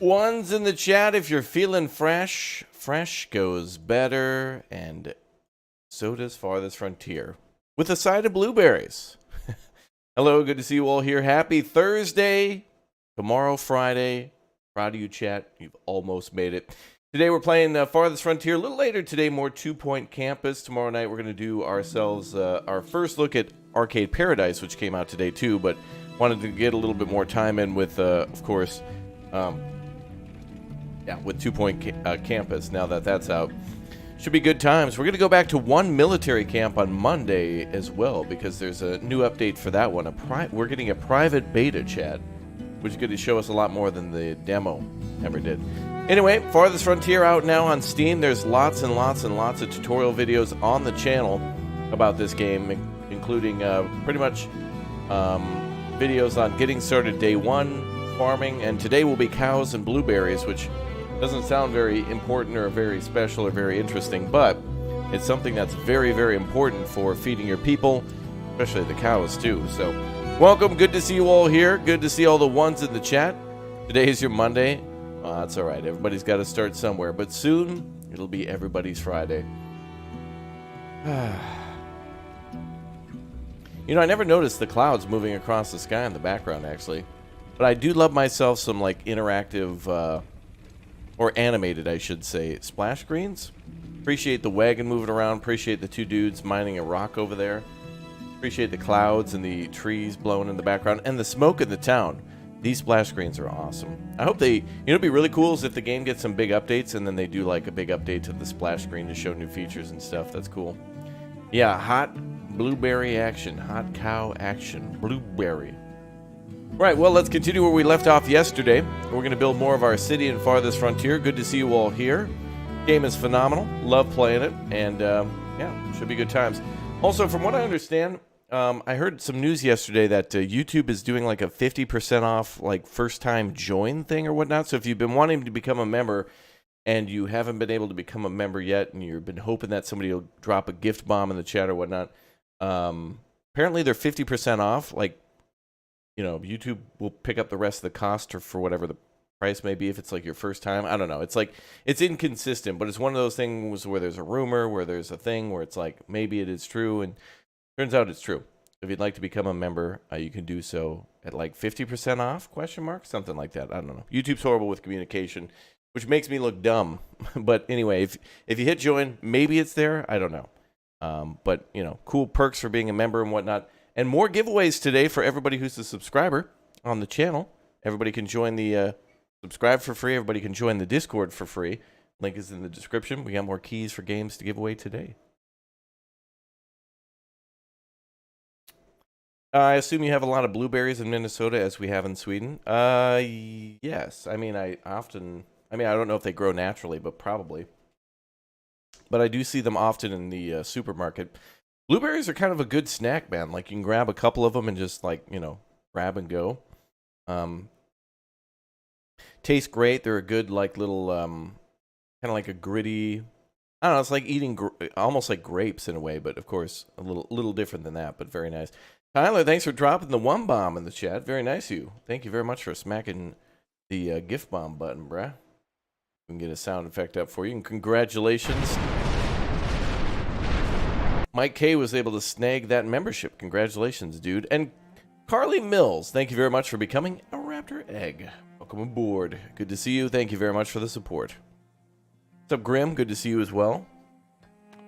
Ones in the chat, if you're feeling fresh, fresh goes better, and so does Farthest Frontier. With a side of blueberries. Hello, good to see you all here. Happy Thursday. Tomorrow, Friday. Proud of you, chat. You've almost made it. Today we're playing Farthest Frontier. A little later today, more 2 Point Campus. Tomorrow night we're going to do ourselves our first look at Arcade Paradise, which came out today too, but wanted to get a little bit more time in with, of course, with 2 Point Campus, now that that's out. Should be good times. We're going to go back to one military camp on Monday as well, because there's a new update for that one. We're getting a private beta, chat, which is going to show us a lot more than the demo ever did. Anyway, Farthest Frontier out now on Steam. There's lots and lots and lots of tutorial videos on the channel about this game, including pretty much videos on getting started day one, farming, and today will be cows and blueberries, which doesn't sound very important or very special or very interesting, but it's something that's very, very important for feeding your people, especially the cows too. So welcome, good to see you all here. Good to see all the ones in the chat. Today is your Monday. That's all right. Everybody's got to start somewhere, but soon it'll be everybody's Friday. You know, I never noticed the clouds moving across the sky in the background, actually. But I do love myself some, like, interactive, or animated, I should say, splash screens. Appreciate the wagon moving around. Appreciate the two dudes mining a rock over there. Appreciate the clouds and the trees blowing in the background. And the smoke in the town. These splash screens are awesome. I hope they... You know, it'd be really cool is if the game gets some big updates and then they do, like, a big update to the splash screen to show new features and stuff. That's cool. Yeah, hot blueberry action. Hot cow action. Blueberry. Right, well, let's continue where we left off yesterday. We're going to build more of our city in Farthest Frontier. Good to see you all here. Game is phenomenal. Love playing it. And, yeah, should be good times. Also, from what I understand, I heard some news yesterday that YouTube is doing like a 50% off, like, first-time join thing or whatnot. So if you've been wanting to become a member and you haven't been able to become a member yet and you've been hoping that somebody will drop a gift bomb in the chat or whatnot, apparently they're 50% off, like, you know, YouTube will pick up the rest of the cost or for whatever the price may be if it's like your first time. I don't know. It's like, it's inconsistent, but it's one of those things where there's a rumor, where there's a thing where it's like, maybe it is true, and turns out it's true. If you'd like to become a member, you can do so at like 50% off, question mark, something like that. I don't know. YouTube's horrible with communication, which makes me look dumb. But anyway, if you hit join, maybe it's there. I don't know. But, you know, cool perks for being a member and whatnot. And more giveaways today for everybody who's a subscriber on the channel. Everybody can join the subscribe for free. Everybody can join the Discord for free. Link is in the description. We got more keys for games to give away today. I assume you have a lot of blueberries in Minnesota as we have in Sweden. Yes. I mean, I don't know if they grow naturally, but probably. But I do see them often in the supermarket. Blueberries are kind of a good snack, man. Like, you can grab a couple of them and just, like, you know, grab and go. Taste great. They're a good, like, little, kind of like a gritty, I don't know, it's like eating almost like grapes in a way, but of course, a little different than that, but very nice. Tyler, thanks for dropping the one bomb in the chat. Very nice of you. Thank you very much for smacking the gift bomb button, bruh. We can get a sound effect up for you, and congratulations. Mike K was able to snag that membership. Congratulations, dude. And Carly Mills, thank you very much for becoming a Raptor Egg. Welcome aboard. Good to see you. Thank you very much for the support. What's up, Grim? Good to see you as well.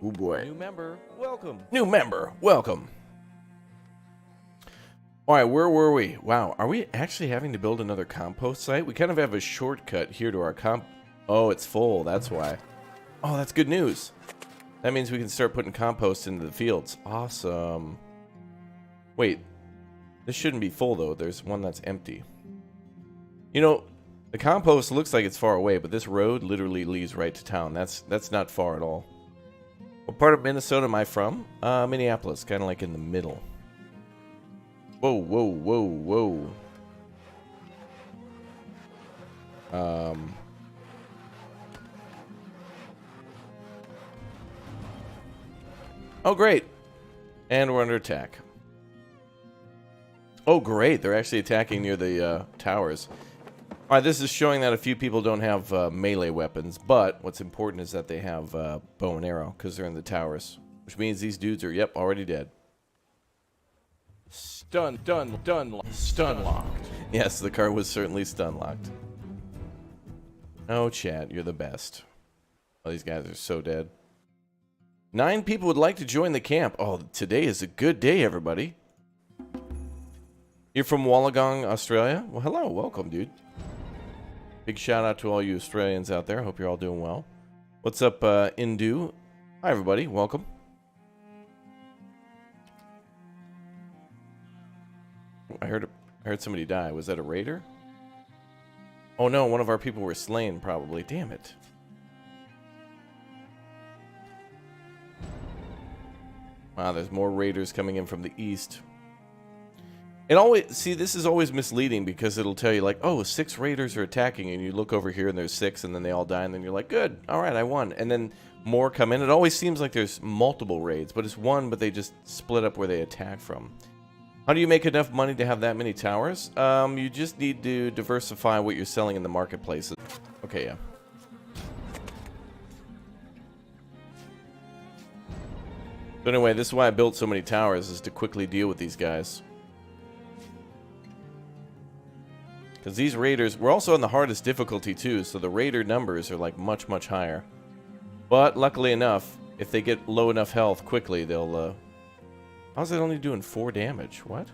Oh, boy. New member, welcome. New member, welcome. All right, where were we? Wow, are we actually having to build another compost site? We kind of have a shortcut here to our Oh, it's full. That's why. Oh, that's good news. That means we can start putting compost into the fields. Awesome. Wait, this shouldn't be full, though. There's one that's empty. You know, the compost looks like it's far away, but this road literally leads right to town. That's not far at all. What part of Minnesota am I from? Minneapolis, kind of like in the middle. Whoa, whoa, whoa, whoa. Oh, great. And we're under attack. Oh, great. They're actually attacking near the towers. All All right, this is showing that a few people don't have melee weapons, but what's important is that they have bow and arrow because they're in the towers, which means these dudes are, yep, already dead. Stun locked. Yes, the car was certainly stun locked. Oh, chat, you're the best. Oh, these guys are so dead. 9 people would like to join the camp. Oh, today is a good day, everybody. You're from Wollongong, Australia? Well, hello, welcome, dude. Big shout out to all you Australians out there. Hope you're all doing well. What's up, Indu? Hi, everybody. Welcome. I heard somebody die. Was that a raider? Oh no, one of our people were slain, probably. Damn it. Wow, there's more raiders coming in from the east. It always, see, this is always misleading because it'll tell you like, oh, 6 raiders are attacking, and you look over here and there's 6, and then they all die, and then you're like, good, all right, I won. And then more come in. It always seems like there's multiple raids, but it's one, but they just split up where they attack from. How do you make enough money to have that many towers? You just need to diversify what you're selling in the marketplaces. Okay, yeah. So anyway, this is why I built so many towers, is to quickly deal with these guys. Because these raiders, we're also on the hardest difficulty too, so the raider numbers are like much, much higher. But luckily enough, if they get low enough health quickly, they'll, how's it only doing 4 damage? What?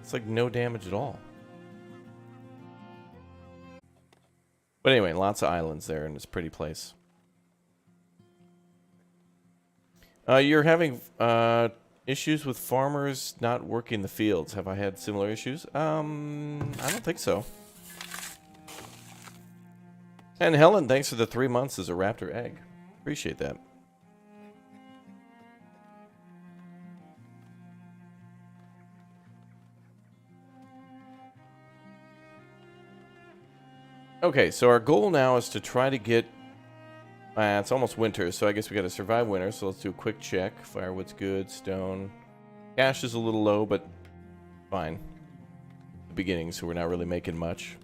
It's like no damage at all. But anyway, lots of islands there, and it's a pretty place. You're having issues with farmers not working the fields. Have I had similar issues? I don't think so. And Helen, thanks for the 3 months as a raptor egg. Appreciate that. Okay, so our goal now is to try to get... it's almost winter, so I guess we got to survive winter, so let's do a quick check. Firewood's good, stone. Cash is a little low, but fine. The beginning, so we're not really making much.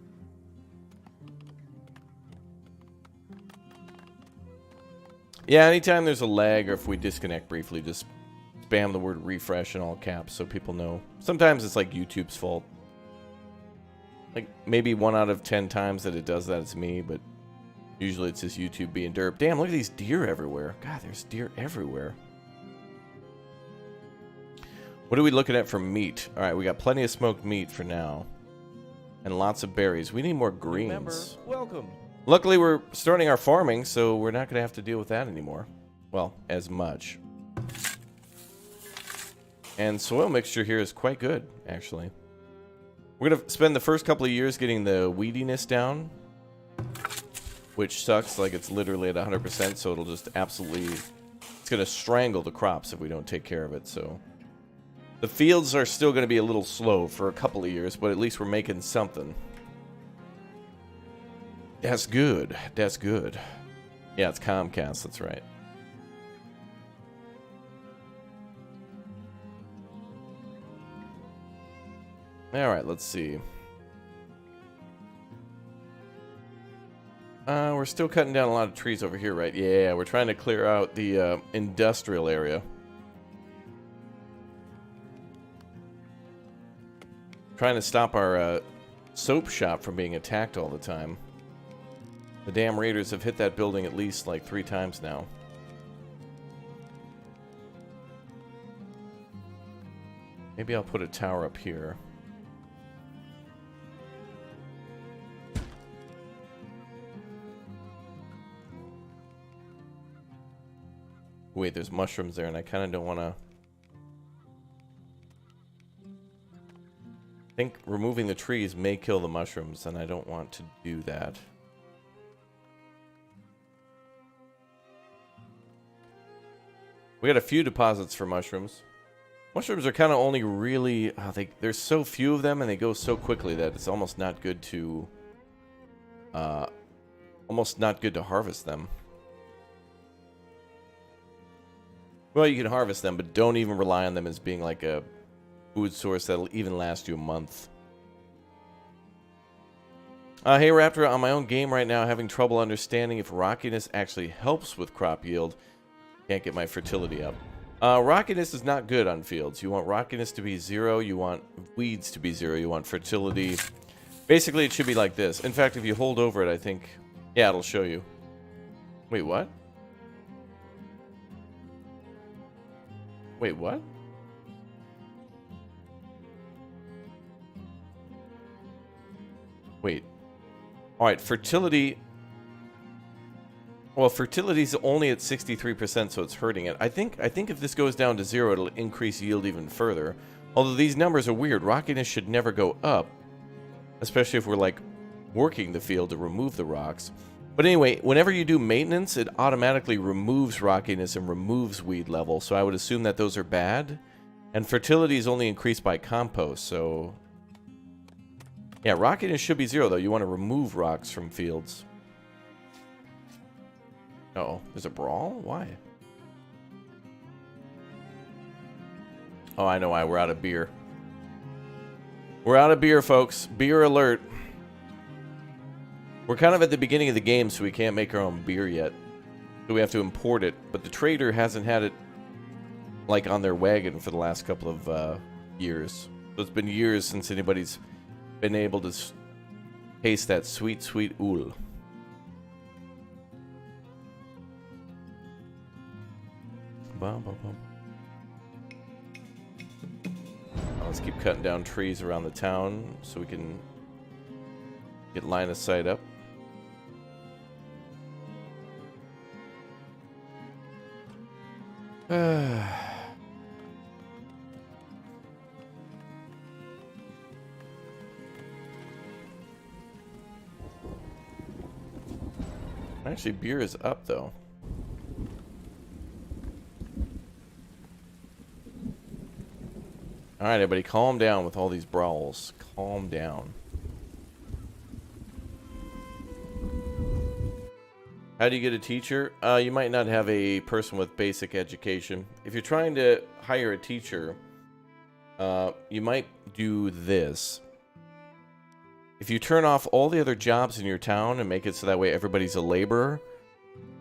Yeah, anytime there's a lag or if we disconnect briefly, just spam the word refresh in all caps so people know. Sometimes it's like YouTube's fault. Like, maybe 1 out of 10 times that it does that, it's me, but usually it's just YouTube being derp. Damn, look at these deer everywhere. God, there's deer everywhere. What are we looking at for meat? All right, we got plenty of smoked meat for now. And lots of berries. We need more greens. Member, welcome. Luckily, we're starting our farming, so we're not going to have to deal with that anymore. Well, as much. And soil mixture here is quite good, actually. We're going to spend the first couple of years getting the weediness down, which sucks. Like, it's literally at 100%, so it'll just absolutely... It's going to strangle the crops if we don't take care of it, so... The fields are still going to be a little slow for a couple of years, but at least we're making something. That's good. That's good. Yeah, it's Comcast, that's right. Alright, let's see. We're still cutting down a lot of trees over here, right? Yeah, we're trying to clear out the industrial area. Trying to stop our soap shop from being attacked all the time. The damn raiders have hit that building at least like 3 times now. Maybe I'll put a tower up here. Wait, there's mushrooms there, and I kind of don't want to... I think removing the trees may kill the mushrooms, and I don't want to do that. We got a few deposits for mushrooms. Mushrooms are kind of only really... there's so few of them, and they go so quickly that it's almost not good to... harvest them. Well, you can harvest them, but don't even rely on them as being like a food source that'll even last you a month. Hey Raptor, on my own game right now, having trouble understanding if rockiness actually helps with crop yield. Can't get my fertility up. Rockiness is not good on fields. You want rockiness to be 0, you want weeds to be 0, you want fertility. Basically, it should be like this. In fact, if you hold over it, I think... Yeah, it'll show you. Wait, what? Wait, what? Wait. Alright, fertility... Well, fertility's only at 63%, so it's hurting it. I think if this goes down to 0, it'll increase yield even further. Although these numbers are weird. Rockiness should never go up. Especially if we're, like, working the field to remove the rocks. But anyway, whenever you do maintenance, it automatically removes rockiness and removes weed level. So I would assume that those are bad. And fertility is only increased by compost, so... Yeah, rockiness should be 0, though. You want to remove rocks from fields. Uh-oh, there's a brawl? Why? Oh, I know why. We're out of beer. We're out of beer, folks. Beer alert. We're kind of at the beginning of the game, so we can't make our own beer yet. So we have to import it. But the trader hasn't had it, like, on their wagon for the last couple of years. So it's been years since anybody's been able to taste that sweet, sweet ool. Bum, bum, bum. Let's keep cutting down trees around the town so we can get line of sight up. Actually, beer is up though. Alright, everybody, calm down with all these brawls. Calm down. How do you get a teacher? You might not have a person with basic education. If you're trying to hire a teacher, you might do this. If you turn off all the other jobs in your town and make it so that way everybody's a laborer,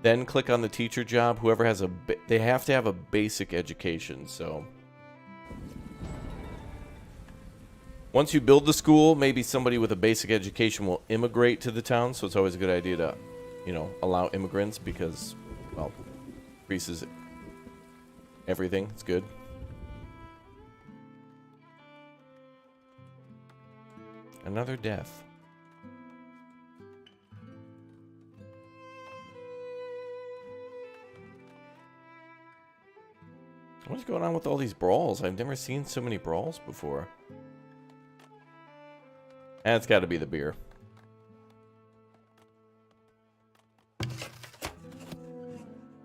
then click on the teacher job. Whoever has they have to have a basic education, so... Once you build the school, maybe somebody with a basic education will immigrate to the town, so it's always a good idea to, you know, allow immigrants because, well, increases everything. It's good. Another death. What's going on with all these brawls? I've never seen so many brawls before. And it's got to be the beer.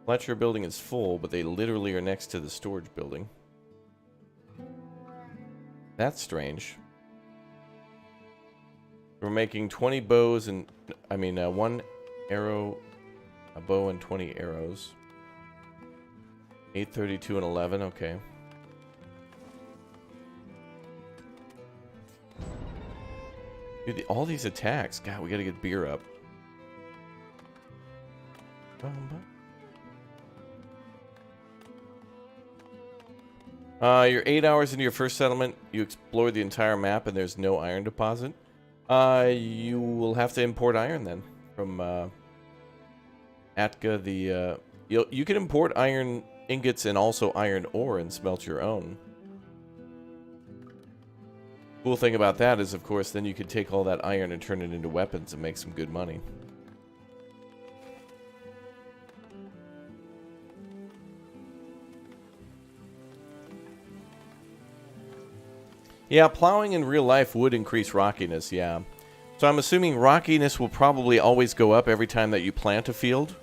Fletcher building is full, but they literally are next to the storage building. That's strange. We're making 20 bows and... I mean, 1 arrow, a bow and 20 arrows. 832 and 11, okay. Dude, all these attacks. God, we gotta get beer up. You're 8 hours into your first settlement. You explore the entire map and there's no iron deposit. You will have to import iron then from Atka. You can import iron ingots and also iron ore and smelt your own. Cool thing about that is, of course, then you could take all that iron and turn it into weapons and make some good money. Yeah, plowing in real life would increase rockiness, yeah. So I'm assuming rockiness will probably always go up every time that you plant a field.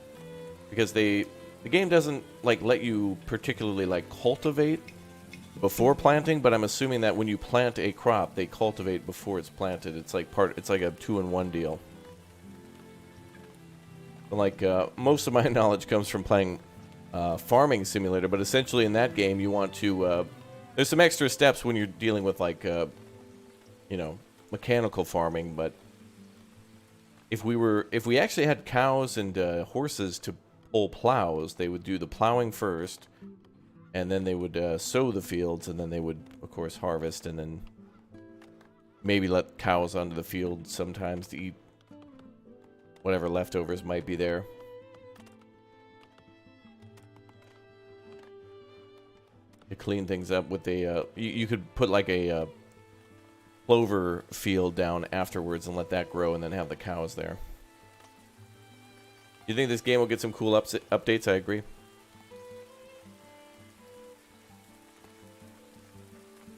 Because the game doesn't like let you particularly like cultivate before planting, but I'm assuming that when you plant a crop, they cultivate before it's planted. It's like it's like a 2-in-1 deal. Like most of my knowledge comes from playing Farming Simulator, but essentially in that game you want to there's some extra steps when you're dealing with like you know, mechanical farming, but if we actually had cows and horses to pull plows, they would do the plowing first, and then they would sow the fields, and then they would, of course, harvest, and then maybe let cows onto the field sometimes to eat whatever leftovers might be there. To clean things up with a, you could put like a clover field down afterwards and let that grow, and then have the cows there. You think this game will get some cool updates? I agree.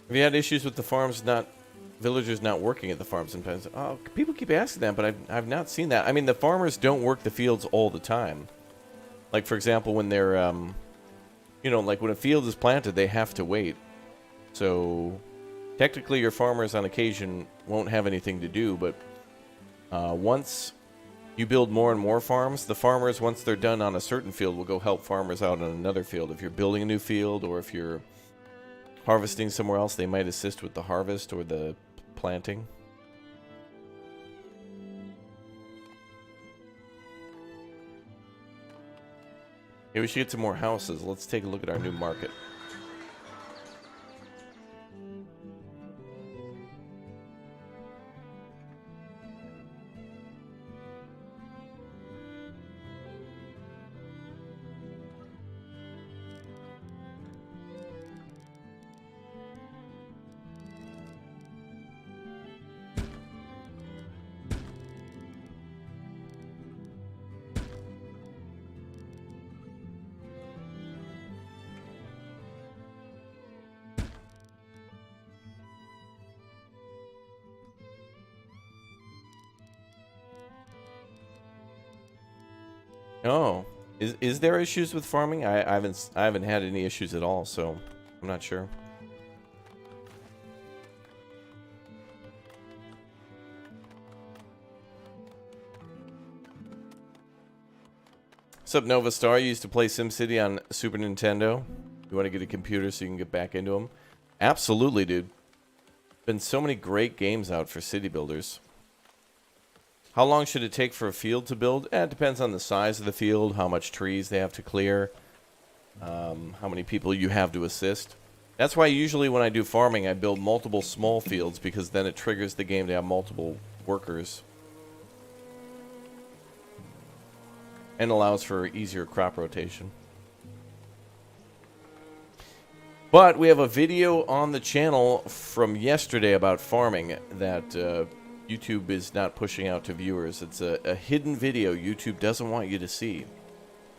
Have you had issues with the farms villagers not working at the farm sometimes? Oh, people keep asking that, but I've not seen that. I mean, the farmers don't work the fields all the time. Like, for example, when they're, you know, like when a field is planted, they have to wait. So, technically, your farmers on occasion won't have anything to do, but once you build more and more farms, the farmers, once they're done on a certain field, will go help farmers out on another field. If you're building a new field, or if you're harvesting somewhere else, they might assist with the harvest or the planting. Okay, we should get some more houses. Let's take a look at our new market. Oh, is there issues with farming? I haven't had any issues at all, so I'm not sure. What's up, Nova Star? You used to play SimCity on Super Nintendo. You want to get a computer so you can get back into them? Absolutely, dude. Been so many great games out for city builders. How long should it take for a field to build? It depends on the size of the field, how much trees they have to clear, how many people you have to assist. That's why usually when I do farming, I build multiple small fields, because then it triggers the game to have multiple workers. And allows for easier crop rotation. But we have a video on the channel from yesterday about farming that YouTube is not pushing out to viewers. It's a hidden video YouTube doesn't want you to see.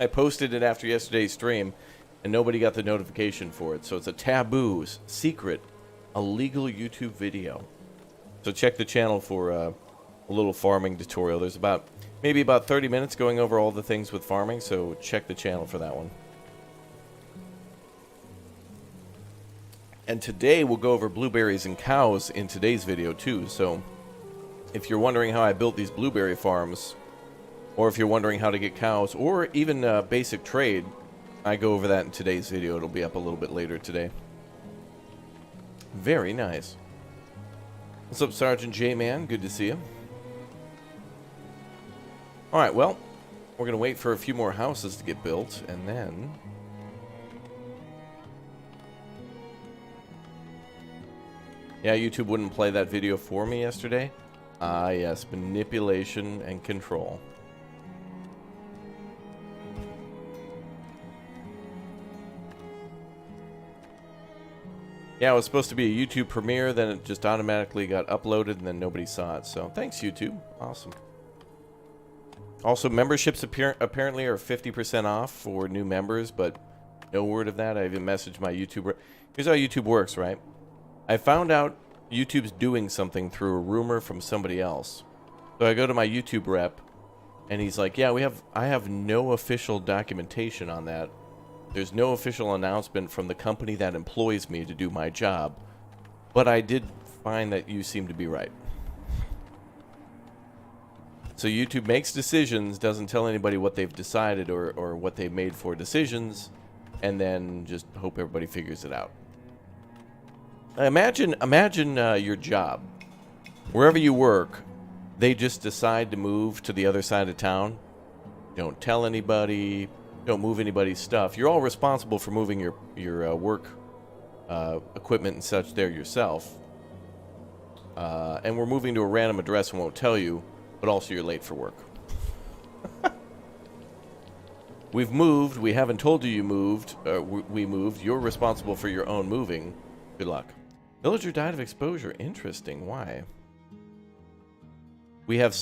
I posted it after yesterday's stream, and nobody got the notification for it. So it's a taboo, secret, illegal YouTube video. So check the channel for a little farming tutorial. There's maybe about 30 minutes going over all the things with farming, so check the channel for that one. And today we'll go over blueberries and cows in today's video too, so if you're wondering how I built these blueberry farms, or if you're wondering how to get cows, or even basic trade, I go over that in today's video. It'll be up a little bit later today. Very nice. What's up, Sergeant J-Man? Good to see you. Alright, well, we're going to wait for a few more houses to get built, and then yeah, YouTube wouldn't play that video for me yesterday. Ah, yes, manipulation and control. Yeah, it was supposed to be a YouTube premiere, then it just automatically got uploaded, and then nobody saw it. So, thanks, YouTube. Awesome. Also, memberships apparently are 50% off for new members, but no word of that. I even messaged my YouTuber. Here's how YouTube works, right? I found out YouTube's doing something through a rumor from somebody else. So I go to my YouTube rep, and he's like, yeah, I have no official documentation on that. There's no official announcement from the company that employs me to do my job. But I did find that you seem to be right. So YouTube makes decisions, doesn't tell anybody what they've decided or what they've made for decisions, and then just hope everybody figures it out. Imagine your job. Wherever you work, they just decide to move to the other side of town. Don't tell anybody. Don't move anybody's stuff. You're all responsible for moving your work equipment and such there yourself. And we're moving to a random address and won't tell you, but also you're late for work. We've moved. We haven't told you you moved. We moved. You're responsible for your own moving. Good luck. Villager died of exposure. Interesting. Why? We have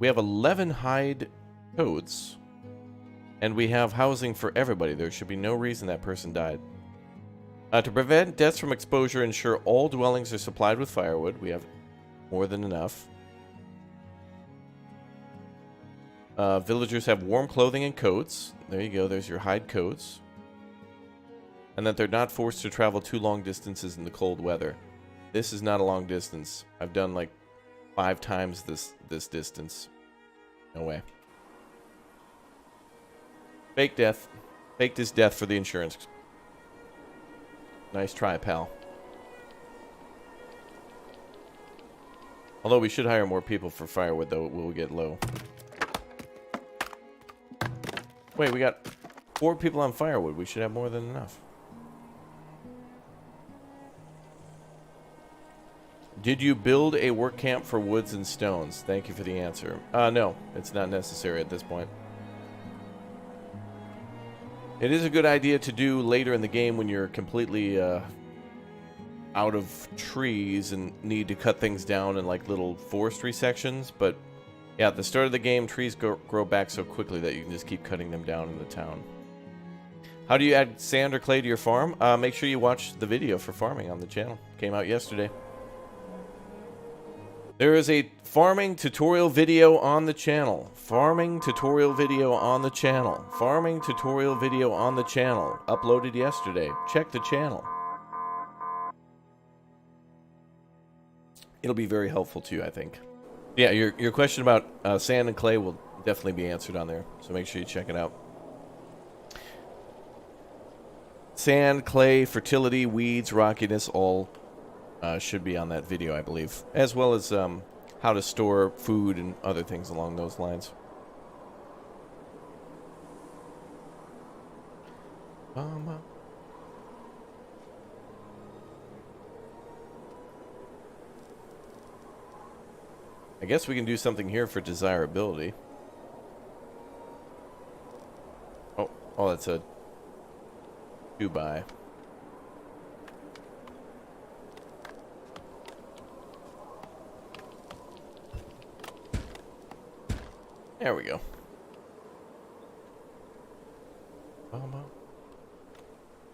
11 hide coats, and we have housing for everybody. There should be no reason that person died. To prevent deaths from exposure, ensure all dwellings are supplied with firewood. We have more than enough. Villagers have warm clothing and coats. There you go. There's your hide coats. And that they're not forced to travel too long distances in the cold weather. This is not a long distance. I've done like 5 times this distance. No way. Fake death. Faked his death for the insurance. Nice try, pal. Although we should hire more people for firewood, though it will get low. Wait, we got 4 people on firewood. We should have more than enough. Did you build a work camp for woods and stones? Thank you for the answer. No, it's not necessary at this point. It is a good idea to do later in the game when you're completely out of trees and need to cut things down in like little forestry sections. But yeah, at the start of the game, trees grow back so quickly that you can just keep cutting them down in the town. How do you add sand or clay to your farm? Make sure you watch the video for farming on the channel. Came out yesterday. There is a farming tutorial video on the channel. Farming tutorial video on the channel. Farming tutorial video on the channel. Uploaded yesterday. Check the channel. It'll be very helpful to you, I think. Yeah, your question about sand and clay will definitely be answered on there. So make sure you check it out. Sand, clay, fertility, weeds, rockiness, all should be on that video, I believe, as well as how to store food and other things along those lines. I guess we can do something here for desirability. Oh, that's a Dubai. There we go.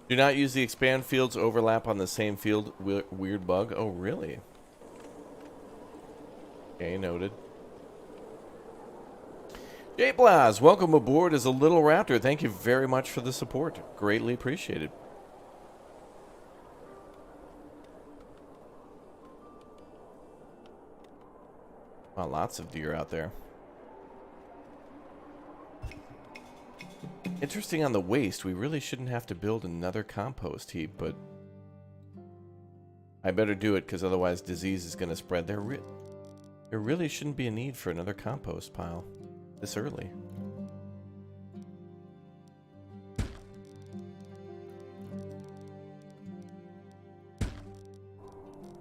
Do not use the expand fields overlap on the same field. Weird bug. Oh, really? Okay, noted. Jay Blaz, welcome aboard as a little raptor. Thank you very much for the support. Greatly appreciated. Wow, lots of deer out there. Interesting on the waste, we really shouldn't have to build another compost heap, but I better do it because otherwise disease is going to spread. There really shouldn't be a need for another compost pile this early.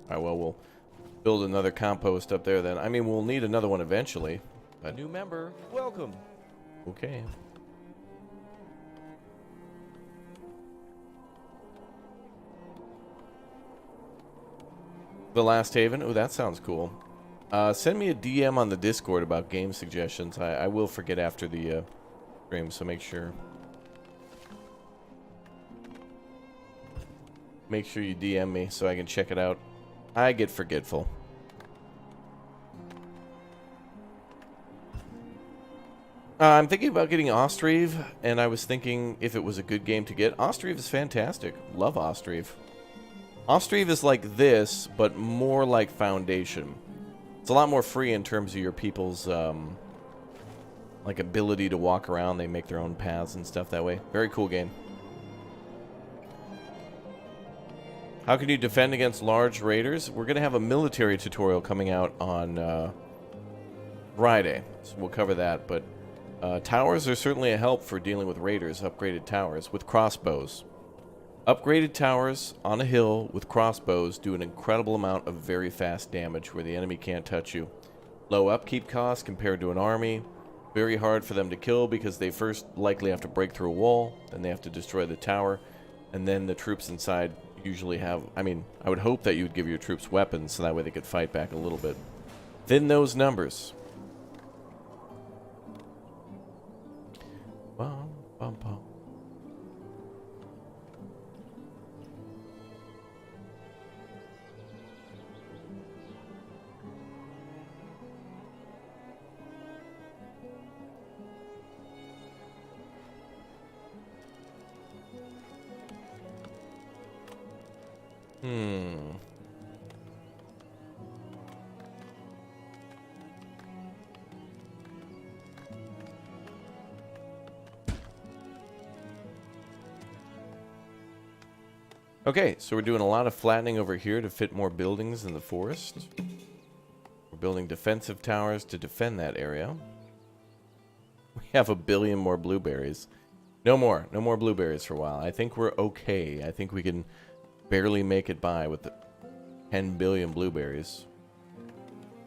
Alright, well, we'll build another compost up there then. I mean, we'll need another one eventually. But New member, welcome. okay. The Last Haven. Oh, that sounds cool. Send me a DM on the Discord about game suggestions. I will forget after the stream, so make sure. Make sure you DM me so I can check it out. I get forgetful. I'm thinking about getting Ostriv, and I was thinking if it was a good game to get. Ostriv is fantastic. Love Ostriv. Ostriv is like this, but more like Foundation. It's a lot more free in terms of your people's like ability to walk around. They make their own paths and stuff that way. Very cool game. How can you defend against large raiders? We're going to have a military tutorial coming out on Friday, so we'll cover that. But towers are certainly a help for dealing with raiders, upgraded towers with crossbows. Upgraded towers on a hill with crossbows do an incredible amount of very fast damage where the enemy can't touch you. Low upkeep costs compared to an army. Very hard for them to kill because they first likely have to break through a wall, then they have to destroy the tower, and then the troops inside usually have... I mean, I would hope that you would give your troops weapons so that way they could fight back a little bit. Thin those numbers. Bum, bum, bum. Okay, so we're doing a lot of flattening over here to fit more buildings in the forest. We're building defensive towers to defend that area. We have 1 billion more blueberries. No more blueberries for a while. I think we're okay. I think we can barely make it by with the 10 billion blueberries.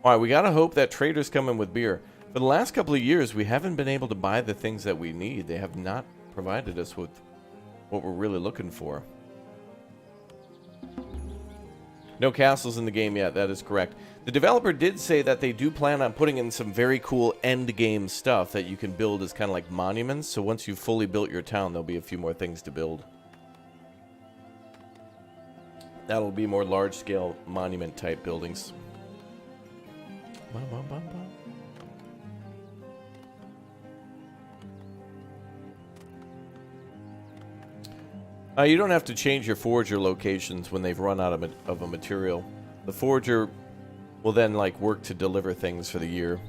Alright, we gotta hope that traders come in with beer. For the last couple of years, we haven't been able to buy the things that we need. They have not provided us with what we're really looking for. No castles in the game yet, that is correct. The developer did say that they do plan on putting in some very cool end game stuff that you can build as kind of like monuments. So once you've fully built your town, there'll be a few more things to build. That'll be more large scale monument type buildings. Bum, bum, bum, bum. You don't have to change your forager locations when they've run out of a material. The forager will then like work to deliver things for the year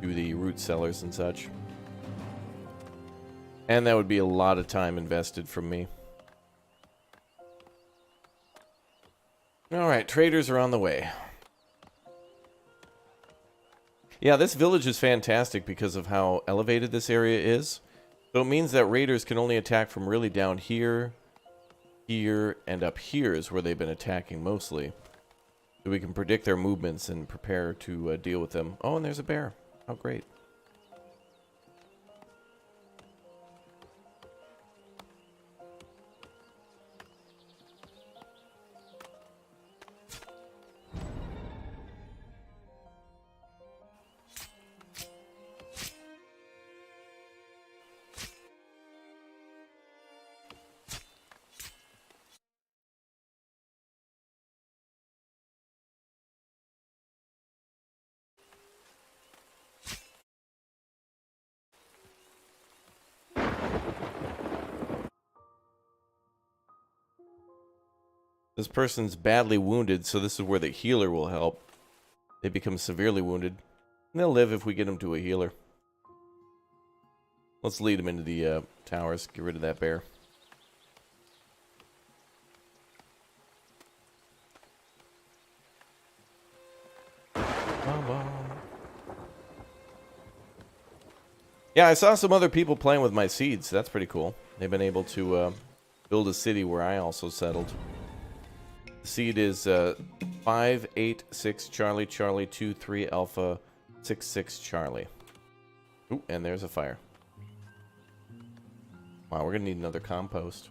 to the root sellers and such. And that would be a lot of time invested from me. Alright, traders are on the way. Yeah, this village is fantastic because of how elevated this area is. So it means that raiders can only attack from really down here, here, and up here is where they've been attacking mostly. So we can predict their movements and prepare to deal with them. Oh, and there's a bear. How great. This person's badly wounded, so this is where the healer will help. They become severely wounded. And they'll live if we get them to a healer. Let's lead them into the towers. Get rid of that bear. Yeah, I saw some other people playing with my seeds. That's pretty cool. They've been able to build a city where I also settled. The seed is 586 Charlie Charlie 23 Alpha 66 Charlie. Ooh, and there's a fire. Wow, we're gonna need another compost.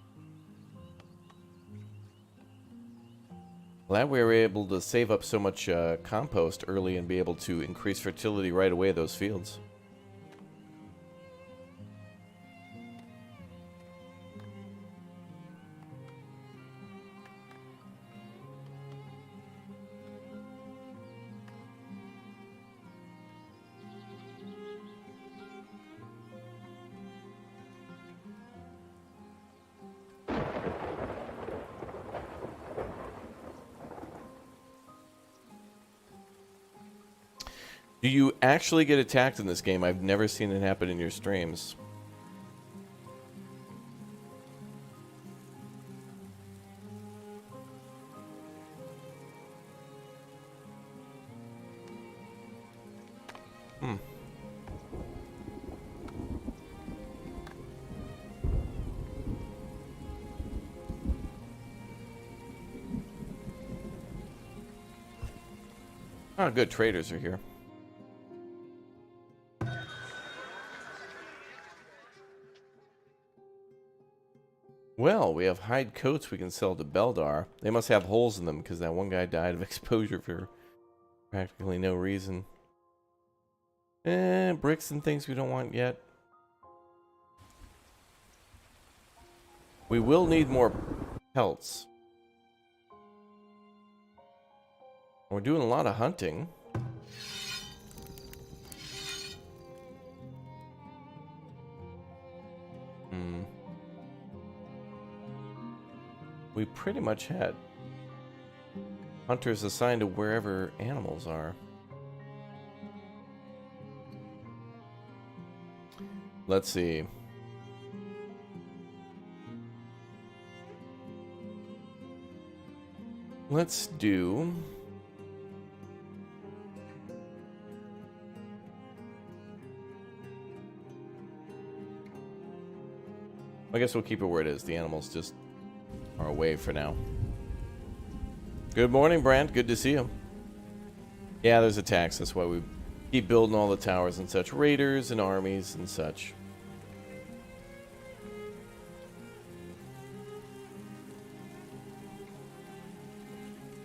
Glad we were able to save up so much compost early and be able to increase fertility right away those fields. Do you actually get attacked in this game? I've never seen it happen in your streams. Hmm. Oh, good. Traders are here. Well, we have hide coats we can sell to Beldar. They must have holes in them because that one guy died of exposure for practically no reason. Bricks and things we don't want yet. We will need more pelts. We're doing a lot of hunting. We pretty much had hunters assigned to wherever animals are. Let's see. Let's do... I guess we'll keep it where it is. The animals just are away for now. Good morning, Brant. Good to see you. Yeah, there's attacks. That's why we keep building all the towers and such. Raiders and armies and such.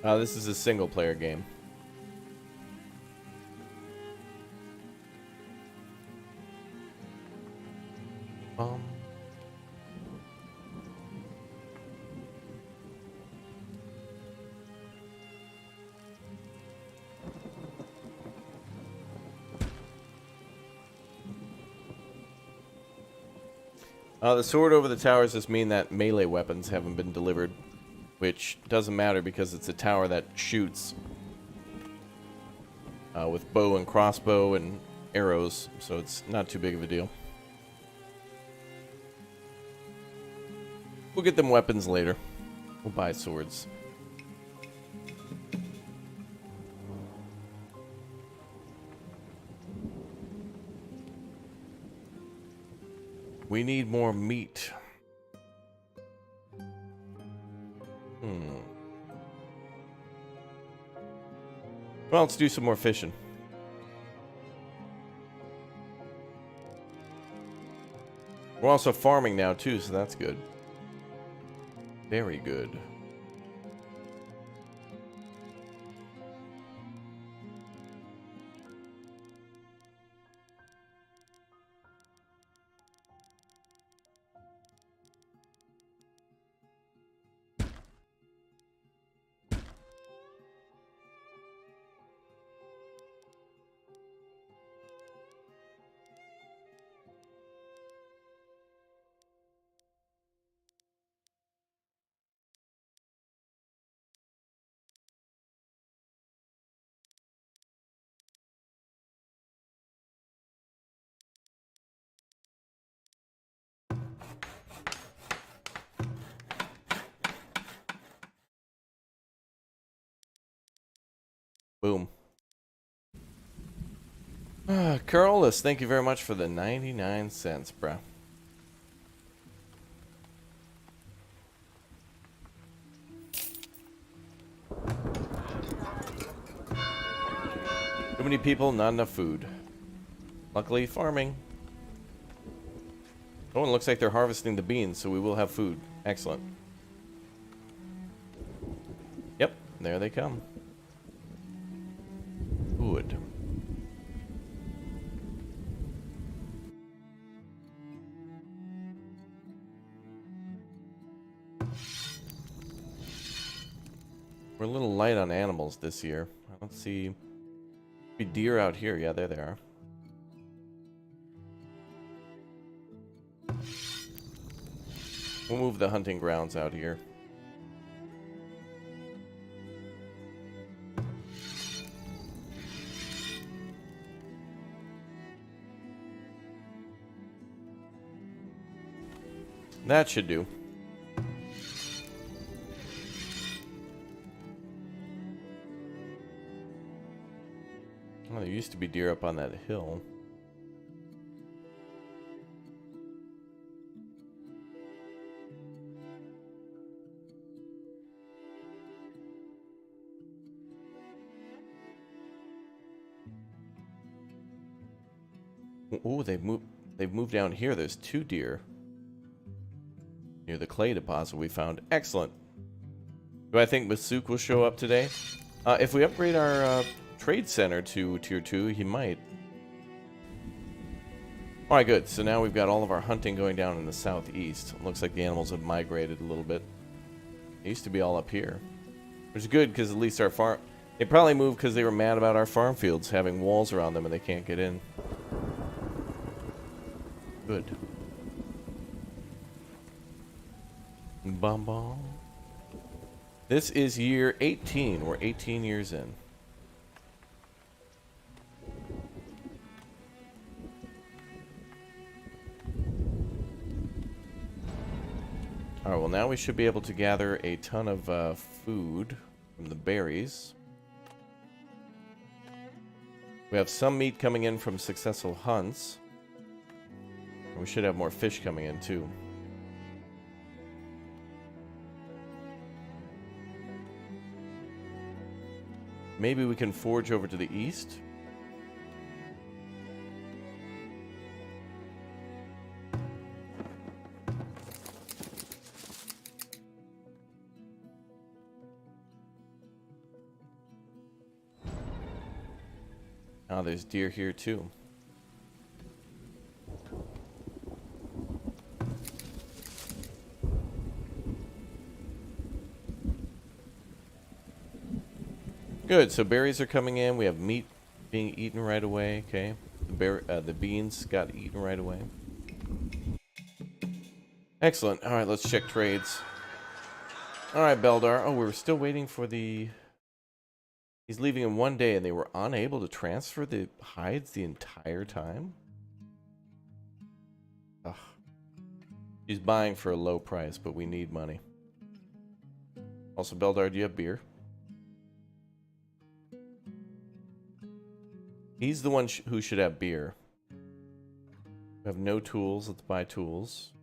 This is a single-player game. The sword over the towers just mean that melee weapons haven't been delivered, which doesn't matter because it's a tower that shoots with bow and crossbow and arrows, so it's not too big of a deal. We'll get them weapons later. We'll buy swords. We need more meat. Well, let's do some more fishing. We're also farming now too, so that's good. Very good. Boom. Carolus, thank you very much for the 99 cents, bro. Too many people, not enough food. Luckily, farming. Oh, it looks like they're harvesting the beans, so we will have food. Excellent. Yep, there they come. Good. We're a little light on animals this year. I don't see deer out here. Yeah, there they are. We'll move the hunting grounds out here. That should do. Oh, there used used to be deer up on that hill. Oh, they've moved down here. There's 2 deer near the clay deposit we found. Excellent. Do I think Masuk will show up today? If we upgrade our trade center to tier 2, he might. Alright, good. So now we've got all of our hunting going down in the southeast. Looks like the animals have migrated a little bit. They used to be all up here. Which is good, because at least our farm... They probably moved because they were mad about our farm fields having walls around them and they can't get in. Good. Bum bum. This is year 18. We're 18 years in. Alright, well now we should be able to gather a ton of food from the berries. We have some meat coming in from successful hunts. And we should have more fish coming in too. Maybe we can forge over to the east. Oh, there's deer here too. Good, so berries are coming in. We have meat being eaten right away. Okay, the beans got eaten right away. Excellent. All right, let's check trades. All right, Beldar. Oh, we were still waiting for the... He's leaving in 1 day, and they were unable to transfer the hides the entire time? Ugh. He's buying for a low price, but we need money. Also, Beldar, do you have beer? He's the one who should have beer. We have no tools. Let's buy tools.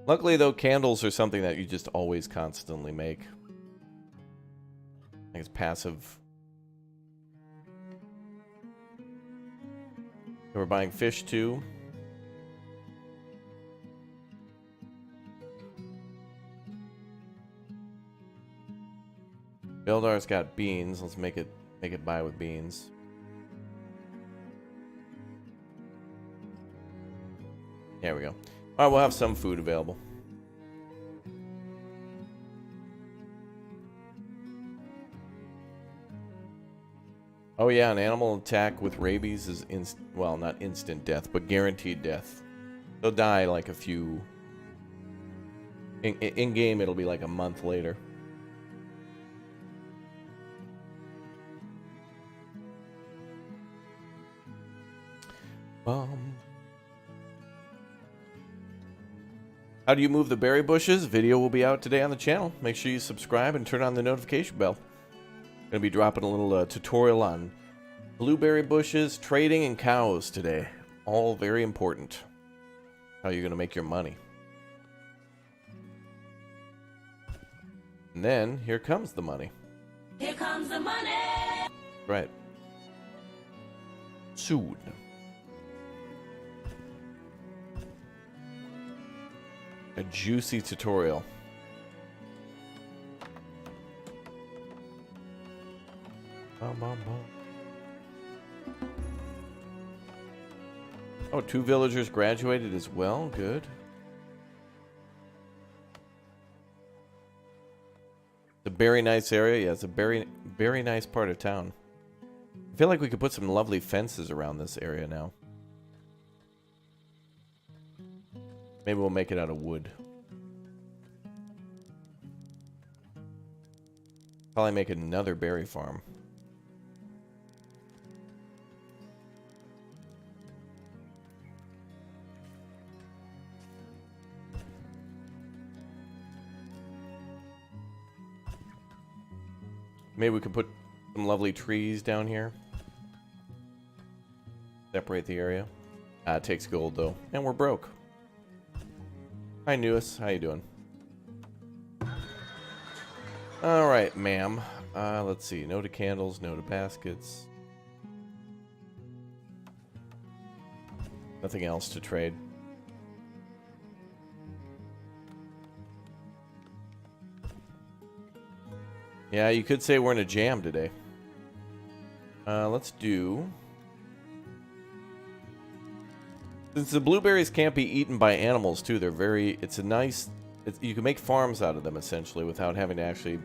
Luckily, though, candles are something that you just always constantly make. I think it's passive. We're buying fish, too. Beldar's got beans. Let's make it buy with beans. There we go. All right, we'll have some food available. Oh yeah, an animal attack with rabies is well, not instant death, but guaranteed death. They'll die like a few... In game, it'll be like a month later. How do you move the berry bushes? Video will be out today on the channel. Make sure you subscribe and turn on the notification bell. Gonna be dropping a little tutorial on blueberry bushes, trading, and cows today. All very important. How you're gonna make your money. And then here comes the money. Here comes the money. Right. Soon. A juicy tutorial. Bum, bum, bum. Oh, 2 villagers graduated as well. Good. It's a very nice area. Yeah, it's a very nice part of town. I feel like we could put some lovely fences around this area now. Maybe we'll make it out of wood. Probably make another berry farm. Maybe we could put some lovely trees down here. Separate the area. It takes gold though, and we're broke. Hi, Newis. How you doing? All right, ma'am. Let's see. No to candles. No to baskets. Nothing else to trade. Yeah, you could say we're in a jam today. Let's do... Since the blueberries can't be eaten by animals, too, they're very... It's a nice... you can make farms out of them, essentially, without having to actually...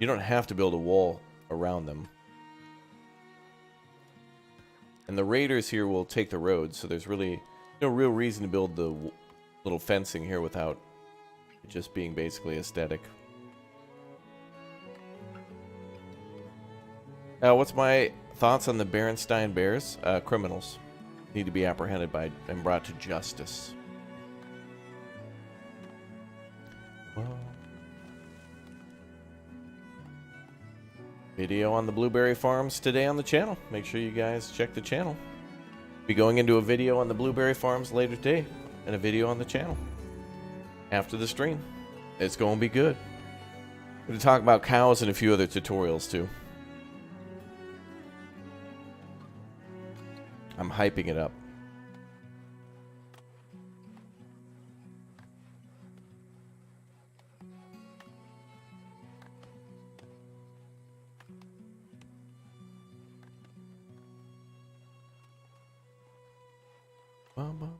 You don't have to build a wall around them. And the raiders here will take the road, so there's really no real reason to build the little fencing here without it just being basically aesthetic. What's my thoughts on the Berenstein Bears? Criminals need to be apprehended by and brought to justice. Video on the blueberry farms today on the channel. Make sure you guys check the channel. Be going into a video on the blueberry farms later today and a video on the channel after the stream. It's going to be good. I'm going to talk about cows and a few other tutorials too. I'm hyping it up. Mama.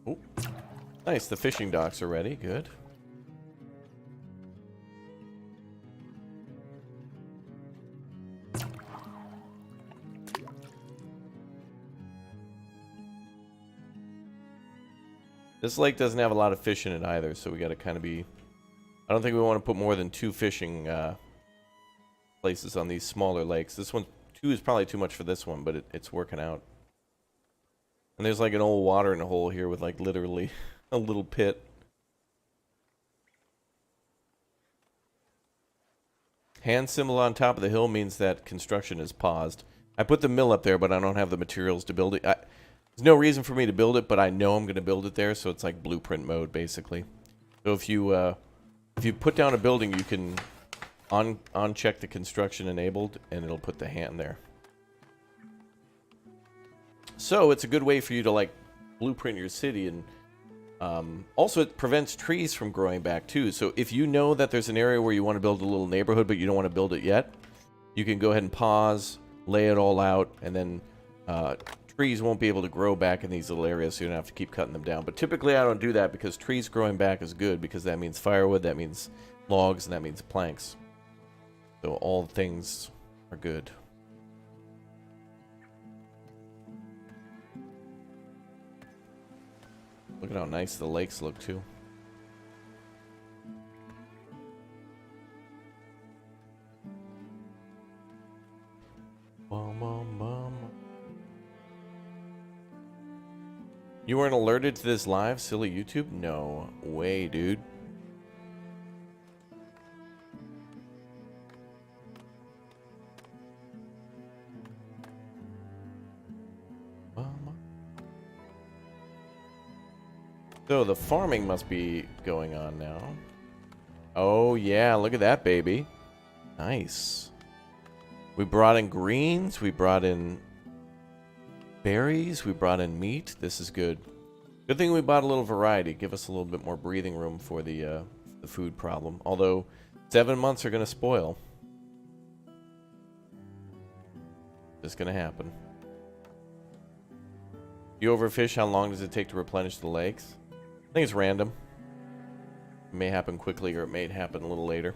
Oh, nice. The fishing docks are ready. Good. This lake doesn't have a lot of fish in it either, so we got to kind of be... I don't think we want to put more than 2 fishing places on these smaller lakes. This one, 2 is probably too much for this one, but it's working out. And there's like an old watering hole here with like literally a little pit. Hand symbol on top of the hill means that construction is paused. I put the mill up there, but I don't have the materials to build it. There's no reason for me to build it, but I know I'm going to build it there, so it's like blueprint mode, basically. So if you put down a building, you can uncheck the construction enabled, and it'll put the hand there. So it's a good way for you to like blueprint your city, and also it prevents trees from growing back too. So if you know that there's an area where you want to build a little neighborhood, but you don't want to build it yet, you can go ahead and pause, lay it all out, and then trees won't be able to grow back in these little areas, so you don't have to keep cutting them down. But typically I don't do that because trees growing back is good, because that means firewood, that means logs, and that means planks. So all things are good. Look at how nice the lakes look too. You weren't alerted to this live, silly YouTube? No way, dude. So the farming must be going on now. Oh yeah, look at that baby. Nice. We brought in greens, we brought in berries, we brought in meat. This is good. Good thing we bought a little variety. Give us a little bit more breathing room for the food problem. Although 7 months are going to spoil. It's going to happen. You overfish, how long does it take to replenish the lakes? I think it's random. It may happen quickly or it may happen a little later.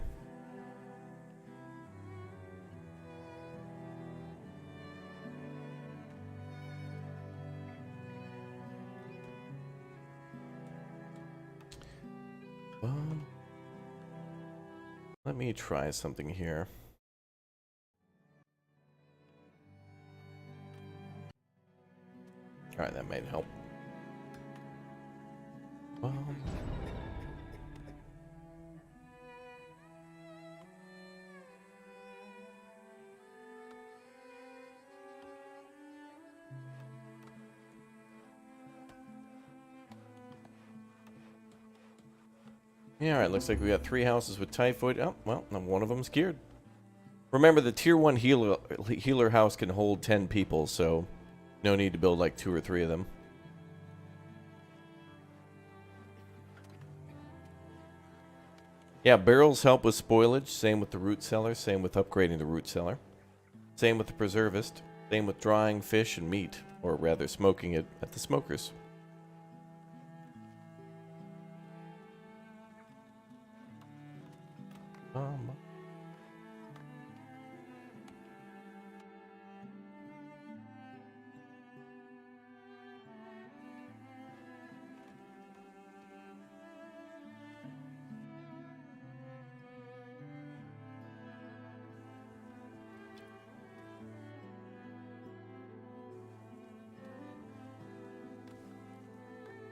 Let me try something here. Alright, that might help. Yeah, alright, looks like we got 3 houses with typhoid. Oh, well, one of them's cured. Remember, the tier 1 healer house can hold 10 people, so no need to build like 2 or 3 of them. Yeah, barrels help with spoilage, same with the root cellar, same with upgrading the root cellar. Same with the preservist, same with drying fish and meat, or rather smoking it at the smokers.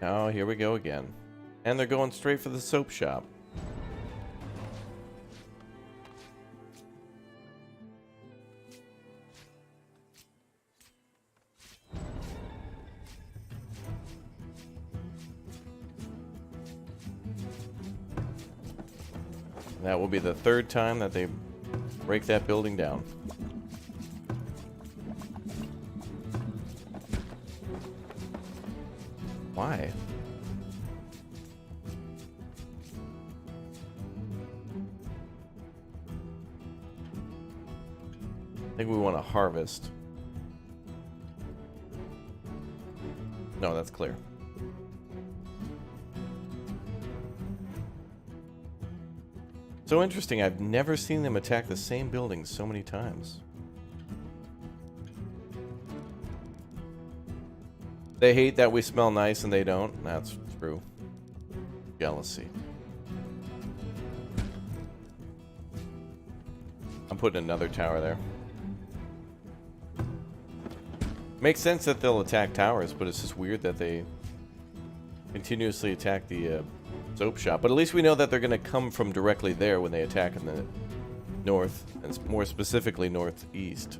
Oh, here we go again. And they're going straight for the soap shop. That will be the 3rd time that they break that building down. Why? I think we want to harvest. No, that's clear. So interesting, I've never seen them attack the same building so many times. They hate that we smell nice and they don't. That's true. Jealousy. I'm putting another tower there. Makes sense that they'll attack towers, but it's just weird that they continuously attack the soap shop. But at least we know that they're going to come from directly there when they attack in the north, and more specifically northeast.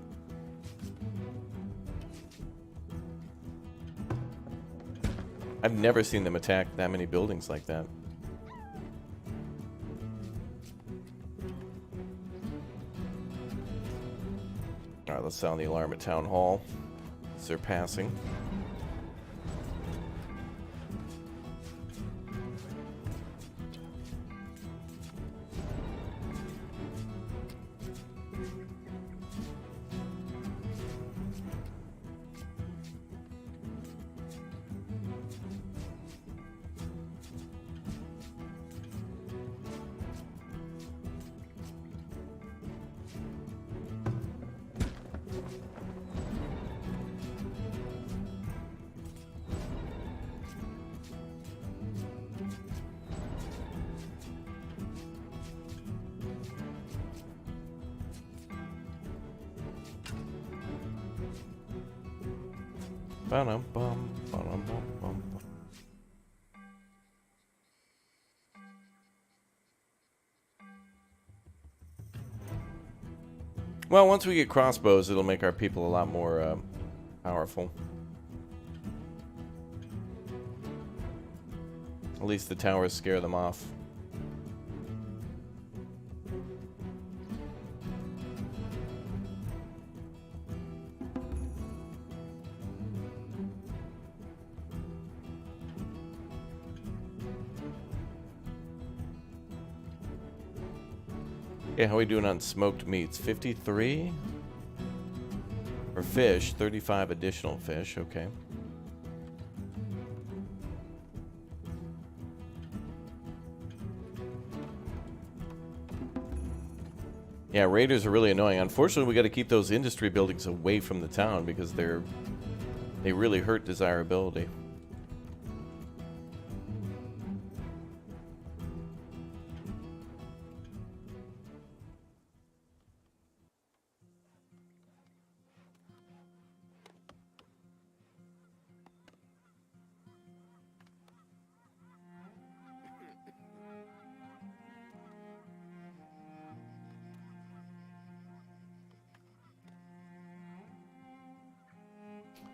I've never seen them attack that many buildings like that. Alright, let's sound the alarm at Town Hall. They're passing. Ba-dum-bum, ba-dum-bum-bum. Well, once we get crossbows, it'll make our people a lot more powerful. At least the towers scare them off. Yeah, how are we doing on smoked meats? 53? For fish, 35 additional fish, okay. Yeah, raiders are really annoying. Unfortunately, we got to keep those industry buildings away from the town because they really hurt desirability.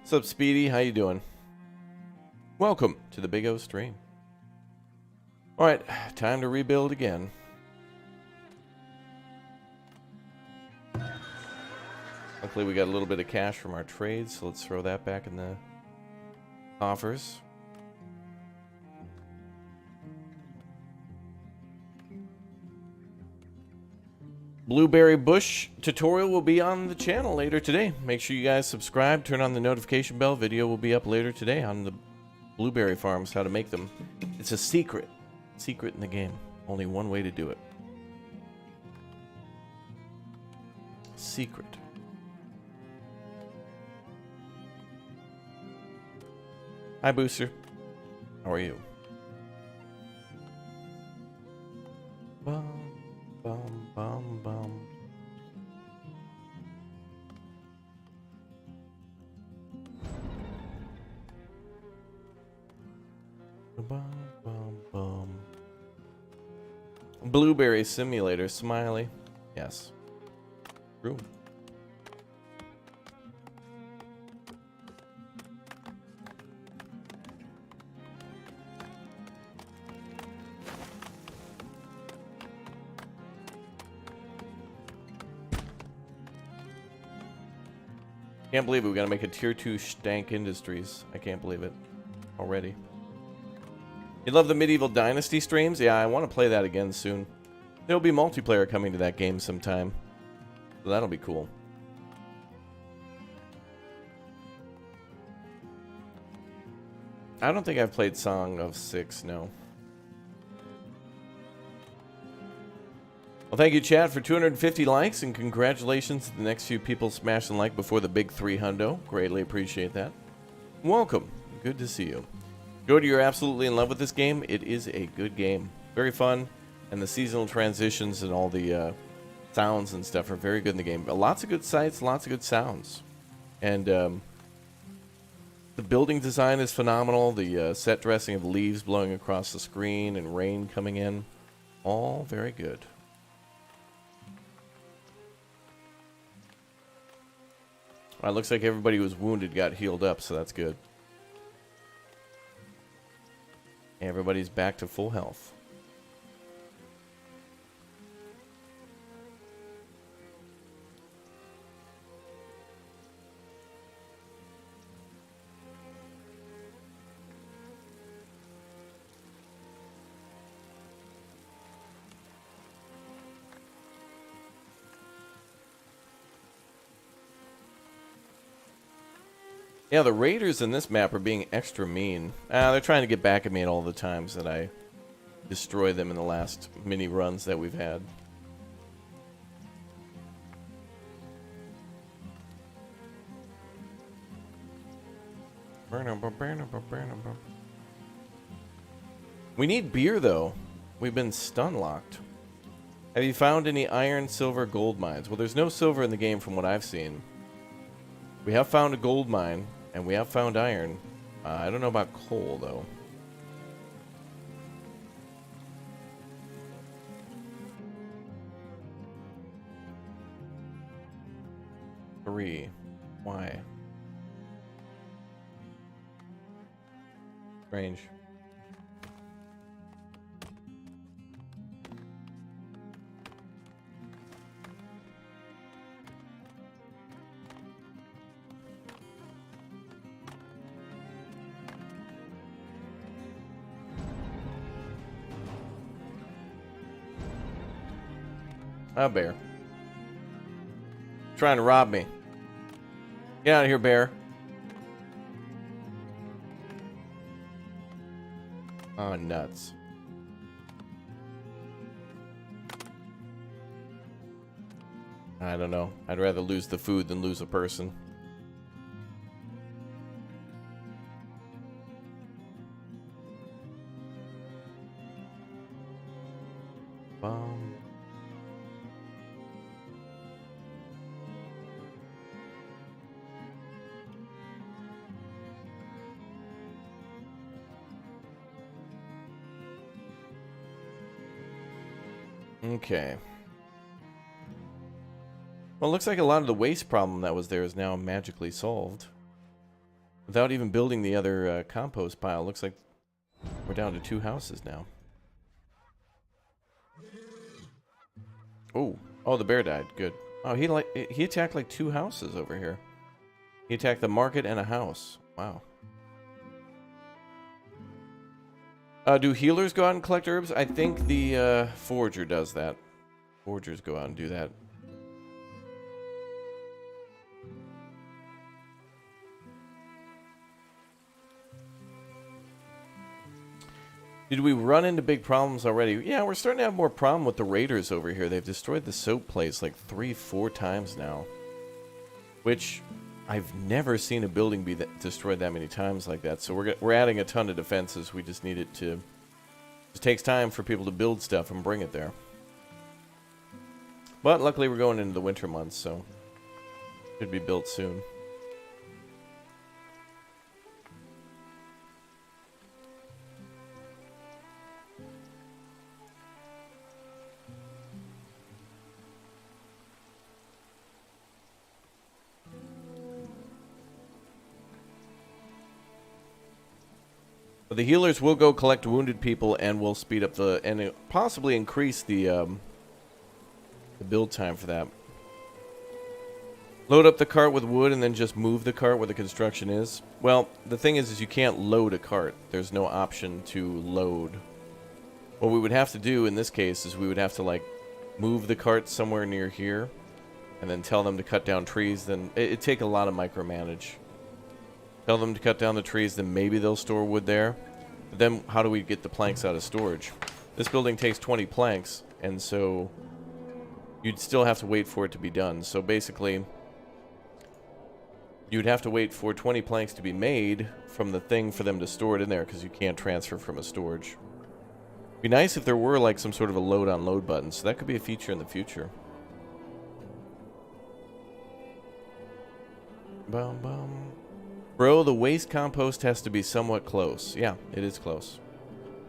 What's up, Speedy? How you doing? Welcome to the Big O stream. All right, time to rebuild again. Luckily, we got a little bit of cash from our trades, so let's throw that back in the coffers. Blueberry bush tutorial will be on the channel later today. Make sure you guys subscribe, turn on the notification bell. Video will be up later today on the blueberry farms, how to make them. It's a secret in the game. Only one way to do it. Secret. Hi, Booster. How are you? Bum, bum, bum, bum. Bum, bum, bum. Blueberry Simulator, Smiley. Yes. True. Can't believe it. We gotta make a tier 2 Stank Industries. I can't believe it. Already. You love the Medieval Dynasty streams? Yeah, I want to play that again soon. There'll be multiplayer coming to that game sometime. So that'll be cool. I don't think I've played Song of Six, no. Well, thank you, chat, for 250 likes, and congratulations to the next few people smashing like before the big 300. Greatly appreciate that. Welcome. Good to see you. Jody, you're absolutely in love with this game. It is a good game. Very fun, and the seasonal transitions and all the sounds and stuff are very good in the game. Lots of good sights, lots of good sounds. And the building design is phenomenal. The set dressing of leaves blowing across the screen and rain coming in. All very good. Well, it looks like everybody who was wounded got healed up, so that's good. Everybody's back to full health. Yeah, the raiders in this map are being extra mean. They're trying to get back at me at all the times that I destroy them in the last mini runs that we've had. We need beer, though. We've been stun locked. Have you found any iron, silver, gold mines? Well, there's no silver in the game from what I've seen. We have found a gold mine. And we have found iron. I don't know about coal, though. Three. Why? Strange. A bear. Trying to rob me. Get out of here, bear. Oh, nuts. I don't know. I'd rather lose the food than lose a person. Okay. Well, it looks like a lot of the waste problem that was there is now magically solved. Without even building the other compost pile. Looks like we're down to 2 houses now. Oh, the bear died. Good. Oh, he attacked like 2 houses over here. He attacked the market and a house. Wow. Do healers go out and collect herbs? I think the forager does that. Foragers go out and do that. Did we run into big problems already? Yeah, we're starting to have more problem with the raiders over here. They've destroyed the soap place like 3-4 times now. Which, I've never seen a building be destroyed that many times like that. So we're adding a ton of defenses. We just need it to... It takes time for people to build stuff and bring it there. But luckily we're going into the winter months, so... Should be built soon. The healers will go collect wounded people and will speed up and possibly increase the build time for that. Load up the cart with wood and then just move the cart where the construction is. Well, the thing is you can't load a cart. There's no option to load. What we would have to do in this case is we would have to like move the cart somewhere near here and then tell them to cut down trees. Then it'd take a lot of micromanage. Tell them to cut down the trees, then maybe they'll store wood there. But then how do we get the planks out of storage? This building takes 20 planks, and so you'd still have to wait for it to be done. So basically, you'd have to wait for 20 planks to be made from the thing for them to store it in there, because you can't transfer from a storage. It'd be nice if there were like some sort of a load-on-load button, so that could be a feature in the future. Bum bum. Bro, the waste compost has to be somewhat close. Yeah, it is close.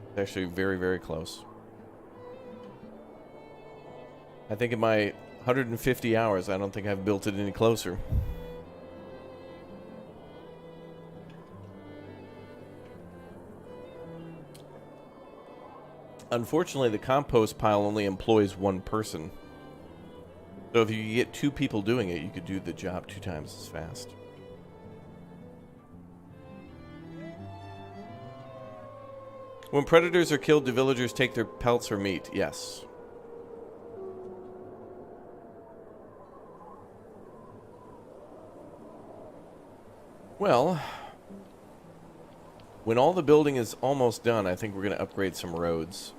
It's actually very, very close. I think in my 150 hours, I don't think I've built it any closer. Unfortunately, the compost pile only employs 1 person. So if you get 2 people doing it, you could do the job 2 times as fast. When predators are killed, do villagers take their pelts or meat? Yes. Well, when all the building is almost done, I think we're going to upgrade some roads.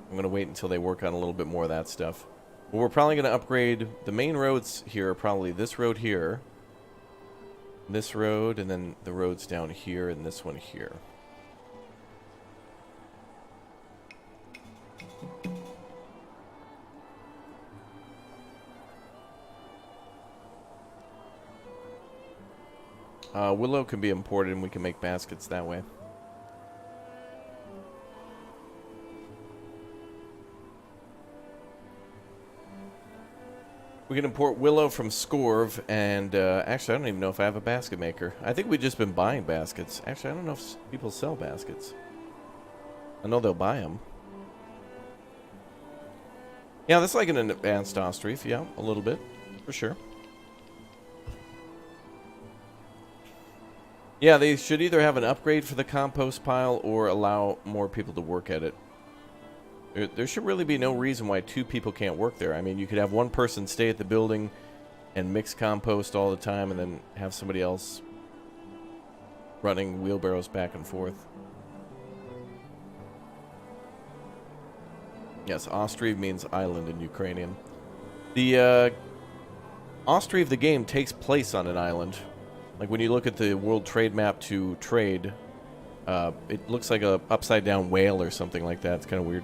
I'm going to wait until they work on a little bit more of that stuff. But we're probably going to upgrade the main roads here, are probably this road here, this road, and then the roads down here, and this one here. Willow can be imported, and we can make baskets that way. We can import willow from Scorv, and actually, I don't even know if I have a basket maker. I think we've just been buying baskets. Actually, I don't know if people sell baskets. I know they'll buy them. Yeah, that's like an advanced Ostreef. Yeah, a little bit, for sure. Yeah, they should either have an upgrade for the compost pile or allow more people to work at it. There should really be no reason why 2 people can't work there. I mean, you could have 1 person stay at the building and mix compost all the time and then have somebody else running wheelbarrows back and forth. Yes, Ostriv means island in Ukrainian. The Ostriv, the game, takes place on an island. Like when you look at the world trade map to trade, it looks like a upside down whale or something like that. It's kind of weird.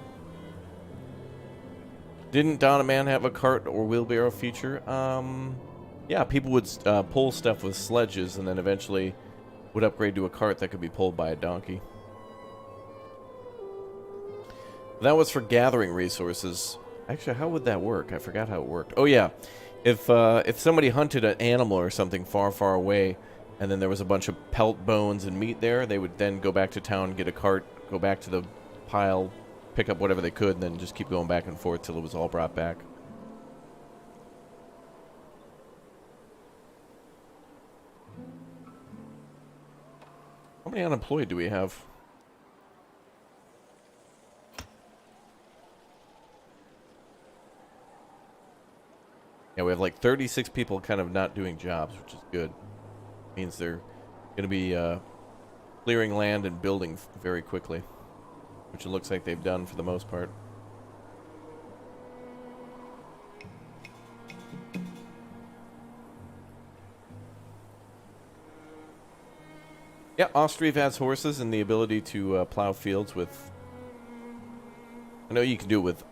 Didn't Dawn of Man have a cart or wheelbarrow feature? Yeah, people would pull stuff with sledges and then eventually would upgrade to a cart that could be pulled by a donkey. That was for gathering resources. Actually, how would that work? I forgot how it worked. Oh, yeah. If somebody hunted an animal or something far, far away, and then there was a bunch of pelt bones and meat there, they would then go back to town, get a cart, go back to the pile, pick up whatever they could, and then just keep going back and forth till it was all brought back. How many unemployed do we have? Yeah, we have like 36 people kind of not doing jobs, which is good. Means they're going to be clearing land and building very quickly, which it looks like they've done for the most part. Yeah, Austrieve has horses and the ability to plow fields with... I know you can do it with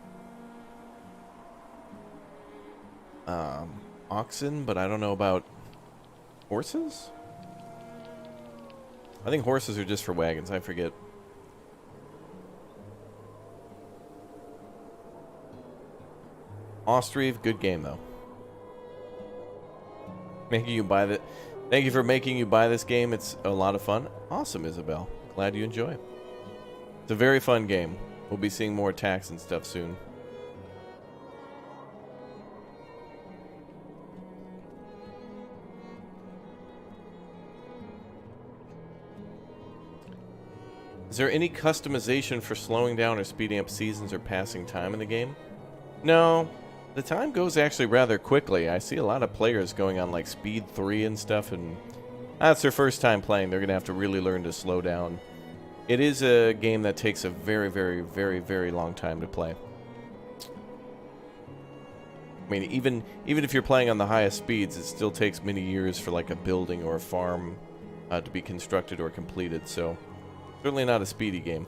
oxen, but I don't know about horses? I think horses are just for wagons, I forget. Austrieve, good game though. Thank you for making you buy this game. It's a lot of fun. Awesome, Isabel. Glad you enjoy. It's a very fun game. We'll be seeing more attacks and stuff soon. Is there any customization for slowing down or speeding up seasons or passing time in the game? No. The time goes actually rather quickly. I see a lot of players going on like speed 3 and stuff, and that's their first time playing. They're going to have to really learn to slow down. It is a game that takes a very, very, very, very long time to play. I mean, even if you're playing on the highest speeds, it still takes many years for like a building or a farm to be constructed or completed, so certainly not a speedy game.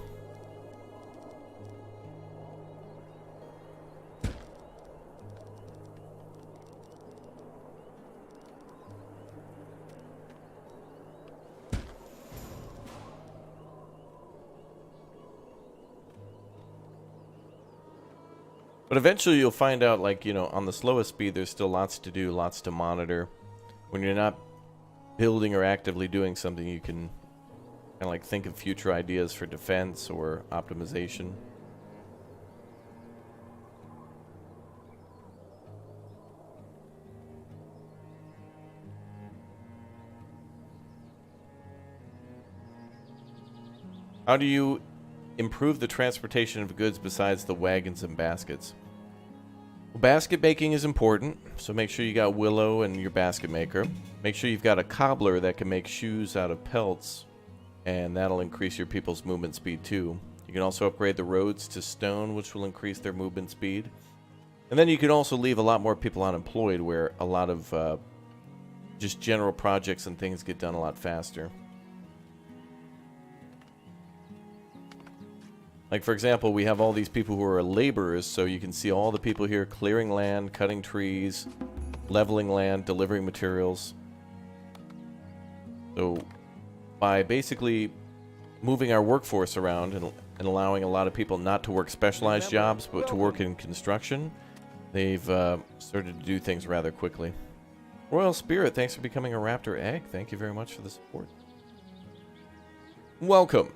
But eventually you'll find out, like, you know, on the slowest speed, there's still lots to do, lots to monitor. When you're not building or actively doing something, you can kind of like think of future ideas for defense or optimization. How do you improve the transportation of goods besides the wagons and baskets? Well, basket making is important, so make sure you got willow and your basket maker. Make sure you've got a cobbler that can make shoes out of pelts, and that'll increase your people's movement speed too. You can also upgrade the roads to stone, which will increase their movement speed. And then you can also leave a lot more people unemployed, where a lot of just general projects and things get done a lot faster. Like, for example, we have all these people who are laborers, so you can see all the people here clearing land, cutting trees, leveling land, delivering materials. So by basically moving our workforce around and allowing a lot of people not to work specialized jobs, but to work in construction, they've started to do things rather quickly. Royal Spirit, thanks for becoming a Raptor Egg. Thank you very much for the support. Welcome.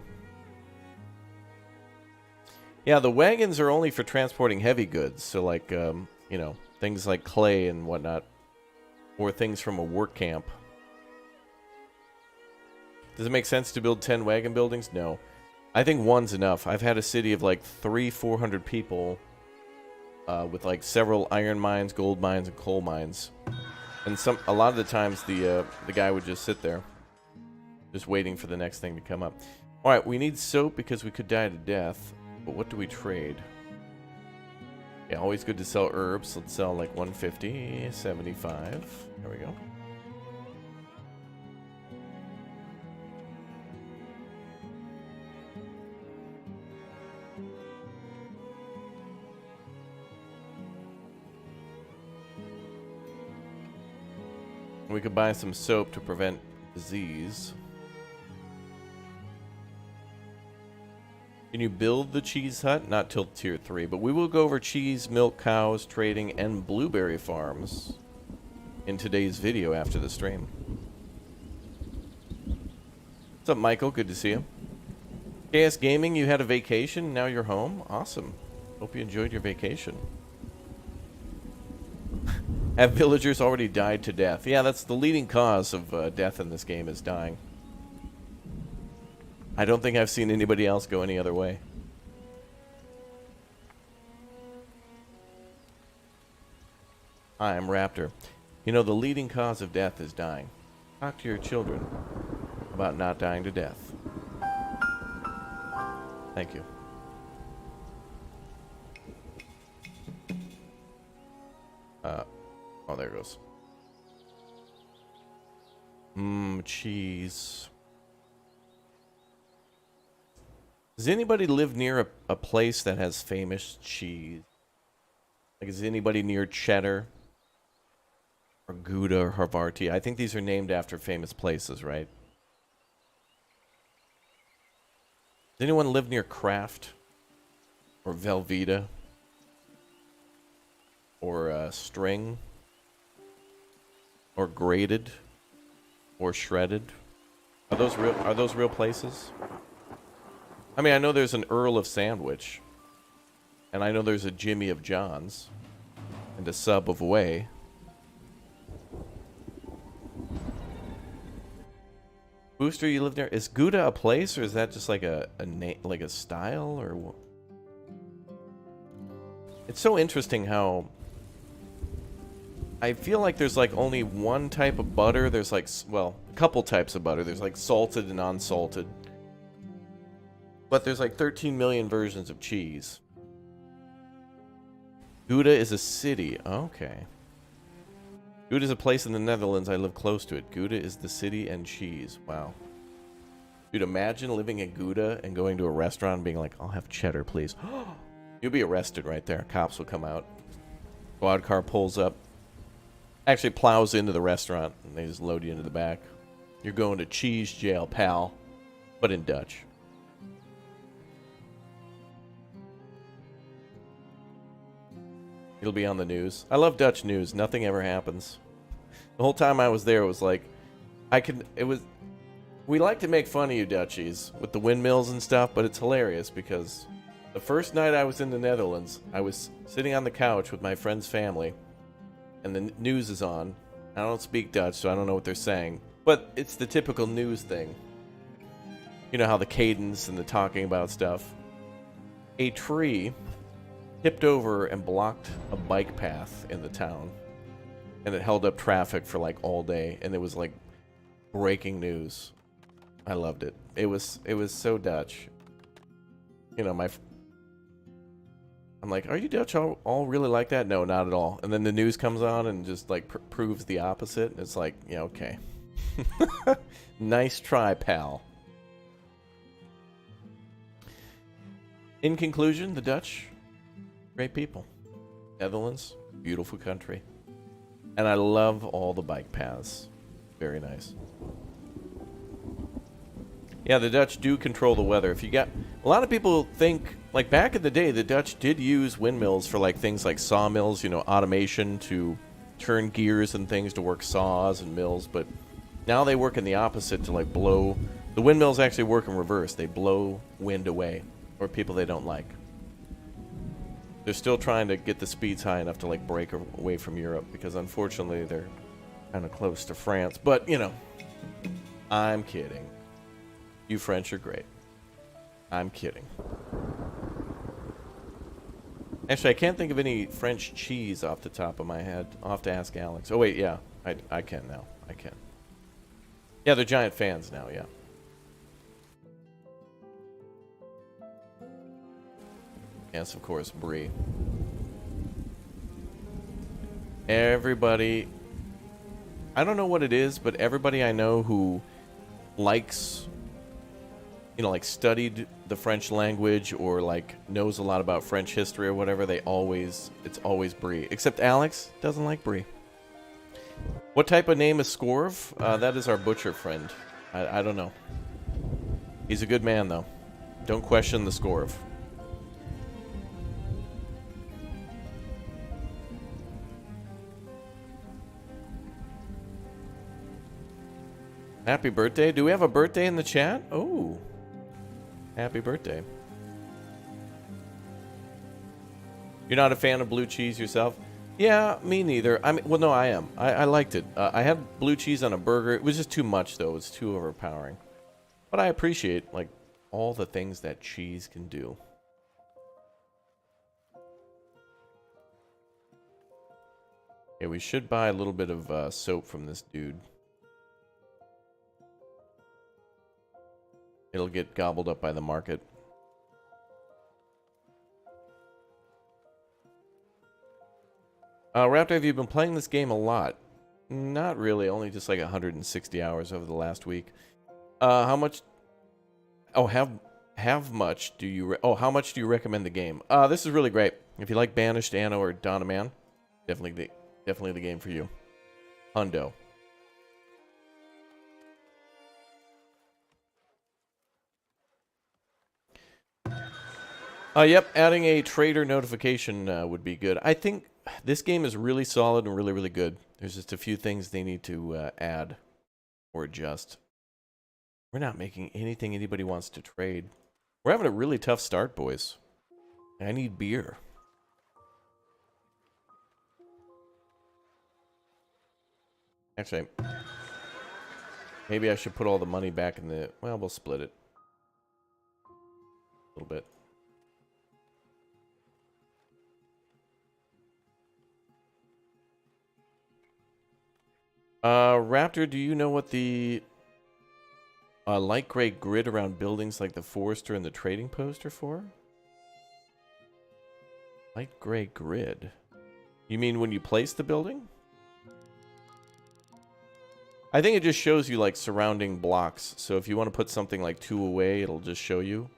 Yeah, the wagons are only for transporting heavy goods, so like, you know, things like clay and whatnot, or things from a work camp. Does it make sense to build 10 wagon buildings? No. I think one's enough. I've had a city of like 300-400 people with like several iron mines, gold mines, and coal mines. And a lot of the times the guy would just sit there, just waiting for the next thing to come up. All right, we need soap because we could die to death. But what do we trade? Yeah, always good to sell herbs. Let's sell like 150, 75. There we go. We could buy some soap to prevent disease. Can you build the cheese hut? Not till tier 3, but we will go over cheese, milk, cows, trading, and blueberry farms in today's video after the stream. What's up, Michael? Good to see you. KS Gaming, you had a vacation, now you're home? Awesome. Hope you enjoyed your vacation. Have villagers already died to death? Yeah, that's the leading cause of death in this game, is dying. I don't think I've seen anybody else go any other way. Hi, I'm Raptor. You know, the leading cause of death is dying. Talk to your children about not dying to death. Thank you. Oh, there it goes. Cheese. Does anybody live near a place that has famous cheese? Like, is anybody near Cheddar? Or Gouda or Havarti? I think these are named after famous places, right? Does anyone live near Kraft? Or Velveeta? Or String? Or Grated? Or Shredded? Are those real places? I mean, I know there's an Earl of Sandwich. And I know there's a Jimmy of John's. And a Sub of Way. Booster, you live there? Is Gouda a place, or is that just like a like a style, or what? It's so interesting how I feel like there's like only one type of butter. There's like, well, a couple types of butter. There's like salted and unsalted. But there's like 13 million versions of cheese. Gouda is a city. Okay. Gouda is a place in the Netherlands. I live close to it. Gouda is the city and cheese. Wow. Dude, imagine living in Gouda and going to a restaurant and being like, I'll have cheddar, please. You'll be arrested right there. Cops will come out. Squad car pulls up. Actually plows into the restaurant, and they just load you into the back. You're going to cheese jail, pal. But in Dutch. It'll be on the news. I love Dutch news. Nothing ever happens. The whole time I was there, it was like, we like to make fun of you Dutchies with the windmills and stuff, but it's hilarious because the first night I was in the Netherlands, I was sitting on the couch with my friend's family, and the news is on. I don't speak Dutch, so I don't know what they're saying, but it's the typical news thing. You know how the cadence and the talking about stuff. A tree tipped over and blocked a bike path in the town, and it held up traffic for like all day, and it was like breaking news. I loved it. It was so Dutch. You know, I'm like, are you Dutch all really like that? No, not at all. And then the news comes on and just like proves the opposite. It's like, yeah, okay. Nice try, pal. In conclusion, the Dutch, great people. Netherlands, beautiful country. And I love all the bike paths. Very nice. Yeah, the Dutch do control the weather. If you got a lot of people think, like back in the day, the Dutch did use windmills for like things like sawmills, you know, automation to turn gears and things to work saws and mills, but now they work in the opposite to like blow. The windmills actually work in reverse. They blow wind away, or people they don't like. They're still trying to get the speeds high enough to like break away from Europe, because unfortunately they're kind of close to France. But, you know, I'm kidding. You French are great. I'm kidding. Actually, I can't think of any French cheese off the top of my head. I'll have to ask Alex. Oh, wait, yeah. I can now. I can. Yeah, they're giant fans now, yeah. Yes, of course, Brie. Everybody, I don't know what it is, but everybody I know who likes, you know, like studied the French language or like knows a lot about French history or whatever, it's always Brie. Except Alex doesn't like Brie. What type of name is Scorv? That is our butcher friend. I don't know. He's a good man, though. Don't question the Scorv. Happy birthday. Do we have a birthday in the chat? Oh. Happy birthday. You're not a fan of blue cheese yourself? Yeah, me neither. I mean, well, no, I am. I liked it. I had blue cheese on a burger. It was just too much, though. It was too overpowering. But I appreciate, like, all the things that cheese can do. Okay, we should buy a little bit of soap from this dude. It'll get gobbled up by the market. Raptor, have you been playing this game a lot? Not really, only just like 160 hours over the last week. How much? Oh, have much do you? How much do you recommend the game? This is really great. If you like Banished, Anno, or Dawn of Man, definitely the game for you. Hundo. Yep, adding a trader notification would be good. I think this game is really solid and really, really good. There's just a few things they need to add or adjust. We're not making anything anybody wants to trade. We're having a really tough start, boys. I need beer. Actually, maybe I should put all the money back in the... Well, we'll split it. A little bit. Raptor, do you know what the light gray grid around buildings like the Forester and the Trading Post are for? Light gray grid? You mean when you place the building? I think it just shows you like surrounding blocks. So if you want to put something like 2 away, it'll just show you.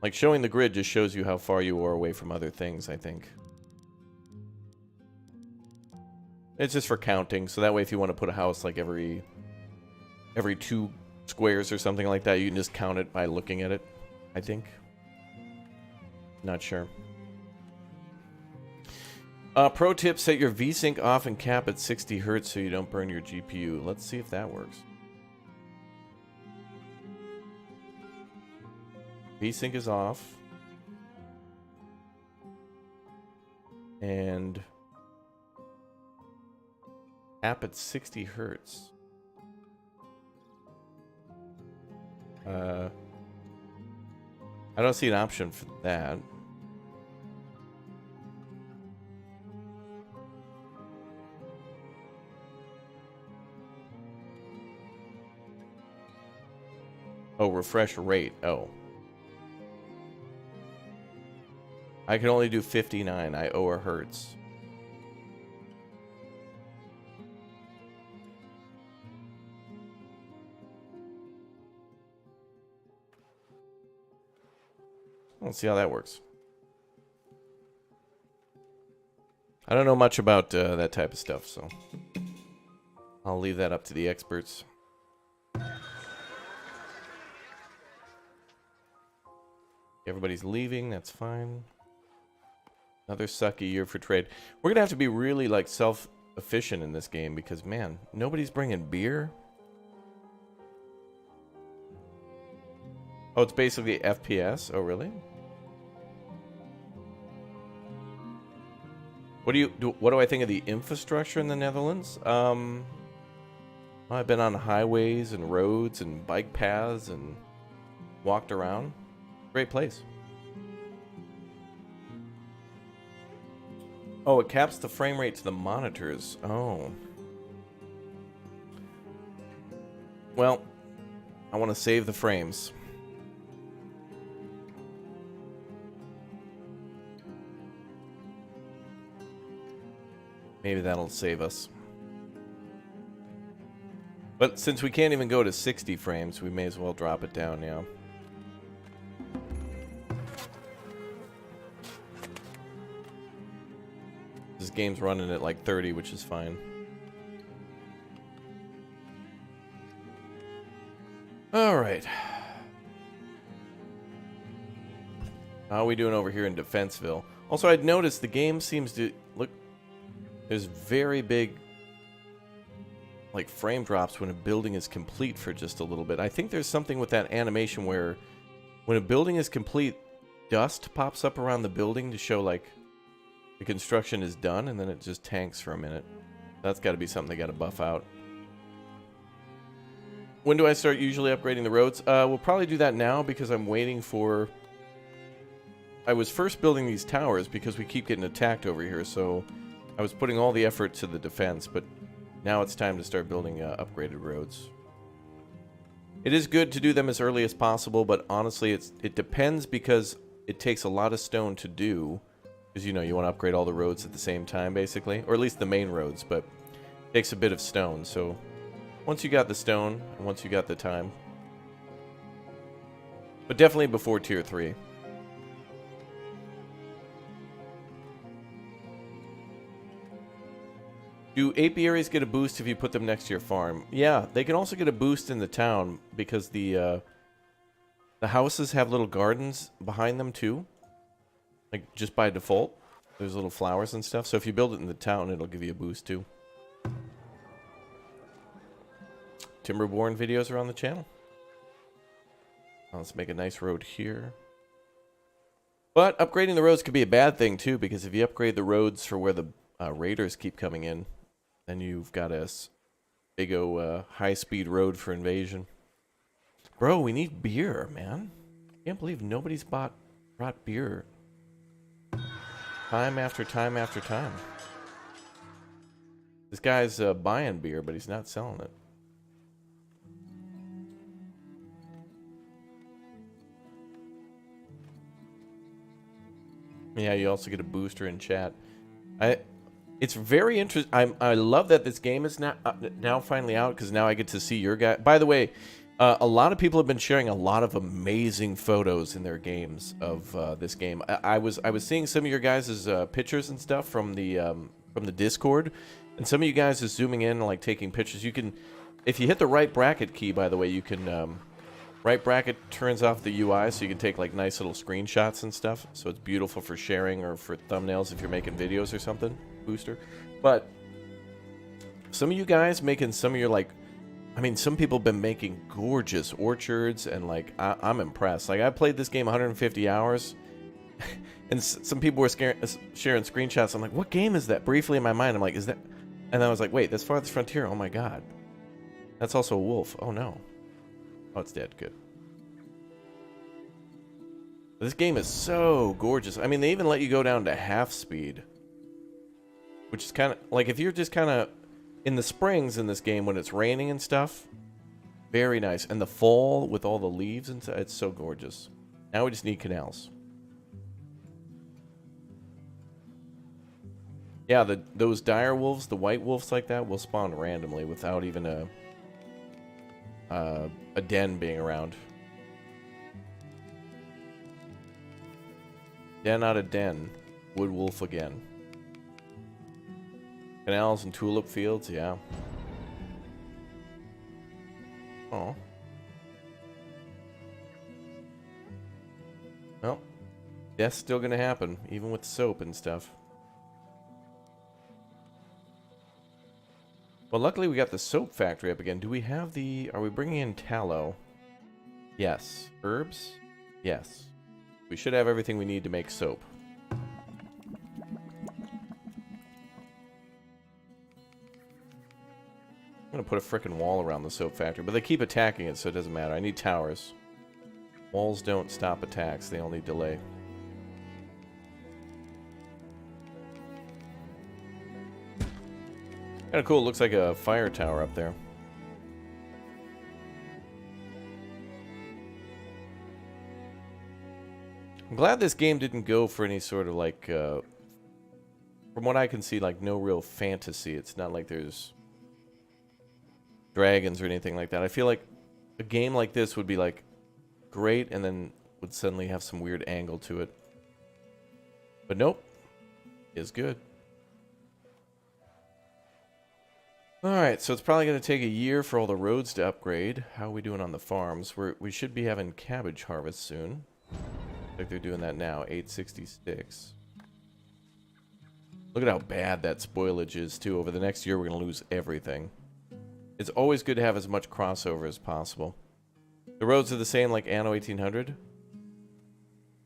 Like showing the grid just shows you how far you are away from other things, I think. It's just for counting, so that way if you want to put a house like every 2 squares or something like that, you can just count it by looking at it, I think. Not sure. Pro tip, set your VSync off and cap at 60 Hertz so you don't burn your GPU. Let's see if that works. VSync is off. And cap at 60 Hertz. I don't see an option for that. Oh, refresh rate. Oh. I can only do 59. I owe a Hertz. Let's see how that works. I don't know much about that type of stuff, so I'll leave that up to the experts. Everybody's leaving, that's fine. Another sucky year for trade. We're gonna have to be really like self-efficient in this game because man, nobody's bringing beer. Oh, it's basically FPS. Oh, really? What do I think of the infrastructure in the Netherlands? I've been on highways and roads and bike paths and walked around. Great place. Oh, it caps the frame rate to the monitors. Oh. Well, I want to save the frames. Maybe that'll save us. But since we can't even go to 60 frames, we may as well drop it down now. This game's running at like 30, which is fine. Alright. How are we doing over here in Defenseville? Also, I'd noticed the game seems to... Look, there's very big like frame drops when a building is complete for just a little bit. I think there's something with that animation where when a building is complete, dust pops up around the building to show like the construction is done, and then it just tanks for a minute. That's got to be something they got to buff out. When do I start usually upgrading the roads? We'll probably do that now because I'm waiting for... I was first building these towers because we keep getting attacked over here, so I was putting all the effort to the defense, but now it's time to start building upgraded roads. It is good to do them as early as possible, but honestly, it depends because it takes a lot of stone to do. Because, you know, you want to upgrade all the roads at the same time, basically. Or at least the main roads, but it takes a bit of stone. So, once you got the stone, and once you got the time. But definitely before Tier 3. Do apiaries get a boost if you put them next to your farm? Yeah, they can also get a boost in the town because the houses have little gardens behind them, too. Like, just by default, there's little flowers and stuff. So if you build it in the town, it'll give you a boost, too. Timberborn videos are on the channel. Let's make a nice road here. But upgrading the roads could be a bad thing, too, because if you upgrade the roads for where the raiders keep coming in, then you've got a big high-speed road for invasion. Bro, we need beer, man. Can't believe nobody's brought beer. Time after time after time. This guy's buying beer, but he's not selling it. Yeah, you also get a booster in chat. It's very interesting. I love that this game is now finally out because now I get to see your guy. By the way, a lot of people have been sharing a lot of amazing photos in their games of this game. I was seeing some of your guys' pictures and stuff from the Discord, and some of you guys is zooming in and like taking pictures. You can, if you hit the right bracket key, by the way, you can right bracket turns off the UI, so you can take like nice little screenshots and stuff. So it's beautiful for sharing or for thumbnails if you're making videos or something. Booster, but some of you guys making some of your like. I mean, some people have been making gorgeous orchards, and like I'm impressed. Like I played this game 150 hours, and some people were sharing screenshots. I'm like, what game is that? Briefly in my mind, I'm like, is that? And I was like, wait, that's Farthest Frontier. Oh my god, that's also a wolf. Oh no, oh it's dead. Good. But this game is so gorgeous. I mean, they even let you go down to half speed, which is kind of like if you're just kind of. In the springs in this game when it's raining and stuff, very nice. And the fall with all the leaves and stuff, it's so gorgeous. Now we just need canals. Yeah, those dire wolves, the white wolves like that, will spawn randomly without even a den being around. Den out of den. Wood wolf again. Canals and tulip fields, yeah. Oh. Well, death's still gonna happen, even with soap and stuff. Well, luckily we got the soap factory up again. Do we have the... Are we bringing in tallow? Yes. Herbs? Yes. We should have everything we need to make soap. I'm gonna put a frickin' wall around the soap factory, but they keep attacking it, so it doesn't matter. I need towers. Walls don't stop attacks, they only delay. Kinda cool, it looks like a fire tower up there. I'm glad this game didn't go for any sort of like, from what I can see, like no real fantasy. It's not like there's dragons or anything like that. I feel like a game like this would be like great and then would suddenly have some weird angle to it. But nope, it's good. Alright, so it's probably going to take a year for all the roads to upgrade. How are we doing on the farms? We should be having cabbage harvest soon. Like they're doing that now, 866. Look at how bad that spoilage is too. Over the next year we're going to lose everything. It's always good to have as much crossover as possible. The roads are the same like Anno 1800?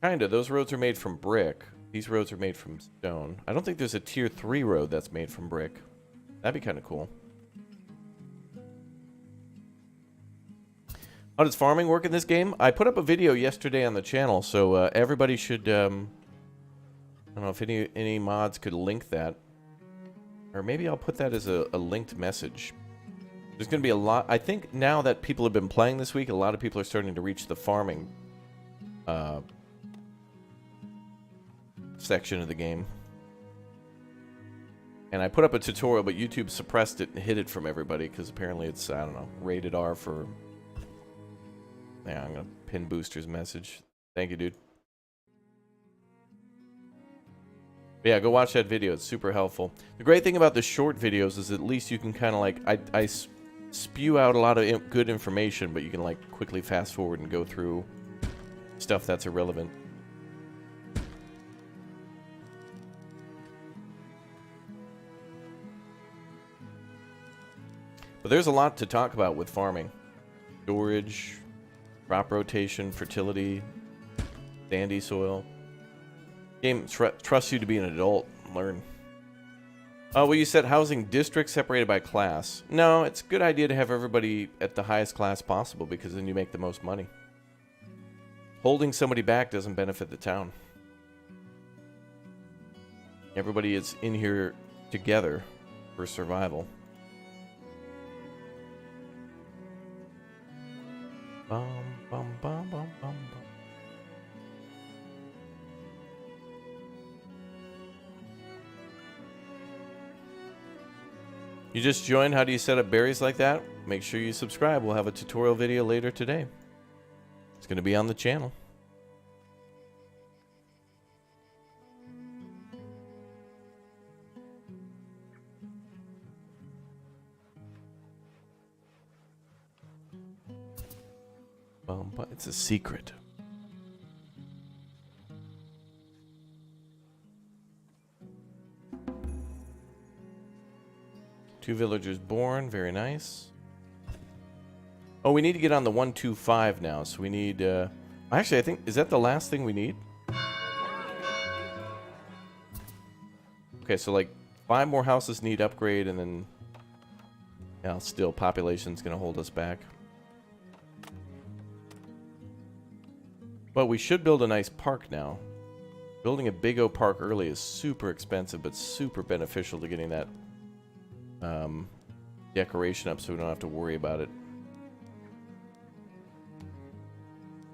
Kinda. Those roads are made from brick. These roads are made from stone. I don't think there's a tier 3 road that's made from brick. That'd be kind of cool. How does farming work in this game? I put up a video yesterday on the channel, so everybody should... I don't know if any mods could link that. Or maybe I'll put that as a linked message. There's going to be a lot... I think now that people have been playing this week, a lot of people are starting to reach the farming section of the game. And I put up a tutorial, but YouTube suppressed it and hid it from everybody because apparently it's, I don't know, rated R for... Yeah, I'm going to pin Booster's message. Thank you, dude. But yeah, go watch that video. It's super helpful. The great thing about the short videos is at least you can kind of like... I spew out a lot of good information, but you can like quickly fast forward and go through stuff that's irrelevant. But there's a lot to talk about with farming. Storage, crop rotation, fertility, sandy soil. Game trusts you to be an adult and learn. Well, you said housing districts separated by class. No, it's a good idea to have everybody at the highest class possible because then you make the most money. Holding somebody back doesn't benefit the town. Everybody is in here together for survival. Bum, bum, bum, bum, bum, bum. You just joined. How do you set up berries like that? Make sure you subscribe. We'll have a tutorial video later today. It's going to be on the channel. But it's a secret. Two villagers born. Very nice. Oh, we need to get on the 125 now. So we need... actually, I think... Is that the last thing we need? Okay, so like 5 more houses need upgrade and then... Yeah, still population's going to hold us back. But we should build a nice park now. Building a Big O park early is super expensive, but super beneficial to getting that decoration up so we don't have to worry about it.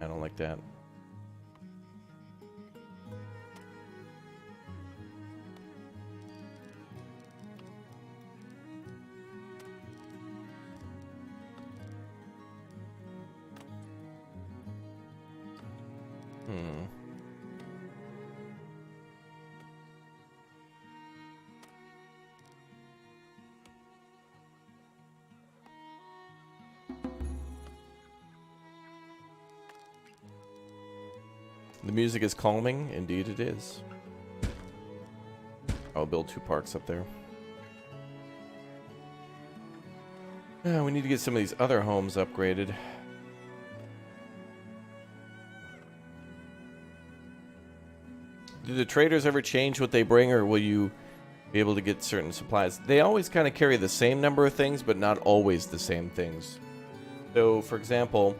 I don't like that. The music is calming. Indeed it is. I'll build 2 parks up there. Yeah, we need to get some of these other homes upgraded. Do the traders ever change what they bring, or will you be able to get certain supplies? They always kind of carry the same number of things, but not always the same things. So, for example,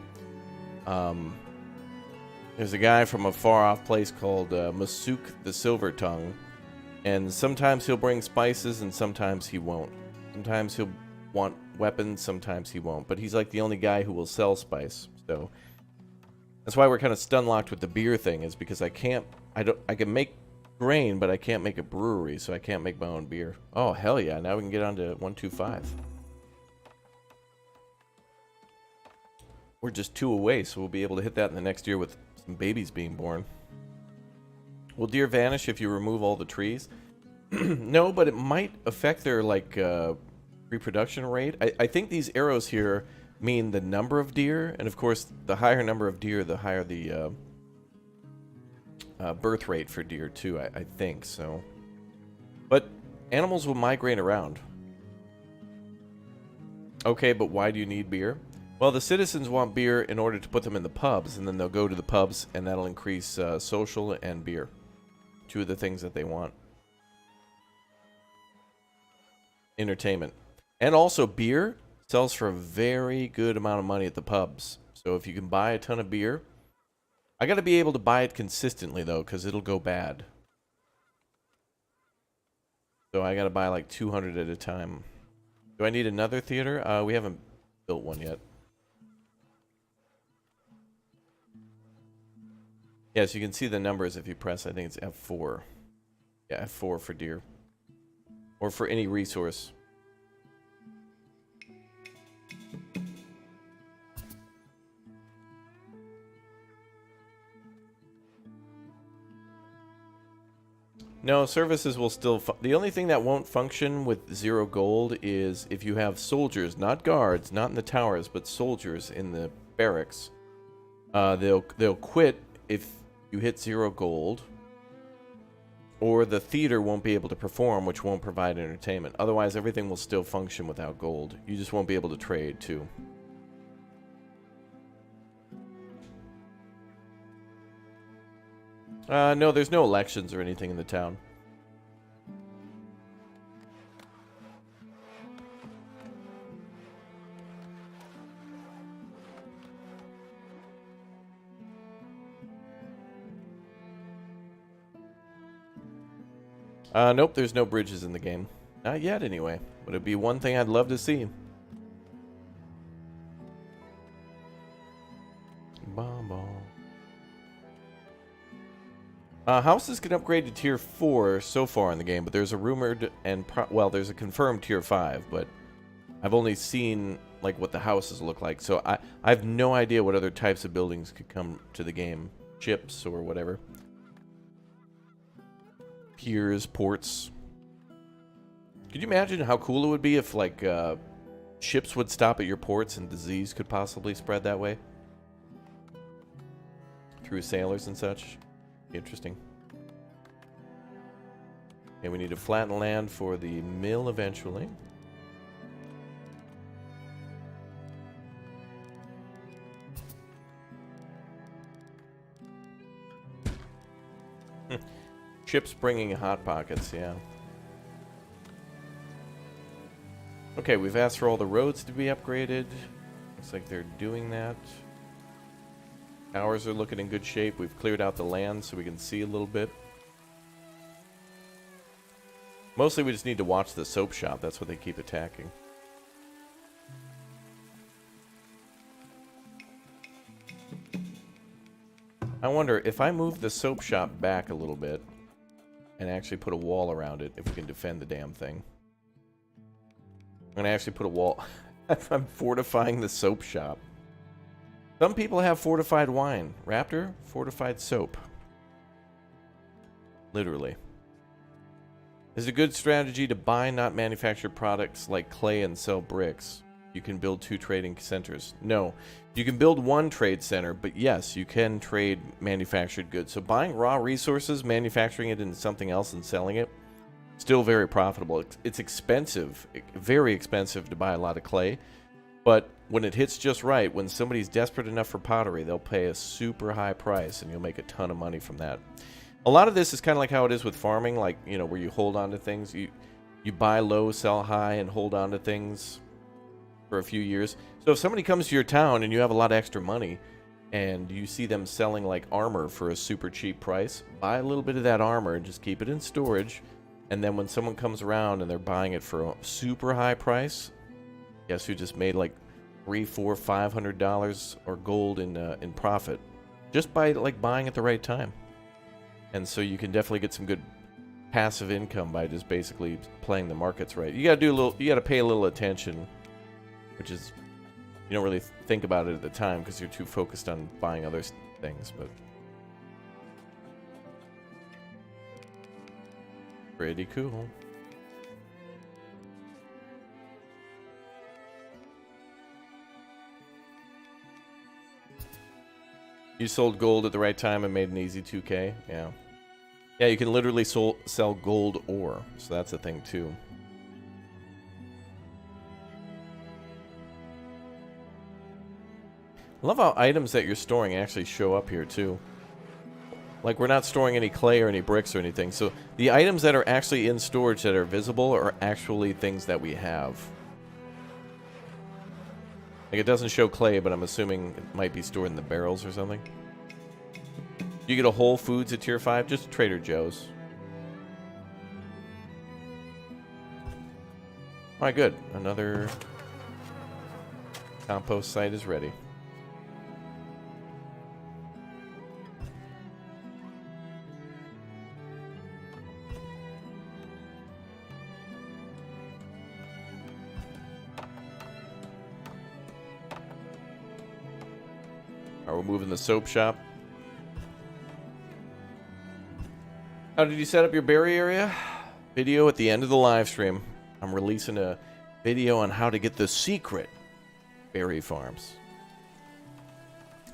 there's a guy from a far-off place called Masuk the Silver Tongue, and sometimes he'll bring spices and sometimes he won't. Sometimes he'll want weapons, sometimes he won't. But he's like the only guy who will sell spice. So that's why we're kind of stun-locked with the beer thing, is because I can make grain, but I can't make a brewery, so I can't make my own beer. Oh, hell yeah. Now we can get on to 125. We're just 2 away, so we'll be able to hit that in the next year with some babies being born. Will deer vanish if you remove all the trees? No, but it might affect their like reproduction rate. I think these arrows here mean the number of deer, and of course the higher number of deer, the higher the birth rate for deer too. I think so. But animals will migrate around. Okay, but why do you need beer? Well, the citizens want beer in order to put them in the pubs, and then they'll go to the pubs, and that'll increase social and beer. Two of the things that they want. Entertainment. And also, beer sells for a very good amount of money at the pubs. So if you can buy a ton of beer, I got to be able to buy it consistently, though, because it'll go bad. So I got to buy like 200 at a time. Do I need another theater? We haven't built one yet. Yes, you can see the numbers if you press. I think it's F4. Yeah, F4 for deer. Or for any resource. No, services will still... The only thing that won't function with 0 gold is if you have soldiers, not guards, not in the towers, but soldiers in the barracks. They'll quit if you hit 0 gold. Or the theater won't be able to perform, which won't provide entertainment. Otherwise, everything will still function without gold. You just won't be able to trade, too. No, there's no elections or anything in the town. Nope, there's no bridges in the game. Not yet, anyway. But it'd be one thing I'd love to see. Bomb ball. Houses can upgrade to tier 4 so far in the game, but there's a rumored and well, there's a confirmed tier 5, but I've only seen like what the houses look like, so I have no idea what other types of buildings could come to the game, ships or whatever, piers, ports. Could you imagine how cool it would be if like ships would stop at your ports and disease could possibly spread that way through sailors and such? Interesting. Okay, we need to flatten land for the mill eventually. Ships bringing hot pockets, yeah. Okay, we've asked for all the roads to be upgraded. Looks like they're doing that. Towers are looking in good shape. We've cleared out the land so we can see a little bit. Mostly we just need to watch the soap shop. That's what they keep attacking. I wonder if I move the soap shop back a little bit and actually put a wall around it, if we can defend the damn thing. I'm going to actually put a wall. I'm fortifying the soap shop. Some people have fortified wine. Raptor, fortified soap. Literally. Is it a good strategy to buy, not manufacture products like clay and sell bricks? You can build 2 trading centers. No. You can build 1 trade center, but yes, you can trade manufactured goods. So buying raw resources, manufacturing it into something else and selling it, still very profitable. It's expensive, very expensive to buy a lot of clay. But when it hits just right, when somebody's desperate enough for pottery, they'll pay a super high price and you'll make a ton of money from that. A lot of this is kind of like how it is with farming, like, you know, where you hold on to things. You buy low, sell high, and hold on to things for a few years. So if somebody comes to your town and you have a lot of extra money and you see them selling like armor for a super cheap price, buy a little bit of that armor and just keep it in storage. And then when someone comes around and they're buying it for a super high price, guess who just made like $300, $400, $500 or gold in profit just by like buying at the right time. And so you can definitely get some good passive income by just basically playing the markets right. You got to pay a little attention, which is, you don't really think about it at the time because you're too focused on buying other things, but pretty cool. You sold gold at the right time and made an easy 2K? Yeah. Yeah, you can literally sell gold ore, so that's a thing too. I love how items that you're storing actually show up here, too. Like, we're not storing any clay or any bricks or anything. So, the items that are actually in storage that are visible are actually things that we have. Like, it doesn't show clay, but I'm assuming it might be stored in the barrels or something. You get a Whole Foods at Tier 5, just Trader Joe's. Alright, good. Another compost site is ready. We're moving the soap shop. How did you set up your berry area? Video at the end of the live stream. I'm releasing a video on how to get the secret berry farms.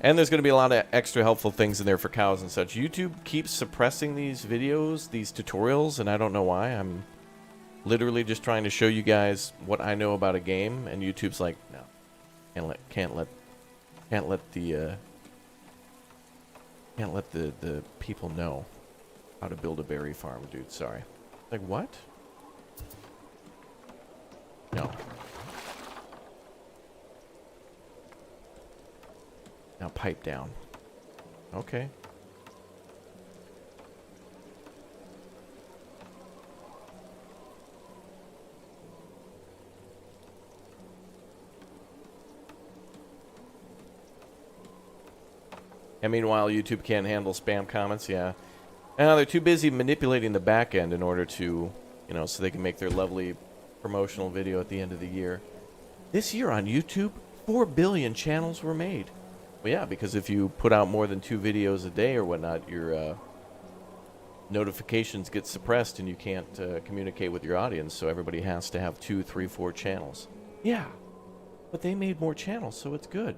And there's going to be a lot of extra helpful things in there for cows and such. YouTube keeps suppressing these videos, these tutorials, and I don't know why. I'm literally just trying to show you guys what I know about a game, and YouTube's like, no, can't let the people know how to build a berry farm, dude. Sorry. Like, what? No. Now pipe down. Okay. And meanwhile, YouTube can't handle spam comments, yeah. They're too busy manipulating the back end in order to, so they can make their lovely promotional video at the end of the year. This year on YouTube, 4 billion channels were made. Well, yeah, because if you put out more than 2 videos a day or whatnot, your notifications get suppressed and you can't communicate with your audience, so everybody has to have 2, 3, 4 channels. Yeah, but they made more channels, so it's good.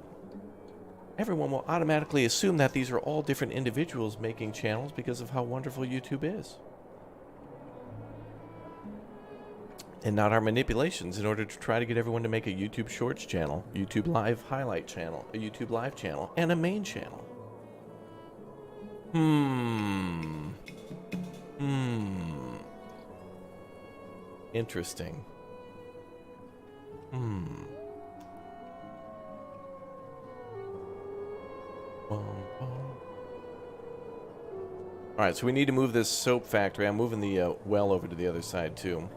Everyone will automatically assume that these are all different individuals making channels because of how wonderful YouTube is. And not our manipulations in order to try to get everyone to make a YouTube Shorts channel, YouTube Live Highlight channel, a YouTube Live channel, and a main channel. Interesting. Alright, so we need to move this soap factory. I'm moving the well over to the other side, too.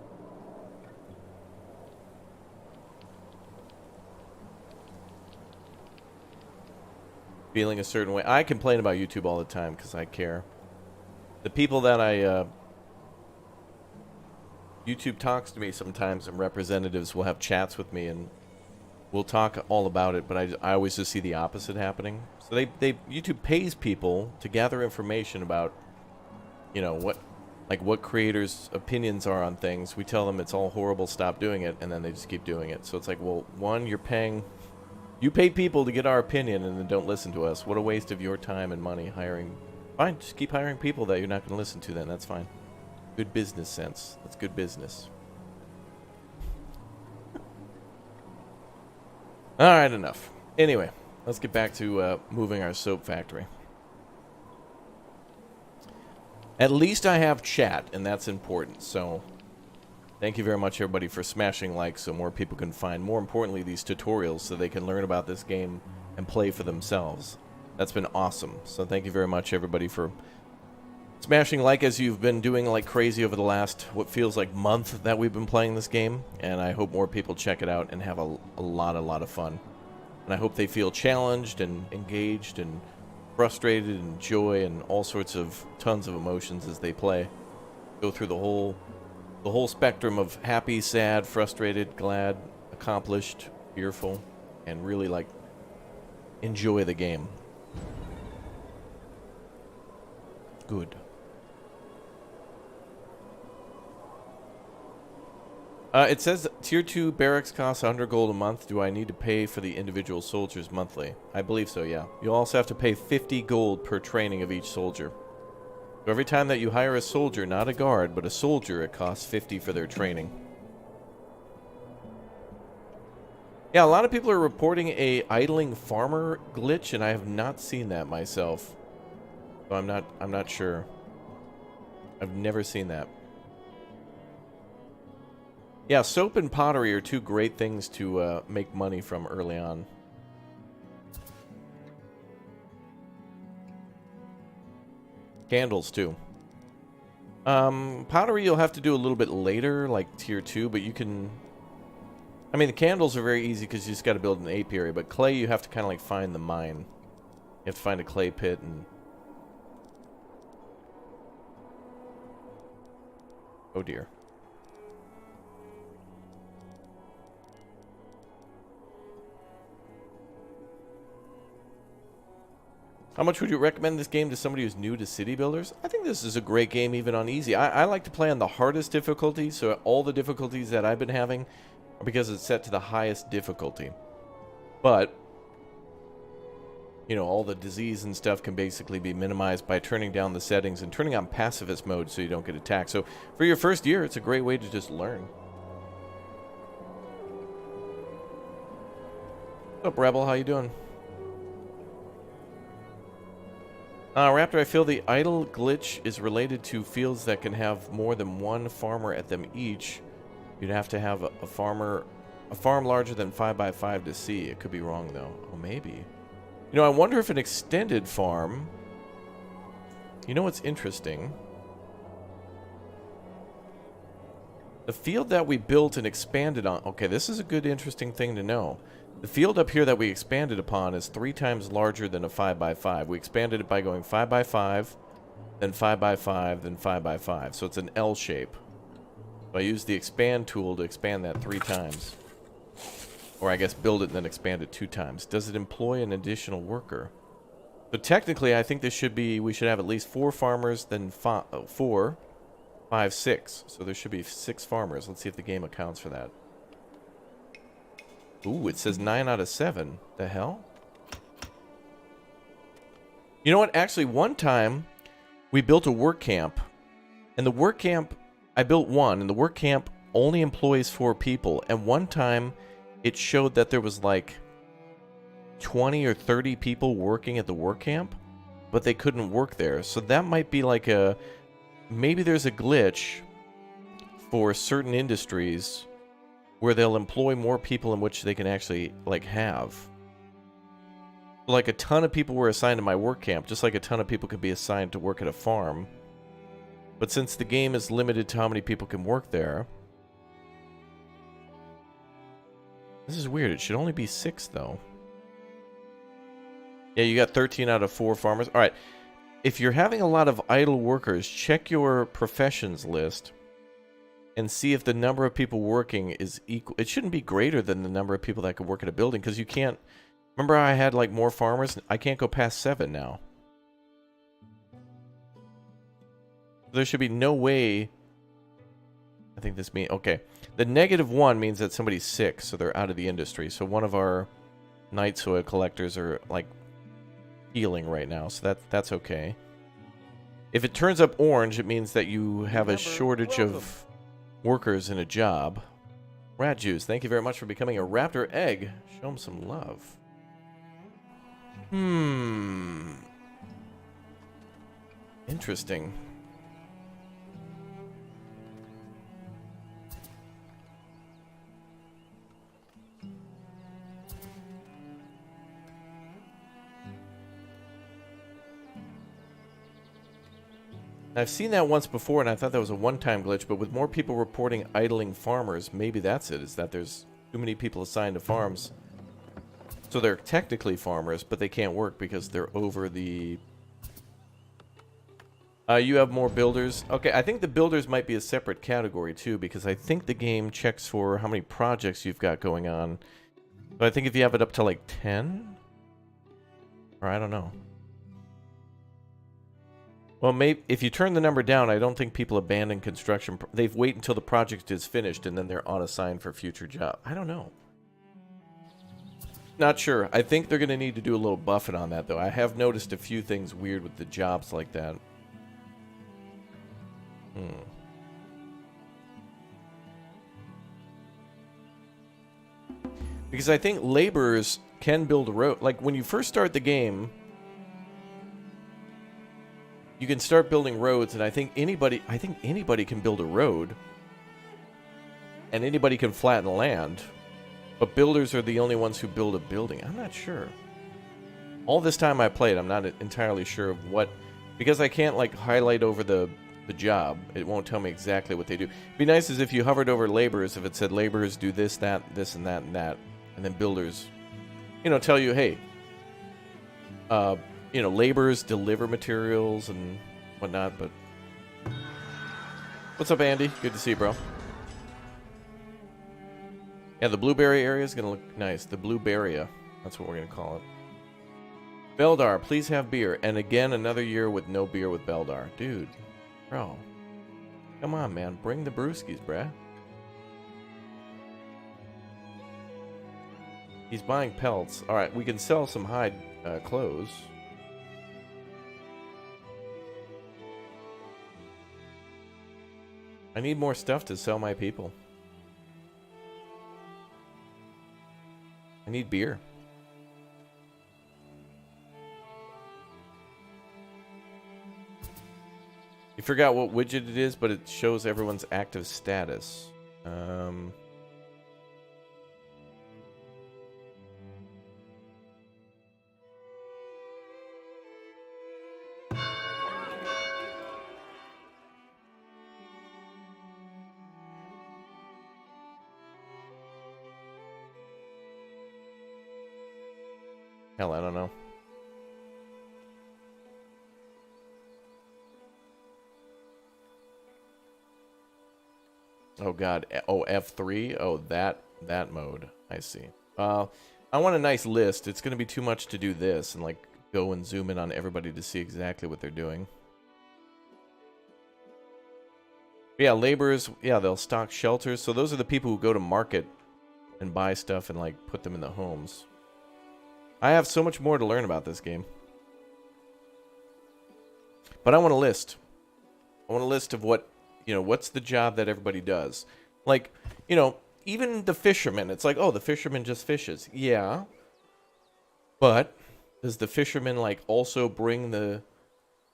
Feeling a certain way. I complain about YouTube all the time because I care. The people that YouTube talks to me sometimes, and representatives will have chats with me, and we'll talk all about it, but I always just see the opposite happening. So YouTube pays people to gather information about, what creators' opinions are on things. We tell them it's all horrible, stop doing it, and then they just keep doing it. So it's like, well, one, you pay people to get our opinion and then don't listen to us. What a waste of your time and money hiring. Fine, just keep hiring people that you're not going to listen to then. That's fine. Good business sense. That's good business. Alright, enough. Anyway, let's get back to moving our soap factory. At least I have chat, and that's important. So, thank you very much, everybody, for smashing likes so more people can find, more importantly, these tutorials so they can learn about this game and play for themselves. That's been awesome. So thank you very much, everybody, for smashing like as you've been doing like crazy over the last, what feels like month that we've been playing this game. And I hope more people check it out and have a lot of fun. And I hope they feel challenged and engaged and frustrated and joy and all sorts of tons of emotions as they play. Go through the whole spectrum of happy, sad, frustrated, glad, accomplished, fearful, and really enjoy the game. Good. It says Tier 2 barracks costs 100 gold a month. Do I need to pay for the individual soldiers monthly? I believe so, yeah. You'll also have to pay 50 gold per training of each soldier. So every time that you hire a soldier, not a guard, but a soldier, it costs 50 for their training. Yeah, a lot of people are reporting a idling farmer glitch, and I have not seen that myself. So I'm not sure. I've never seen that. Yeah, soap and pottery are two great things to make money from early on. Candles, too. Pottery you'll have to do a little bit later, like tier 2, but you can... I mean, the candles are very easy because you just got to build an apiary, but clay you have to kind of like find the mine. You have to find a clay pit and... Oh dear. How much would you recommend this game to somebody who's new to city builders? I think this is a great game even on easy. I like to play on the hardest difficulty, so all the difficulties that I've been having are because it's set to the highest difficulty. But, you know, all the disease and stuff can basically be minimized by turning down the settings and turning on pacifist mode so you don't get attacked. So for your first year, it's a great way to just learn. What's up, Rebel? How you doing? Raptor, I feel the idle glitch is related to fields that can have more than one farmer at them each. You'd have to have a farm larger than 5x5 to see. It could be wrong, though. Oh, maybe. You know, I wonder if an extended farm... You know what's interesting? The field that we built and expanded on... Okay, this is a good, interesting thing to know. The field up here that we expanded upon is 3 times larger than a 5x5. We expanded it by going 5x5, then 5x5, then 5x5. So it's an L shape. So I used the expand tool to expand that 3 times. Or I guess build it and then expand it 2 times. Does it employ an additional worker? So technically, I think this should be... We should have at least 4 farmers, then 4, 5, 6. So there should be 6 farmers. Let's see if the game accounts for that. Ooh, it says 9 out of 7. The hell? You know what? Actually, one time, we built a work camp. And the work camp, I built one, and the work camp only employs 4 people. And one time, it showed that there was like 20 or 30 people working at the work camp, but they couldn't work there. So that might be like a... Maybe there's a glitch for certain industries where they'll employ more people in which they can actually, like, have. Like, a ton of people were assigned to my work camp, just like a ton of people could be assigned to work at a farm. But since the game is limited to how many people can work there... This is weird. It should only be 6, though. Yeah, you got 13 out of 4 farmers. Alright. If you're having a lot of idle workers, check your professions list and see if the number of people working is equal. It shouldn't be greater than the number of people that could work at a building, because you can't... Remember I had, like, more farmers? I can't go past 7 now. There should be no way... I think this means... Okay. The -1 means that somebody's sick, so they're out of the industry. So one of our night soil collectors are, like, healing right now, so that's okay. If it turns up orange, it means that you have a shortage of workers in a job. Rat Juice, thank you very much for becoming a Raptor Egg. Show him some love. Interesting. I've seen that once before, and I thought that was a one-time glitch, but with more people reporting idling farmers, maybe that's it, is that there's too many people assigned to farms. So they're technically farmers, but they can't work because they're over the... you have more builders. Okay, I think the builders might be a separate category, too, because I think the game checks for how many projects you've got going on. But I think if you have it up to, like, 10? Or I don't know. Well, maybe if you turn the number down, I don't think people abandon construction. They wait until the project is finished, and then they're on assigned for future job. I don't know. Not sure. I think they're going to need to do a little buffing on that, though. I have noticed a few things weird with the jobs like that. Because I think laborers can build a road. Like, when you first start the game, you can start building roads, and I think anybody can build a road, and anybody can flatten land, but builders are the only ones who build a building. I'm not sure. All this time I played, I'm not entirely sure of what, because I can't like highlight over the job. It won't tell me exactly what they do. It'd be nice as if you hovered over laborers, if it said laborers do this, that, this, and that, and that, and then builders, you know, tell you, hey, you know, laborers deliver materials and whatnot. But what's up, Andy? Good to see you, bro. Yeah, the blueberry area is gonna look nice. The blueberry, that's what we're gonna call it. Beldar, please have beer. And again, another year with no beer with Beldar. Dude, bro. Come on, man. Bring the brewskis, bruh. He's buying pelts. Alright, we can sell some hide clothes. I need more stuff to sell my people. I need beer. You forgot what widget it is, but it shows everyone's active status. Hell, I don't know. Oh god. Oh, F3? Oh, that mode. I see. I want a nice list. It's going to be too much to do this and like go and zoom in on everybody to see exactly what they're doing. Yeah, laborers, yeah, they'll stock shelters. So those are the people who go to market and buy stuff and like put them in the homes. I have so much more to learn about this game. But I want a list. I want a list of what, you know, what's the job that everybody does. Like, you know, even the fisherman. It's like, oh, the fisherman just fishes. Yeah. But does the fisherman, like, also bring the...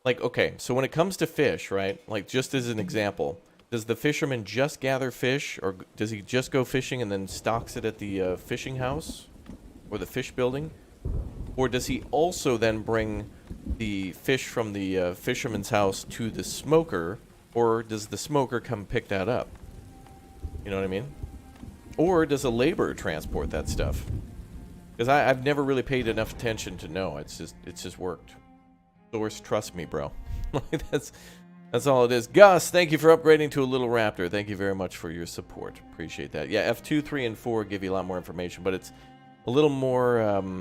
Like, okay, so when it comes to fish, right? Like, just as an example, does the fisherman just gather fish? Or does he just go fishing and then stocks it at the fishing house? Or the fish building? Or does he also then bring the fish from the fisherman's house to the smoker? Or does the smoker come pick that up? You know what I mean? Or does a laborer transport that stuff? Because I've never really paid enough attention to know. It's just worked. Source, trust me, bro. That's all it is. Gus, thank you for upgrading to a little raptor. Thank you very much for your support. Appreciate that. Yeah, F2, 3, and 4 give you a lot more information, but it's a little more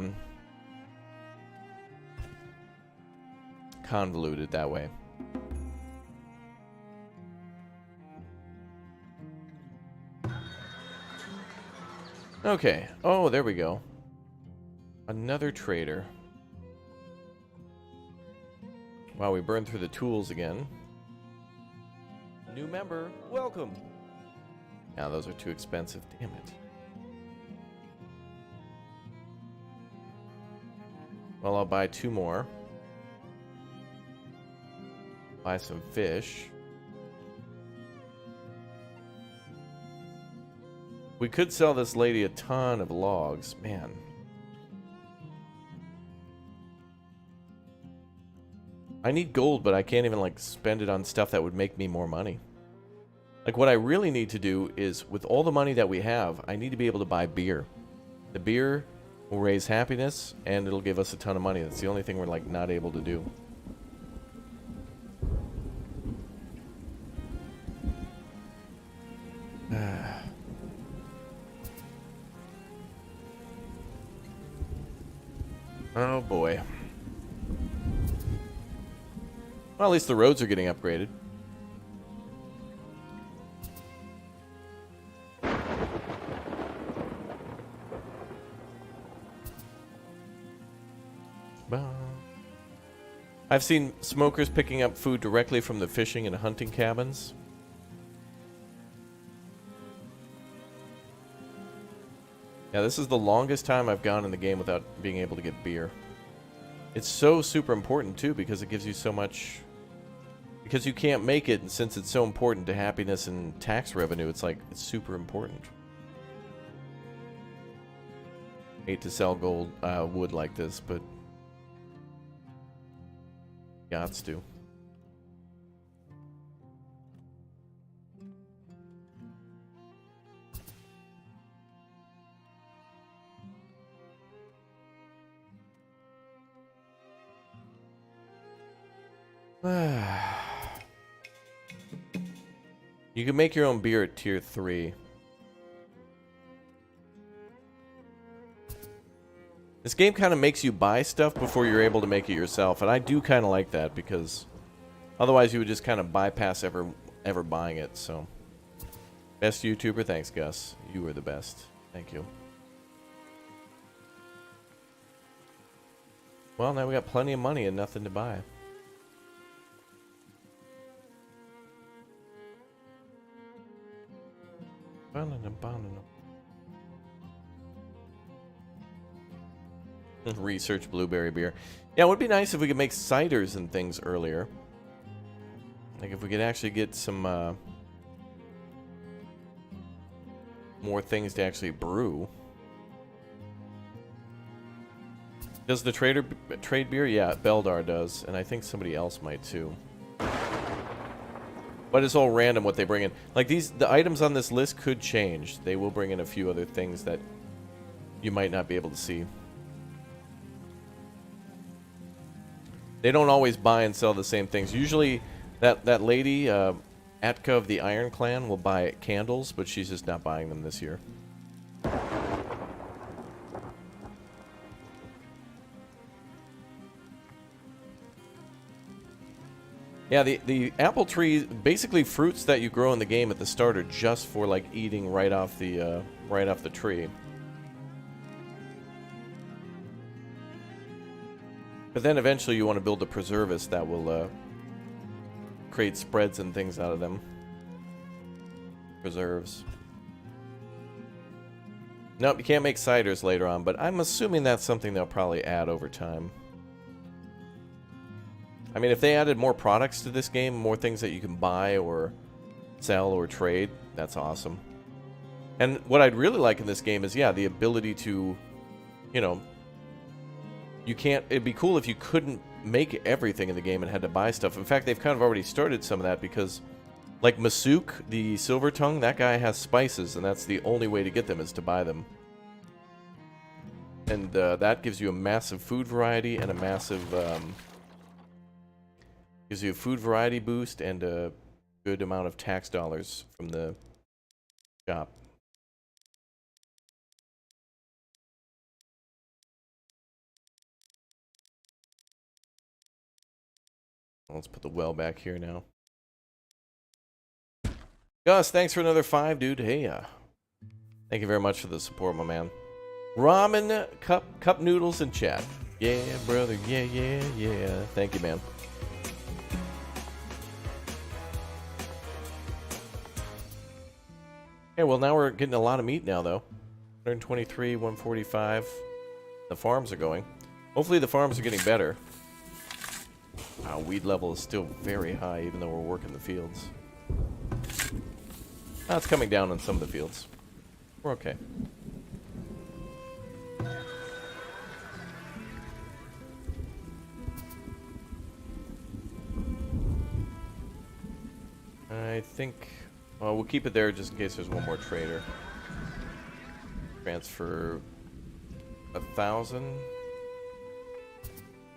convoluted that way. Okay. Oh, there we go. Another trader. Wow, we burned through the tools again. New member, welcome. Now those are too expensive. Damn it. Well, I'll buy 2 more. Buy some fish. We could sell this lady a ton of logs. Man. I need gold, but I can't even, like, spend it on stuff that would make me more money. Like, what I really need to do is, with all the money that we have, I need to be able to buy beer. The beer will raise happiness, and it'll give us a ton of money. That's the only thing we're, like, not able to do. Oh, boy. Well, at least the roads are getting upgraded. I've seen smokers picking up food directly from the fishing and hunting cabins. Yeah, this is the longest time I've gone in the game without being able to get beer. It's so super important, too, because it gives you so much... Because you can't make it, and since it's so important to happiness and tax revenue, it's like, it's super important. Hate to sell gold, wood like this, but... Gots to. You can make your own beer at tier 3. This game kind of makes you buy stuff before you're able to make it yourself, and I do kind of like that because otherwise you would just kind of bypass ever buying it. So, best YouTuber, thanks Gus. You were the best. Thank you. Well, now we got plenty of money and nothing to buy. Research blueberry beer. Yeah, it would be nice if we could make ciders and things earlier. Like if we could actually get some more things to actually brew. Does the trader trade beer? Yeah, Beldar does, and I think somebody else might too. But it's all random what they bring in. Like the items on this list could change. They will bring in a few other things that you might not be able to see. They don't always buy and sell the same things. Usually, that lady, Atka of the Iron Clan, will buy candles, but she's just not buying them this year. Yeah, the apple tree, basically fruits that you grow in the game at the start are just for like eating right off the tree. But then eventually you want to build a preservist that will create spreads and things out of them. Preserves. Nope, you can't make ciders later on, but I'm assuming that's something they'll probably add over time. I mean, if they added more products to this game, more things that you can buy or sell or trade, that's awesome. And what I'd really like in this game is, yeah, the ability to, you know, you can't, it'd be cool if you couldn't make everything in the game and had to buy stuff. In fact, they've kind of already started some of that because, like Masuk, the Silver Tongue, that guy has spices, and that's the only way to get them is to buy them. And that gives you a massive food variety and a massive, gives you a food variety boost and a good amount of tax dollars from the shop. Let's put the well back here now. Gus, thanks for another 5, dude. Hey, thank you very much for the support, my man. Ramen, cup noodles, and chat. Yeah, brother. Yeah, yeah, yeah. Thank you, man. Okay, well, now we're getting a lot of meat now, though. 123, 145. The farms are going. Hopefully the farms are getting better. Our weed level is still very high, even though we're working the fields. It's coming down on some of the fields. We're okay. I think... Well, we'll keep it there just in case there's one more trader. Transfer 1,000.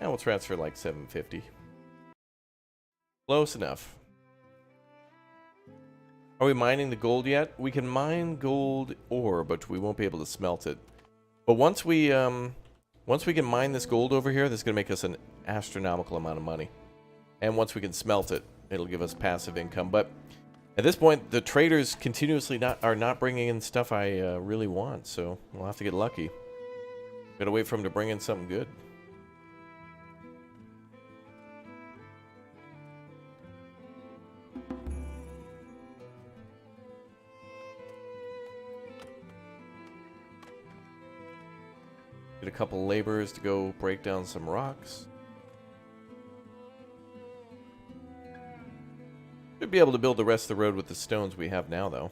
And we'll transfer like 750. Close enough. Are we mining the gold yet? We can mine gold ore, but we won't be able to smelt it. But once we can mine this gold over here, this is going to make us an astronomical amount of money. And once we can smelt it, it'll give us passive income. But at this point, the traders continuously are not bringing in stuff I really want, so we'll have to get lucky. Gotta wait for them to bring in something good. Get a couple laborers to go break down some rocks. Should be able to build the rest of the road with the stones we have now, though.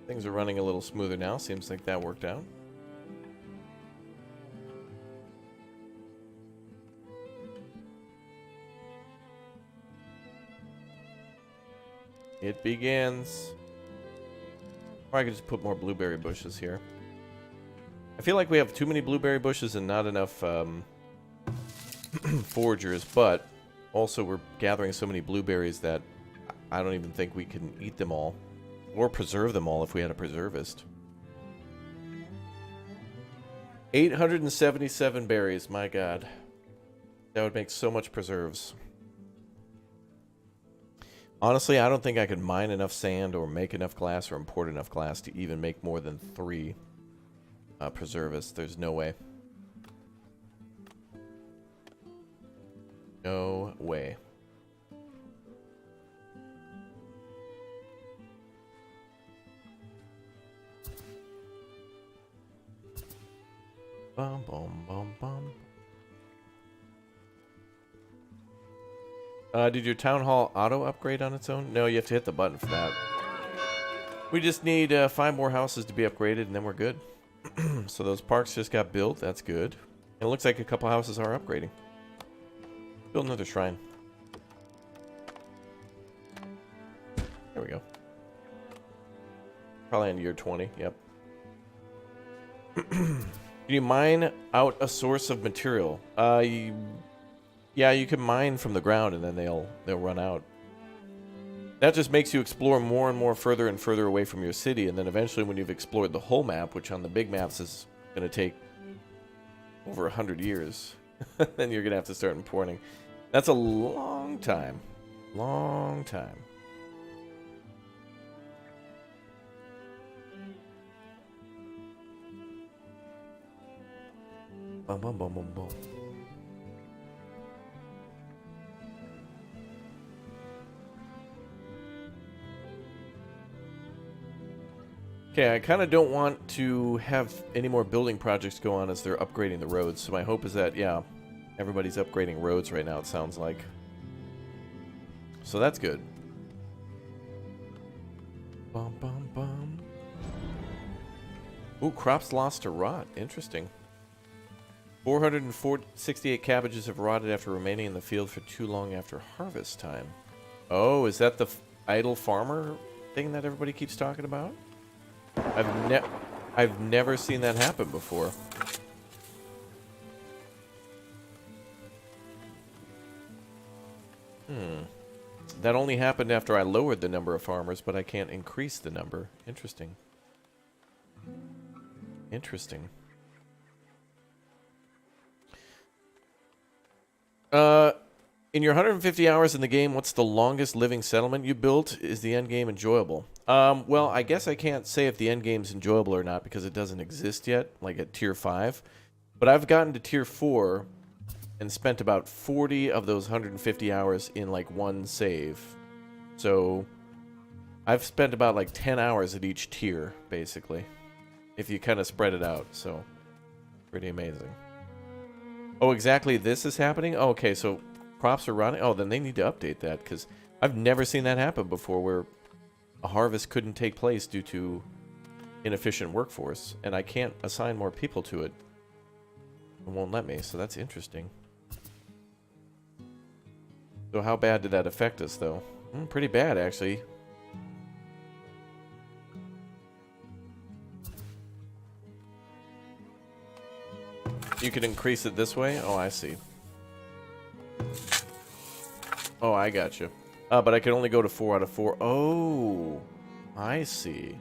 Things are running a little smoother now. Seems like that worked out. It begins. Or I could just put more blueberry bushes here. I feel like we have too many blueberry bushes and not enough foragers, but also we're gathering so many blueberries that I don't even think we can eat them all. Or preserve them all if we had a preservist. 877 berries, my god. That would make so much preserves. Honestly, I don't think I could mine enough sand or make enough glass or import enough glass to even make more than 3 preservists. There's no way. No way. Bum, bum, bum, bum. Did your town hall auto upgrade on its own? No, you have to hit the button for that. We just need 5 more houses to be upgraded, and then we're good. So those parks just got built. That's good. And it looks like a couple houses are upgrading. Build another shrine. There we go. Probably on year 20. Yep. Can you mine out a source of material? Yeah, you can mine from the ground and then they'll run out. That just makes you explore more and more further and further away from your city, and then eventually when you've explored the whole map, which on the big maps is going to take over 100 years, then you're going to have to start importing. That's a long time. Long time. Bum, bum, bum, bum, bum. Okay, I kind of don't want to have any more building projects go on as they're upgrading the roads. So my hope is that, yeah, everybody's upgrading roads right now, it sounds like. So that's good. Bum, bum, bum. Ooh, crops lost to rot. Interesting. 468 cabbages have rotted after remaining in the field for too long after harvest time. Oh, is that the idle farmer thing that everybody keeps talking about? I've never seen that happen before. That only happened after I lowered the number of farmers, but I can't increase the number. Interesting. Interesting. In your 150 hours in the game, what's the longest living settlement you built? Is the end game enjoyable? Well, I guess I can't say if the end game's enjoyable or not because it doesn't exist yet, like at tier 5. But I've gotten to tier 4 and spent about 40 of those 150 hours in like one save. So I've spent about like 10 hours at each tier, basically, if you kind of spread it out. So pretty amazing. Oh, exactly. This is happening? Oh, okay, so crops are running. Oh, then they need to update that because I've never seen that happen before where a harvest couldn't take place due to inefficient workforce, and I can't assign more people to it. It won't let me, so that's interesting. So how bad did that affect us, though? Pretty bad, actually. You can increase it this way? Oh, I see. Oh, I got you. But I can only go to 4 out of 4. Oh, I see.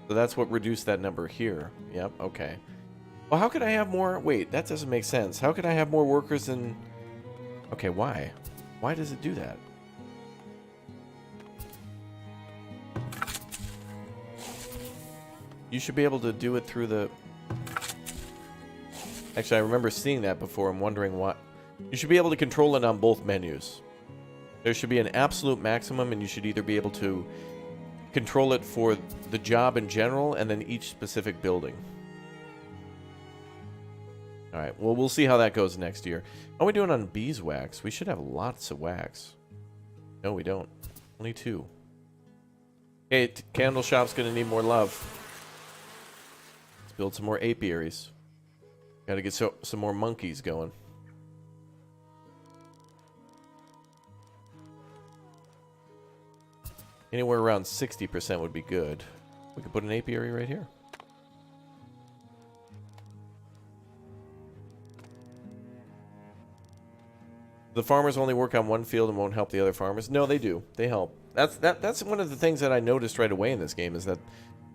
So that's what reduced that number here. Yep, okay. Well, how could I have more? Wait, that doesn't make sense. How could I have more workers than... Okay, why? Why does it do that? You should be able to do it through the... Actually, I remember seeing that before. I'm wondering what... You should be able to control it on both menus. There should be an absolute maximum, and you should either be able to control it for the job in general and then each specific building. Alright, well, we'll see how that goes next year. How are we doing on beeswax? We should have lots of wax. No, we don't. Only 2. Hey, candle shop's gonna need more love. Let's build some more apiaries. Gotta get some more monkeys going. Anywhere around 60% would be good. We could put an apiary right here. The farmers only work on one field and won't help the other farmers. No, they do. They help. That's one of the things that I noticed right away in this game is that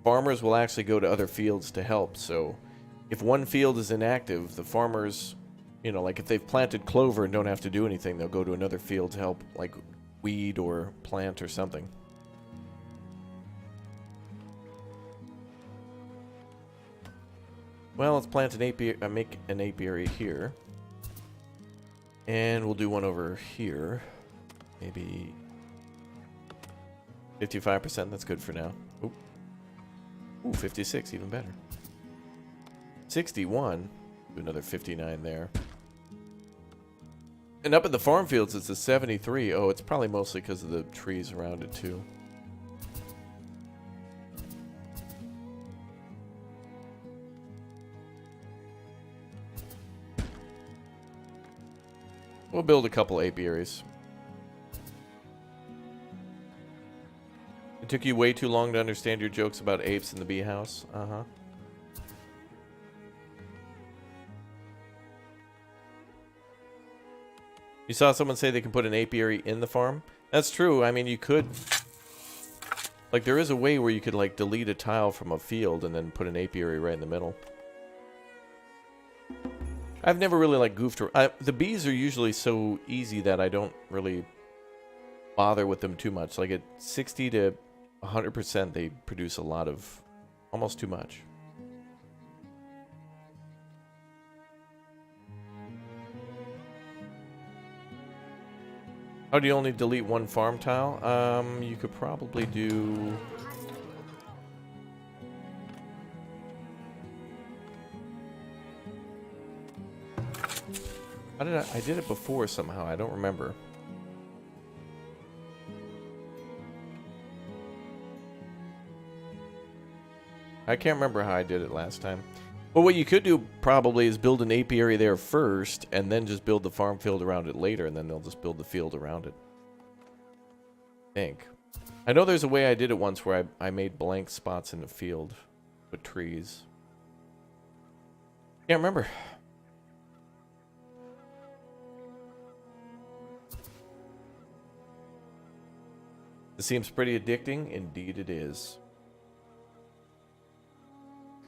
farmers will actually go to other fields to help. So if one field is inactive, the farmers, you know, like if they've planted clover and don't have to do anything, they'll go to another field to help, like weed or plant or something. Well, let's plant an apiary, make an apiary here. And we'll do one over here. Maybe 55%, that's good for now. Ooh, 56, even better. 61, do another 59 there. And up at the farm fields, it's a 73. Oh, it's probably mostly because of the trees around it, too. We'll build a couple apiaries. It took you way too long to understand your jokes about apes in the bee house. Uh-huh. You saw someone say they can put an apiary in the farm? That's true. I mean, you could... Like, there is a way where you could, like, delete a tile from a field and then put an apiary right in the middle. I've never really, like, goofed around. The bees are usually so easy that I don't really bother with them too much. Like, at 60 to 100%, they produce a lot of... almost too much. How do you only delete one farm tile? You could probably do... How did I did it before somehow. I don't remember. I can't remember how I did it last time. But what you could do probably is build an apiary there first and then just build the farm field around it later, and then they'll just build the field around it. I think. I know there's a way I did it once where I made blank spots in the field with trees. Can't remember. This seems pretty addicting. Indeed it is.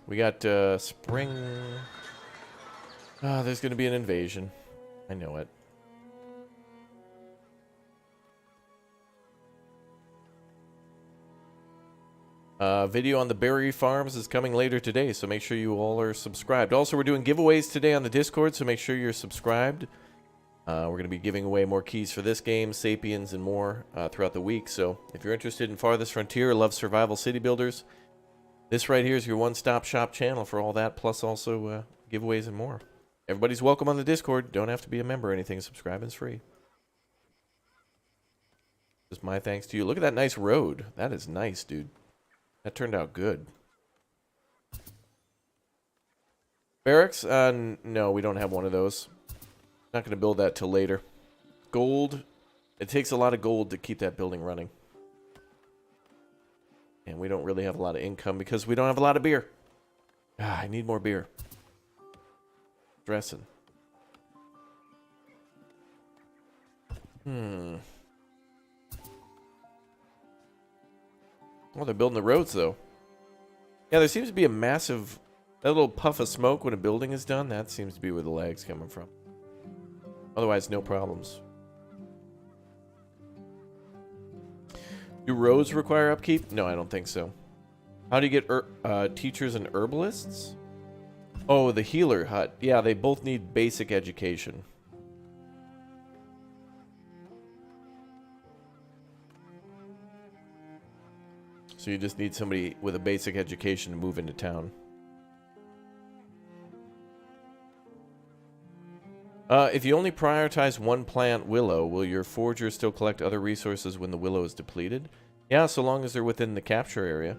We got spring. Ah, there's going to be an invasion. I know it. Video on the berry farms is coming later today, so make sure you all are subscribed. Also, we're doing giveaways today on the Discord, so make sure you're subscribed. We're going to be giving away more keys for this game, Sapiens, and more throughout the week. So if you're interested in Farthest Frontier or love survival city builders, this right here is your one-stop shop channel for all that, plus also giveaways and more. Everybody's welcome on the Discord. Don't have to be a member or anything. Subscribing's free. Just my thanks to you. Look at that nice road. That is nice, dude. That turned out good. Barracks? No, we don't have one of those. Not going to build that till later. Gold. It takes a lot of gold to keep that building running. And we don't really have a lot of income because we don't have a lot of beer. Ah, I need more beer. Dressing. Oh, they're building the roads, though. Yeah, there seems to be a massive... That little puff of smoke when a building is done, that seems to be where the lag's coming from. Otherwise, no problems. Do roads require upkeep? No, I don't think so. How do you get teachers and herbalists? Oh, the healer hut. Yeah, they both need basic education. So you just need somebody with a basic education to move into town. If you only prioritize one plant, willow, will your forger still collect other resources when the willow is depleted? Yeah, so long as they're within the capture area.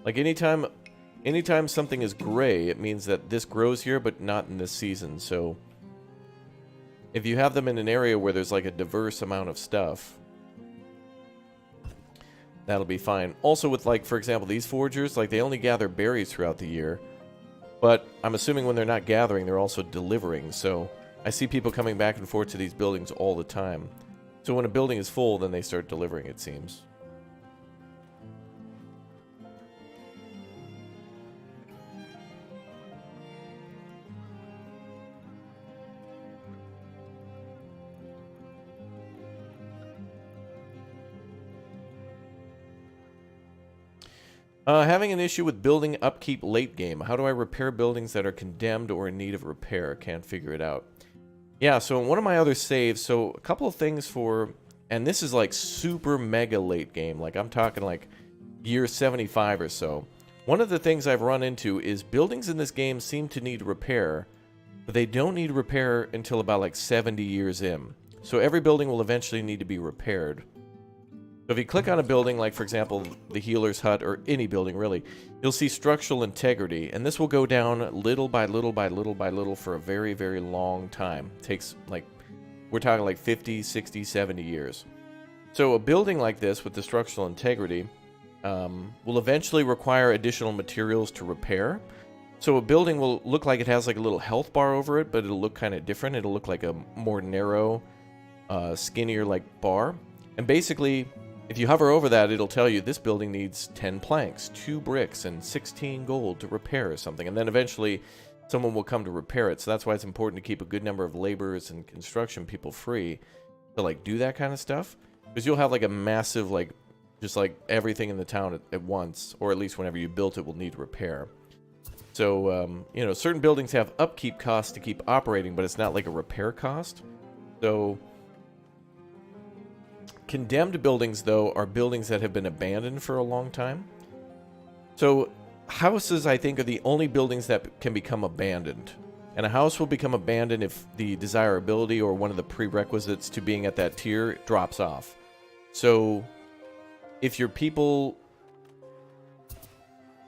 Like anytime something is gray, it means that this grows here, but not in this season. So if you have them in an area where there's like a diverse amount of stuff, that'll be fine. Also with, like, for example, these foragers, like, they only gather berries throughout the year. But I'm assuming when they're not gathering, they're also delivering. So I see people coming back and forth to these buildings all the time. So when a building is full, then they start delivering, it seems. Having an issue with building upkeep late game. How do I repair buildings that are condemned or in need of repair? Can't figure it out. Yeah, so in one of my other saves, so a couple of things for... And this is like super mega late game. Like I'm talking like year 75 or so. One of the things I've run into is buildings in this game seem to need repair, but they don't need repair until about like 70 years in. So every building will eventually need to be repaired. So if you click on a building, like for example, the healer's hut, or any building really, you'll see structural integrity, and this will go down little by little by little by little for a very, very long time. It takes like, we're talking like 50, 60, 70 years. So a building like this with the structural integrity will eventually require additional materials to repair. So a building will look like it has like a little health bar over it, but it'll look kind of different. It'll look like a more narrow, skinnier like bar. And basically, if you hover over that, it'll tell you this building needs 10 planks, 2 bricks, and 16 gold to repair or something. And then eventually someone will come to repair it. So that's why it's important to keep a good number of laborers and construction people free to like do that kind of stuff. Because you'll have like a massive, like, just like everything in the town at once, or at least whenever you built it will need repair. So, you know, certain buildings have upkeep costs to keep operating, but it's not like a repair cost. So... Condemned buildings, though, are buildings that have been abandoned for a long time. So houses, I think, are the only buildings that can become abandoned. And a house will become abandoned if the desirability or one of the prerequisites to being at that tier drops off. So if your people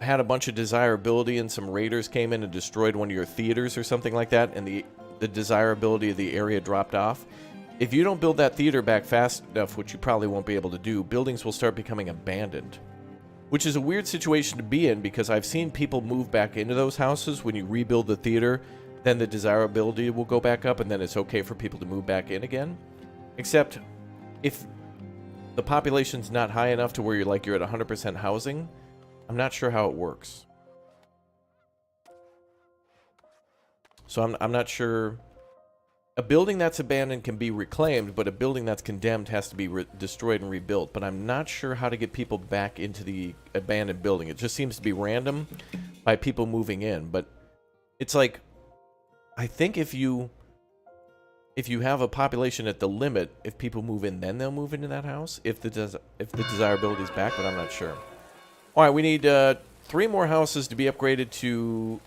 had a bunch of desirability and some raiders came in and destroyed one of your theaters or something like that, and the desirability of the area dropped off, if you don't build that theater back fast enough, which you probably won't be able to do, buildings will start becoming abandoned. Which is a weird situation to be in, because I've seen people move back into those houses. When you rebuild the theater, then the desirability will go back up, and then it's okay for people to move back in again. Except, if the population's not high enough to where you're at 100% housing, I'm not sure how it works. So I'm not sure... A building that's abandoned can be reclaimed, but a building that's condemned has to be destroyed and rebuilt. But I'm not sure how to get people back into the abandoned building. It just seems to be random by people moving in. But it's like, I think if you have a population at the limit, if people move in, then they'll move into that house. If the desirability is back, but I'm not sure. All right, we need 3 more houses to be upgraded to...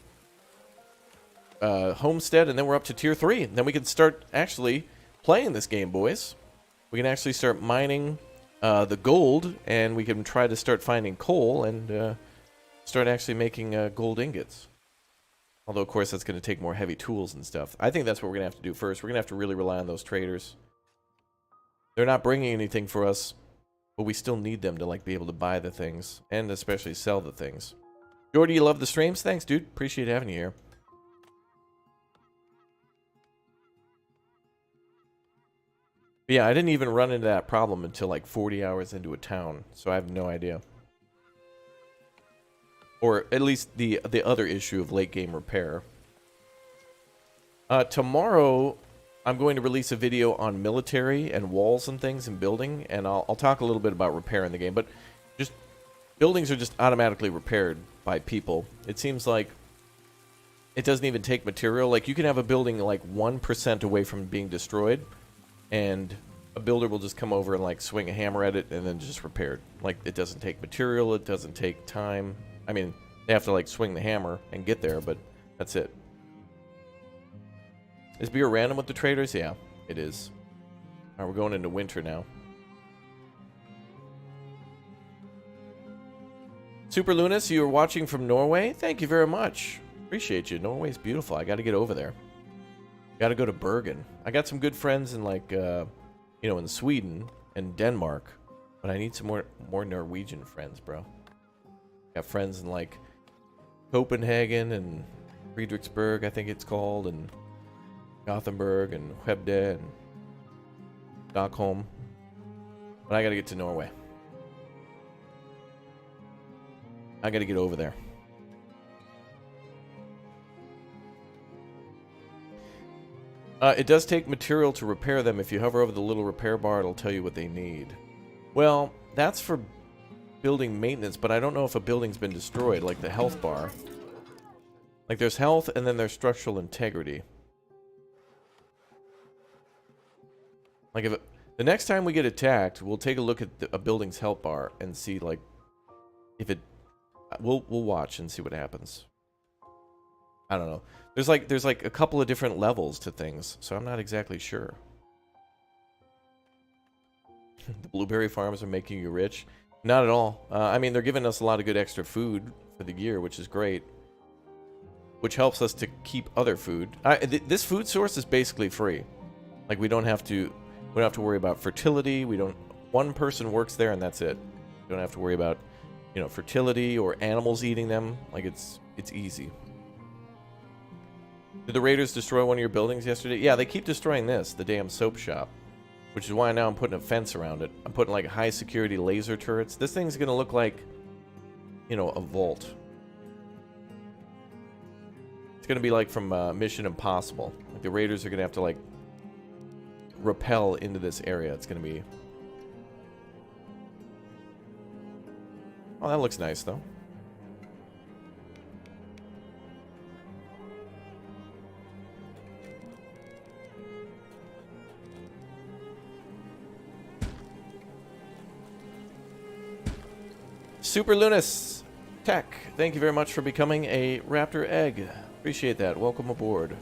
homestead, and then we're up to tier 3. Then we can start actually playing this game, boys. We can actually start mining the gold, and we can try to start finding coal and start actually making gold ingots. Although, of course, that's going to take more heavy tools and stuff. I think that's what we're going to have to do first. We're going to have to really rely on those traders. They're not bringing anything for us, but we still need them to be able to buy the things, and especially sell the things. Jordy, you love the streams? Thanks, dude. Appreciate having you here. But yeah, I didn't even run into that problem until 40 hours into a town, so I have no idea. Or at least the other issue of late game repair. Tomorrow, I'm going to release a video on military and walls and things and building, and I'll talk a little bit about repair in the game. But just buildings are just automatically repaired by people. It seems like it doesn't even take material. Like, you can have a building like 1% away from being destroyed, and a builder will just come over and like swing a hammer at it and then just repair it. Like, it doesn't take material, it doesn't take time. I mean, they have to like swing the hammer and get there, but that's it. Is beer random with the traders? Yeah, it is. Alright, we're going into winter now. Super Lunas, you are watching from Norway? Thank you very much. Appreciate you. Norway's beautiful. I got to get over there. Got to go to Bergen. I got some good friends in like, you know, in Sweden and Denmark, but I need some more Norwegian friends, bro. Got friends in like Copenhagen and Frederiksberg, I think it's called, and Gothenburg and Skövde and Stockholm. But I got to get to Norway. I got to get over there. It does take material to repair them. If you hover over the little repair bar, it'll tell you what they need. Well, that's for building maintenance, but I don't know if a building's been destroyed, like the health bar. Like, there's health, and then there's structural integrity. Like, if the next time we get attacked, we'll take a look at a building's health bar and see, like, if it... We'll watch and see what happens. I don't know. There's like a couple of different levels to things, so I'm not exactly sure. The blueberry farms are making you rich? Not at all. I mean, they're giving us a lot of good extra food for the year, which is great. Which helps us to keep other food. This food source is basically free. Like, we don't have to worry about fertility. One person works there and that's it. We don't have to worry about, you know, fertility or animals eating them. Like, it's easy. Did the raiders destroy one of your buildings yesterday? Yeah, they keep destroying this, the damn soap shop. Which is why now I'm putting a fence around it. I'm putting like high security laser turrets. This thing's gonna look like, you know, a vault. It's gonna be like from Mission Impossible. Like, the raiders are gonna have to like rappel into this area. It's gonna be... Oh, that looks nice though. Super Lunas Tech, thank you very much for becoming a Raptor Egg. Appreciate that. Welcome aboard.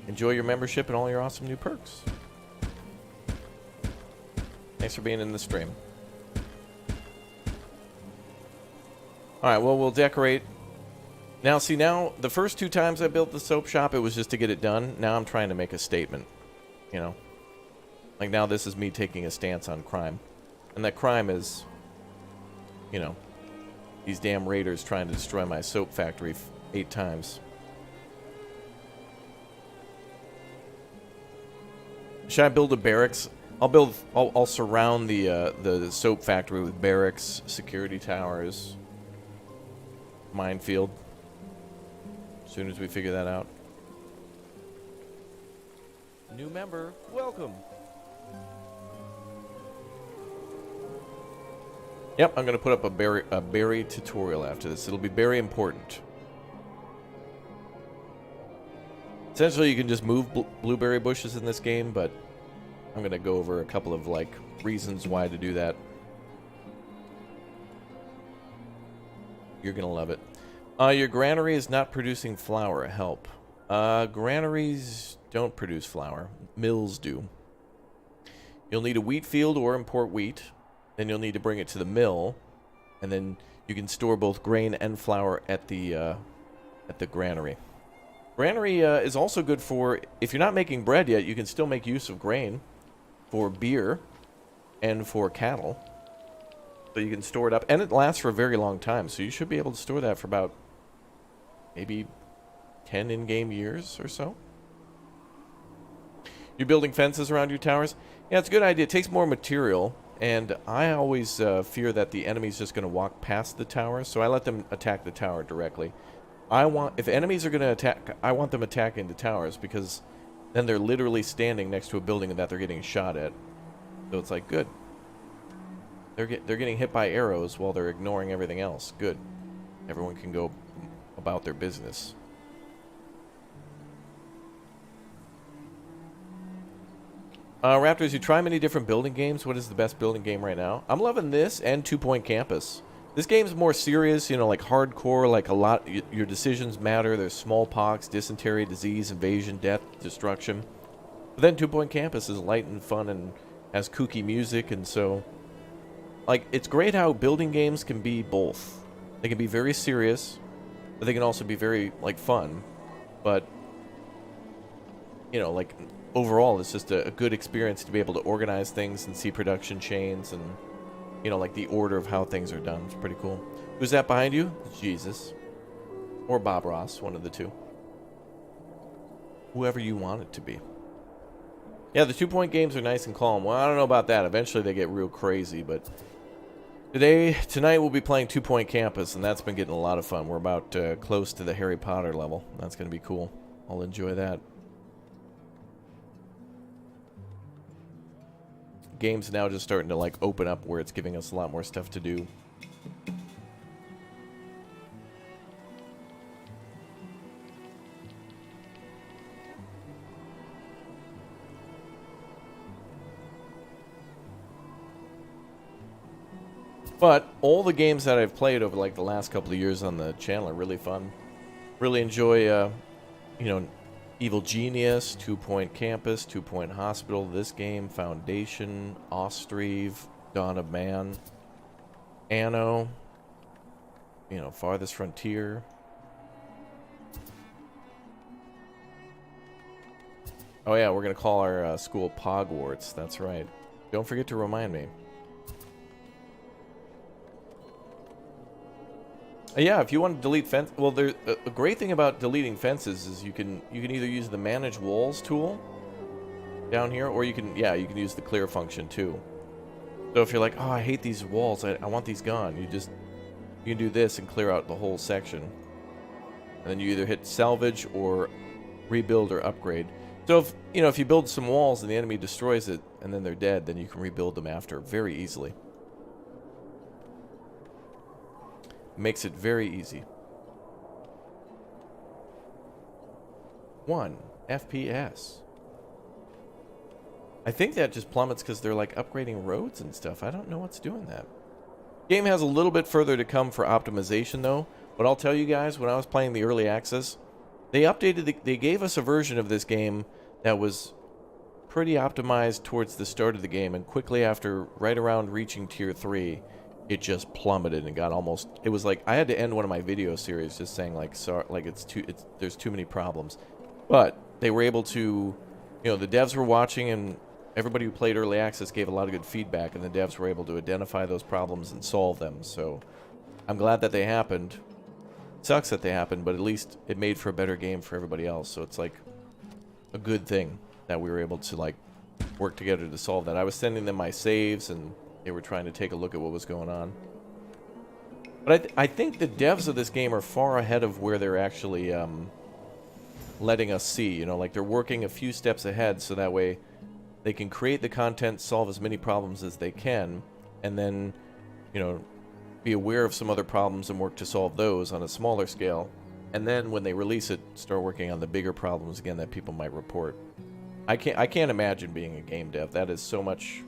Enjoy your membership and all your awesome new perks. Thanks for being in the stream. Alright, well, we'll decorate. Now, see, now, the first 2 times I built the soap shop, it was just to get it done. Now I'm trying to make a statement, you know? Like, now this is me taking a stance on crime. And that crime is... you know, these damn raiders trying to destroy my soap factory 8 times. Should I build a barracks? I'll surround the soap factory with barracks, security towers, minefield. As soon as we figure that out. New member, welcome. Yep, I'm going to put up a berry tutorial after this. It'll be very important. Essentially, you can just move blueberry bushes in this game, but I'm going to go over a couple of, like, reasons why to do that. You're going to love it. Your granary is not producing flour. Help. Granaries don't produce flour. Mills do. You'll need a wheat field or import wheat. Then you'll need to bring it to the mill, and then you can store both grain and flour at the granary. Granary is also good for, if you're not making bread yet, you can still make use of grain for beer and for cattle. So you can store it up, and it lasts for a very long time, so you should be able to store that for about maybe 10 in-game years or so. You're building fences around your towers? Yeah, it's a good idea. It takes more material. And I always fear that the enemy's just going to walk past the tower, so I let them attack the tower directly. If enemies are going to attack, I want them attacking the towers, because then they're literally standing next to a building that they're getting shot at. So it's like, good. They're getting hit by arrows while they're ignoring everything else. Good. Everyone can go about their business. Raptors, you try many different building games. What is the best building game right now? I'm loving this and 2 Point Campus. This game's more serious, you know, like hardcore, like a lot. Your decisions matter. There's smallpox, dysentery, disease, invasion, death, destruction. But then 2 Point Campus is light and fun and has kooky music, and so, like, it's great how building games can be both. They can be very serious, but they can also be very, like, fun. But, you know, like, overall, it's just a good experience to be able to organize things and see production chains and, you know, like the order of how things are done. It's pretty cool. Who's that behind you? Jesus. Or Bob Ross, one of the two. Whoever you want it to be. Yeah, the 2 Point games are nice and calm. Well, I don't know about that. Eventually they get real crazy, but tonight we'll be playing 2 Point Campus, and that's been getting a lot of fun. We're about close to the Harry Potter level. That's going to be cool. I'll enjoy that. Game's now just starting to, like, open up where it's giving us a lot more stuff to do. But all the games that I've played over, like, the last couple of years on the channel are really fun. Really enjoy, you know, Evil Genius, 2 Point Campus, 2 Point Hospital, this game, Foundation, Ostriv, Dawn of Man, Anno, you know, Farthest Frontier. Oh yeah, we're going to call our school Pogwarts, that's right. Don't forget to remind me. Yeah, if you want to delete fence, well, there's a great thing about deleting fences is you can either use the Manage Walls tool down here, or you can use the clear function too. So if you're like, oh, I hate these walls, I want these gone, you can do this and clear out the whole section, and then you either hit salvage or rebuild or upgrade. So if you build some walls and the enemy destroys it and then they're dead, then you can rebuild them after very easily. Makes it very easy. 1 FPS. I think that just plummets because they're like upgrading roads and stuff. I don't know what's doing that. Game has a little bit further to come for optimization though. But I'll tell you guys, when I was playing the early access, they gave us a version of this game that was pretty optimized towards the start of the game, and quickly after, right around reaching tier 3, it just plummeted and got almost. It was like I had to end one of my video series just saying like, sorry, like there's too many problems. But they were able to, you know, the devs were watching and everybody who played early access gave a lot of good feedback, and the devs were able to identify those problems and solve them. So I'm glad that they happened. Sucks that they happened, but at least it made for a better game for everybody else. So it's like a good thing that we were able to like work together to solve that. I was sending them my saves and they were trying to take a look at what was going on. But I think the devs of this game are far ahead of where they're actually letting us see. You know, like they're working a few steps ahead so that way they can create the content, solve as many problems as they can, and then, you know, be aware of some other problems and work to solve those on a smaller scale. And then when they release it, start working on the bigger problems again that people might report. I can't imagine being a game dev. That is so much.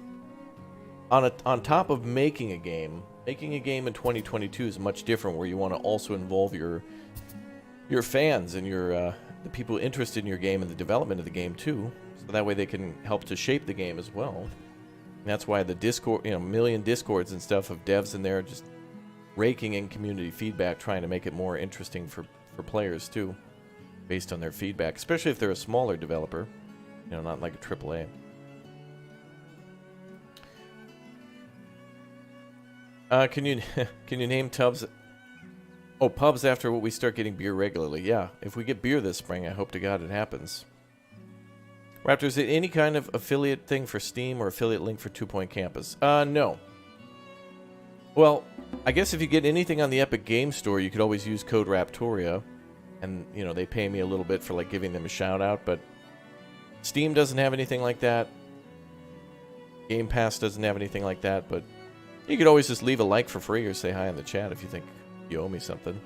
On top of making a game in 2022 is much different, where you want to also involve your fans and the people interested in your game and the development of the game too, so that way they can help to shape the game as well. And that's why the Discord, you know, million Discords and stuff of devs in there just raking in community feedback, trying to make it more interesting for players too, based on their feedback, especially if they're a smaller developer, you know, not like a AAA. Can you name tubs? Oh, pubs after we start getting beer regularly. Yeah, if we get beer this spring, I hope to God it happens. Raptor, is it any kind of affiliate thing for Steam or affiliate link for 2 Point Campus? No. Well, I guess if you get anything on the Epic Game Store, you could always use code Raptoria, and you know they pay me a little bit for like giving them a shout out. But Steam doesn't have anything like that. Game Pass doesn't have anything like that. But You could always just leave a like for free or say hi in the chat if you think you owe me something.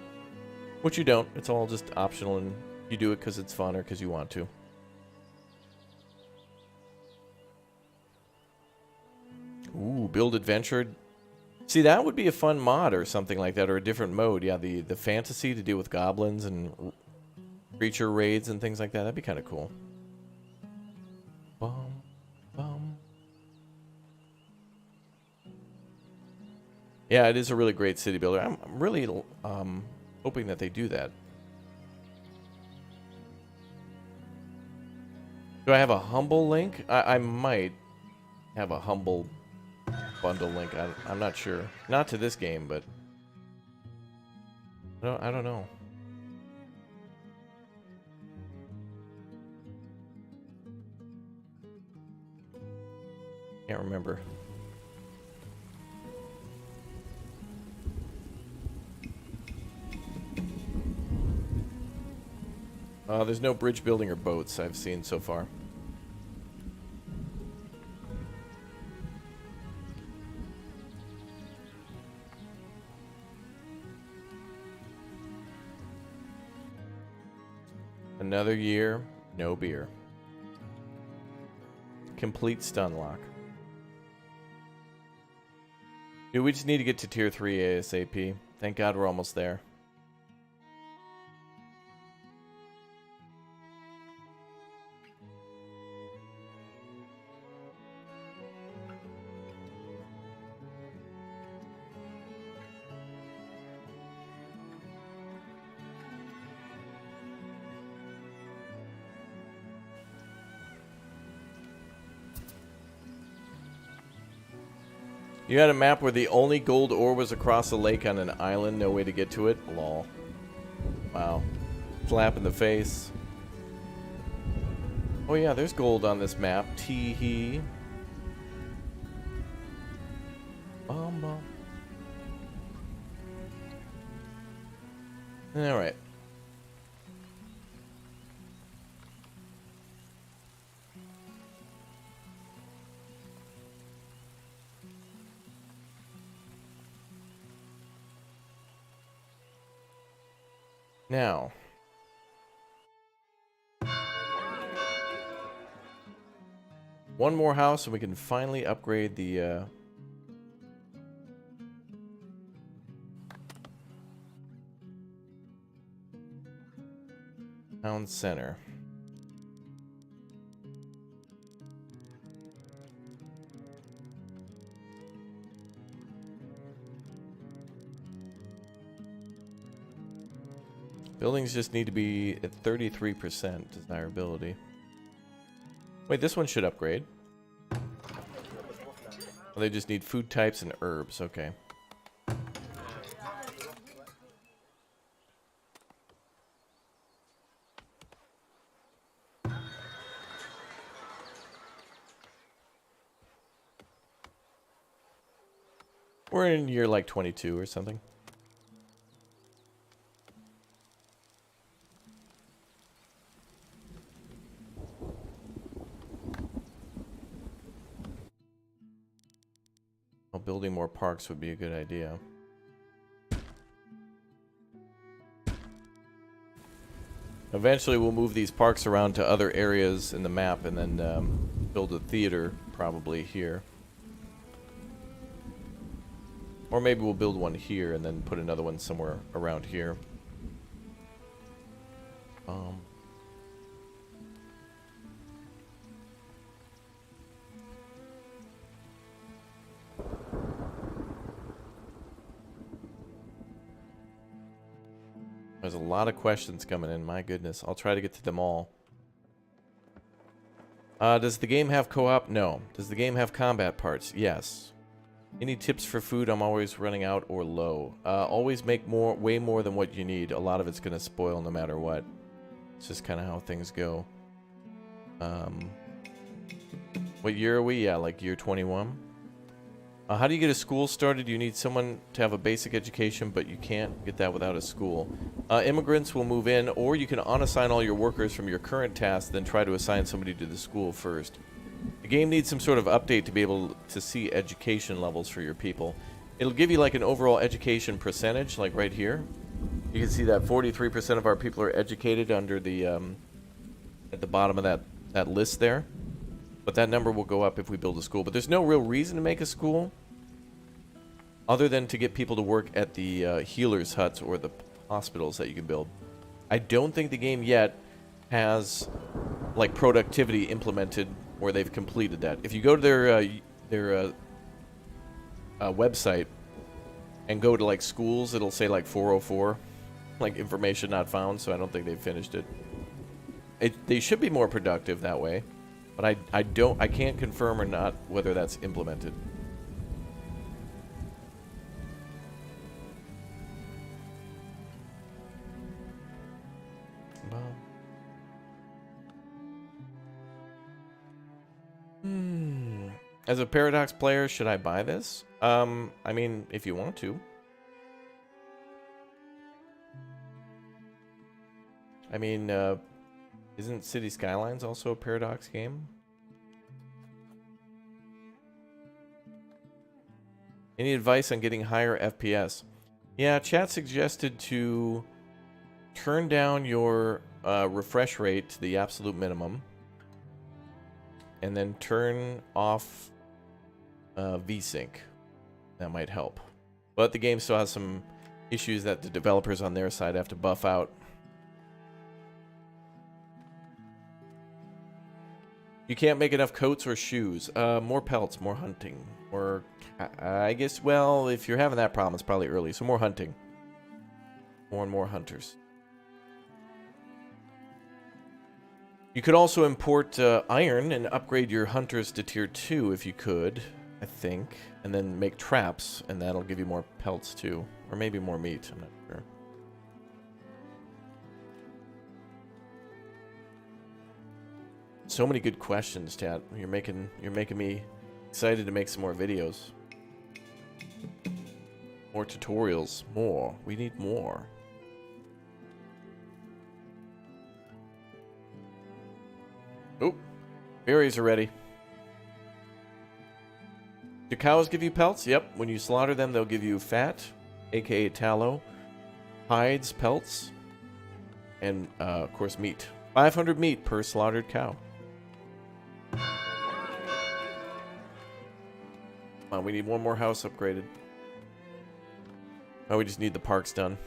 Which you don't. It's all just optional, and you do it because it's fun or because you want to. Ooh, build adventure. See, that would be a fun mod or something like that, or a different mode. Yeah, the fantasy to deal with goblins and creature raids and things like that. That'd be kind of cool. Bum, bum. Yeah, it is a really great city builder. I'm really hoping that they do that. Do I have a humble link? I might have a humble bundle link. I'm not sure. Not to this game, but I don't know. Can't remember. There's no bridge building or boats I've seen so far. Another year, no beer. Complete stun lock. Dude, we just need to get to tier 3 ASAP. Thank God we're almost there. You had a map where the only gold ore was across a lake on an island, no way to get to it? Lol. Wow. Slap in the face. Oh yeah, there's gold on this map. Tee-hee. Bum bum. Alright. Now, one more house and we can finally upgrade the town center. Buildings just need to be at 33% desirability. Wait, this one should upgrade. Oh, they just need food types and herbs. Okay. We're in year like 22 or something. Building more parks would be a good idea. Eventually we'll move these parks around to other areas in the map and then build a theater probably here. Or maybe we'll build one here and then put another one somewhere around here. There's a lot of questions coming in, my goodness. I'll try to get to them all. Does the game have co-op? No. Does the game have combat parts? Yes. Any tips for food? I'm always running out or low. Always make way more than what you need. A lot of it's going to spoil no matter what. It's just kind of how things go. What year are we? Yeah, like year 21. How do you get a school started? You need someone to have a basic education, but you can't get that without a school. Immigrants will move in, or you can unassign all your workers from your current task, then try to assign somebody to the school first. The game needs some sort of update to be able to see education levels for your people. It'll give you like an overall education percentage, like right here. You can see that 43% of our people are educated under the at the bottom of that list there. But that number will go up if we build a school. But there's no real reason to make a school other than to get people to work at the healers' huts or the hospitals that you can build. I don't think the game yet has like productivity implemented where they've completed that. If you go to their website and go to like schools, it'll say like 404, like information not found. So I don't think they've finished it. They should be more productive that way, but I can't confirm or not whether that's implemented. As a Paradox player, should I buy this? I mean, if you want to. I mean, isn't City Skylines also a Paradox game? Any advice on getting higher FPS? Yeah, chat suggested to turn down your refresh rate to the absolute minimum. And then turn off VSync. That might help. But the game still has some issues that the developers on their side have to buff out. You can't make enough coats or shoes. More pelts, more hunting. Or, I guess, well, if you're having that problem, it's probably early. So more hunting. More and more hunters. You could also import iron and upgrade your hunters to tier 2 if you could, I think. And then make traps, and that'll give you more pelts too. Or maybe more meat, I'm not sure. So many good questions, chat. You're making me excited to make some more videos. More tutorials. More. We need more. Oh, berries are ready. Do cows give you pelts? Yep. When you slaughter them, they'll give you fat, aka tallow, hides, pelts, and of course meat. 500 meat per slaughtered cow. Come on, we need one more house upgraded. Oh, we just need the parks done.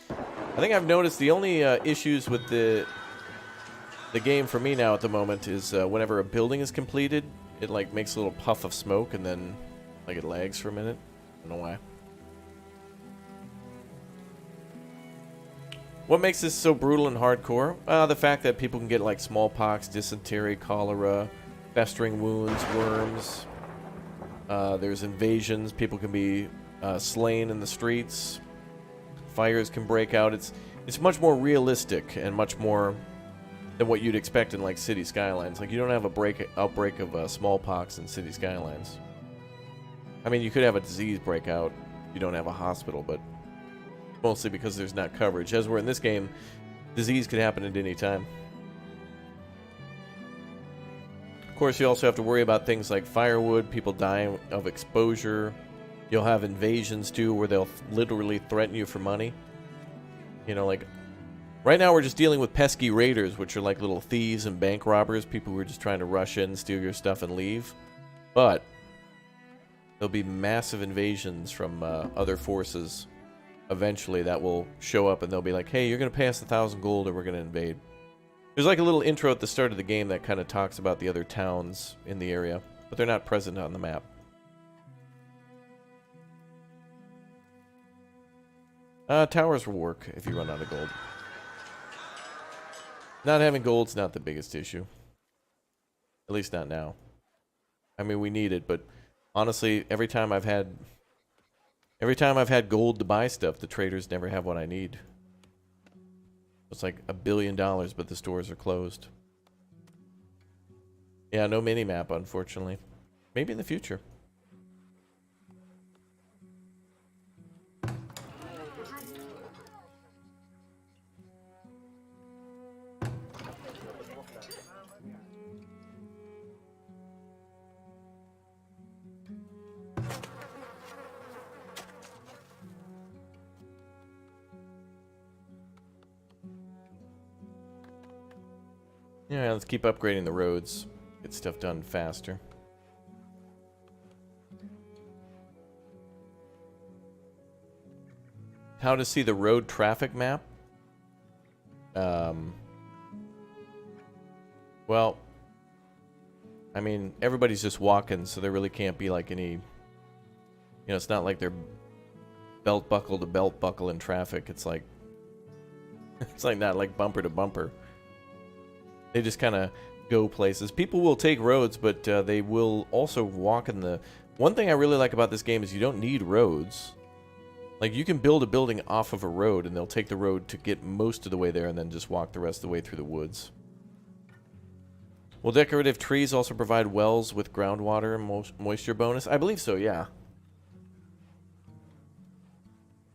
I think I've noticed the only issues with the game for me now at the moment is whenever a building is completed, it like makes a little puff of smoke and then like it lags for a minute. I don't know why. What makes this so brutal and hardcore? The fact that people can get like smallpox, dysentery, cholera, festering wounds, worms. There's invasions. People can be slain in the streets. Fires can break out. It's much more realistic and much more than what you'd expect in like City Skylines. Like you don't have a outbreak of smallpox in City Skylines. I mean, you could have a disease break out. You don't have a hospital, but mostly because there's not coverage. As we're in this game, disease could happen at any time. Of course, you also have to worry about things like firewood, people dying of exposure. You'll have invasions too, where they'll literally threaten you for money. You know, like right now we're just dealing with pesky raiders, which are like little thieves and bank robbers, people who are just trying to rush in, steal your stuff, and leave. But there'll be massive invasions from other forces eventually that will show up, and they'll be like, "Hey, you're gonna pay us 1,000 gold, or we're gonna invade." There's like a little intro at the start of the game that kind of talks about the other towns in the area, but they're not present on the map. Towers will work if you run out of gold. Not having gold's not the biggest issue. At least not now. I mean, we need it, but honestly, every time I've had gold to buy stuff, the traders never have what I need. It's like $1 billion, but the stores are closed. Yeah, no mini-map, unfortunately. Maybe in the future. Yeah, let's keep upgrading the roads. Get stuff done faster. How to see the road traffic map? Well, I mean, everybody's just walking, so there really can't be like any... You know, it's not like they're belt buckle to belt buckle in traffic. It's like... It's like not like bumper to bumper. They just kind of go places. People will take roads, but they will also walk in the... One thing I really like about this game is you don't need roads. Like, you can build a building off of a road, and they'll take the road to get most of the way there and then just walk the rest of the way through the woods. Will decorative trees also provide wells with groundwater and moisture bonus? I believe so, yeah.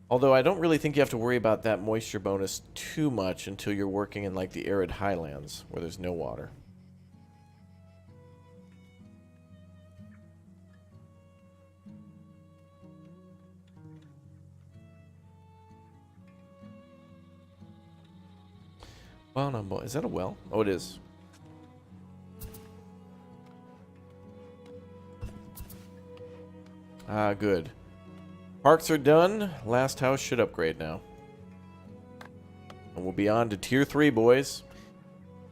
Although I don't really think you have to worry about that moisture bonus too much until you're working in like the arid highlands where there's no water. Well, no, is that a well? Oh, it is. Ah, good. Parks are done. Last house should upgrade now. And we'll be on to tier 3, boys.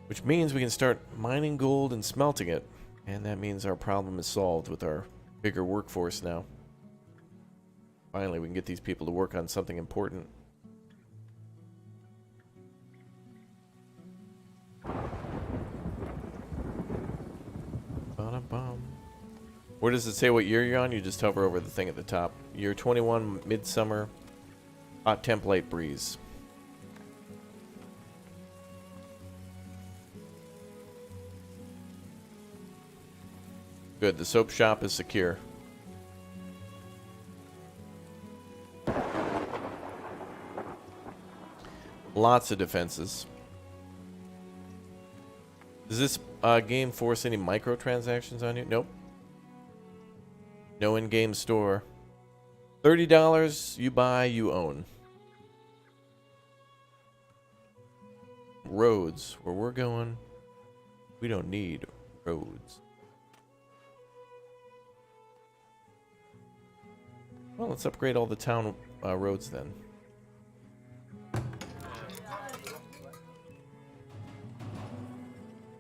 Which means we can start mining gold and smelting it. And that means our problem is solved with our bigger workforce now. Finally, we can get these people to work on something important. Ba-da-bum. Where does it say what year you're on? You just hover over the thing at the top. Year 21, midsummer, hot temp light breeze. Good, the soap shop is secure. Lots of defenses. Does this game force any microtransactions on you? Nope. No in-game store. $30, you buy, you own. Roads. Where we're going, we don't need roads. Well, let's upgrade all the town roads then.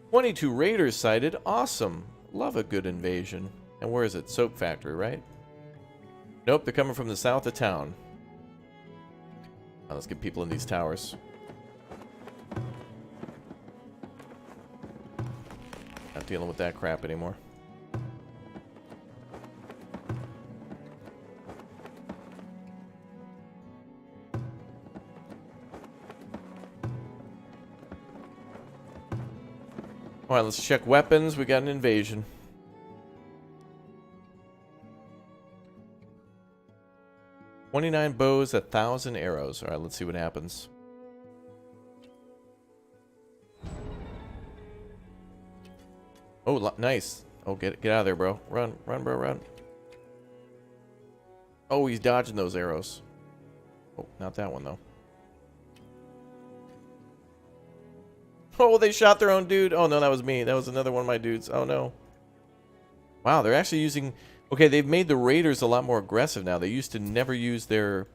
"22 raiders sighted. Awesome. Love a good invasion." And where is it? Soap factory, right? Nope, they're coming from the south of town. Now let's get people in these towers. Not dealing with that crap anymore. Alright, let's check weapons. We got an invasion. $29 bows, 1,000 arrows. Alright, let's see what happens. Oh, nice. Oh, get out of there, bro. Run, bro, run. Oh, he's dodging those arrows. Oh, not that one, though. Oh, they shot their own dude. Oh, no, that was me. That was another one of my dudes. Oh, no. Wow, they're actually using... Okay, they've made the raiders a lot more aggressive now. They used to never use their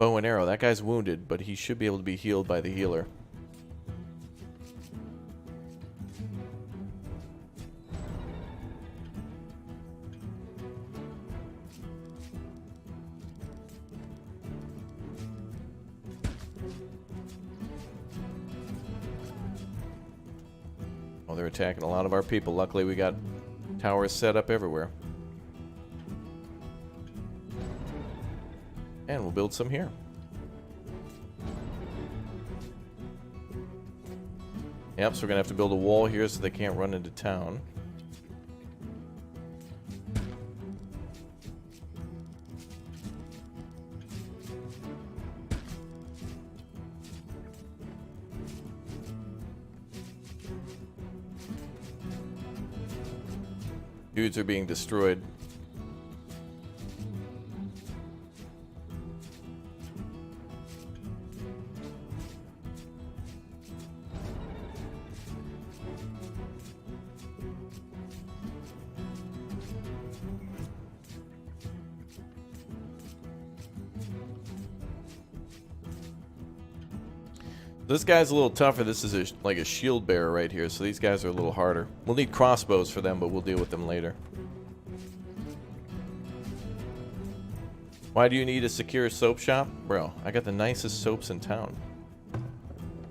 bow and arrow. That guy's wounded, but he should be able to be healed by the healer. Oh, they're attacking a lot of our people. Luckily, we got towers set up everywhere. And we'll build some here. Yep, so we're going to have to build a wall here so they can't run into town. Dudes are being destroyed. This guy's a little tougher. This is like a shield bearer right here, so these guys are a little harder. We'll need crossbows for them, but we'll deal with them later. Why do you need a secure soap shop? Bro, I got the nicest soaps in town.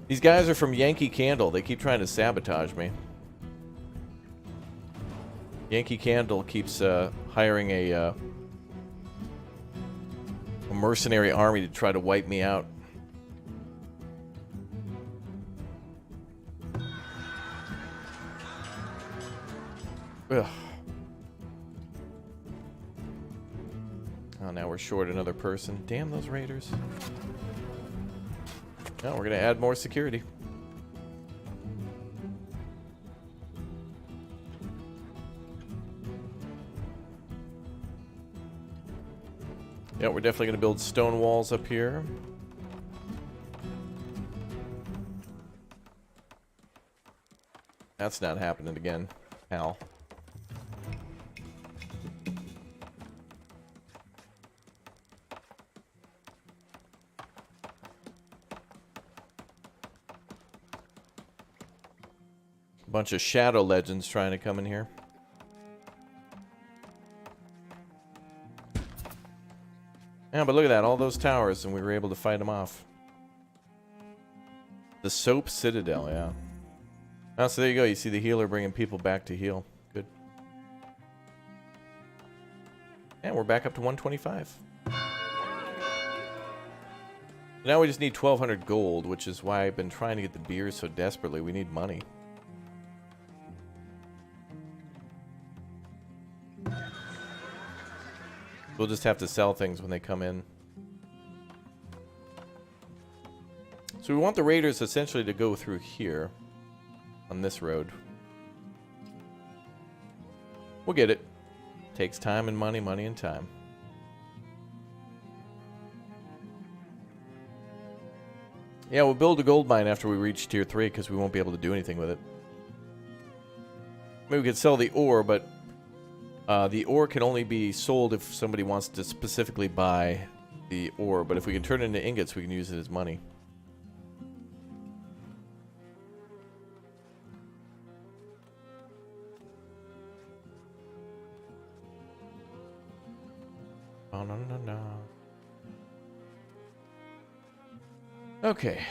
These guys are from Yankee Candle. They keep trying to sabotage me. Yankee Candle keeps hiring a mercenary army to try to wipe me out. Ugh. Oh, now we're short another person. Damn those raiders. No, we're gonna add more security. Yeah, we're definitely gonna build stone walls up here. That's not happening again, pal. Bunch of shadow legends trying to come in here. Yeah, but look at that, all those towers, and we were able to fight them off. The Soap Citadel, yeah. Oh, so there you go, you see the healer bringing people back to heal. Good. And we're back up to 125. Now we just need 1,200 gold, which is why I've been trying to get the beer so desperately. We need money. We'll just have to sell things when they come in. So we want the raiders essentially to go through here on this road. We'll get it. Takes time and money, money and time. Yeah, we'll build a gold mine after we reach tier 3 because we won't be able to do anything with it. Maybe we could sell the ore, but the ore can only be sold if somebody wants to specifically buy the ore. But if we can turn it into ingots, we can use it as money. Oh, no, no, no. Okay.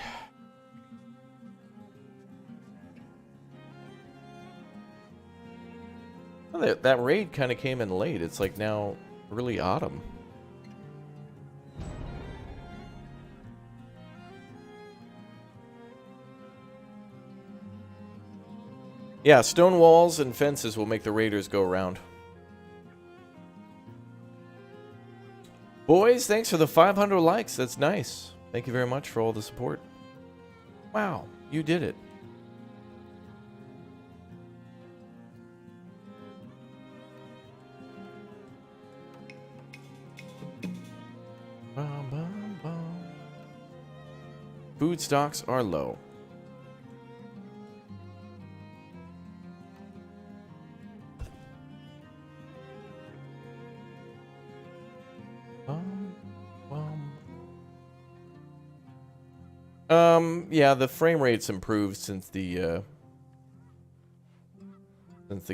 Well, that raid kind of came in late. It's like now early autumn. Yeah, stone walls and fences will make the raiders go around. Boys, thanks for the 500 likes. That's nice. Thank you very much for all the support. Wow, you did it. Bum, bum, bum. Food stocks are low. Yeah, the frame rate's improved since the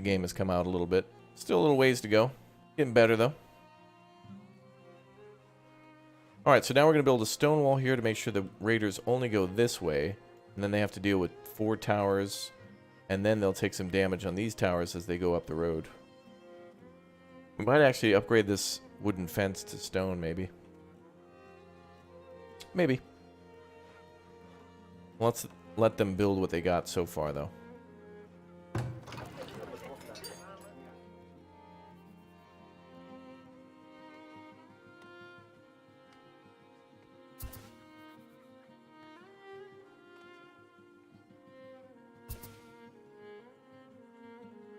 game has come out a little bit. Still a little ways to go. Getting better though. Alright, so now we're gonna build a stone wall here to make sure the raiders only go this way, and then they have to deal with 4 towers, and then they'll take some damage on these towers as they go up the road. We might actually upgrade this wooden fence to stone, maybe. Maybe. Let's let them build what they got so far, though.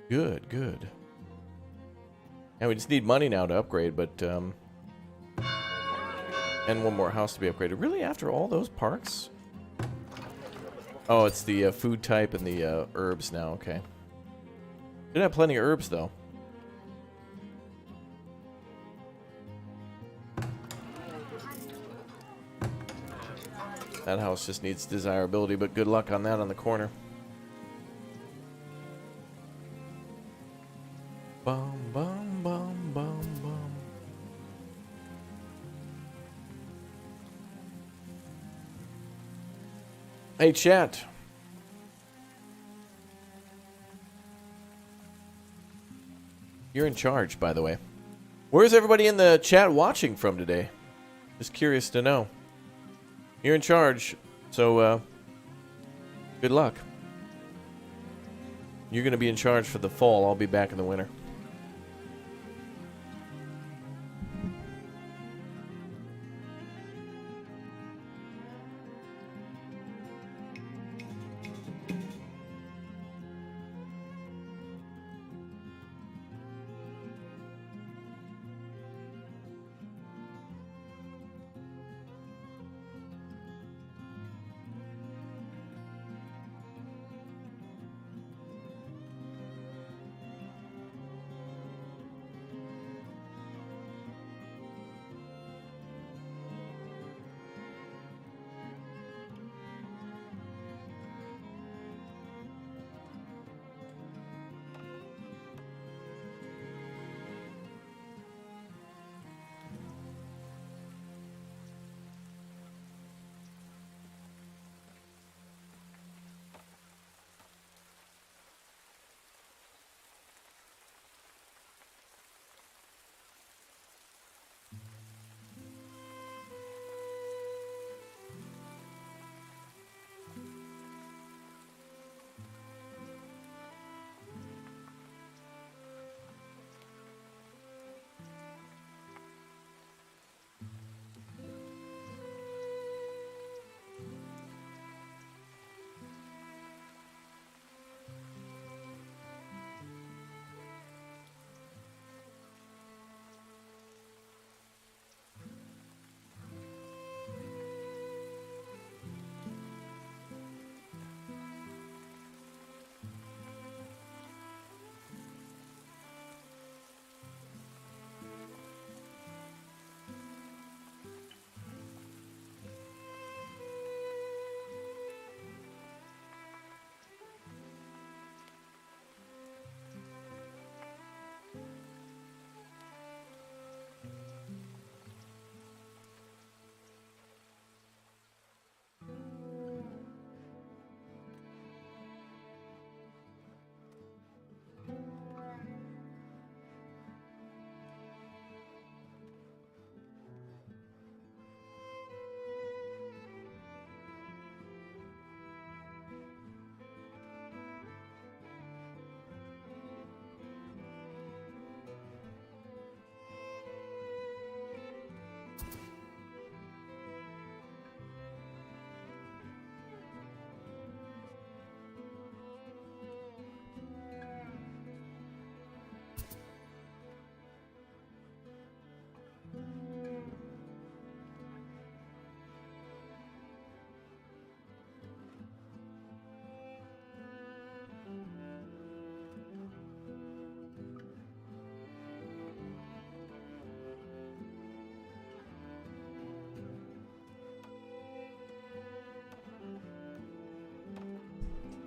Good, good. And we just need money now to upgrade, but, and one more house to be upgraded. Really, after all those parks? Oh, it's the food type and the herbs now, okay. Did have plenty of herbs, though. That house just needs desirability, but good luck on that on the corner. Bum, bum, bum, bum, bum. Hey, chat. You're in charge, by the way. Where's everybody in the chat watching from today? Just curious to know. You're in charge, so good luck. You're going to be in charge for the fall. I'll be back in the winter.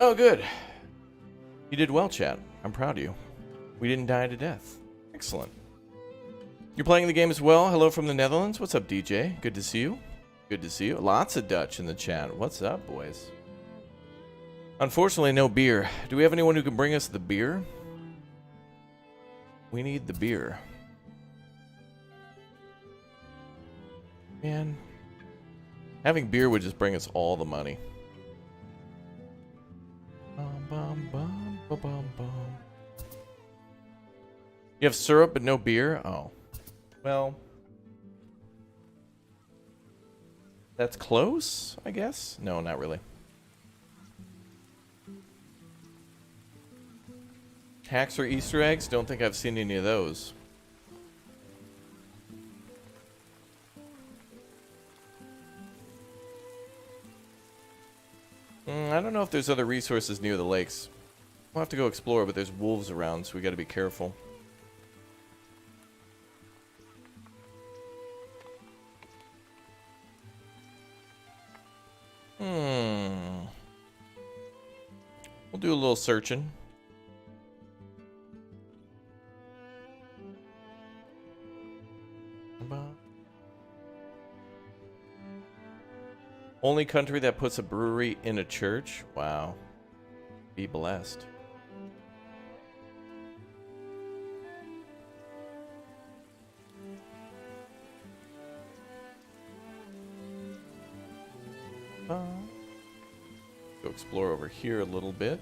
Oh, good. You did well, chat. I'm proud of you. We didn't die to death. Excellent. You're playing the game as well. Hello from the Netherlands. What's up, DJ? Good to see you. Good to see you. Lots of Dutch in the chat. What's up, boys? Unfortunately, no beer. Do we have anyone who can bring us the beer? We need the beer. Man. Having beer would just bring us all the money. Bum, bum, bum, bum, bum. You have syrup but no beer? Oh. Well. That's close, I guess? No, not really. Hacks or Easter eggs? Don't think I've seen any of those. I don't know if there's other resources near the lakes. We'll have to go explore, but there's wolves around, so we gotta be careful. We'll do a little searching. Only country that puts a brewery in a church? Wow. Be blessed. Go explore over here a little bit.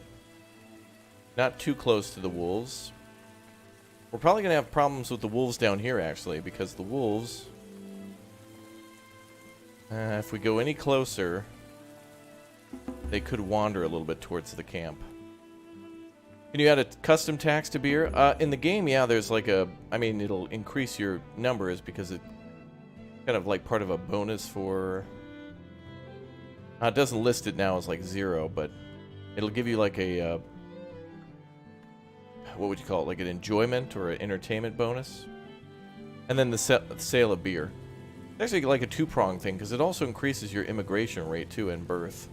Not too close to the wolves. We're probably going to have problems with the wolves down here, actually, because the wolves... if we go any closer, they could wander a little bit towards the camp. Can you add a custom tax to beer? In the game, yeah, there's like a... I mean, it'll increase your numbers because it's kind of like part of a bonus for... it doesn't list it now as like 0, but it'll give you like a... what would you call it? Like an enjoyment or an entertainment bonus? And then the sale of beer. It's actually like a two-pronged thing, because it also increases your immigration rate, too, and birth.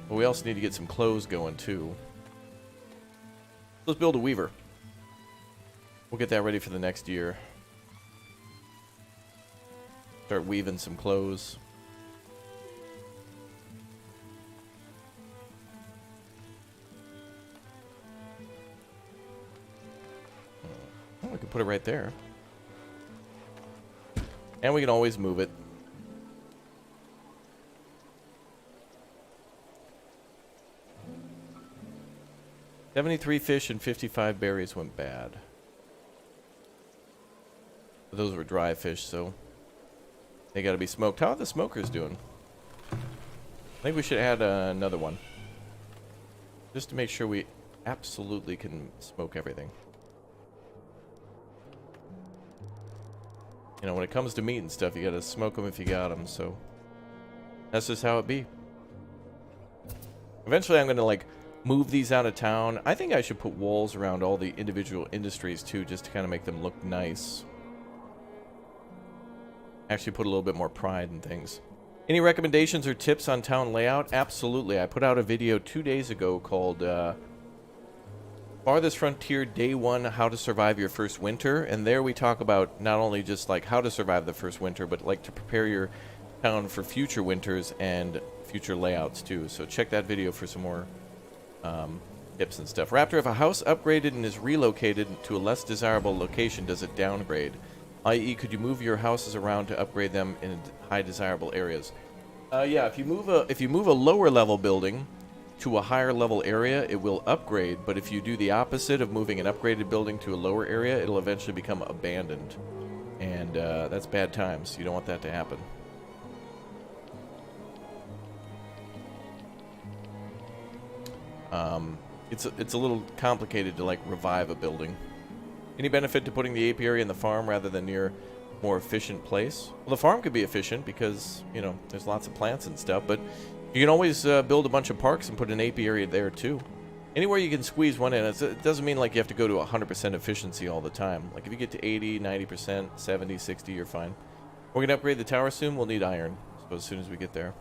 But we also need to get some clothes going, too. Let's build a weaver. We'll get that ready for the next year. Start weaving some clothes. Oh, we can put it right there. And we can always move it. $73 fish and 55 berries went bad. But those were dry fish, so they gotta be smoked. How are the smokers doing? I think we should add another one. Just to make sure we absolutely can smoke everything. You know, when it comes to meat and stuff, you gotta smoke them if you got them, so that's just how it be. Eventually I'm gonna, like, move these out of town. I think I should put walls around all the individual industries, too, just to kind of make them look nice. Actually put a little bit more pride in things. Any recommendations or tips on town layout? Absolutely. I put out a video 2 days ago called, Farthest Frontier Day 1, How to Survive Your First Winter, and there we talk about not only just like how to survive the first winter, but like to prepare your town for future winters and future layouts too. So check that video for some more tips and stuff. Raptor, if a house upgraded and is relocated to a less desirable location, does it downgrade? I.e., could you move your houses around to upgrade them in high desirable areas? Yeah, if you move a lower level building to a higher level area, it will upgrade, but if you do the opposite of moving an upgraded building to a lower area, it'll eventually become abandoned. And that's bad times. You don't want that to happen. It's a little complicated to like revive a building. Any benefit to putting the apiary in the farm rather than near more efficient place? Well, the farm could be efficient because, you know, there's lots of plants and stuff, but you can always build a bunch of parks and put an apiary there too. Anywhere you can squeeze one in, it doesn't mean like you have to go to 100% efficiency all the time. Like if you get to 80, 90%, 70, 60, you're fine. We're going to upgrade the tower soon. We'll need iron, I suppose, as soon as we get there.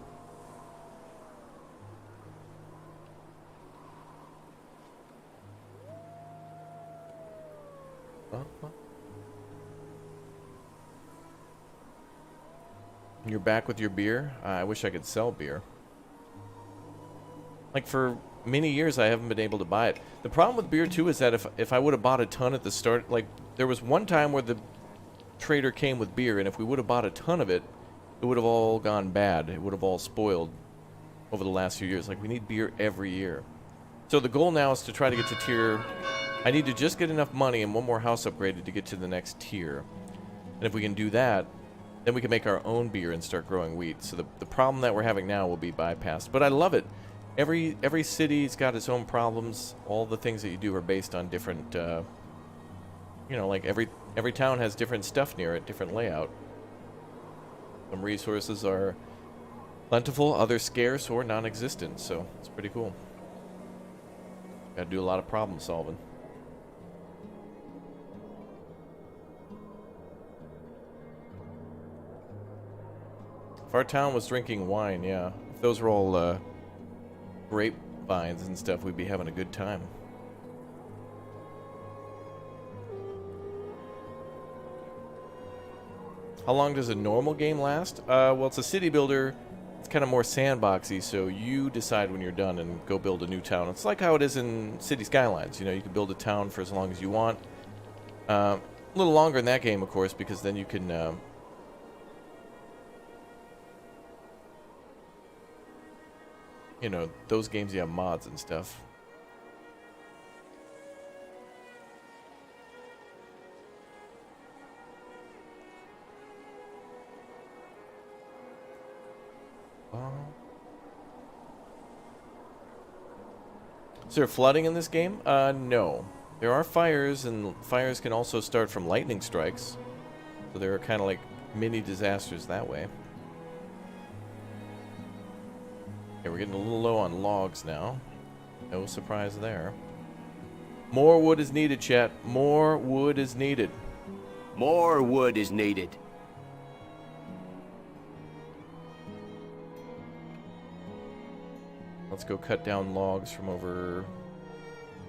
You're back with your beer? I wish I could sell beer. Like, for many years, I haven't been able to buy it. The problem with beer, too, is that if I would have bought a ton at the start... Like, there was one time where the trader came with beer, and if we would have bought a ton of it, it would have all gone bad. It would have all spoiled over the last few years. Like, we need beer every year. So the goal now is to try to get to tier... I need to just get enough money and one more house upgraded to get to the next tier. And if we can do that, then we can make our own beer and start growing wheat. So the problem that we're having now will be bypassed. But I love it. Every city's got its own problems. All the things that you do are based on different, you know, like every town has different stuff near it, different layout. Some resources are plentiful, others scarce or non-existent. So it's pretty cool. Got to do a lot of problem solving. If our town was drinking wine, yeah. If those were all grape vines and stuff, we'd be having a good time. How long does a normal game last? Well, it's a city builder. It's kind of more sandboxy, so you decide when you're done and go build a new town. It's like how it is in City Skylines. You know, you can build a town for as long as you want. A little longer in that game, of course, because then you can... you know, those games, you have mods and stuff. Is there flooding in this game? No. There are fires, and fires can also start from lightning strikes. So there are kind of like mini disasters that way. Okay, we're getting a little low on logs now. No surprise there. More wood is needed, chat. More wood is needed. More wood is needed. Let's go cut down logs from over...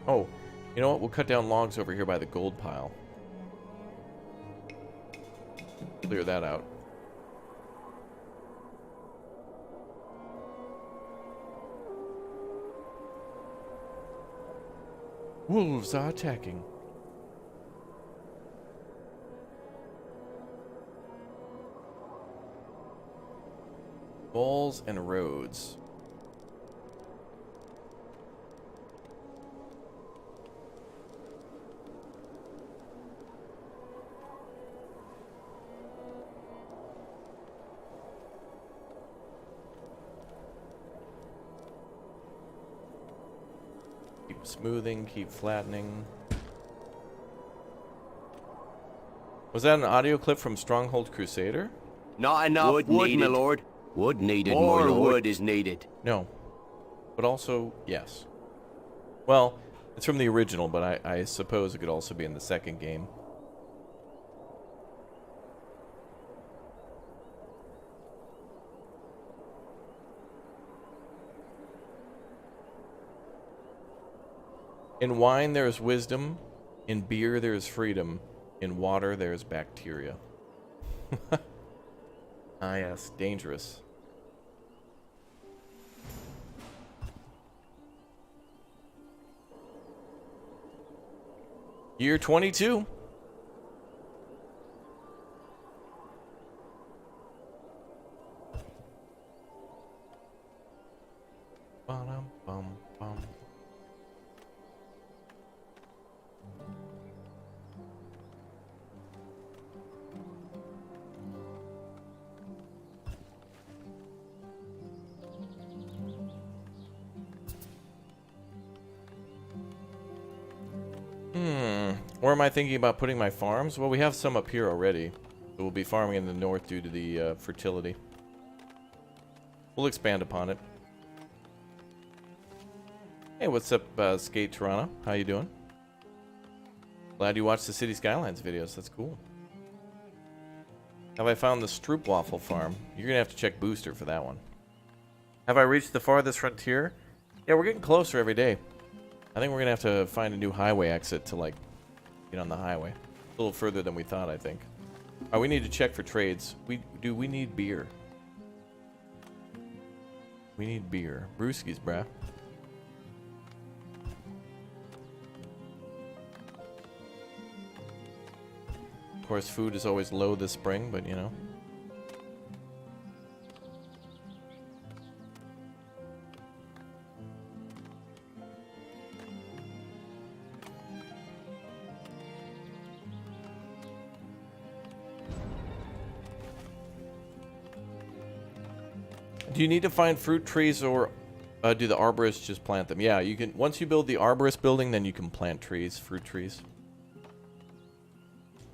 Oh, you know what? We'll cut down logs over here by the gold pile. Clear that out. Wolves are attacking. Walls and roads. Keep smoothing, keep flattening. Was that an audio clip from Stronghold Crusader? Not enough wood, my lord. Wood needed, more wood is needed. No. But also, yes. Well, it's from the original, but I suppose it could also be in the second game. In wine there is wisdom, in beer there is freedom, in water there is bacteria. Ah yes, dangerous. Year 22. Ba-dum-bum-bum. Where am I thinking about putting my farms? Well, we have some up here already. So we'll be farming in the north due to the fertility. We'll expand upon it. Hey, what's up, Skate Toronto? How you doing? Glad you watched the City Skylines videos. That's cool. Have I found the Stroopwafel farm? You're gonna have to check Booster for that one. Have I reached the farthest frontier? Yeah, we're getting closer every day. I think we're gonna have to find a new highway exit to, like, get on the highway. A little further than we thought, I think. Oh, we need to check for trades. We need beer. We need beer. Brewskis, bruh. Of course, food is always low this spring, but you know. Do you need to find fruit trees, or do the arborists just plant them? Yeah, you can. Once you build the arborist building, then you can plant trees, fruit trees.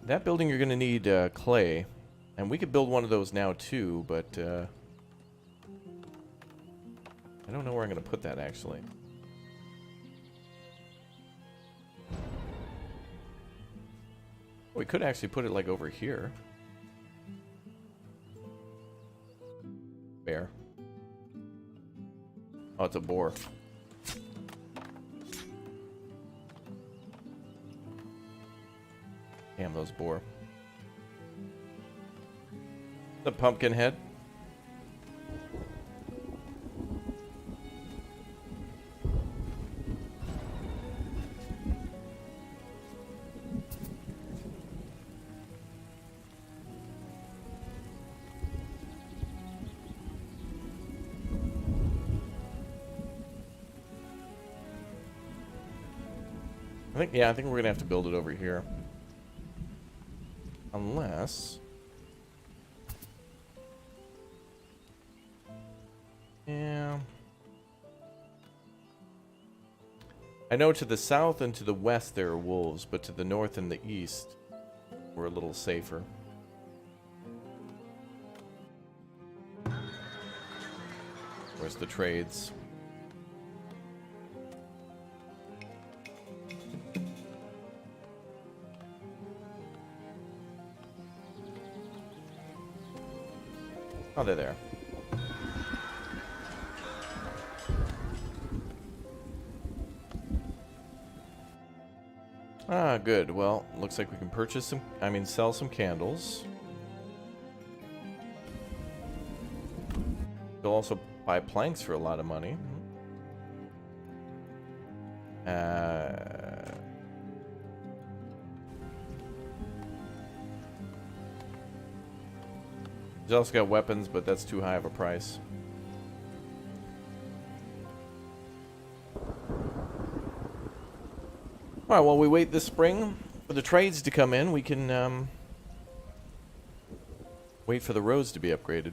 That building you're going to need clay, and we could build one of those now too, but I don't know where I'm going to put that actually. We could actually put it like over here. Bear. Oh, it's a boar. Damn those boar. The pumpkin head. I think we're gonna have to build it over here. Unless... Yeah... I know to the south and to the west there are wolves, but to the north and the east we're a little safer. Where's the trades? Oh, they're there. Ah, good. Well, looks like we can purchase some, sell some candles. They'll also buy planks for a lot of money. He's also got weapons, but that's too high of a price. Alright, while we wait this spring for the trades to come in, we can wait for the roads to be upgraded.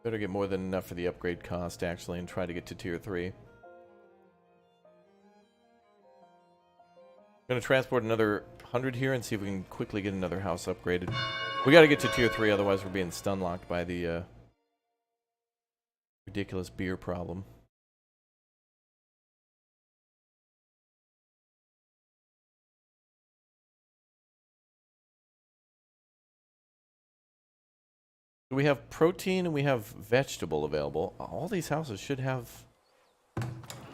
Better get more than enough for the upgrade cost, actually, and try to get to tier 3. Gonna transport another 100 here and see if we can quickly get another house upgraded. We gotta get to tier 3, otherwise we're being stun locked by the ridiculous beer problem. We have protein and we have vegetable available. All these houses should have...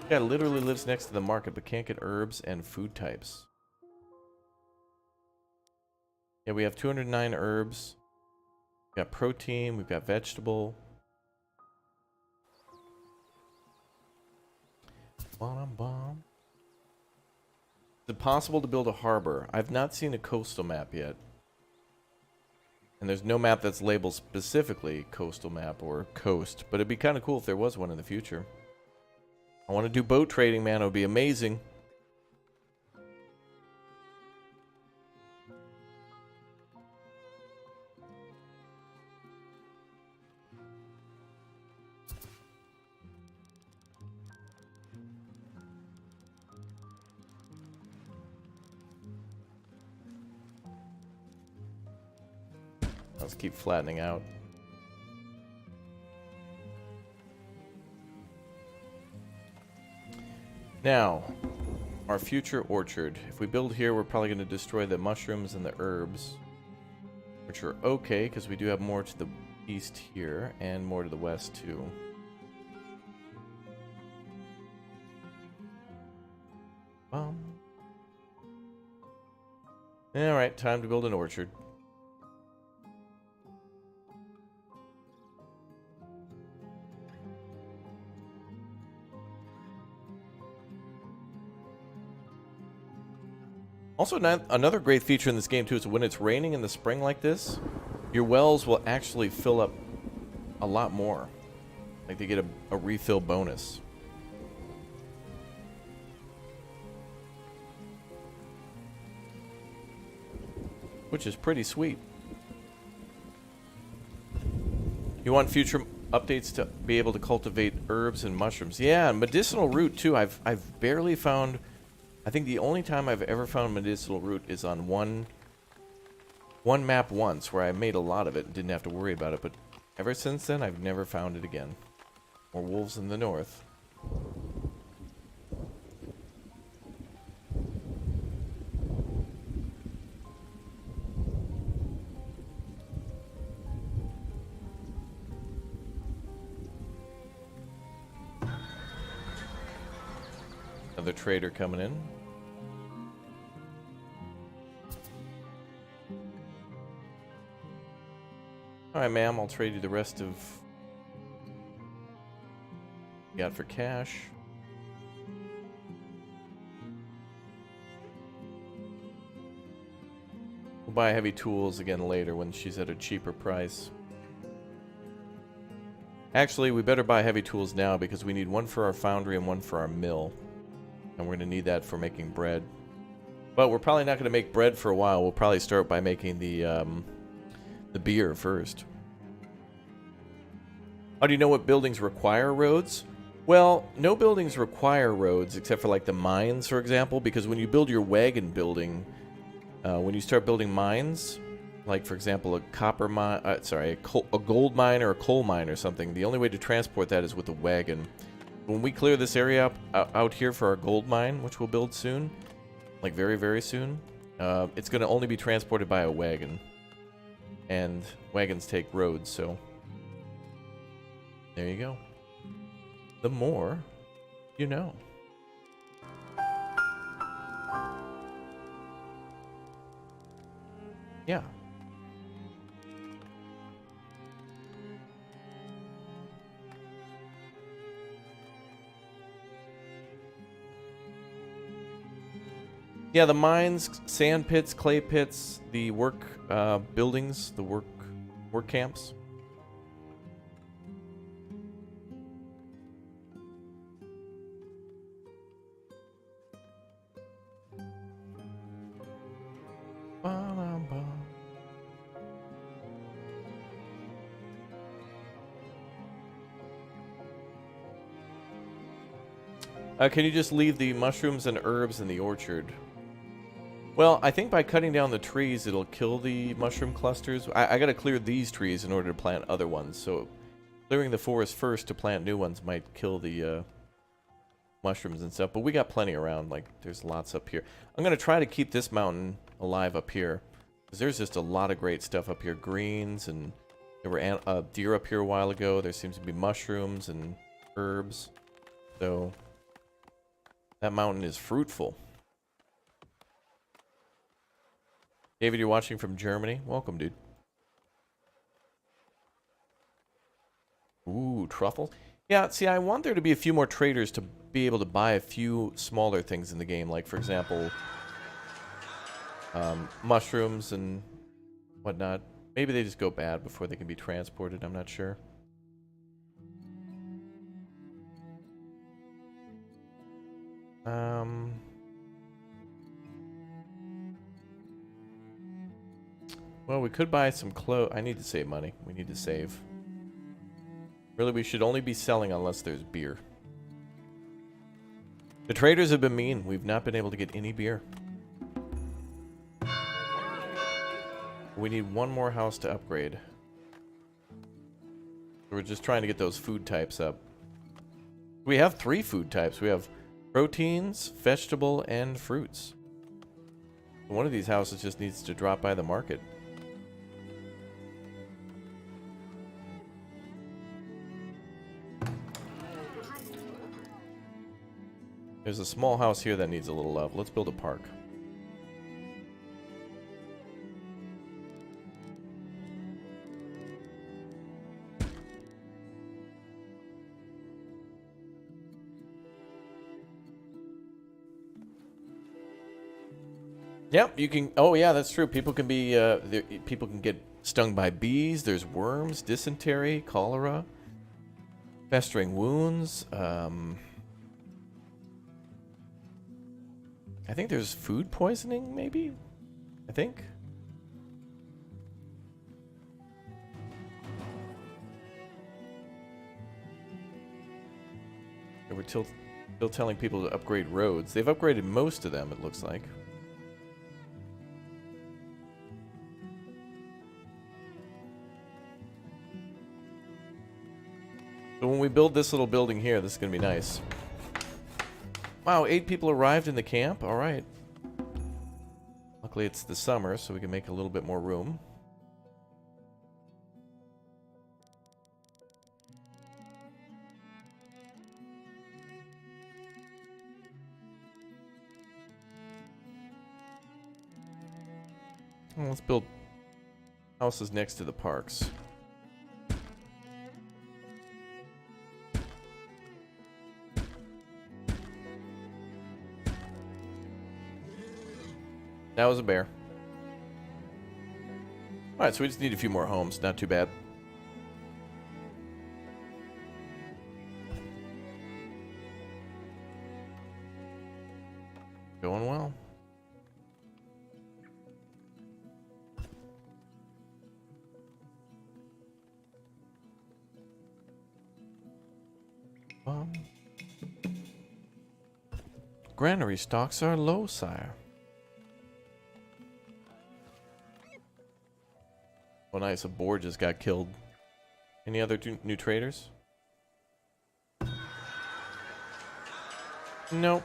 Yeah, literally lives next to the market, but can't get herbs and food types. Yeah, we have 209 herbs. We've got protein, we've got vegetable. Is it possible to build a harbor? I've not seen a coastal map yet. And there's no map that's labeled specifically coastal map or coast, but it'd be kind of cool if there was one in the future. I want to do boat trading, man. It would be amazing. Let's keep flattening out. Now, our future orchard. If we build here, we're probably going to destroy the mushrooms and the herbs, which are okay because we do have more to the east here and more to the west too. Alright, time to build an orchard. Also, another great feature in this game too is when it's raining in the spring like this, your wells will actually fill up a lot more. Like they get a refill bonus. Which is pretty sweet. You want future updates to be able to cultivate herbs and mushrooms. Yeah, medicinal root too. I've barely found... I think the only time I've ever found medicinal root is on one map once, where I made a lot of it and didn't have to worry about it, but ever since then I've never found it again. More wolves in the north. Another trader coming in. Alright, ma'am, I'll trade you the rest of you got for cash. We'll buy heavy tools again later when she's at a cheaper price. Actually, we better buy heavy tools now because we need one for our foundry and one for our mill. And we're going to need that for making bread. But we're probably not going to make bread for a while. We'll probably start by making the beer first. How do you know what buildings require roads? Well, no buildings require roads except for like the mines, for example, because when you build your wagon building, when you start building mines, like for example a copper mine, a gold mine or a coal mine or something, the only way to transport that is with a wagon. When we clear this area up out here for our gold mine, which we'll build soon, like very, very soon, it's going to only be transported by a wagon. And wagons take roads, so there you go. The more you know. Yeah. Yeah, the mines, sand pits, clay pits, the work buildings, the work camps. Can you just leave the mushrooms and herbs in the orchard? Well, I think by cutting down the trees, it'll kill the mushroom clusters. I gotta clear these trees in order to plant other ones, so clearing the forest first to plant new ones might kill the mushrooms and stuff, but we got plenty around. Like, there's lots up here. I'm gonna try to keep this mountain alive up here, because there's just a lot of great stuff up here. Greens, and there were deer up here a while ago. There seems to be mushrooms and herbs, so that mountain is fruitful. David, you're watching from Germany. Welcome, dude. Ooh, truffle. Yeah, see, I want there to be a few more traders to be able to buy a few smaller things in the game. Like, for example, mushrooms and whatnot. Maybe they just go bad before they can be transported. I'm not sure. Well, we could buy some clothes. I need to save money. We need to save. Really, we should only be selling unless there's beer. The traders have been mean. We've not been able to get any beer. We need one more house to upgrade. We're just trying to get those food types up. We have 3 food types. We have proteins, vegetable, and fruits. One of these houses just needs to drop by the market. There's a small house here that needs a little love. Let's build a park. Yep, you can. Oh yeah, that's true. People can be. People can get stung by bees. There's worms, dysentery, cholera, festering wounds. I think there's food poisoning, maybe? I think. They were still telling people to upgrade roads. They've upgraded most of them, it looks like. So when we build this little building here, this is going to be nice. Wow, 8 people arrived in the camp. All right. Luckily, it's the summer, so we can make a little bit more room. Well, let's build houses next to the parks. That was a bear. Alright, so we just need a few more homes. Not too bad. Going well. Granary stocks are low, sire. Oh, nice. A boar just got killed. Any other new traders? Nope.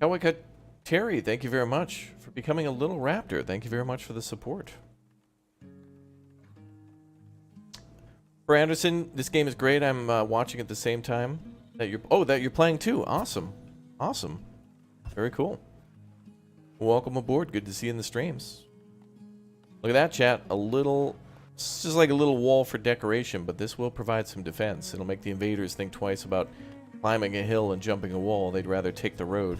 Kawaka Terry, thank you very much for becoming a little raptor. Thank you very much for the support. For Anderson, this game is great. I'm watching at the same time that you're playing too. Awesome. Awesome. Very cool. Welcome aboard. Good to see you in the streams. Look at that, chat. It's just like a little wall for decoration, but this will provide some defense. It'll make the invaders think twice about climbing a hill and jumping a wall. They'd rather take the road.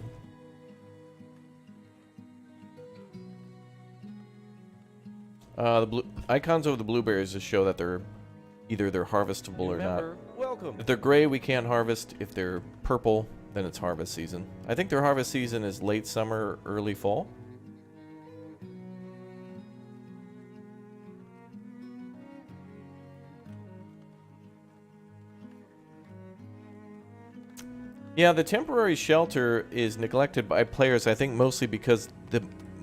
The blue icons over the blueberries just show that they're harvestable or not. Welcome. If they're gray, we can't harvest. If they're purple, then it's harvest season. I think their harvest season is late summer, early fall. Yeah, the temporary shelter is neglected by players, I think mostly because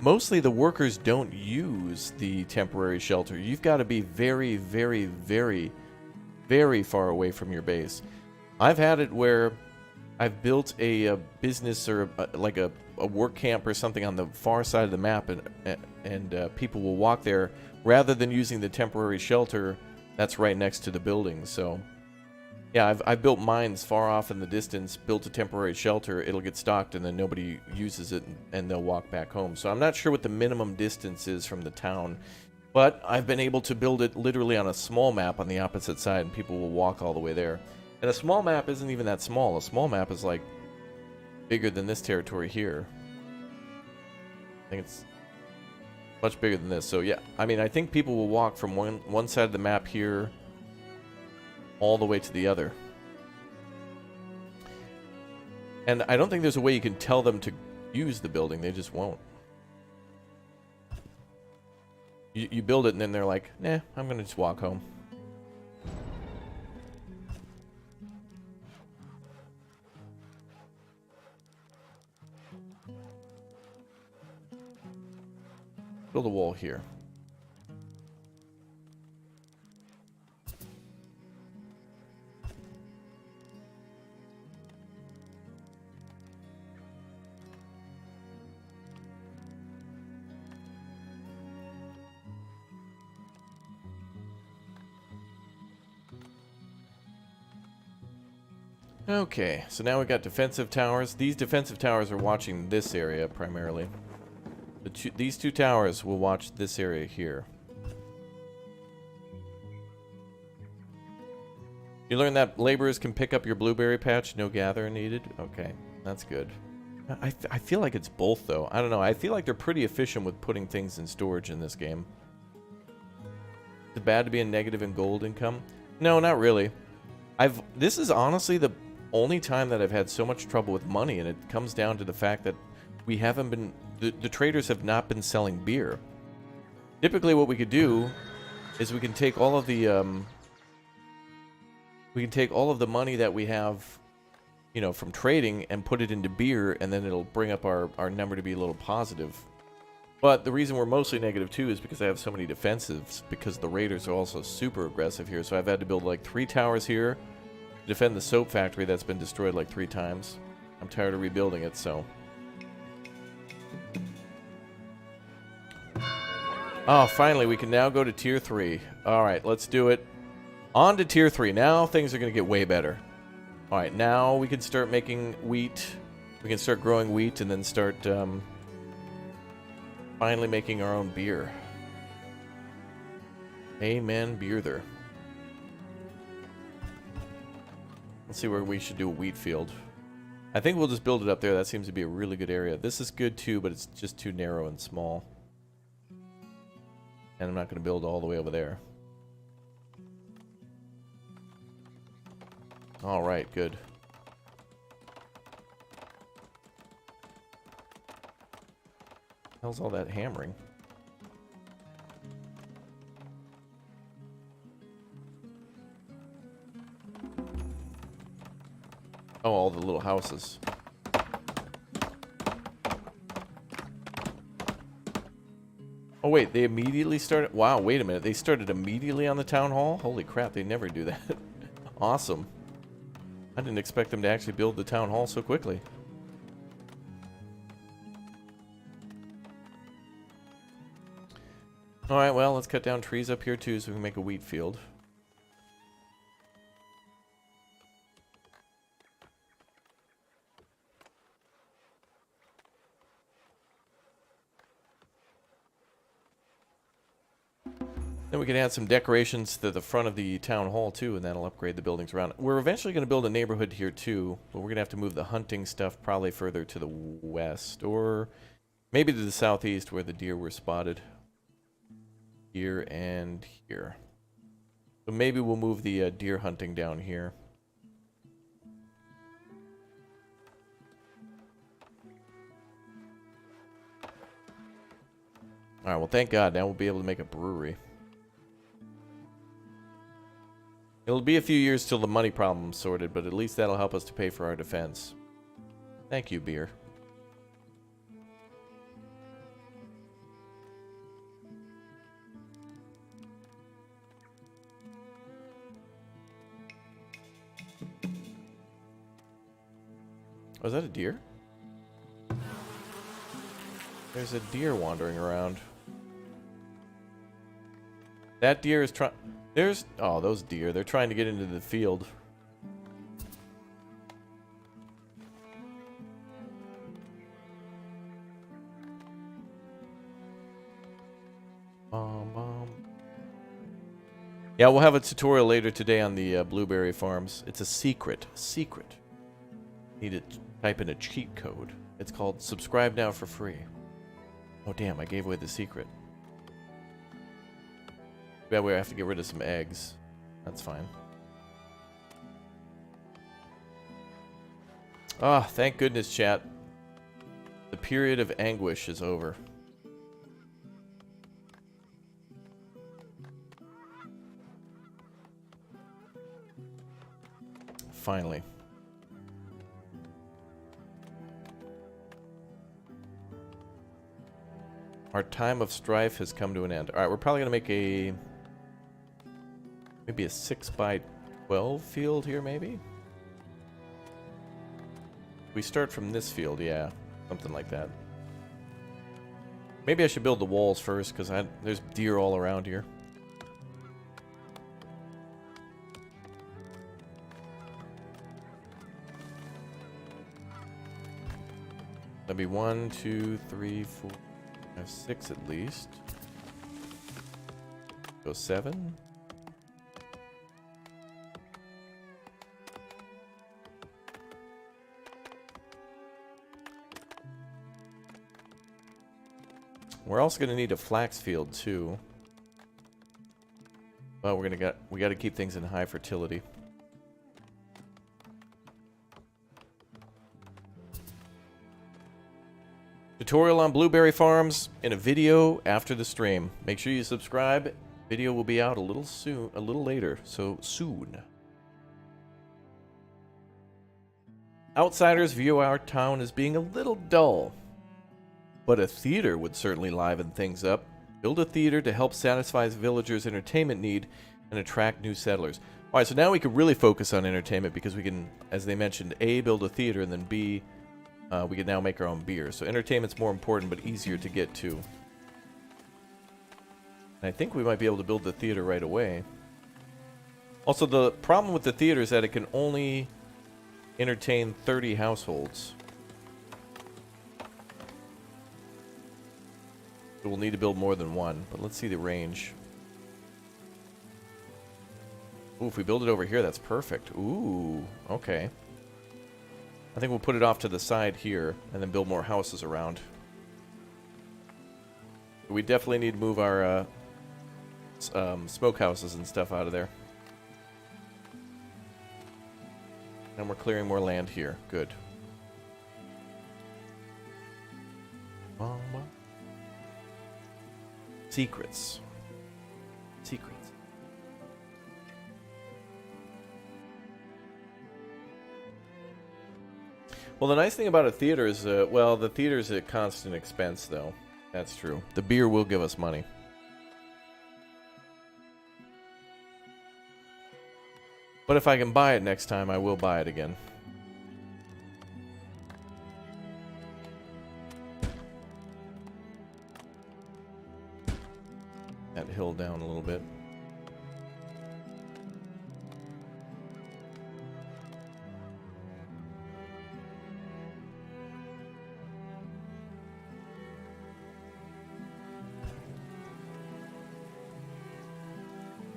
mostly the workers don't use the temporary shelter. You've got to be very, very, very, very far away from your base. I've had it where I've built a business or like a work camp or something on the far side of the map, and people will walk there rather than using the temporary shelter that's right next to the building. So yeah, I've built mines far off in the distance, built a temporary shelter, it'll get stocked, and then nobody uses it, and they'll walk back home. So I'm not sure what the minimum distance is from the town, but I've been able to build it literally on a small map on the opposite side, and people will walk all the way there. And a small map isn't even that small. A small map is like bigger than this territory here. I think it's much bigger than this. So yeah, I mean, I think people will walk from one side of the map here all the way to the other. And I don't think there's a way you can tell them to use the building. They just won't. You build it and then they're like, nah, I'm gonna just walk home. Build a wall here. Okay, so now we got defensive towers. These defensive towers are watching this area primarily. These two towers will watch this area here. You learned that laborers can pick up your blueberry patch, no gather needed? Okay, that's good. I feel like it's both, though. I don't know. I feel like they're pretty efficient with putting things in storage in this game. Is it bad to be a negative in gold income? No, not really. This is honestly the only time that I've had so much trouble with money, and it comes down to the fact that we haven't been... The traders have not been selling beer. Typically what we could do is we can take all of the money that we have, you know, from trading and put it into beer, and then it'll bring up our number to be a little positive. But the reason we're mostly negative too is because I have so many defensives, because the raiders are also super aggressive here. So I've had to build like 3 towers here to defend the soap factory that's been destroyed like 3 times. I'm tired of rebuilding it, so... Oh, finally, we can now go to tier 3. Alright, let's do it. On to tier 3. Now things are going to get way better. Alright, now we can start making wheat. We can start growing wheat and then start finally making our own beer. Amen, beer there. Let's see where we should do a wheat field. I think we'll just build it up there. That seems to be a really good area. This is good too, but it's just too narrow and small. And I'm not going to build all the way over there. Alright, good. How's all that hammering? Oh, all the little houses. Oh wait, they immediately started? Wow, wait a minute. They started immediately on the town hall? Holy crap, they never do that. Awesome. I didn't expect them to actually build the town hall so quickly. Alright, well, let's cut down trees up here too so we can make a wheat field. Then we can add some decorations to the front of the town hall too, and that'll upgrade the buildings around it. We're eventually going to build a neighborhood here too, but we're going to have to move the hunting stuff probably further to the west, or maybe to the southeast where the deer were spotted. Here and here. So maybe we'll move the deer hunting down here. Alright, well thank God, now we'll be able to make a brewery. It'll be a few years till the money problem's sorted, but at least that'll help us to pay for our defense. Thank you, beer. Oh, is that a deer? There's a deer wandering around. That deer is trying... There's... Oh, those deer. They're trying to get into the field. Yeah, we'll have a tutorial later today on the blueberry farms. It's a secret. Secret. Need to type in a cheat code. It's called subscribe now for free. Oh, damn. I gave away the secret. Yeah, we have to get rid of some eggs. That's fine. Ah, thank goodness, chat. The period of anguish is over. Finally. Our time of strife has come to an end. Alright, we're probably going to make a... maybe a 6x12 field here, maybe? We start from this field, yeah. Something like that. Maybe I should build the walls first, because there's deer all around here. That'd be 1, 2, 3, 4, 5, 6 at least. Go 7. We're also going to need a flax field too. Well, we got to keep things in high fertility. Tutorial on blueberry farms in a video after the stream. Make sure you subscribe. Video will be out a little soon, a little later, so soon. Outsiders view our town as being a little dull, but a theater would certainly liven things up. Build a theater to help satisfy villagers' entertainment need and attract new settlers. Alright, so now we can really focus on entertainment because we can, as they mentioned, A, build a theater, and then B, we can now make our own beer. So entertainment's more important but easier to get to. And I think we might be able to build the theater right away. Also, the problem with the theater is that it can only entertain 30 households. So we'll need to build more than one, but let's see the range. Ooh, if we build it over here, that's perfect. Ooh, okay. I think we'll put it off to the side here and then build more houses around. We definitely need to move our smokehouses and stuff out of there. And we're clearing more land here. Good. Secrets. Secrets. Well, the nice thing about a theater is, well, the theater's at constant expense, though. That's true. The beer will give us money. But if I can buy it next time, I will buy it again. That hill down a little bit.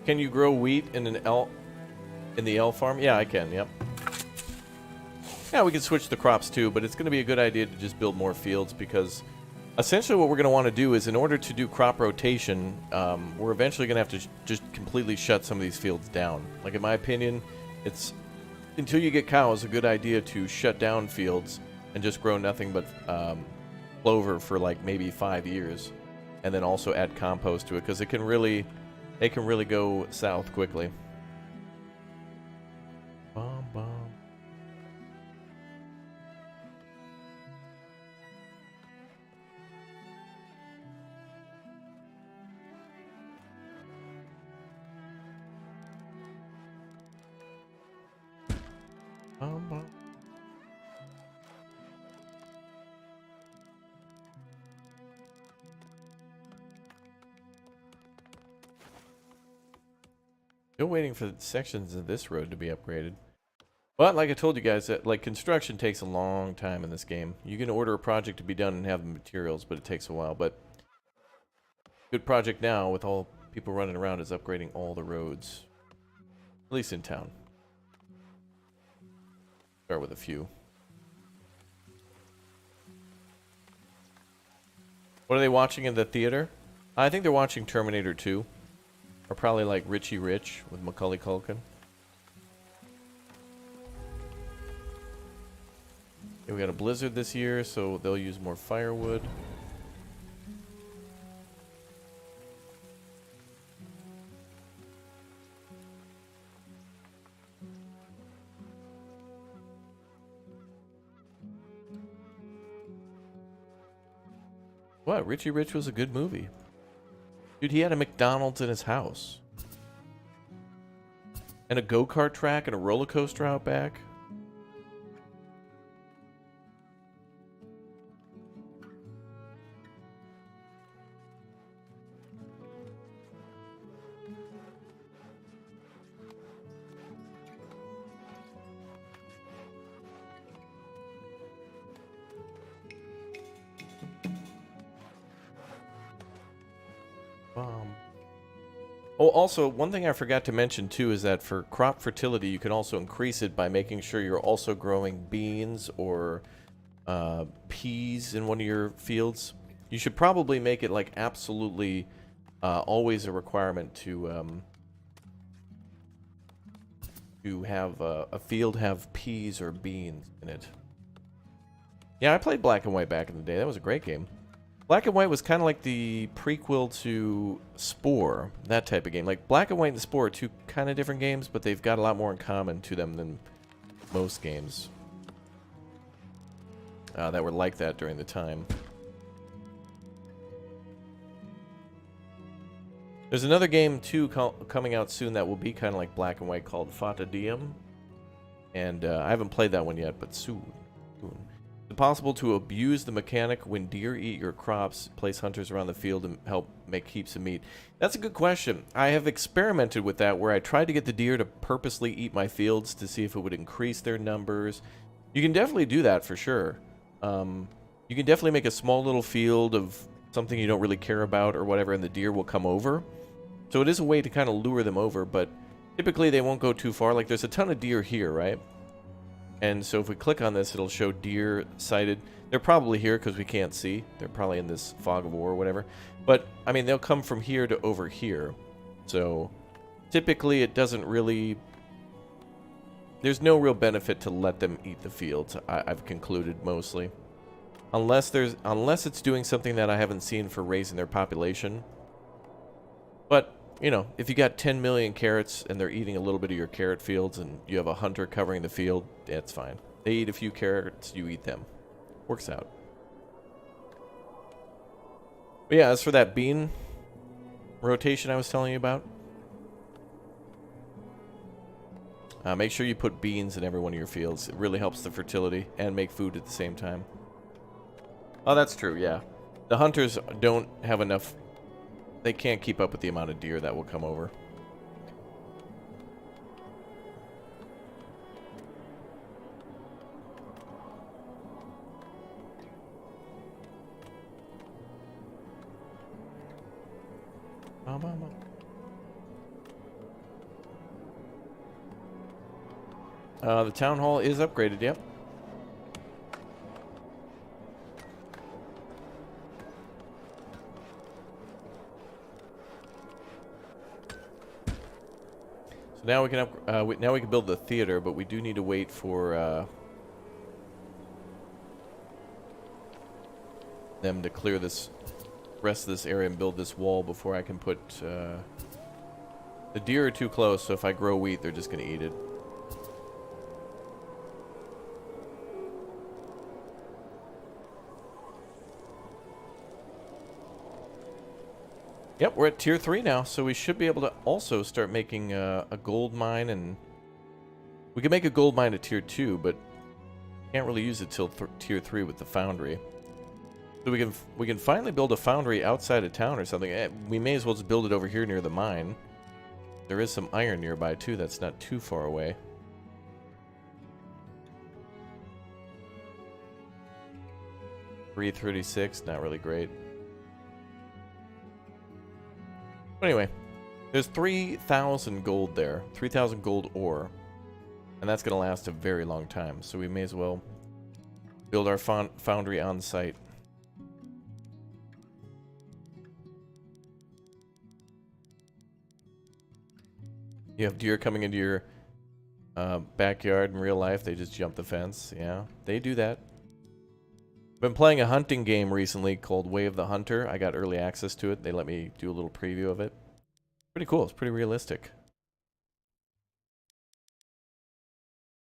Can you grow wheat in the L farm? Yeah, I can. Yep. Yeah, we can switch the crops too, but it's going to be a good idea to just build more fields because essentially what we're going to want to do is in order to do crop rotation, we're eventually going to have to just completely shut some of these fields down. Like in my opinion, it's until you get cows, a good idea to shut down fields and just grow nothing but clover for like maybe 5 years, and then also add compost to it because it can really go south quickly. Bum, bum. Bum, bum. Still waiting for the sections of this road to be upgraded. But like I told you guys, that like construction takes a long time in this game. You can order a project to be done and have the materials, but it takes a while. But good project now with all people running around is upgrading all the roads. At least in town. Start with a few. What are they watching in the theater? I think they're watching Terminator 2. Or probably like Richie Rich with Macaulay Culkin. Okay, we got a blizzard this year, so they'll use more firewood. What? Richie Rich was a good movie. Dude, he had a McDonald's in his house. And a go-kart track and a roller coaster out back. Oh, also, one thing I forgot to mention too is that for crop fertility, you can also increase it by making sure you're also growing beans or peas in one of your fields. You should probably make it like absolutely always a requirement to have a field have peas or beans in it. Yeah, I played Black and White back in the day. That was a great game. Black and White was kind of like the prequel to Spore, that type of game. Like, Black and White and Spore are two kind of different games, but they've got a lot more in common to them than most games that were like that during the time. There's another game, too, coming out soon that will be kind of like Black and White called Fata Diem. And I haven't played that one yet, but soon. Is it possible to abuse the mechanic when deer eat your crops, place hunters around the field and help make heaps of meat? That's a good question. I have experimented with that where I tried to get the deer to purposely eat my fields to see if it would increase their numbers. You can definitely do that for sure. You can definitely make a small little field of something you don't really care about or whatever, and the deer will come over. So it is a way to kind of lure them over, but typically they won't go too far. Like there's a ton of deer here, right? And so if we click on this, it'll show deer sighted. They're probably here because we can't see. They're probably in this fog of war or whatever. But, I mean, they'll come from here to over here. So typically it doesn't really... There's no real benefit to let them eat the fields, I've concluded mostly. Unless it's doing something that I haven't seen for raising their population. But, you know, if you got 10 million carrots and they're eating a little bit of your carrot fields and you have a hunter covering the field, it's fine. They eat a few carrots, you eat them. Works out. But yeah, as for that bean rotation I was telling you about, make sure you put beans in every one of your fields. It really helps the fertility and make food at the same time. Oh, that's true, yeah. The hunters don't have enough... They can't keep up with the amount of deer that will come over. The town hall is upgraded, yep. So now we can now we can build the theater, but we do need to wait for them to clear this rest of this area and build this wall before I can put the deer are too close, so if I grow wheat, they're just gonna eat it. Yep, we're at tier 3 now, so we should be able to also start making a gold mine, and we can make a gold mine at tier 2, but can't really use it till tier 3 with the foundry. So we can finally build a foundry outside of town or something. We may as well just build it over here near the mine. There is some iron nearby too, that's not too far away. $336, not really great. Anyway, there's 3,000 gold there, 3,000 gold ore, and that's going to last a very long time, so we may as well build our foundry on site. You have deer coming into your backyard in real life, they just jump the fence. Yeah, they do that. Been playing a hunting game recently called Way of the Hunter. I got early access to it. They let me do a little preview of it. Pretty cool. It's pretty realistic.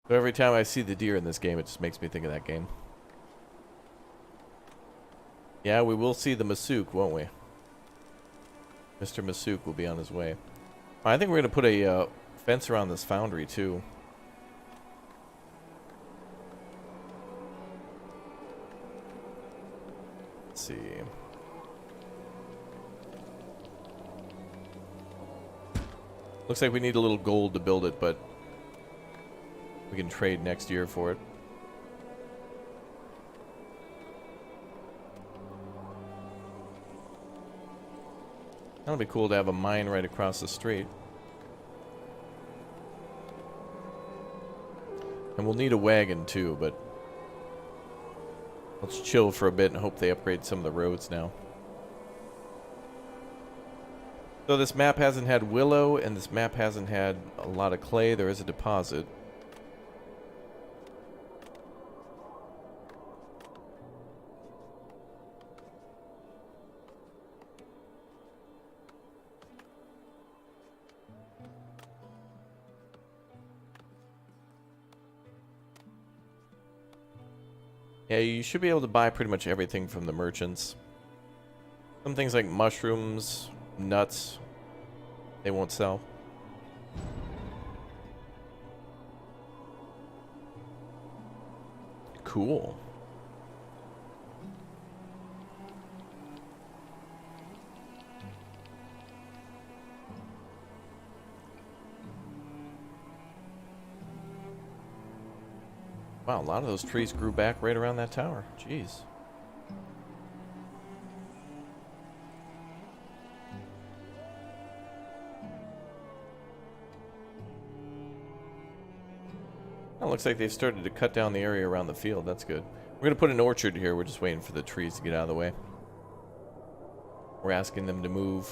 So every time I see the deer in this game, it just makes me think of that game. Yeah, we will see the Masook, won't we? Mr. Masook will be on his way. I think we're going to put a fence around this foundry, too. Let's see. Looks like we need a little gold to build it, but we can trade next year for it. That'll be cool to have a mine right across the street. And we'll need a wagon too, but let's chill for a bit and hope they upgrade some of the roads now. So this map hasn't had willow, and this map hasn't had a lot of clay. There is a deposit. Yeah, you should be able to buy pretty much everything from the merchants. Some things like mushrooms, nuts, they won't sell. Cool. Wow, a lot of those trees grew back right around that tower. Jeez. It looks like they've started to cut down the area around the field. That's good. We're going to put an orchard here. We're just waiting for the trees to get out of the way. We're asking them to move.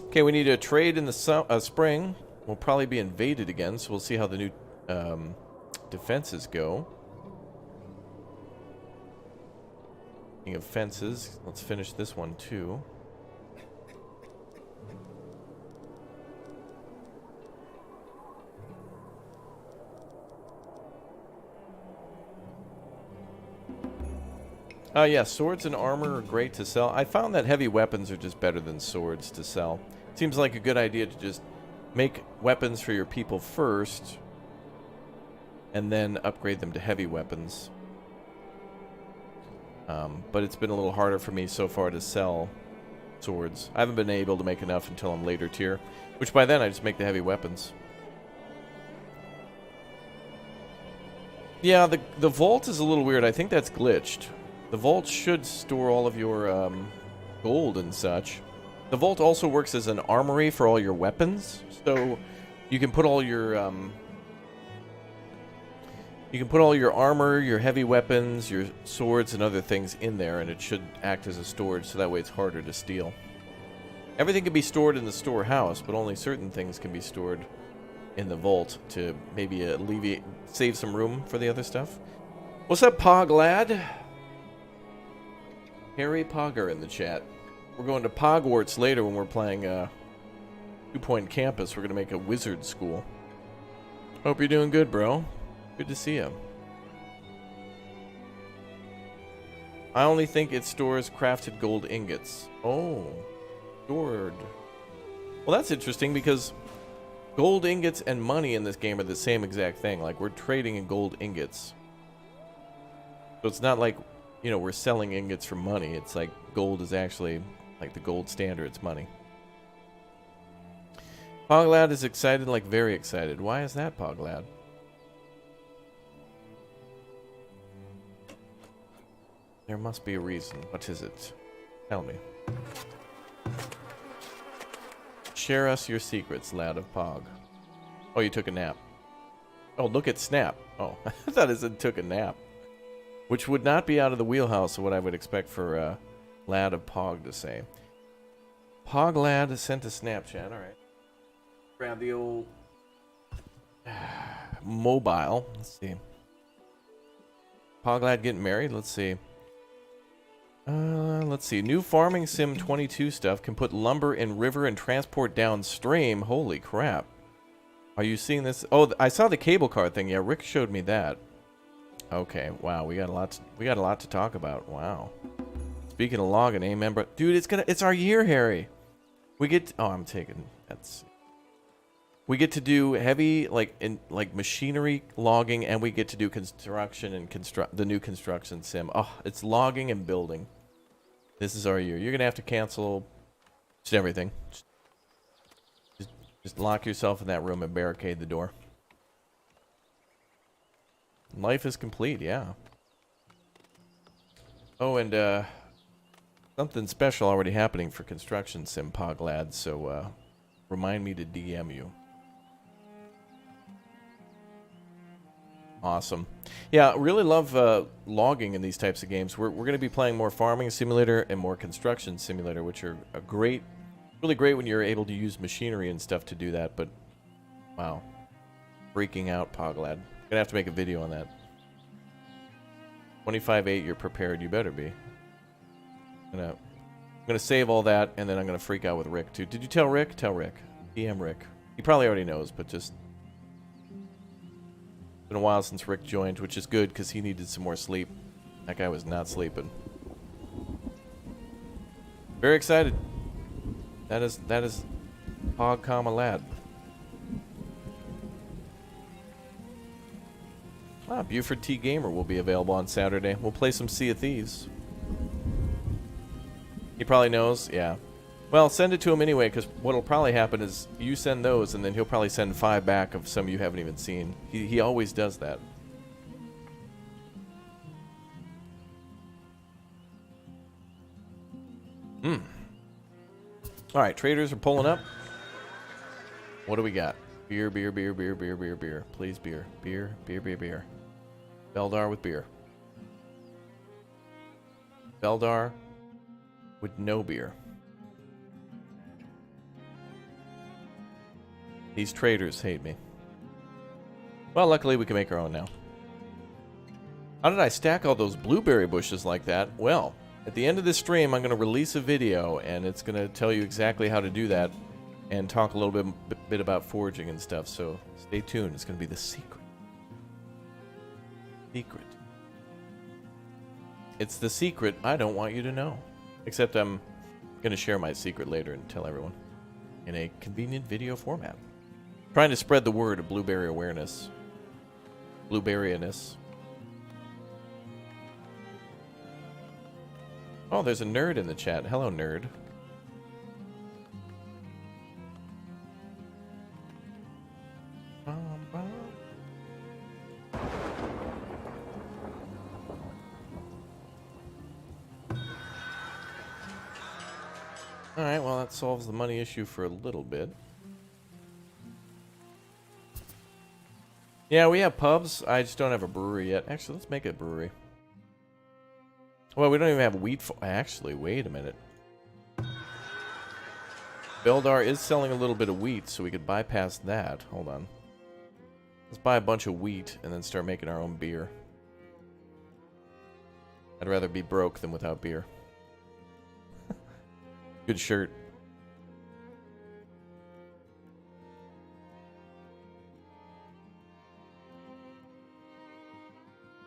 Okay, we need a trade in the spring. We'll probably be invaded again, so we'll see how the new defenses go. Speaking of fences, let's finish this one too. Yeah, swords and armor are great to sell. I found that heavy weapons are just better than swords to sell. Seems like a good idea to just make weapons for your people first, and then upgrade them to heavy weapons. But it's been a little harder for me so far to sell swords. I haven't been able to make enough until I'm later tier, which by then I just make the heavy weapons. Yeah, the vault is a little weird. I think that's glitched. The vault should store all of your gold and such. The vault also works as an armory for all your weapons, so you can put all your armor, your heavy weapons, your swords, and other things in there, and it should act as a storage, so that way it's harder to steal. Everything can be stored in the storehouse, but only certain things can be stored in the vault to maybe save some room for the other stuff. What's up, Pog lad? Harry Pogger in the chat. We're going to Pogwarts later when we're playing 2 Point Campus. We're going to make a wizard school. Hope you're doing good, bro. Good to see you. I only think it stores crafted gold ingots. Oh, stored. Well, that's interesting because gold ingots and money in this game are the same exact thing. Like, we're trading in gold ingots. So it's not like, you know, we're selling ingots for money. It's like gold is actually like the gold standard. It's money. Poglad is excited, like very excited. Why is that, Poglad? There must be a reason. What is it? Tell me. Share us your secrets, lad of Pog. Oh, you took a nap. Oh, look at Snap. Oh, I thought it said took a nap. Which would not be out of the wheelhouse of what I would expect for lad of Pog to say. Pog lad sent a Snapchat. All right. Grab the old mobile. Let's see. Pog lad getting married. Let's see. Let's see. New Farming Sim 22 stuff can put lumber in river and transport downstream. Holy crap. Are you seeing this? Oh, I saw the cable car thing. Yeah, Rick showed me that. Okay, wow, we got a lot to talk about. Wow. Speaking of logging, amen, bro. Dude, it's our year, Harry. We get we get to do heavy like machinery logging, and we get to do construction and the new construction sim. Oh, it's logging and building. This is our year. You're gonna have to cancel just everything. Just lock yourself in that room and barricade the door. Life is complete, yeah. Oh, and something special already happening for Construction Sim, Poglad, so remind me to DM you. Awesome. Yeah, really love logging in these types of games. We're going to be playing more Farming Simulator and more Construction Simulator, which are really great when you're able to use machinery and stuff to do that, but wow. Freaking out, Poglad. Gonna have to make a video on that. 25-8, you're prepared. You better be. I'm gonna save all that, and then I'm gonna freak out with Rick too. Did you tell Rick? Tell Rick. DM Rick. He probably already knows, but just it's been a while since Rick joined, which is good because he needed some more sleep. That guy was not sleeping. Very excited. That is Pog, comma lad. Buford T Gamer will be available on Saturday. We'll play some Sea of Thieves. He probably knows, yeah. Well, send it to him anyway, because what'll probably happen is you send those, and then he'll probably send 5 back of some you haven't even seen. He always does that. All right, traders are pulling up. What do we got? Beer, beer, beer, beer, beer, beer, beer. Please, beer. Beer, beer, beer, beer. Beldar with beer. Beldar with no beer. These traders hate me. Well, luckily we can make our own now. How did I stack all those blueberry bushes like that? Well, at the end of this stream, I'm going to release a video, and it's going to tell you exactly how to do that and talk a little bit about foraging and stuff, so stay tuned. It's going to be the secret. Secret. It's the secret I don't want you to know. Except I'm going to share my secret later and tell everyone in a convenient video format. Trying to spread the word of blueberry awareness. Blueberryness. Oh, there's a nerd in the chat. Hello, nerd. Alright, well, that solves the money issue for a little bit. Yeah, we have pubs. I just don't have a brewery yet. Actually, let's make a brewery. Well, we don't even have wheat. Actually, wait a minute. Beldar is selling a little bit of wheat, so we could bypass that. Hold on. Let's buy a bunch of wheat and then start making our own beer. I'd rather be broke than without beer. Good shirt.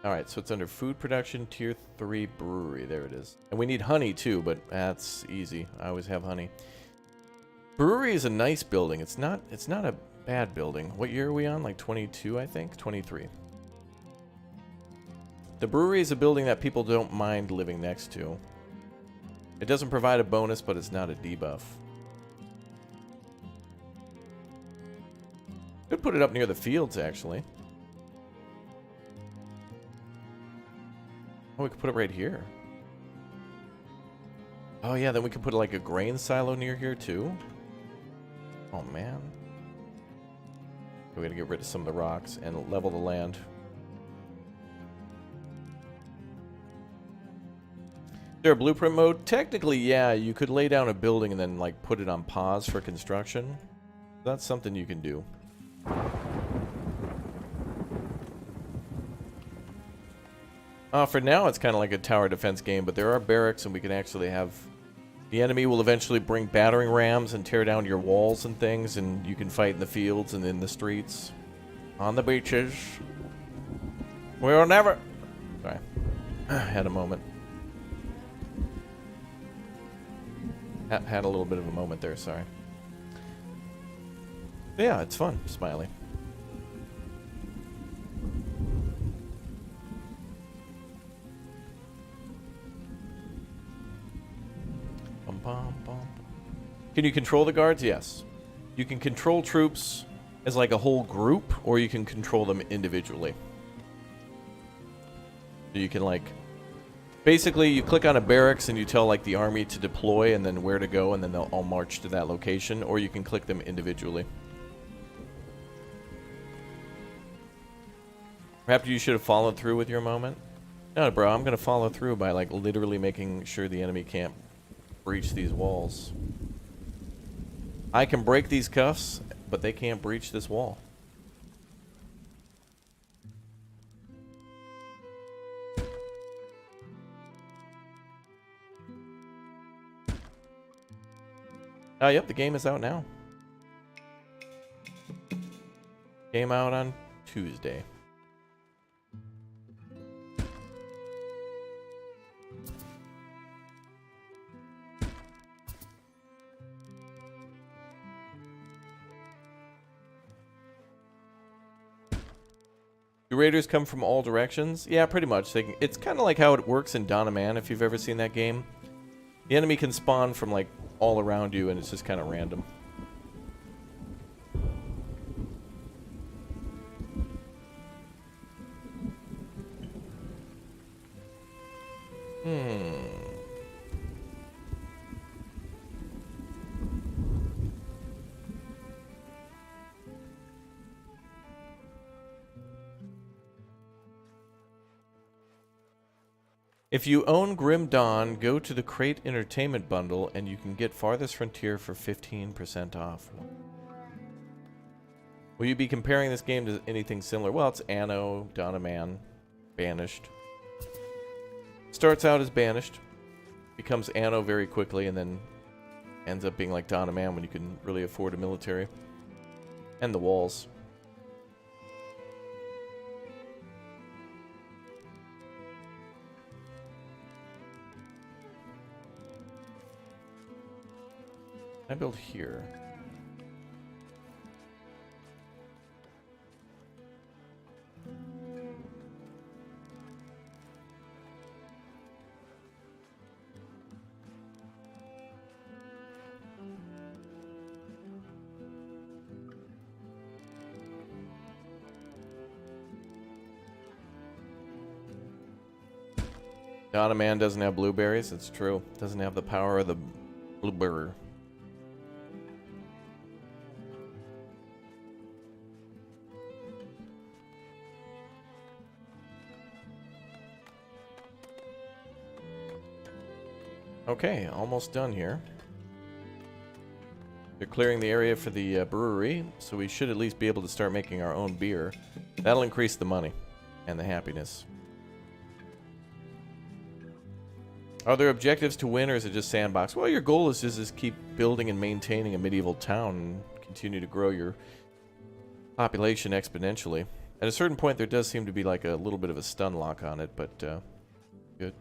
Alright, so it's under food production, tier 3 brewery. There it is. And we need honey too, but that's easy. I always have honey. Brewery is a nice building. It's not a bad building. What year are we on? Like 22, I think? 23. The brewery is a building that people don't mind living next to. It doesn't provide a bonus, but it's not a debuff. Could put it up near the fields, actually. Oh, we could put it right here. Oh, yeah, then we could put like a grain silo near here, too. Oh, man. We gotta get rid of some of the rocks and level the land. Is there a blueprint mode? Technically, yeah, you could lay down a building and then like put it on pause for construction. That's something you can do. For now, it's kind of like a tower defense game, but there are barracks, and we can actually have... The enemy will eventually bring battering rams and tear down your walls and things, and you can fight in the fields and in the streets. On the beaches. We'll never... Sorry. I had a moment. Had a little bit of a moment there, sorry. But yeah, it's fun, Smiley. Can you control the guards? Yes. You can control troops as like a whole group, or you can control them individually. So you can like... Basically, you click on a barracks and you tell like the army to deploy and then where to go, and then they'll all march to that location, or you can click them individually. Perhaps you should have followed through with your moment. No, bro, I'm going to follow through by like literally making sure the enemy can't breach these walls. I can break these cuffs, but they can't breach this wall. Yep, the game is out now. Game out on Tuesday. Do raiders come from all directions? Yeah, pretty much. It's kind of like how it works in Dawn of Man, if you've ever seen that game. The enemy can spawn from like all around you, and it's just kind of random. If you own Grim Dawn, go to the Crate Entertainment Bundle and you can get Farthest Frontier for 15% off. Will you be comparing this game to anything similar? Well, it's Anno, Dawn of Man, Banished. Starts out as Banished, becomes Anno very quickly, and then ends up being like Dawn of Man when you can really afford a military. And the walls. I build here. Dawn of Man doesn't have blueberries. It's true. Doesn't have the power of the blueberry. Okay, almost done here. They're clearing the area for the brewery, so we should at least be able to start making our own beer. That'll increase the money and the happiness. Are there objectives to win, or is it just sandbox? Well, your goal is just keep building and maintaining a medieval town and continue to grow your population exponentially. At a certain point, there does seem to be like a little bit of a stun lock on it, but good.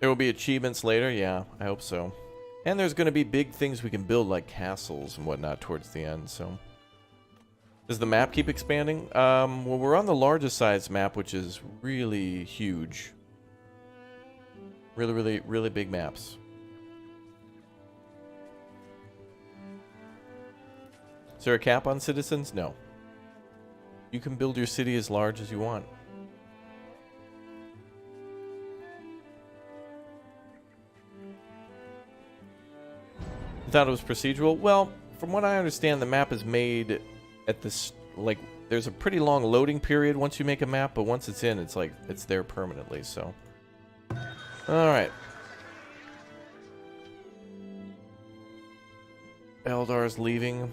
There will be achievements later, yeah, I hope so. And there's going to be big things we can build, like castles and whatnot, towards the end, so... Does the map keep expanding? Well, we're on the largest size map, which is really huge. Really big maps. Is there a cap on citizens? No. You can build your city as large as you want. You thought it was procedural? Well, from what I understand, the map is made at this, like, there's a pretty long loading period once you make a map, but once it's in, it's like, it's there permanently, so. Alright. Eldar's leaving.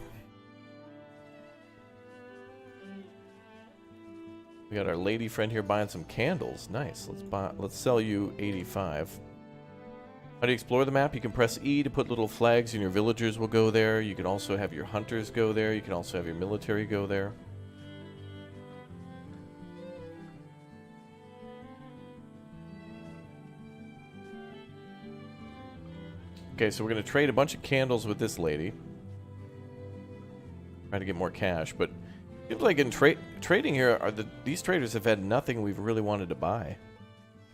We got our lady friend here buying some candles. Nice. Let's sell you 85. How do you explore the map? You can press E to put little flags and your villagers will go there. You can also have your hunters go there. You can also have your military go there. Okay, so we're going to trade a bunch of candles with this lady. Try to get more cash, but it seems like in trading here, these traders have had nothing we've really wanted to buy.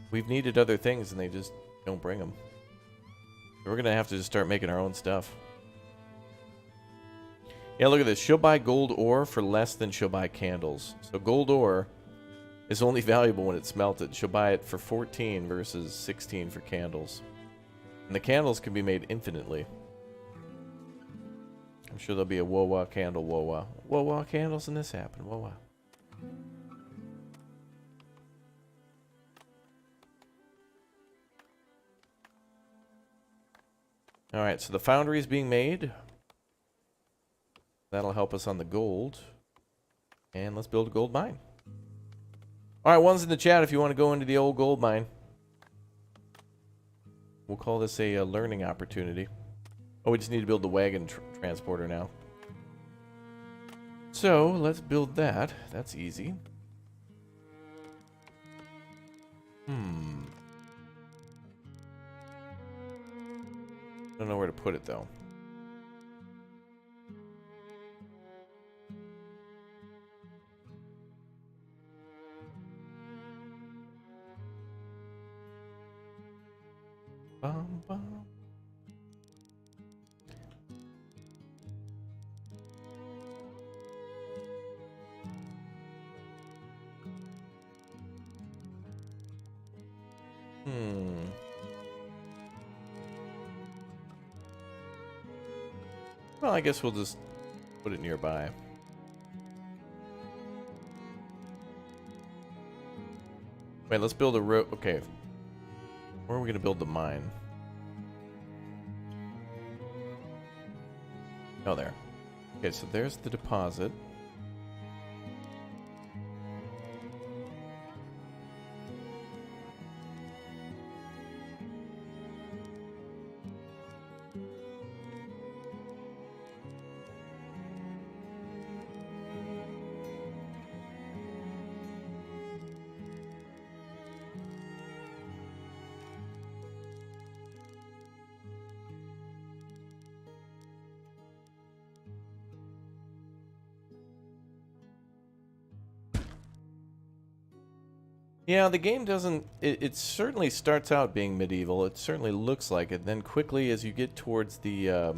We've needed other things and they just don't bring them. We're going to have to just start making our own stuff. Yeah, look at this. She'll buy gold ore for less than she'll buy candles. So gold ore is only valuable when it's melted. She'll buy it for 14 versus 16 for candles. And the candles can be made infinitely. I'm sure there'll be a Wowa candle, Wowa. Wowa candles and this happen, Wowa. Alright, so the foundry is being made. That'll help us on the gold. And let's build a gold mine. Alright, one's in the chat if you want to go into the old gold mine. We'll call this a learning opportunity. Oh, we just need to build the wagon transporter now. So, let's build that. That's easy. Don't know where to put it though. Bum, bum. Well, I guess we'll just put it nearby. Wait, let's build a road. Okay. Where are we going to build the mine? Oh, there. Okay, so there's the deposit. Yeah, the game doesn't... It certainly starts out being medieval. It certainly looks like it. Then quickly, as you get towards the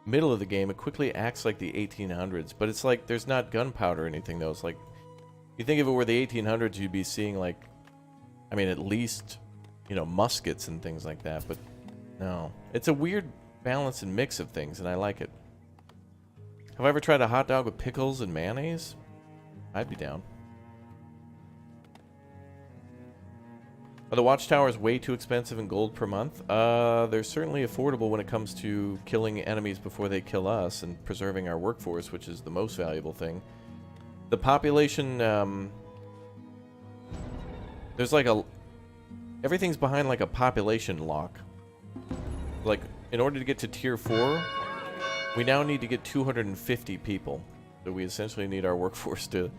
middle of the game, it quickly acts like the 1800s. But it's like there's not gunpowder or anything, though. It's like... You think if it were the 1800s, you'd be seeing, like... I mean, at least, you know, muskets and things like that. But no. It's a weird balance and mix of things, and I like it. Have I ever tried a hot dog with pickles and mayonnaise? I'd be down. Are the watchtowers way too expensive in gold per month? They're certainly affordable when it comes to killing enemies before they kill us and preserving our workforce, which is the most valuable thing. The population, there's like a... Everything's behind like a population lock. Like, in order to get to tier 4, we now need to get 250 people. So we essentially need our workforce to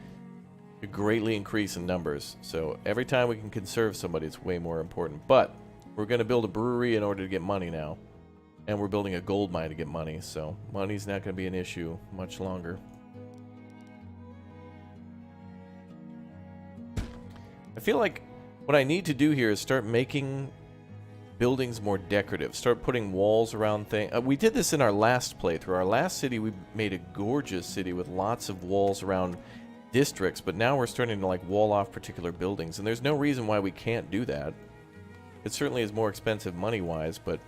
greatly increase in numbers. So every time we can conserve somebody, it's way more important. But we're going to build a brewery in order to get money now. And we're building a gold mine to get money. So money's not going to be an issue much longer. I feel like what I need to do here is start making buildings more decorative. Start putting walls around things. We did this in our last playthrough. Our last city, we made a gorgeous city with lots of walls around districts, but now we're starting to like wall off particular buildings, and there's no reason why we can't do that. It certainly is more expensive money-wise, but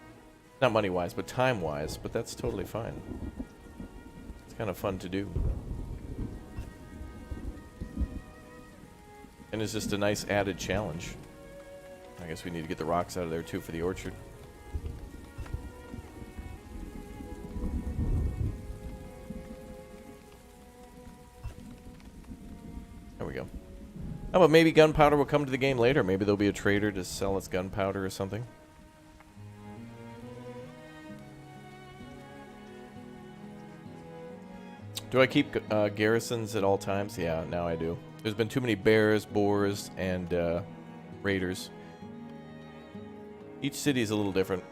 not money-wise, but time-wise, but that's totally fine. It's kind of fun to do. And it's just a nice added challenge. I guess we need to get the rocks out of there too for the orchard. There we go. How about maybe gunpowder will come to the game later? Maybe there'll be a trader to sell its gunpowder or something. Do I keep garrisons at all times? Yeah, now I do. There's been too many bears, boars, and raiders. Each city is a little different.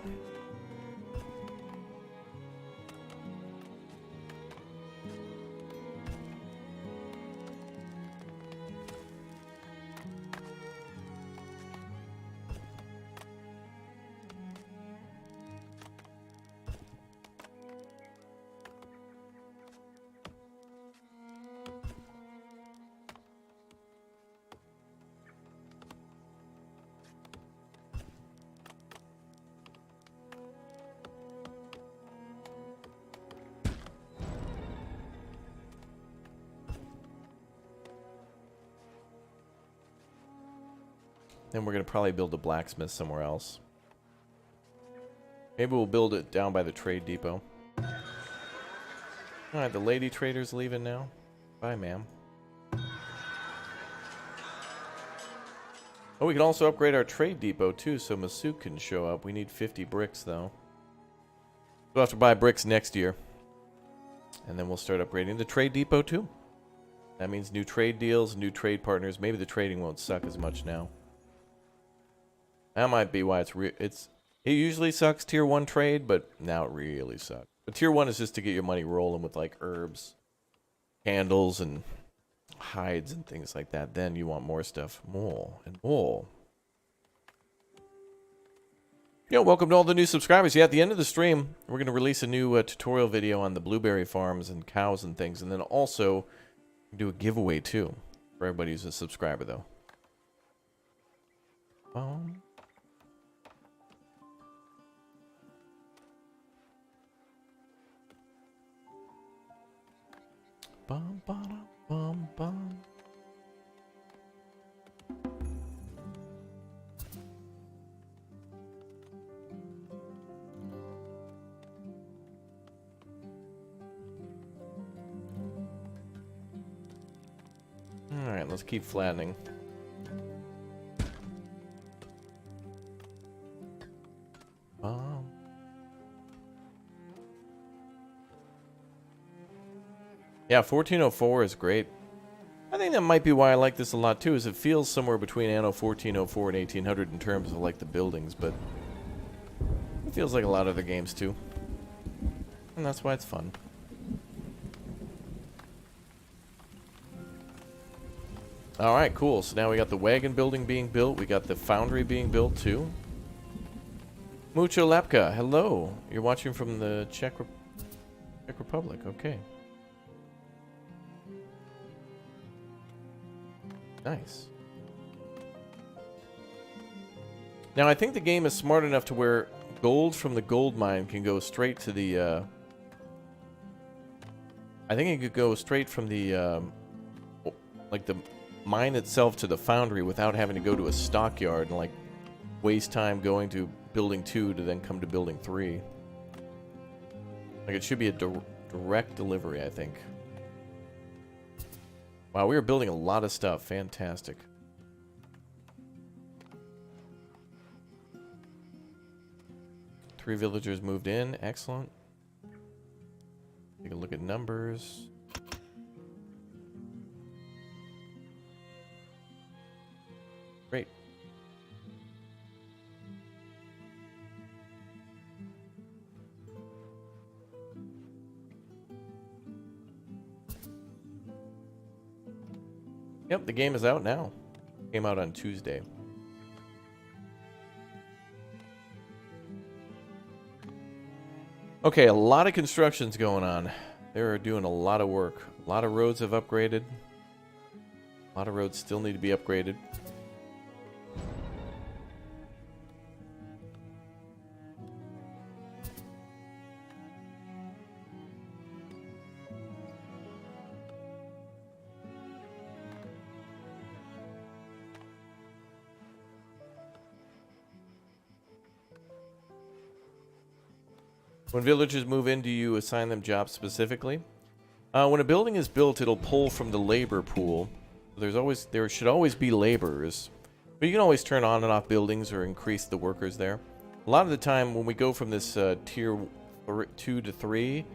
Then we're going to probably build a blacksmith somewhere else. Maybe we'll build it down by the trade depot. Alright, the lady trader's leaving now. Bye, ma'am. Oh, we can also upgrade our trade depot too, so Masuk can show up. We need 50 bricks, though. We'll have to buy bricks next year. And then we'll start upgrading the trade depot too. That means new trade deals, new trade partners. Maybe the trading won't suck as much now. That might be why it usually sucks tier 1 trade, but now it really sucks. But tier 1 is just to get your money rolling with like herbs, candles, and hides and things like that. Then you want more stuff. More and more. Yo, welcome to all the new subscribers. Yeah, at the end of the stream, we're going to release a new tutorial video on the blueberry farms and cows and things. And then also do a giveaway too for everybody who's a subscriber though. Bum. Bum, bum, bum, bum. Alright, let's keep flattening. Yeah, 1404 is great. I think that might be why I like this a lot too, is it feels somewhere between Anno 1404 and 1800 in terms of like the buildings, but it feels like a lot of other games too. And that's why it's fun. Alright, cool. So now we got the wagon building being built. We got the foundry being built too. Mucho Lepka, hello. You're watching from the Czech Republic. Okay. Nice. Now I think the game is smart enough to where gold from the gold mine can go straight to the I think it could go straight from the like the mine itself to the foundry without having to go to a stockyard and like waste time going to building 2 to then come to building 3. Like it should be a direct delivery, I think. Wow, we are building a lot of stuff. Fantastic. Three villagers moved in. Excellent. Take a look at numbers. Great. Yep, the game is out now. Came out on Tuesday. Okay, a lot of construction's going on. They're doing a lot of work. A lot of roads have upgraded. A lot of roads still need to be upgraded. When villagers move in, do you assign them jobs specifically? When a building is built, it'll pull from the labor pool. There should always be laborers, but you can always turn on and off buildings or increase the workers there. A lot of the time, when we go from this tier 2 to 3,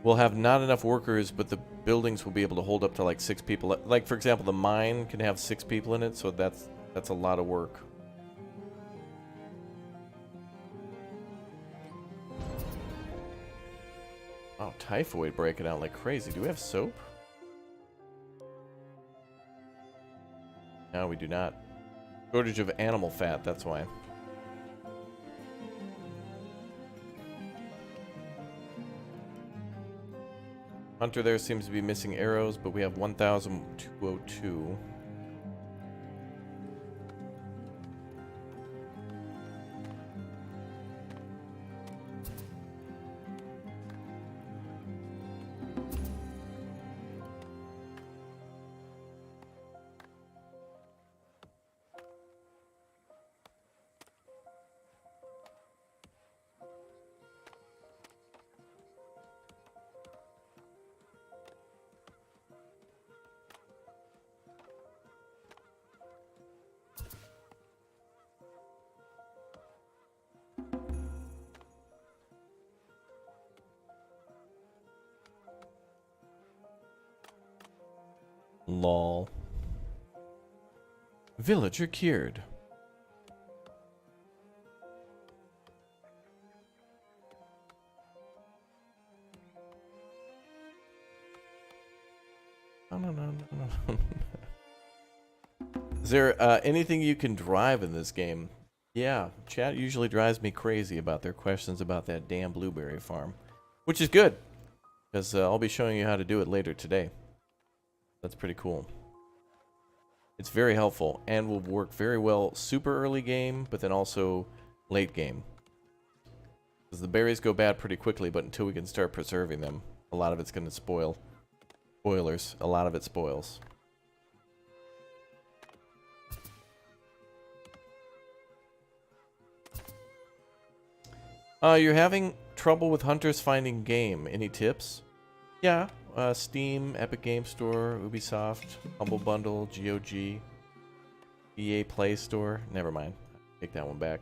we'll have not enough workers, but the buildings will be able to hold up to like 6 people. Like for example, the mine can have 6 people in it, so that's a lot of work. Oh, typhoid breaking out like crazy. Do we have soap? No, we do not. Shortage of animal fat, that's why. Hunter there seems to be missing arrows, but we have 1,202. Lol. Villager cured. no. Is there anything you can drive in this game? Yeah, chat usually drives me crazy about their questions about that damn blueberry farm. Which is good, because I'll be showing you how to do it later today. That's pretty cool. It's very helpful and will work very well super early game, but then also late game. Because the berries go bad pretty quickly, but until we can start preserving them, a lot of it's going to spoil. Spoilers, a lot of it spoils. You're having trouble with hunters finding game. Any tips? Yeah, Steam, Epic Game Store, Ubisoft, Humble Bundle, GOG, EA Play Store. Never mind. Take that one back.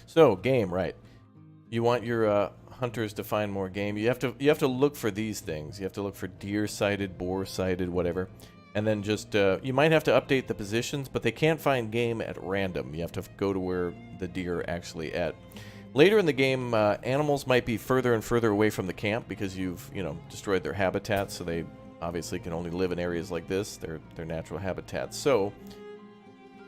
So, game, right. You want your hunters to find more game. You have to look for these things. You have to look for deer-sighted, boar-sighted, whatever. And then just, you might have to update the positions, but they can't find game at random. You have to go to where the deer are actually at. Later in the game, animals might be further and further away from the camp because you've, destroyed their habitats, so they obviously can only live in areas like this, their natural habitats. So,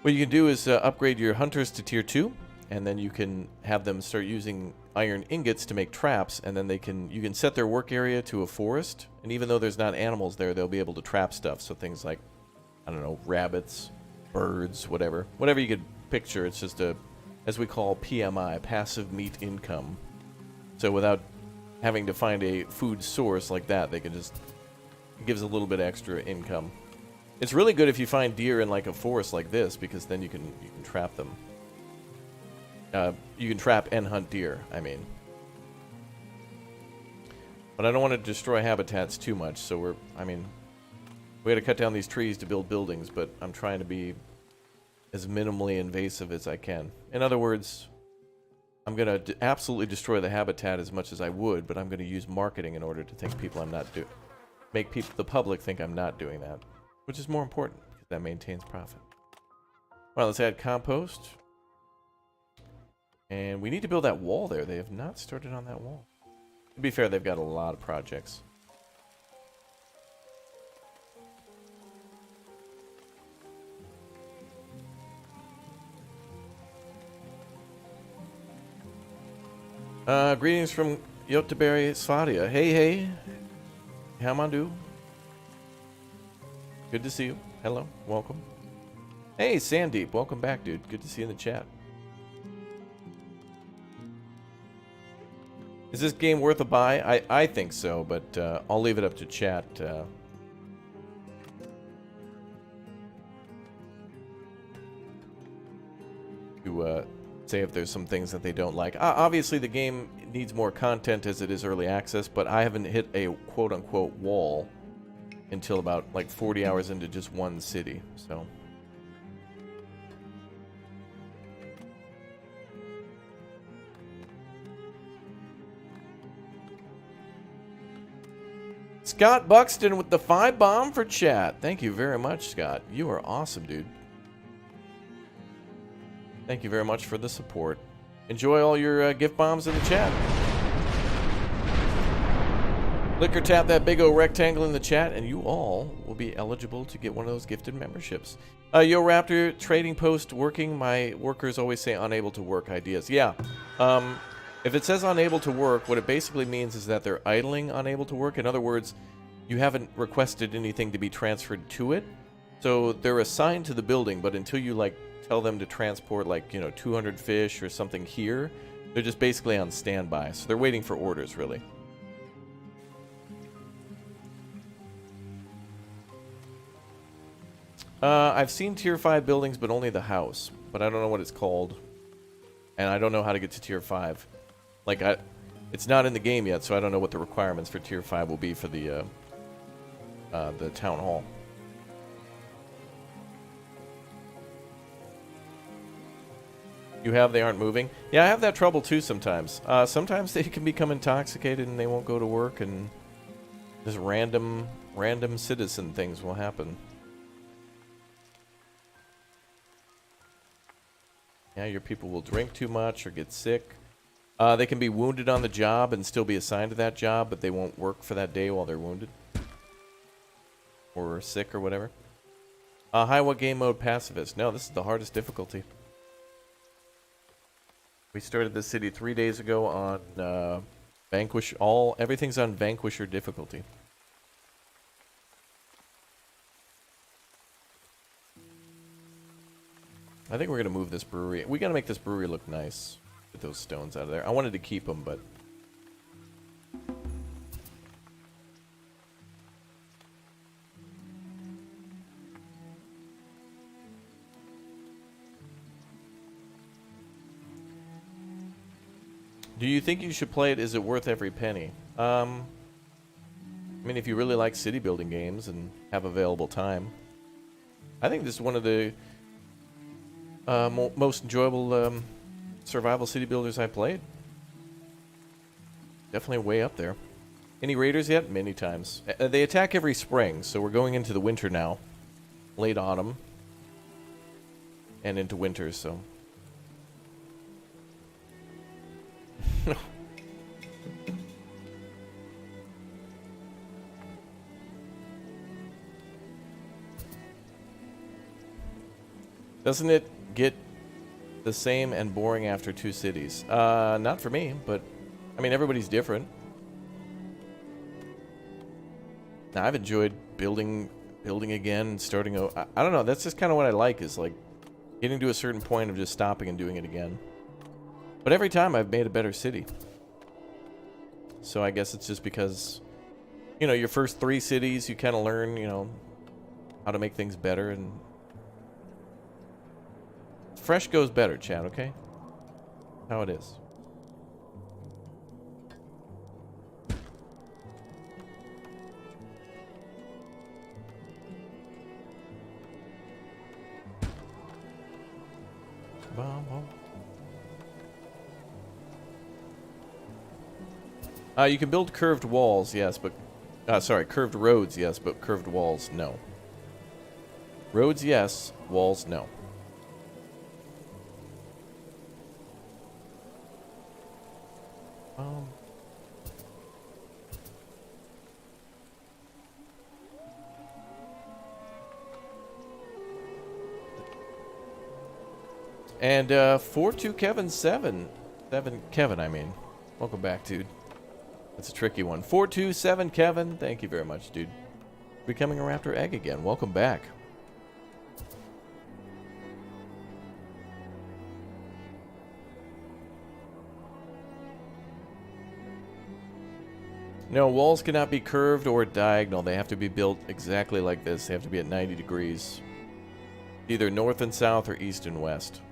what you can do is upgrade your hunters to tier 2, and then you can have them start using iron ingots to make traps, and then you can set their work area to a forest, and even though there's not animals there, they'll be able to trap stuff. So things like, I don't know, rabbits, birds, whatever you could picture. It's just a, as we call PMI, passive meat income. So without having to find a food source like that, they can just, it gives a little bit extra income. It's really good if you find deer in like a forest like this, because then you can trap them. You can trap and hunt deer, I mean. But I don't want to destroy habitats too much, so we gotta cut down these trees to build buildings, but I'm trying to be as minimally invasive as I can. In other words, I'm gonna absolutely destroy the habitat as much as I would, but I'm gonna use marketing in order to think make the public think I'm not doing that, which is more important, because that maintains profit. Well, let's add compost. And we need to build that wall there. They have not started on that wall. To be fair, they've got a lot of projects. Greetings from Göteborg, Svadia. Hey. Hamandu. Good to see you. Hello. Welcome. Hey, Sandeep. Welcome back, dude. Good to see you in the chat. Is this game worth a buy? I think so, but I'll leave it up to chat. To say if there's some things that they don't like. Obviously, the game needs more content as it is early access, but I haven't hit a quote-unquote wall until about like 40 hours into just one city, so... Scott Buxton with the 5 bomb for chat. Thank you very much, Scott. You are awesome, dude. Thank you very much for the support. Enjoy all your gift bombs in the chat. Click or tap that big old rectangle in the chat, and you all will be eligible to get one of those gifted memberships. Yo, Raptor, trading post working. My workers always say unable to work ideas. Yeah. If it says unable to work, what it basically means is that they're idling unable to work. In other words, you haven't requested anything to be transferred to it. So they're assigned to the building, but until you like tell them to transport like, 200 fish or something here, they're just basically on standby. So they're waiting for orders, really. I've seen tier 5 buildings, but only the house. But I don't know what it's called. And I don't know how to get to tier 5. Like, it's not in the game yet, so I don't know what the requirements for tier 5 will be for the town hall. They aren't moving? Yeah, I have that trouble too sometimes. Sometimes they can become intoxicated and they won't go to work, and just random citizen things will happen. Yeah, your people will drink too much or get sick. They can be wounded on the job and still be assigned to that job, but they won't work for that day while they're wounded. Or sick or whatever. Hi, what game mode pacifist? No, this is the hardest difficulty. We started this city 3 days ago on Vanquish. Everything's on Vanquisher difficulty. I think we're gonna move this brewery. We gotta make this brewery look nice. Get those stones out of there. I wanted to keep them, but do you think you should play it? Is it worth every penny? I mean, if you really like city building games and have available time, I think this is one of the most enjoyable survival city builders I played. Definitely way up there. Any raiders yet? Many times. They attack every spring, so we're going into the winter now. Late autumn. And into winter, so... Doesn't it get the same and boring after 2 cities? Not for me, but I mean, everybody's different. Now, I've enjoyed building again and starting. I don't know. That's just kind of what I like, is like getting to a certain point of just stopping and doing it again. But every time I've made a better city. So I guess it's just because, you know, your first 3 cities, you kind of learn, you know, how to make things better, and fresh goes better, Chad, okay? How it is. You can build curved walls, yes, but... sorry, curved roads, yes, but curved walls, no. Roads, yes. Walls, no. And 42Kevin7 Kevin, I mean. Welcome back, dude. That's a tricky one. 427 Kevin, thank you very much, dude. Becoming a Raptor Egg again. Welcome back. No, walls cannot be curved or diagonal. They have to be built exactly like this. They have to be at 90 degrees. Either north and south or east and west.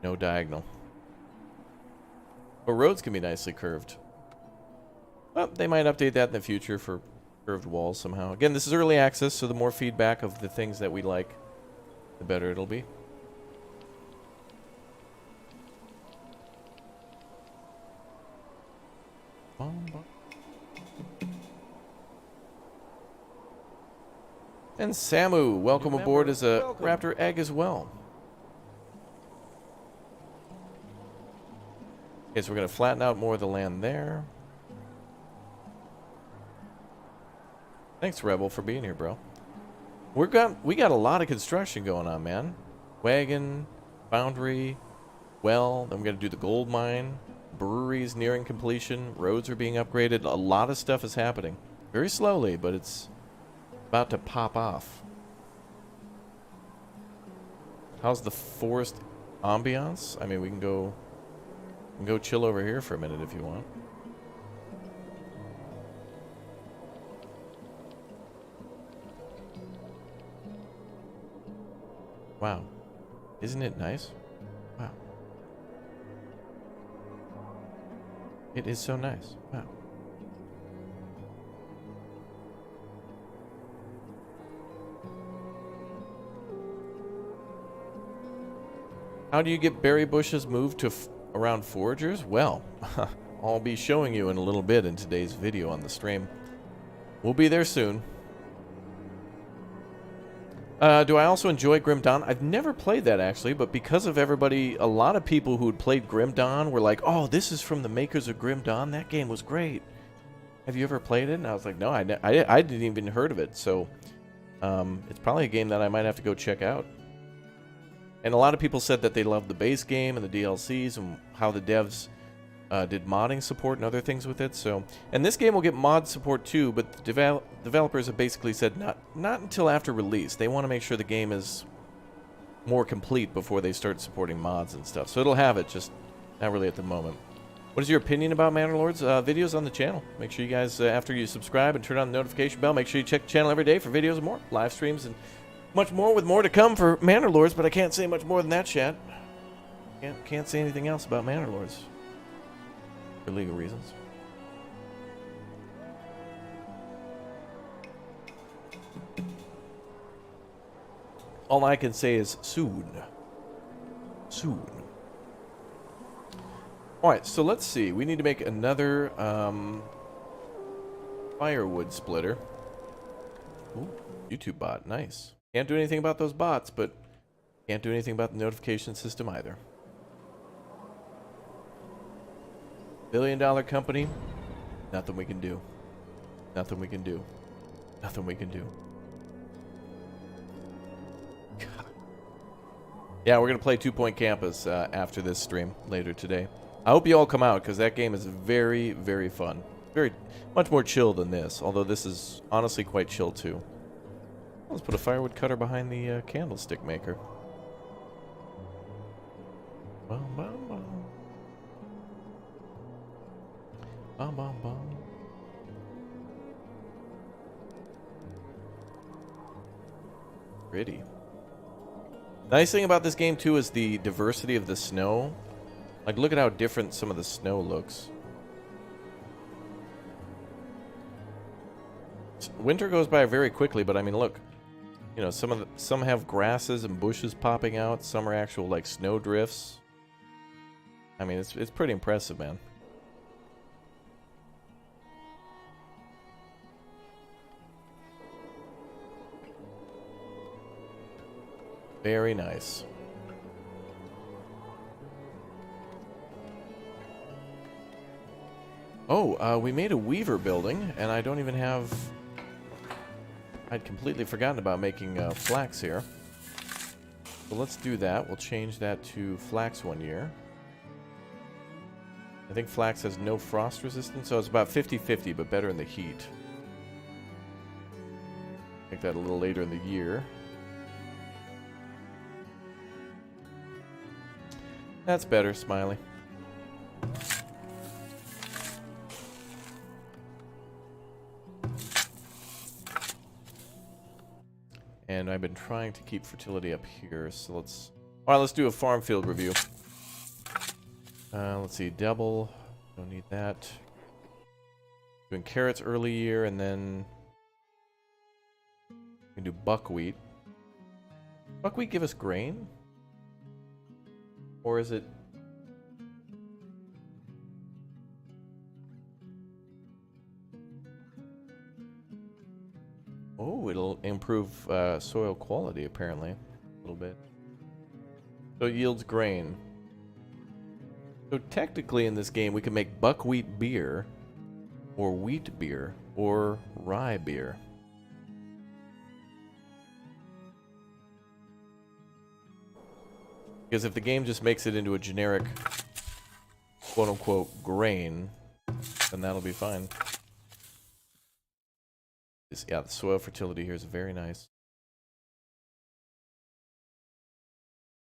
No diagonal. But roads can be nicely curved. Well, they might update that in the future for curved walls somehow. Again, this is early access, so the more feedback of the things that we like, the better it'll be. And Samu, welcome aboard as a Raptor Egg as well. Okay, so we're going to flatten out more of the land there. Thanks, Rebel, for being here, bro. We got a lot of construction going on, man. Wagon, foundry, well, then we got to do the gold mine. Breweries nearing completion. Roads are being upgraded. A lot of stuff is happening. Very slowly, but it's about to pop off. How's the forest ambiance? I mean, we can go chill over here for a minute if you want. Wow. Isn't it nice? Wow. It is so nice. Wow. How do you get berry bushes moved to around foragers? Well, I'll be showing you in a little bit in today's video on the stream. We'll be there soon. Do I also enjoy Grim Dawn? I've never played that actually, but because of everybody, a lot of people who had played Grim Dawn were like, "Oh, this is from the makers of Grim Dawn. That game was great. Have you ever played it?" And I was like, "No, I didn't even heard of it." So it's probably a game that I might have to go check out. And a lot of people said that they loved the base game and the DLCs and how the devs did modding support and other things with it. So, and this game will get mod support too, but the developers have basically said not until after release. They want to make sure the game is more complete before they start supporting mods and stuff. So it'll have it, just not really at the moment. What is your opinion about Manor Lords? Videos on the channel. Make sure you guys, after you subscribe and turn on the notification bell, make sure you check the channel every day for videos and more, live streams, and much more, with more to come for Manor Lords, but I can't say much more than that, chat. Can't say anything else about Manor Lords for legal reasons. All I can say is soon. Soon. Alright, so let's see. We need to make another firewood splitter. Ooh, YouTube bot. Nice. Can't do anything about those bots, but can't do anything about the notification system either. $1 billion company. Nothing we can do. Nothing we can do. Nothing we can do. God. Yeah, we're going to play 2 Point Campus after this stream later today. I hope you all come out, because that game is very, very fun. Very much more chill than this, although this is honestly quite chill too. Let's put a firewood cutter behind the candlestick maker. Bum, bum, bum. Bum, bum, bum. Pretty. Nice thing about this game too is the diversity of the snow. Like, look at how different some of the snow looks. Winter goes by very quickly, but I mean, look. You know, some have grasses and bushes popping out. Some are actual, like, snow drifts. I mean, it's pretty impressive, man. Very nice. Oh, we made a weaver building, and I don't even have... I'd completely forgotten about making flax here. So let's do that. We'll change that to flax 1 year. I think flax has no frost resistance, so it's about 50-50, but better in the heat. Make that a little later in the year. That's better, Smiley. And I've been trying to keep fertility up here, so let's... Alright, let's do a farm field review. Let's see, double. Don't need that. Doing carrots early year, and then... we can do buckwheat. Buckwheat give us grain? Or is it... Oh, it'll improve soil quality, apparently. A little bit. So it yields grain. So technically in this game, we can make buckwheat beer, or wheat beer, or rye beer. Because if the game just makes it into a generic, quote-unquote, grain, then that'll be fine. Yeah, the soil fertility here is very nice.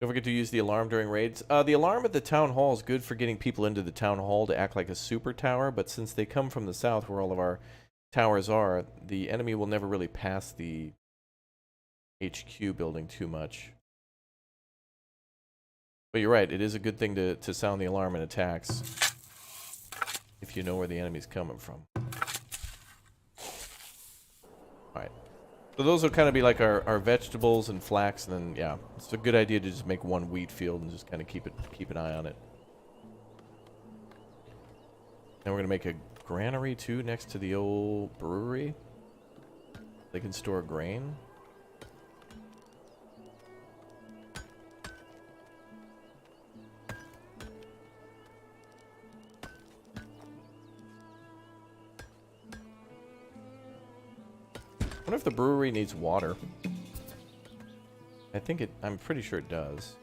Don't forget to use the alarm during raids. The alarm at the town hall is good for getting people into the town hall to act like a super tower, but since they come from the south where all of our towers are, the enemy will never really pass the HQ building too much. But you're right, it is a good thing to sound the alarm in attacks if you know where the enemy's coming from. Alright. So those will kind of be like our vegetables and flax, and then, yeah, it's a good idea to just make one wheat field and just kind of keep an eye on it. Then we're going to make a granary, too, next to the old brewery. They can store grain. wonder if the brewery needs water. I'm pretty sure it does.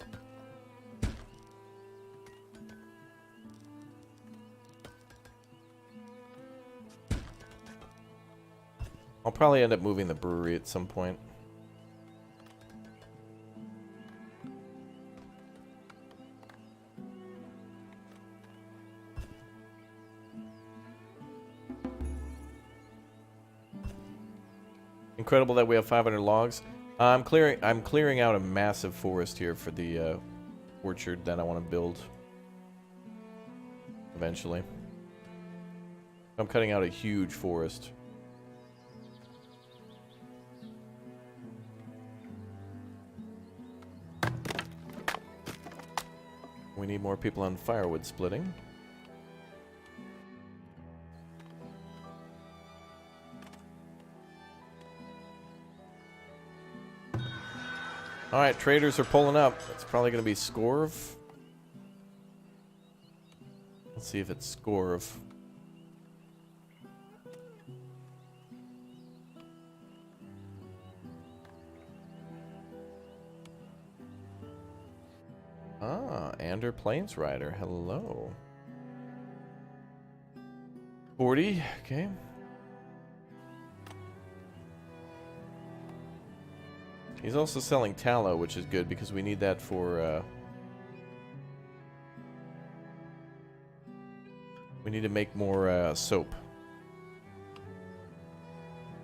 I'll probably end up moving the brewery at some point. Incredible that we have 500 logs. I'm clearing out a massive forest here for the orchard that I want to build eventually. I'm cutting out a huge forest. We need more people on firewood splitting. Alright, traders are pulling up. It's probably going to be Scorv. Let's see if it's Scorv. Ah, Ander Plains Rider. Hello. 40, okay. He's also selling tallow, which is good because we need that for, we need to make more, soap.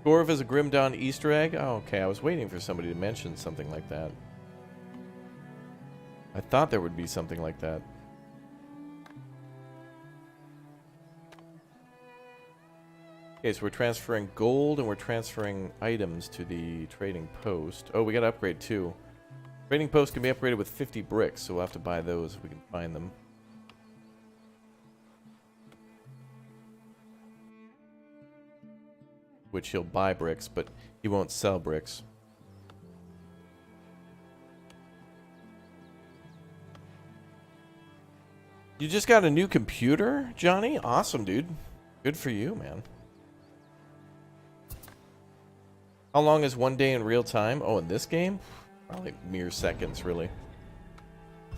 Gorv is a Grim Dawn Easter egg? Oh, okay, I was waiting for somebody to mention something like that. I thought there would be something like that. Okay, so we're transferring gold and we're transferring items to the trading post. Oh, we gotta upgrade too. Trading post can be upgraded with 50 bricks, so we'll have to buy those if we can find them. Which he'll buy bricks, but he won't sell bricks. You just got a new computer, Johnny? Awesome, dude. Good for you, man. How long is one day in real time? Oh, in this game? Probably mere seconds, really.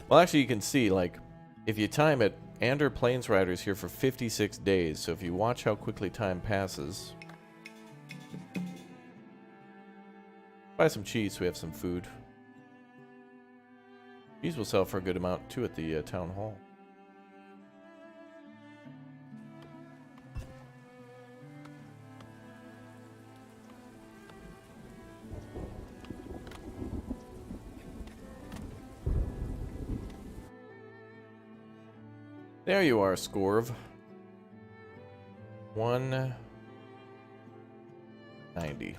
Well, actually, you can see, like, if you time it, Ander Plains Rider is here for 56 days, so if you watch how quickly time passes... Buy some cheese so we have some food. Cheese will sell for a good amount, too, at the town hall. There you are, Scorv. 190.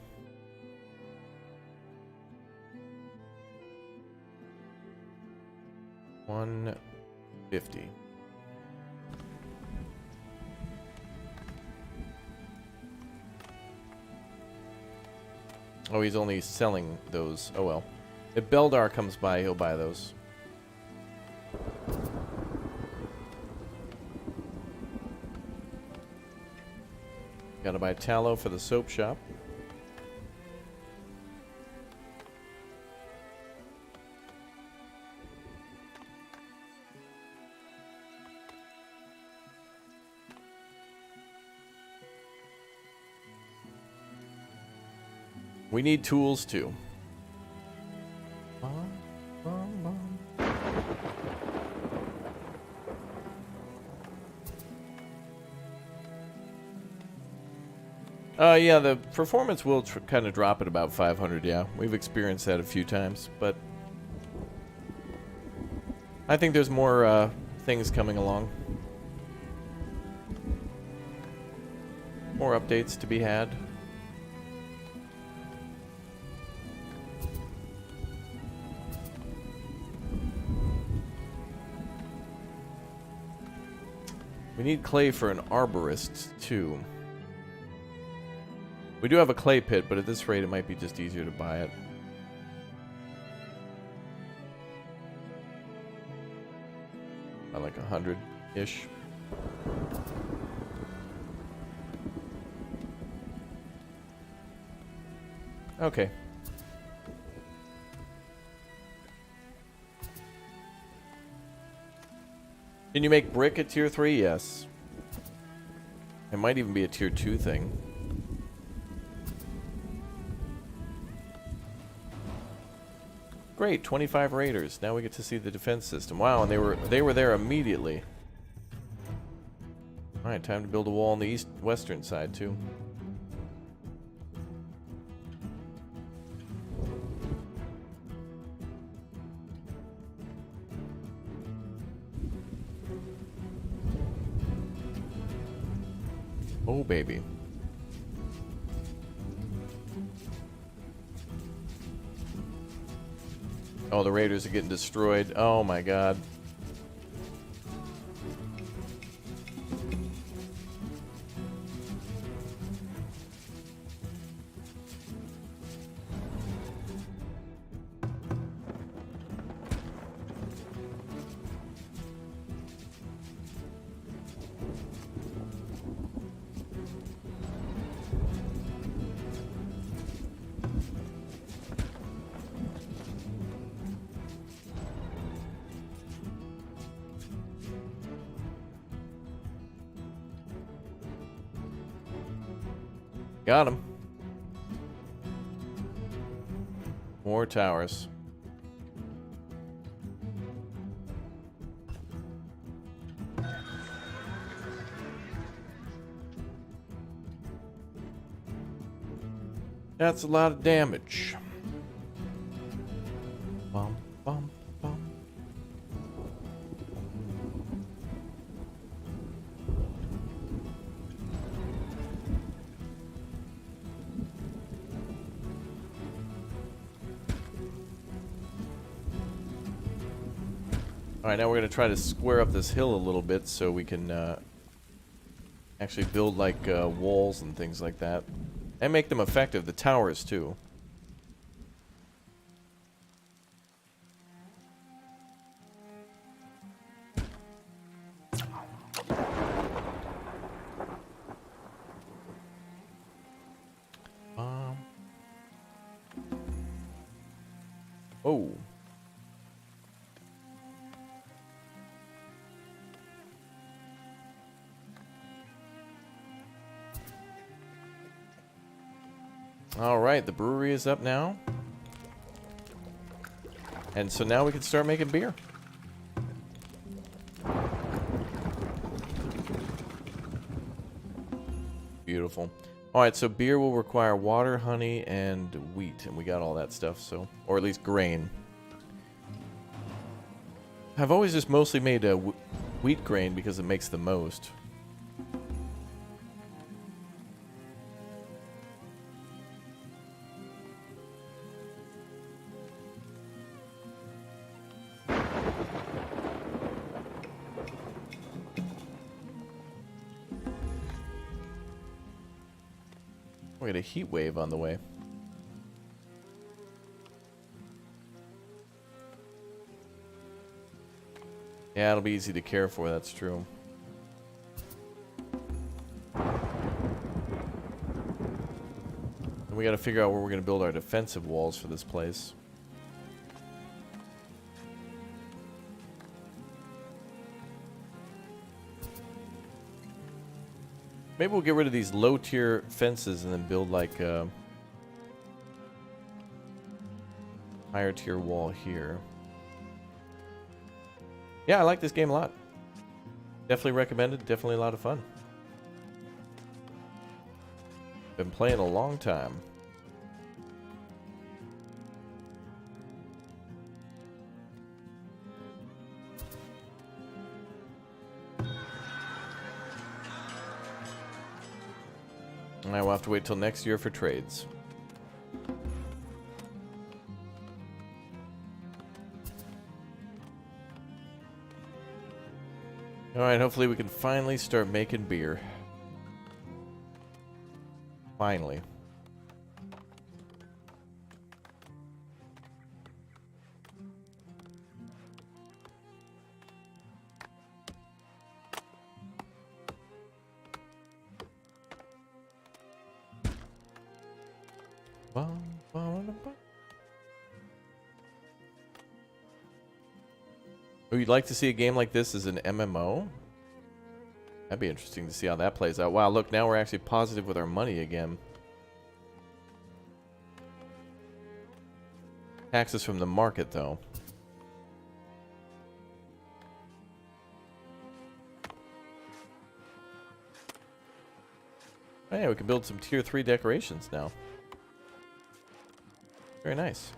$150. Oh, he's only selling those. Oh well. If Beldar comes by, he'll buy those. Gotta buy tallow for the soap shop. We need tools too. Yeah, the performance will kind of drop at about 500, yeah. We've experienced that a few times, but I think there's more things coming along. More updates to be had. We need clay for an arborist, too. We do have a clay pit, but at this rate it might be just easier to buy it. About like 100-ish. Okay. Can you make brick at tier 3? Yes. It might even be a tier 2 thing. Great, 25 raiders. Now we get to see the defense system. Wow, and they were there immediately. All right, time to build a wall on the western side too. Oh, baby. Oh, the raiders are getting destroyed. Oh my god. Got him. More towers. That's a lot of damage. Bum, bum, bum. Alright, now we're going to try to square up this hill a little bit so we can actually build like walls and things like that. And make them effective, the towers too. Oh. All right, the brewery is up now. And so now we can start making beer. Beautiful. All right, so beer will require water, honey, and wheat. And we got all that stuff, so... Or at least grain. I've always just mostly made wheat grain because it makes the most. We got a heat wave on the way. Yeah, it'll be easy to care for, that's true. And we gotta figure out where we're gonna build our defensive walls for this place. Maybe we'll get rid of these low-tier fences and then build like a higher-tier wall here. Yeah, I like this game a lot. Definitely recommended. Definitely a lot of fun. Been playing a long time. And I will have to wait till next year for trades. Alright, hopefully we can finally start making beer. Finally. Bum, Oh, you'd like to see a game like this as an MMO? That'd be interesting to see how that plays out. Wow, look, now we're actually positive with our money again. Taxes from the market, though. Oh, yeah, we can build some tier 3 decorations now. Very nice.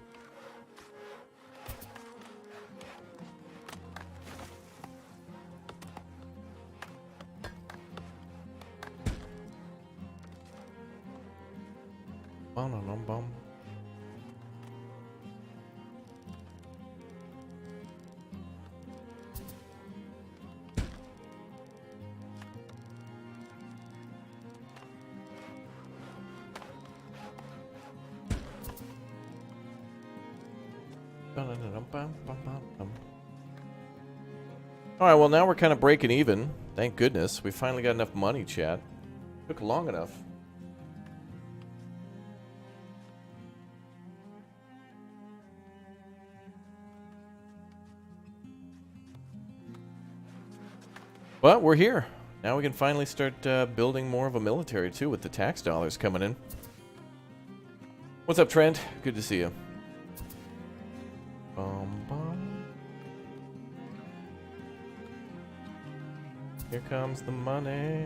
Bum. Alright, well now we're kind of breaking even. Thank goodness. We finally got enough money, chat. Took long enough. But we're here. Now we can finally start building more of a military too with the tax dollars coming in. What's up, Trent? Good to see you. Here comes the money.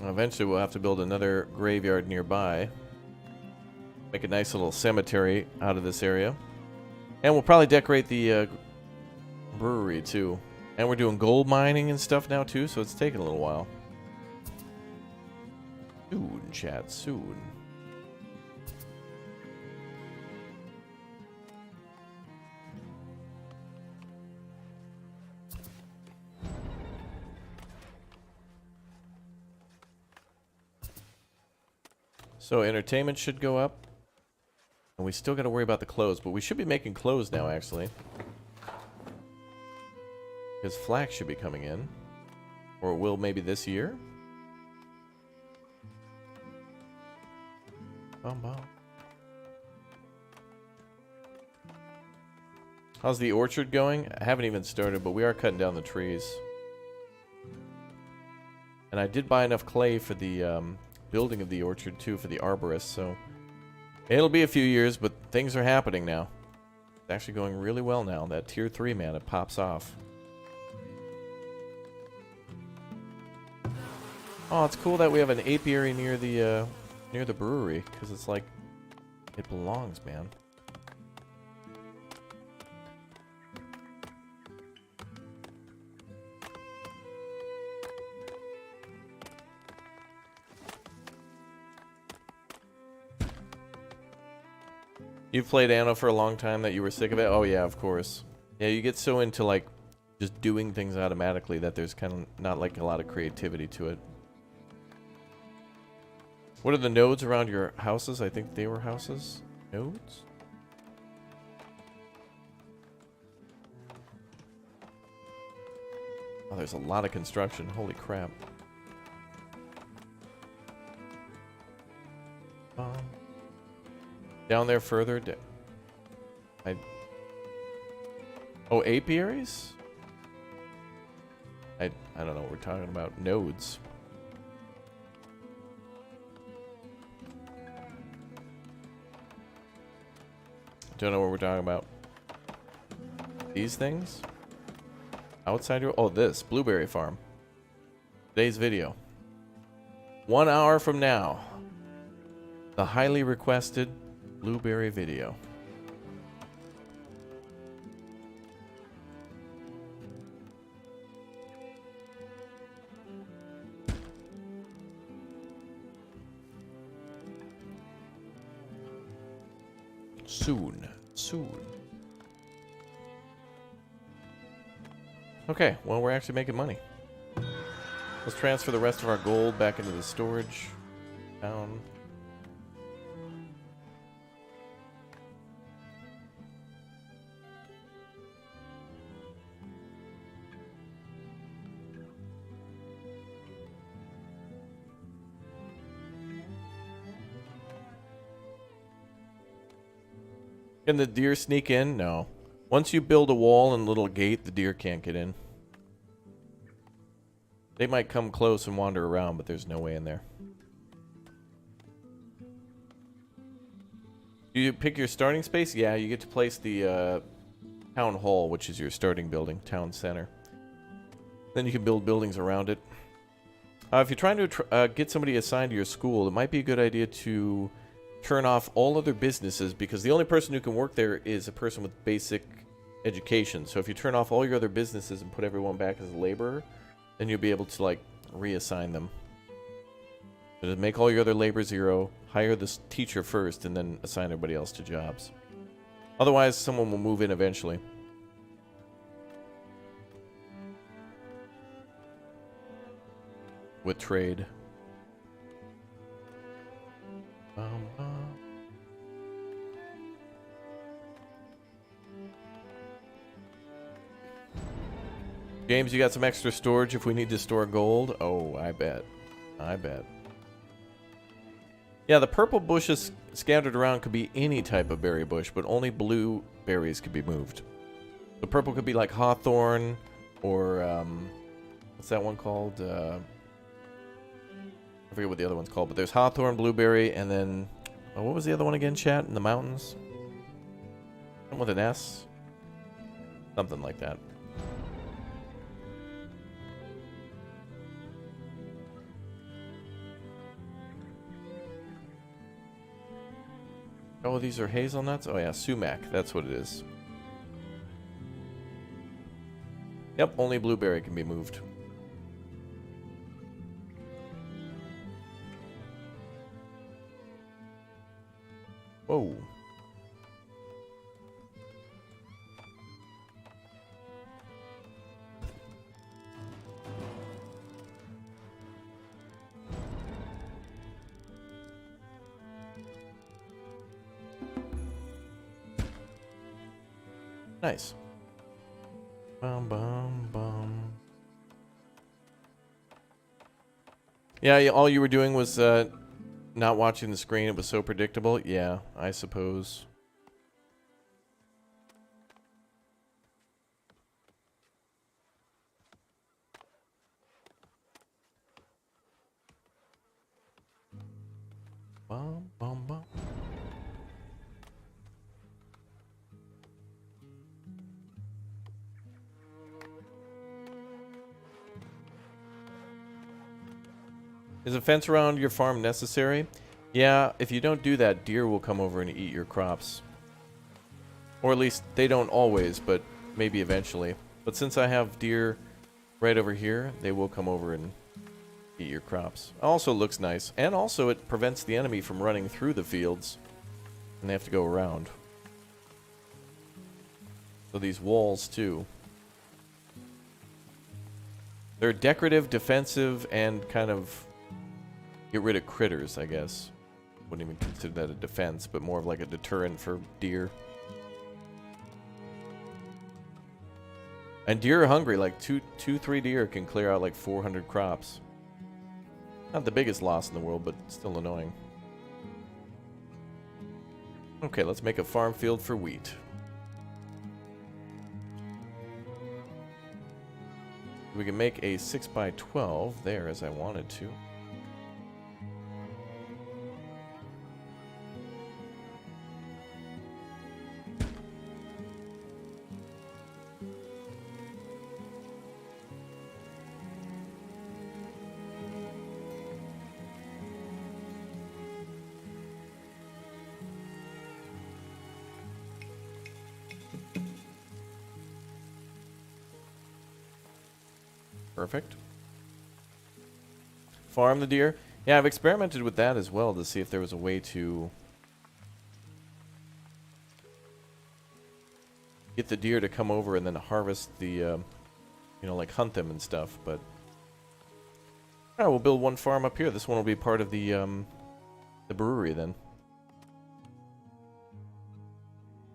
Eventually we'll have to build another graveyard nearby. Make a nice little cemetery out of this area. And we'll probably decorate the brewery too. And we're doing gold mining and stuff now too, so it's taking a little while. Soon, chat, soon. So entertainment should go up. And we still got to worry about the clothes, but we should be making clothes now, actually. Because flax should be coming in. Or it will maybe this year. How's the orchard going? I haven't even started, but we are cutting down the trees. And I did buy enough clay for the building of the orchard, too, for the arborist, so... It'll be a few years, but things are happening now. It's actually going really well now. That tier 3, man, it pops off. Oh, it's cool that we have an apiary near the brewery, because it's like, it belongs, man. You've played Anno for a long time that you were sick of it? Oh yeah, of course. Yeah, you get so into like just doing things automatically that there's kind of not like a lot of creativity to it. What are the nodes around your houses? I think they were houses. Nodes? Oh, there's a lot of construction. Holy crap. Down there further. Oh, apiaries? I don't know what we're talking about. Nodes. Don't know what we're talking about. These things? Outside your... Oh, this. Blueberry farm. Today's video. 1 hour from now. The highly requested blueberry video. Soon. Okay, well, we're actually making money. Let's transfer the rest of our gold back into the storage town. Can the deer sneak in? No. Once you build a wall and a little gate, the deer can't get in. They might come close and wander around, but there's no way in there. You pick your starting space? Yeah, you get to place the town hall, which is your starting building, town center. Then you can build buildings around it. If you're trying to get somebody assigned to your school, it might be a good idea to turn off all other businesses, because the only person who can work there is a person with basic education. So if you turn off all your other businesses and put everyone back as a laborer, then you'll be able to, like, reassign them. So make all your other labor 0, hire this teacher first, and then assign everybody else to jobs. Otherwise, someone will move in eventually. With trade. James, you got some extra storage if we need to store gold? Oh, I bet. I bet. Yeah, the purple bushes scattered around could be any type of berry bush, but only blue berries could be moved. The purple could be like hawthorn, or, what's that one called? I forget what the other one's called, but there's hawthorn, blueberry, and then, oh, what was the other one again, chat? In the mountains? Something with an S? Something like that. Oh, these are hazelnuts? Oh yeah, sumac. That's what it is. Yep, only blueberry can be moved. Whoa. Nice. Bum, bum, bum. Yeah, all you were doing was not watching the screen. It was so predictable. Yeah, I suppose. Bum, bum, bum. Is a fence around your farm necessary? Yeah, if you don't do that, deer will come over and eat your crops. Or at least, they don't always, but maybe eventually. But since I have deer right over here, they will come over and eat your crops. Also looks nice. And also it prevents the enemy from running through the fields. And they have to go around. So these walls, too. They're decorative, defensive, and kind of get rid of critters, I guess. Wouldn't even consider that a defense, but more of like a deterrent for deer. And deer are hungry. Like 3 deer can clear out like 400 crops. Not the biggest loss in the world, but still annoying. Okay, let's make a farm field for wheat. We can make a 6x12 there as I wanted to. Perfect. Farm the deer. Yeah, I've experimented with that as well to see if there was a way to get the deer to come over and then harvest the, you know, like hunt them and stuff. But alright, we'll build one farm up here. This one will be part of the brewery then.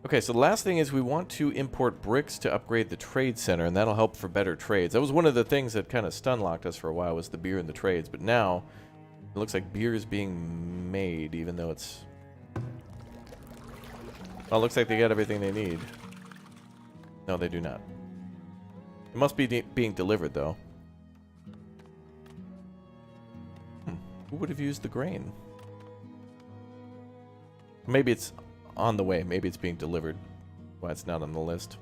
Okay, so the last thing is we want to import bricks to upgrade the trade center, and that'll help for better trades. That was one of the things that kind of stun-locked us for a while, was the beer and the trades. But now, it looks like beer is being made, even though it's... Well, looks like they got everything they need. No, they do not. It must be being delivered, though. Who would have used the grain? Maybe it's on the way. Maybe it's being delivered. Why it's not on the list.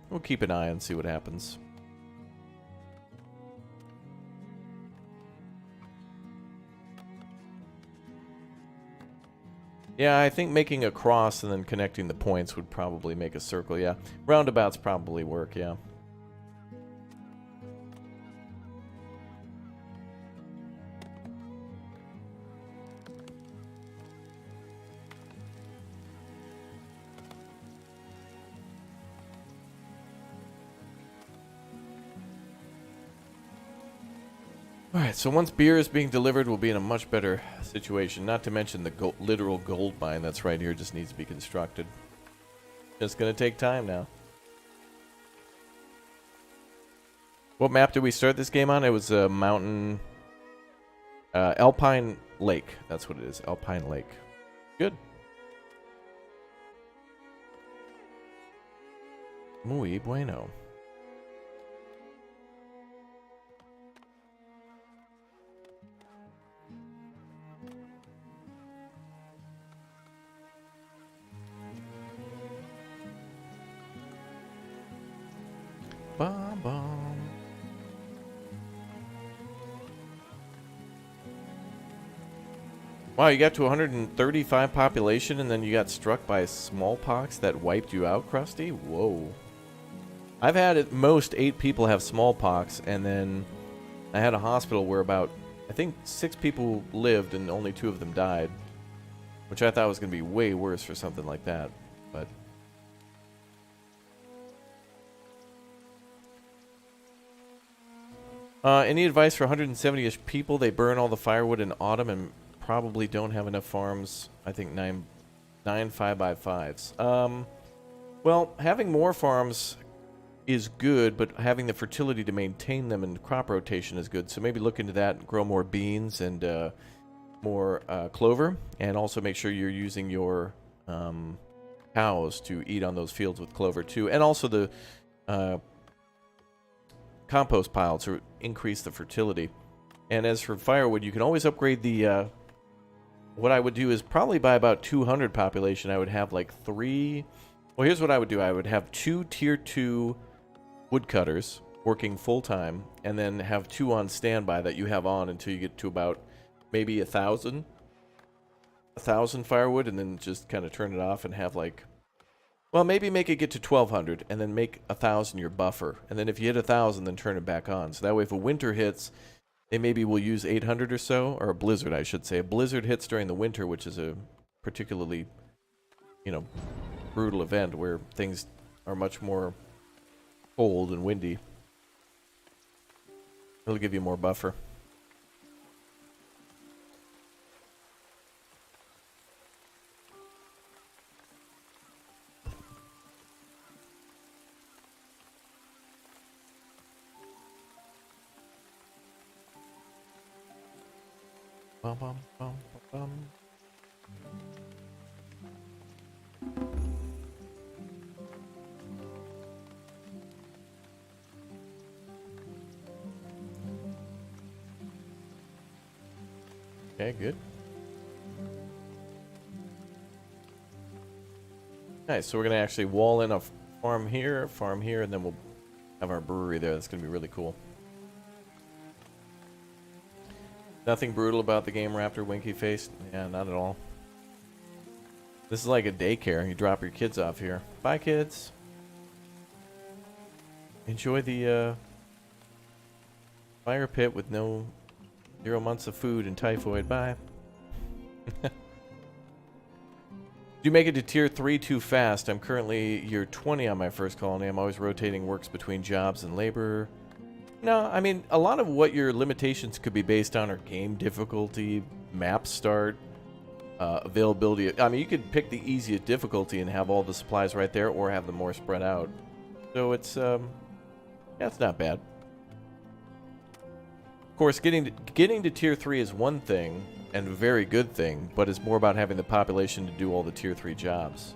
We'll keep an eye and see what happens. Yeah, I think making a cross and then connecting the points would probably make a circle, yeah. Roundabouts probably work, yeah. Alright, so once beer is being delivered, we'll be in a much better situation. Not to mention the literal gold mine that's right here just needs to be constructed. Just gonna take time now. What map did we start this game on? It was a mountain... Alpine Lake. That's what it is. Alpine Lake. Good. Muy bueno. Bum, bum. Wow, you got to 135 population and then you got struck by smallpox that wiped you out, Krusty? Whoa. I've had at most 8 people have smallpox, and then I had a hospital where about, I think 6 people lived and only 2 of them died. Which I thought was going to be way worse for something like that, but... any advice for 170-ish people? They burn all the firewood in autumn and probably don't have enough farms. I think 9 5x5s. Well, having more farms is good, but having the fertility to maintain them and crop rotation is good. So maybe look into that and grow more beans and more clover. And also make sure you're using your cows to eat on those fields with clover too. And also the... compost pile to increase the fertility. And as for firewood, you can always upgrade the what I would do is probably by about 200 population I would have like 3. Well, here's what I would do. I would have 2 tier 2 woodcutters working full time, and then have 2 on standby that you have on until you get to about maybe 1,000 firewood, and then just kind of turn it off and have like, well, maybe make it get to 1,200 and then make 1,000 your buffer. And then if you hit 1,000, then turn it back on. So that way if a winter hits, they maybe will use 800 or so, or a blizzard, I should say. A blizzard hits during the winter, which is a particularly, you know, brutal event where things are much more cold and windy. It'll give you more buffer. Bum, bum, bum, bum. Okay, good. Nice, so we're gonna actually wall in a farm here, and then we'll have our brewery there. That's gonna be really cool. Nothing brutal about the game, Raptor, winky face. Yeah, not at all. This is like a daycare. You drop your kids off here. Bye, kids. Enjoy the fire pit with 0 months of food and typhoid. Bye. You make it to tier 3 too fast. I'm currently year 20 on my first colony. I'm always rotating works between jobs and labor. No, I mean, a lot of what your limitations could be based on are game difficulty, map start, availability. I mean, you could pick the easiest difficulty and have all the supplies right there, or have them more spread out. So it's, yeah, it's not bad. Of course, getting to tier 3 is one thing, and very good thing, but it's more about having the population to do all the tier 3 jobs.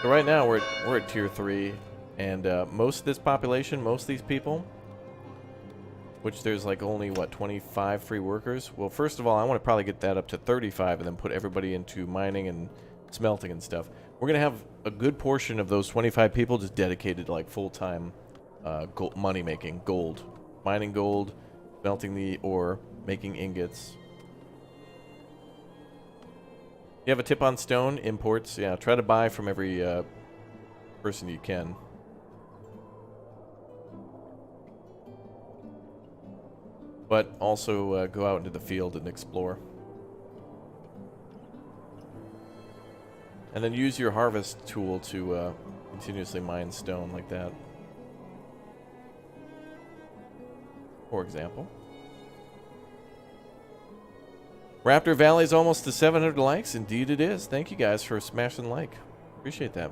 So right now we're at tier 3, and most of this population, most of these people, which there's like only, what, 25 free workers? Well, first of all, I want to probably get that up to 35 and then put everybody into mining and smelting and stuff. We're going to have a good portion of those 25 people just dedicated to like full-time money making, gold. Mining gold, smelting the ore, making ingots. You have a tip on stone imports? Yeah, try to buy from every person you can. But also go out into the field and explore. And then use your harvest tool to continuously mine stone like that. For example. Raptor Valley is almost to 700 likes. Indeed it is. Thank you guys for smashing like. Appreciate that.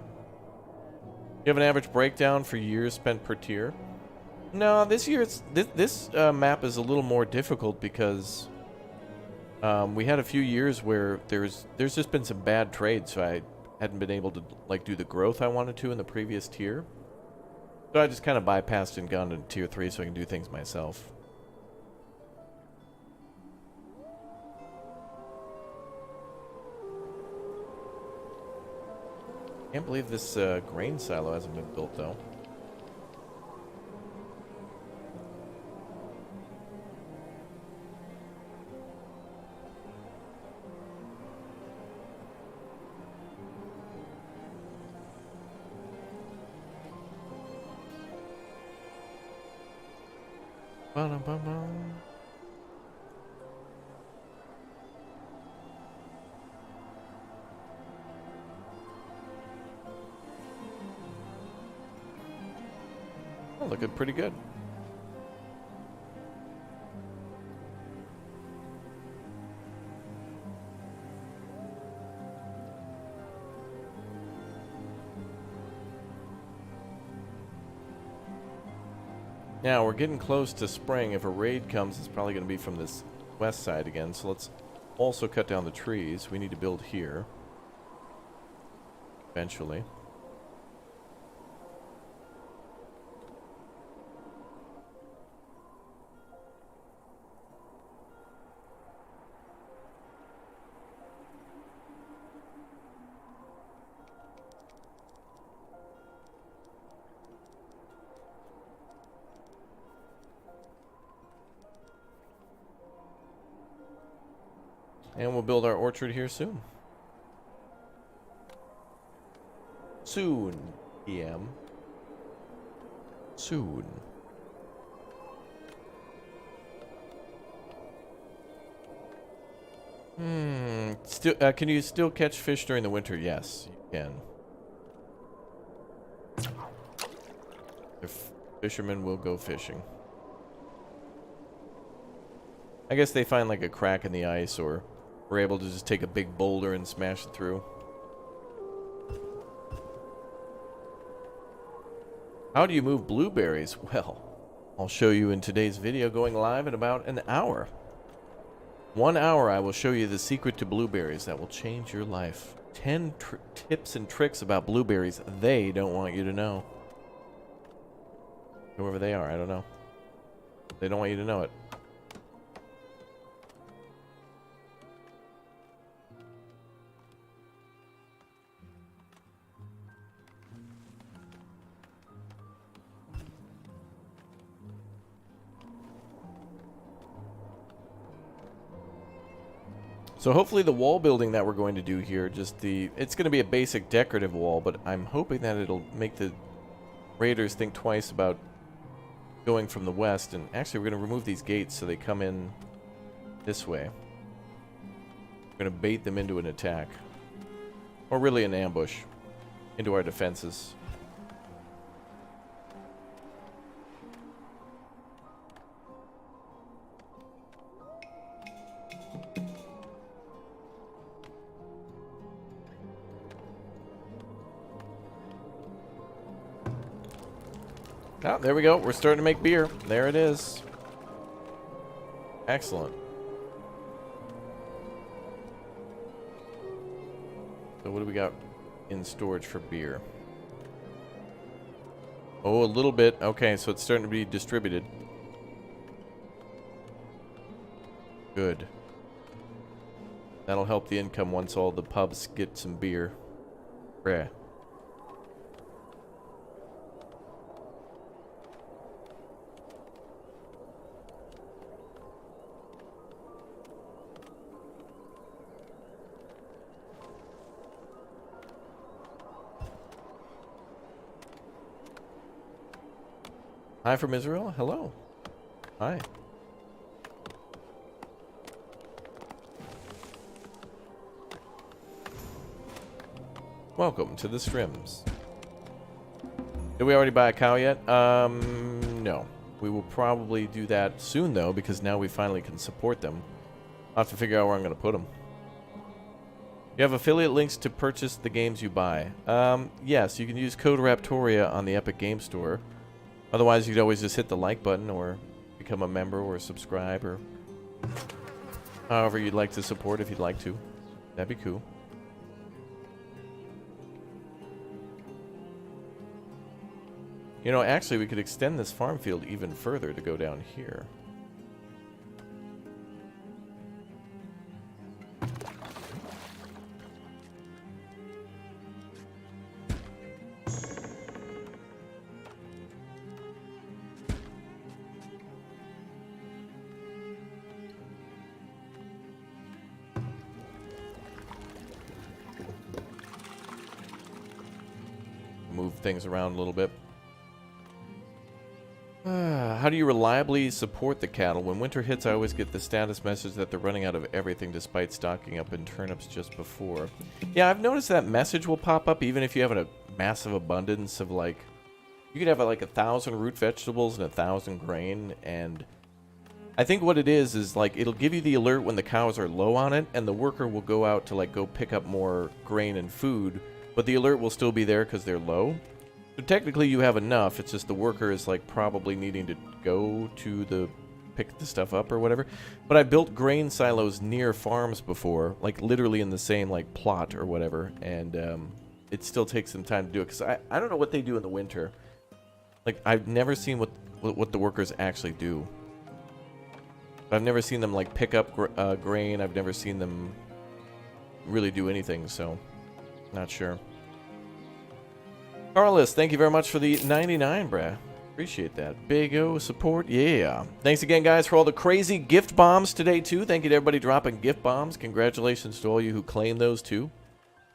You have an average breakdown for years spent per tier? No, this year it's this map is a little more difficult because we had a few years where there's just been some bad trades, so I hadn't been able to like do the growth I wanted to in the previous tier. So I just kind of bypassed and gone to tier 3 so I can do things myself. Can't believe this grain silo hasn't been built though. Ba-dum-bum-bum. Oh, looking pretty good. Now, we're getting close to spring. If a raid comes, it's probably going to be from this west side again. So let's also cut down the trees. We need to build here. Eventually. And we'll build our orchard here soon. Soon, PM. Soon. Still, can you still catch fish during the winter? Yes, you can. If fishermen will go fishing. I guess they find like a crack in the ice, or we're able to just take a big boulder and smash it through. How do you move blueberries? Well, I'll show you in today's video, going live in about an hour. 1 hour I will show you the secret to blueberries that will change your life. 10 tips and tricks about blueberries they don't want you to know. Whoever they are, I don't know. They don't want you to know it. So hopefully the wall building that we're going to do here, it's going to be a basic decorative wall, but I'm hoping that it'll make the raiders think twice about going from the west. And actually we're going to remove these gates so they come in this way. We're going to bait them into an attack. Or really an ambush into our defenses. Oh, there we go. We're starting to make beer. There it is. Excellent. So what do we got in storage for beer? Oh, a little bit. Okay, so it's starting to be distributed. Good. That'll help the income once all the pubs get some beer. Bruh. Hi from Israel. Hello. Hi. Welcome to the Strims. Did we already buy a cow yet? No. We will probably do that soon, though, because now we finally can support them. I'll have to figure out where I'm going to put them. You have affiliate links to purchase the games you buy. Yes, you can use code Raptoria on the Epic Game Store. Otherwise, you could always just hit the like button or become a member or subscribe or however you'd like to support if you'd like to. That'd be cool. You know, actually, we could extend this farm field even further to go down here. Move things around a little bit. How do you reliably support the cattle? When winter hits, I always get the status message that they're running out of everything despite stocking up in turnips just before. Yeah, I've noticed that message will pop up even if you have a massive abundance of, like... You could have, like, 1,000 root vegetables and 1,000 grain, and... I think what it is, like, it'll give you the alert when the cows are low on it, and the worker will go out to, like, go pick up more grain and food, but the alert will still be there because they're low. So technically you have enough, it's just the worker is like probably needing to go to the pick the stuff up or whatever. But I built grain silos near farms before, like literally in the same like plot or whatever, and it still takes some time to do it because I don't know what they do in the winter. Like I've never seen what the workers actually do. I've never seen them like pick up grain. I've never seen them really do anything, so not sure. Carlos, thank you very much for the 99, bruh. Appreciate that. Big O support, yeah. Thanks again, guys, for all the crazy gift bombs today, too. Thank you to everybody dropping gift bombs. Congratulations to all you who claimed those, too.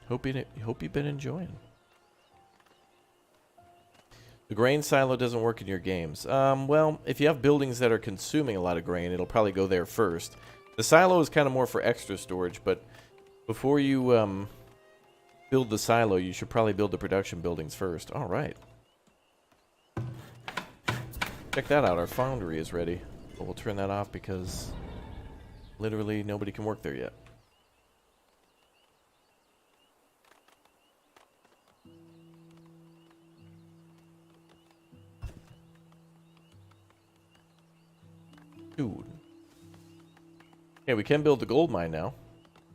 Hope you've been enjoying. The grain silo doesn't work in your games. Well, if you have buildings that are consuming a lot of grain, it'll probably go there first. The silo is kind of more for extra storage, but before you, build the silo, you should probably build the production buildings first. All right. Check that out. Our foundry is ready. But we'll turn that off because literally nobody can work there yet. Dude. Okay, we can build the gold mine now.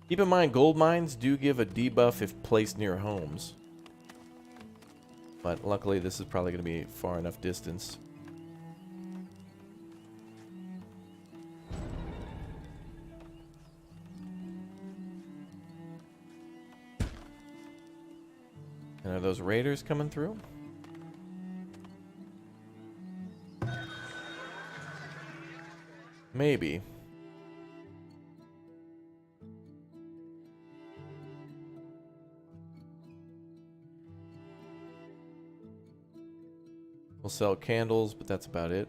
Keep in mind, gold mines do give a debuff if placed near homes. But luckily, this is probably going to be far enough distance. And are those raiders coming through? Maybe. We'll sell candles, but that's about it.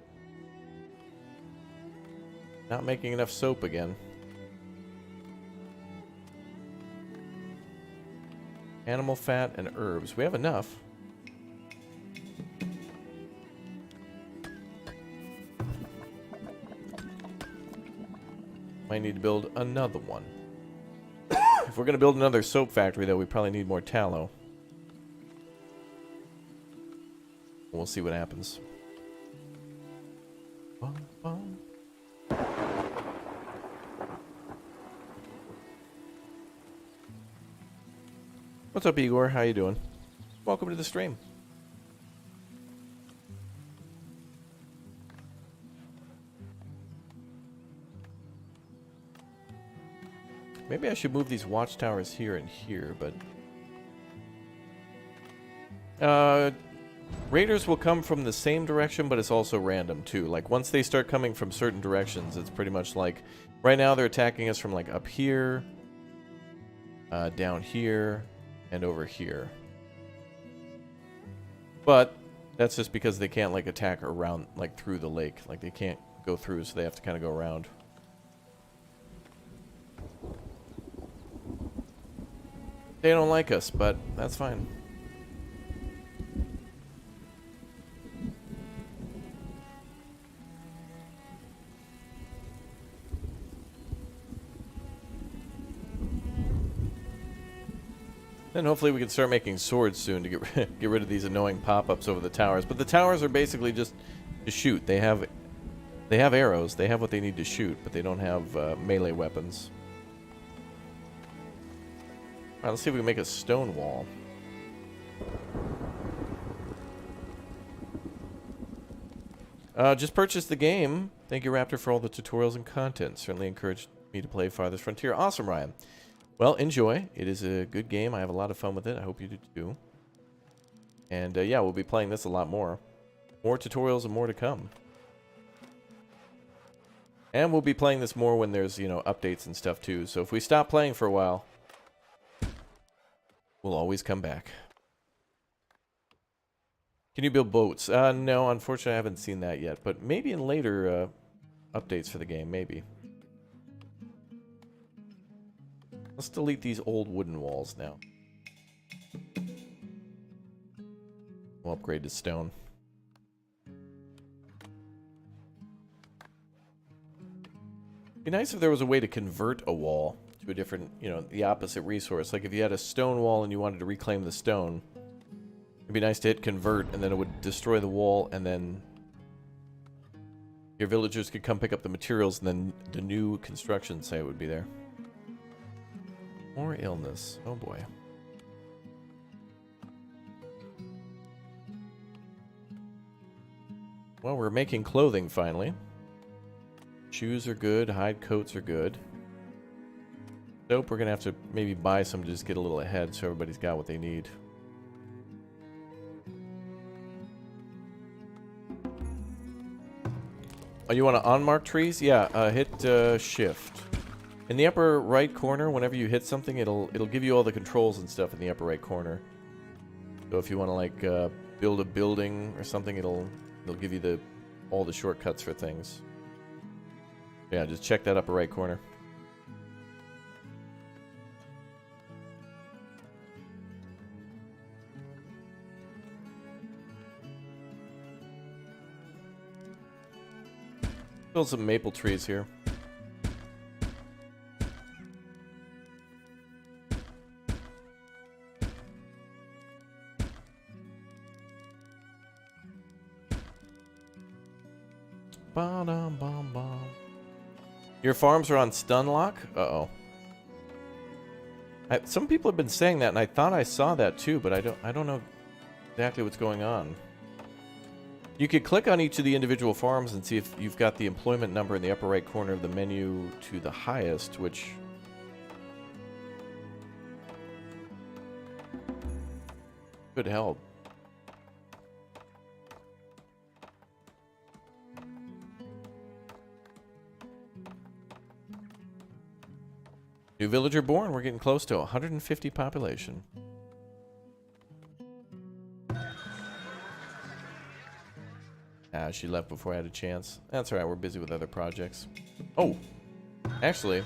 Not making enough soap again. Animal fat and herbs. We have enough. Might need to build another one. If we're going to build another soap factory, though, we probably need more tallow. We'll see what happens. Bum, bum. What's up, Igor? How you doing? Welcome to the stream. Maybe I should move these watchtowers here and here, but... Raiders will come from the same direction, but it's also random, too. Like, once they start coming from certain directions, it's pretty much like... Right now, they're attacking us from, like, up here, down here, and over here. But that's just because they can't, like, attack around, like, through the lake. Like, they can't go through, so they have to kind of go around. They don't like us, but that's fine. Then hopefully we can start making swords soon to get rid of these annoying pop-ups over the towers. But the towers are basically just to shoot. They have arrows. They have what they need to shoot, but they don't have melee weapons. All right, let's see if we can make a stone wall. Just purchased the game. Thank you, Raptor, for all the tutorials and content. Certainly encouraged me to play Farthest Frontier. Awesome, Ryan. Well, enjoy. It is a good game. I have a lot of fun with it. I hope you do too. And yeah, we'll be playing this a lot more. More tutorials and more to come. And we'll be playing this more when there's, you know, updates and stuff too. So if we stop playing for a while, we'll always come back. Can you build boats? No, unfortunately I haven't seen that yet. But maybe in later updates for the game, maybe. Let's delete these old wooden walls now. We'll upgrade to stone. It'd be nice if there was a way to convert a wall to a different, you know, the opposite resource. Like if you had a stone wall and you wanted to reclaim the stone, it'd be nice to hit convert and then it would destroy the wall and then your villagers could come pick up the materials and then the new construction site would be there. More illness. Oh boy. Well, we're making clothing finally. Shoes are good. Hide coats are good. Soap, we're going to have to maybe buy some to just get a little ahead so everybody's got what they need. Oh, you want to unmark trees? Yeah, hit shift. In the upper right corner, whenever you hit something, it'll give you all the controls and stuff in the upper right corner. So if you want to like build a building or something, it'll give you all the shortcuts for things. Yeah, just check that upper right corner. Build some maple trees here. Ba-dum-bum-bum. Your farms are on stun lock? Uh-oh. Some people have been saying that, and I thought I saw that too, but I don't know exactly what's going on. You could click on each of the individual farms and see if you've got the employment number in the upper right corner of the menu to the highest, which could help. New villager born. We're getting close to 150 population. Ah, she left before I had a chance. That's alright, we're busy with other projects. Oh! Actually,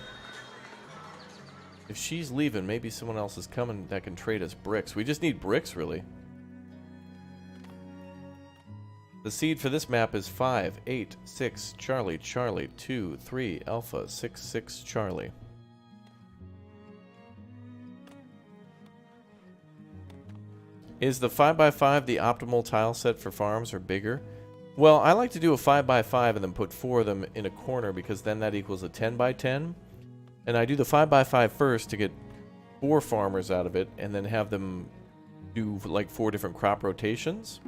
if she's leaving, maybe someone else is coming that can trade us bricks. We just need bricks, really. The seed for this map is 5, 8, 6, Charlie, Charlie, 2, 3, Alpha, 6, 6, Charlie. Is the 5x5 the optimal tile set for farms or bigger? Well, I like to do a 5x5 and then put 4 of them in a corner because then that equals a 10x10. And I do the 5x5 first to get 4 farmers out of it and then have them do like 4 different crop rotations.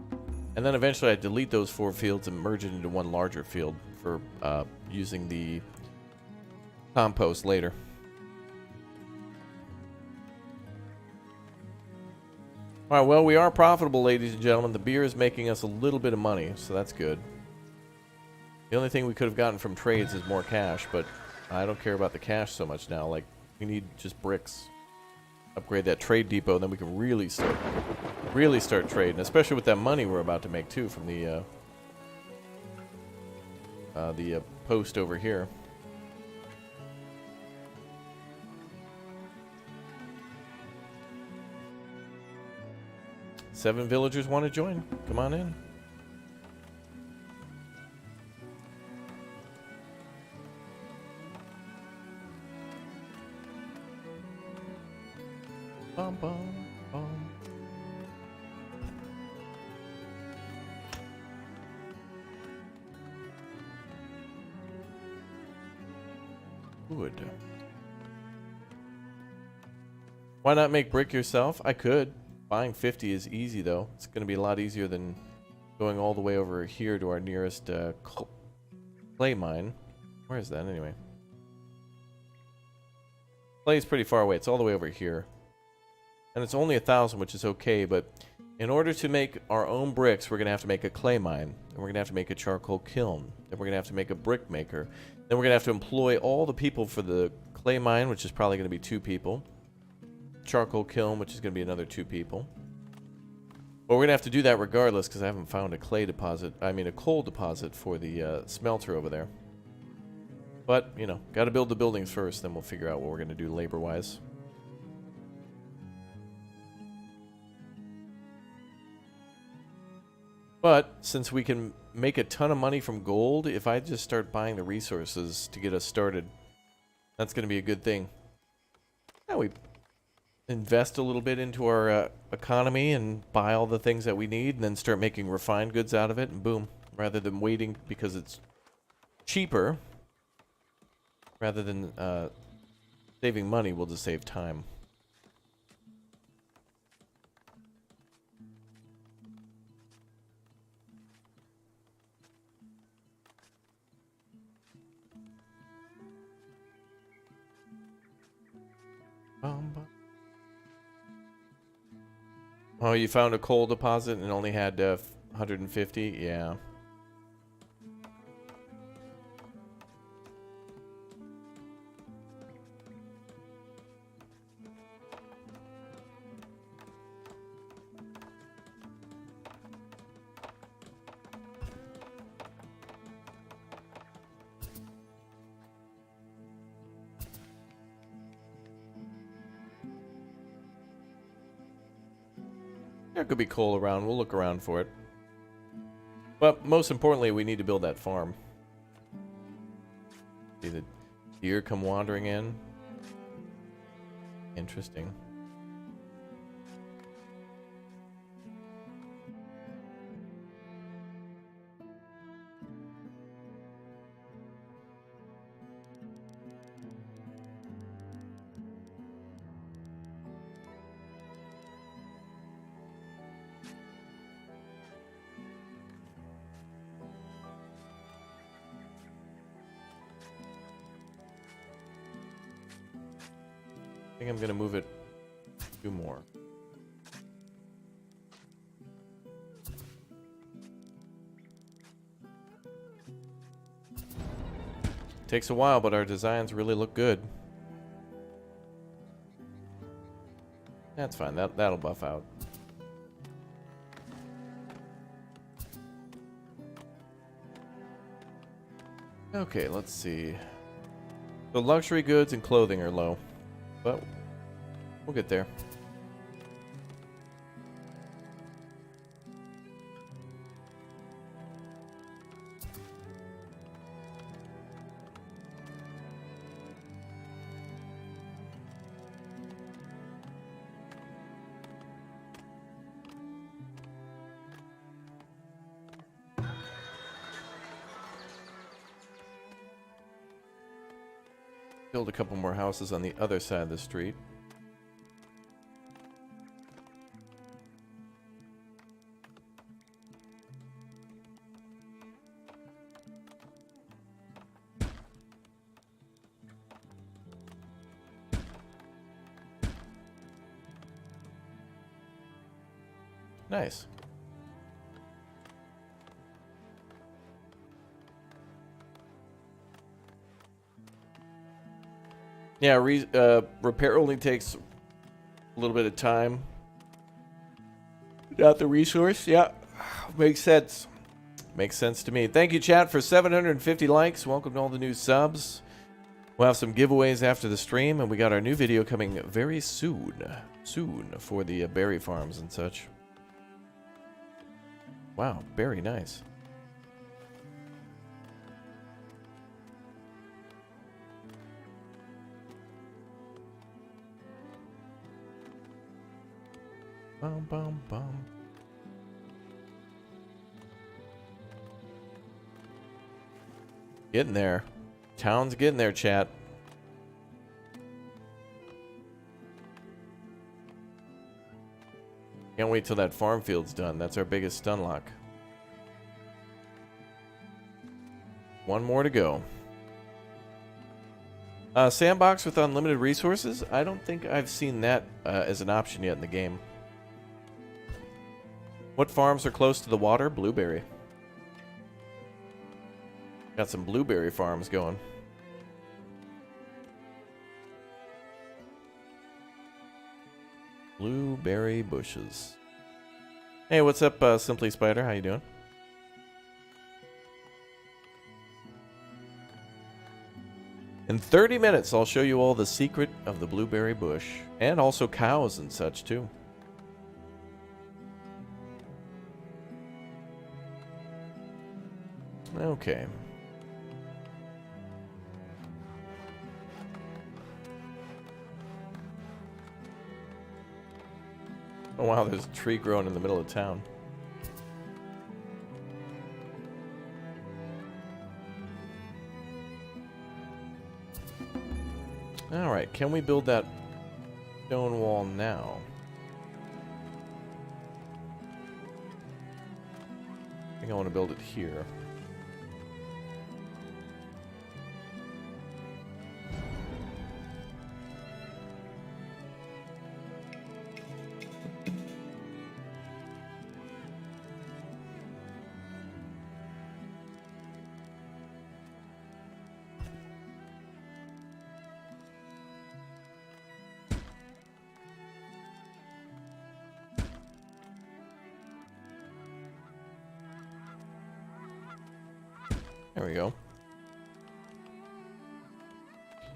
And then eventually I delete those 4 fields and merge it into one larger field for using the compost later. Alright, well, we are profitable, ladies and gentlemen. The beer is making us a little bit of money, so that's good. The only thing we could have gotten from trades is more cash, but I don't care about the cash so much now. Like, we need just bricks. Upgrade that trade depot, and then we can really start trading, especially with that money we're about to make too from the post over here. Seven villagers want to join. Come on in. Bum, bum, bum. Good. Why not make brick yourself? I could. Buying 50 is easy, though. It's going to be a lot easier than going all the way over here to our nearest clay mine. Where is that, anyway? Clay is pretty far away. It's all the way over here. And it's only 1,000, which is okay, but in order to make our own bricks, we're going to have to make a clay mine. And we're going to have to make a charcoal kiln. Then we're going to have to make a brick maker. Then we're going to have to employ all the people for the clay mine, which is probably going to be 2 people. Charcoal kiln, which is going to be another 2 people. But we're going to have to do that regardless because I haven't found a coal deposit for the smelter over there. But, you know, got to build the buildings first, then we'll figure out what we're going to do labor-wise. But since we can make a ton of money from gold, if I just start buying the resources to get us started, that's going to be a good thing. Now we invest a little bit into our economy and buy all the things that we need and then start making refined goods out of it, and boom. Rather than waiting because it's cheaper, rather than saving money, we'll just save time. Oh, you found a coal deposit and only had 150? Yeah. There could be coal around. We'll look around for it. But most importantly, we need to build that farm. See the deer come wandering in. Interesting. I think I'm gonna move it 2 more. Takes a while, but our designs really look good. That's fine. That'll buff out. Okay, let's see. The luxury goods and clothing are low. But we'll get there. Build a couple more houses on the other side of the street. Nice. Yeah, repair only takes a little bit of time. Not the resource. Yeah, makes sense. Makes sense to me. Thank you, chat, for 750 likes. Welcome to all the new subs. We'll have some giveaways after the stream, and we got our new video coming very soon. Soon for the berry farms and such. Wow, very nice. Bum, bum, bum. Getting there. Town's getting there, chat. Can't wait till that farm field's done. That's our biggest stun lock. One more to go. Sandbox with unlimited resources? I don't think I've seen that as an option yet in the game. What farms are close to the water? Blueberry. Got some blueberry farms going. Blueberry bushes. Hey, what's up, Simply Spider? How you doing? In 30 minutes, I'll show you all the secret of the blueberry bush. And also cows and such, too. Okay. Oh wow, there's a tree growing in the middle of town. Alright, can we build that stone wall now? I think I want to build it here. There we go.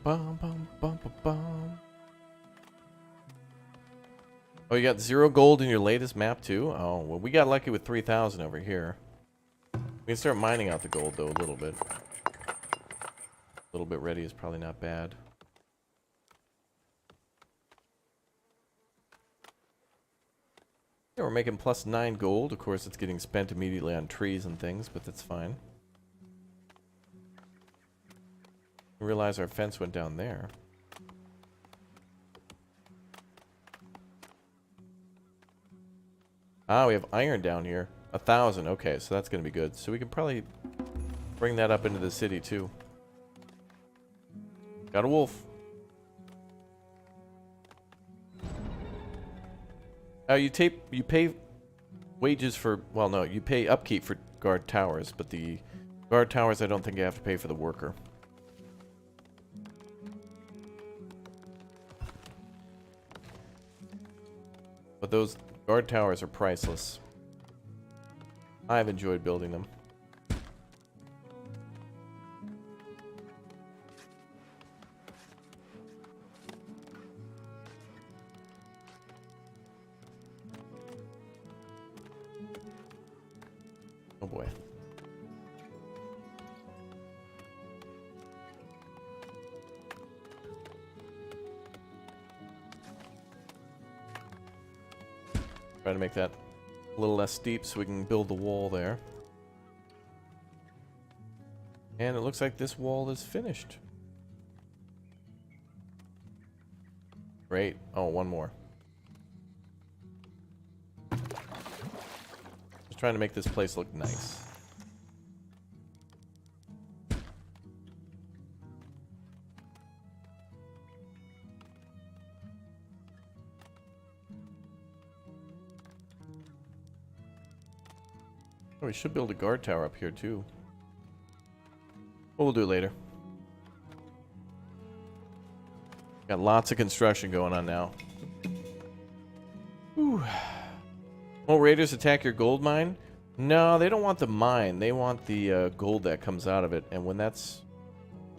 Bum, bum, bum, bum, bum. Oh, you got 0 gold in your latest map too? Oh, well, we got lucky with 3,000 over here. We can start mining out the gold though a little bit. A little bit ready is probably not bad. Yeah, we're making plus 9 gold. Of course, it's getting spent immediately on trees and things, but that's fine. I realize our fence went down there. Ah, we have iron down here. 1,000. Okay, so that's going to be good. So we can probably bring that up into the city too. Got a wolf. You pay wages for, well, no, you pay upkeep for guard towers, but the guard towers I don't think you have to pay for the worker. But those guard towers are priceless. I've enjoyed building them. Oh boy. Try to make that a little less steep so we can build the wall there. And it looks like this wall is finished. Great. Oh, one more. Just trying to make this place look nice. Oh, we should build a guard tower up here too. But we'll do it later. Got lots of construction going on now. Whew. Will raiders attack your gold mine? No, they don't want the mine. They want the gold that comes out of it. And when that's...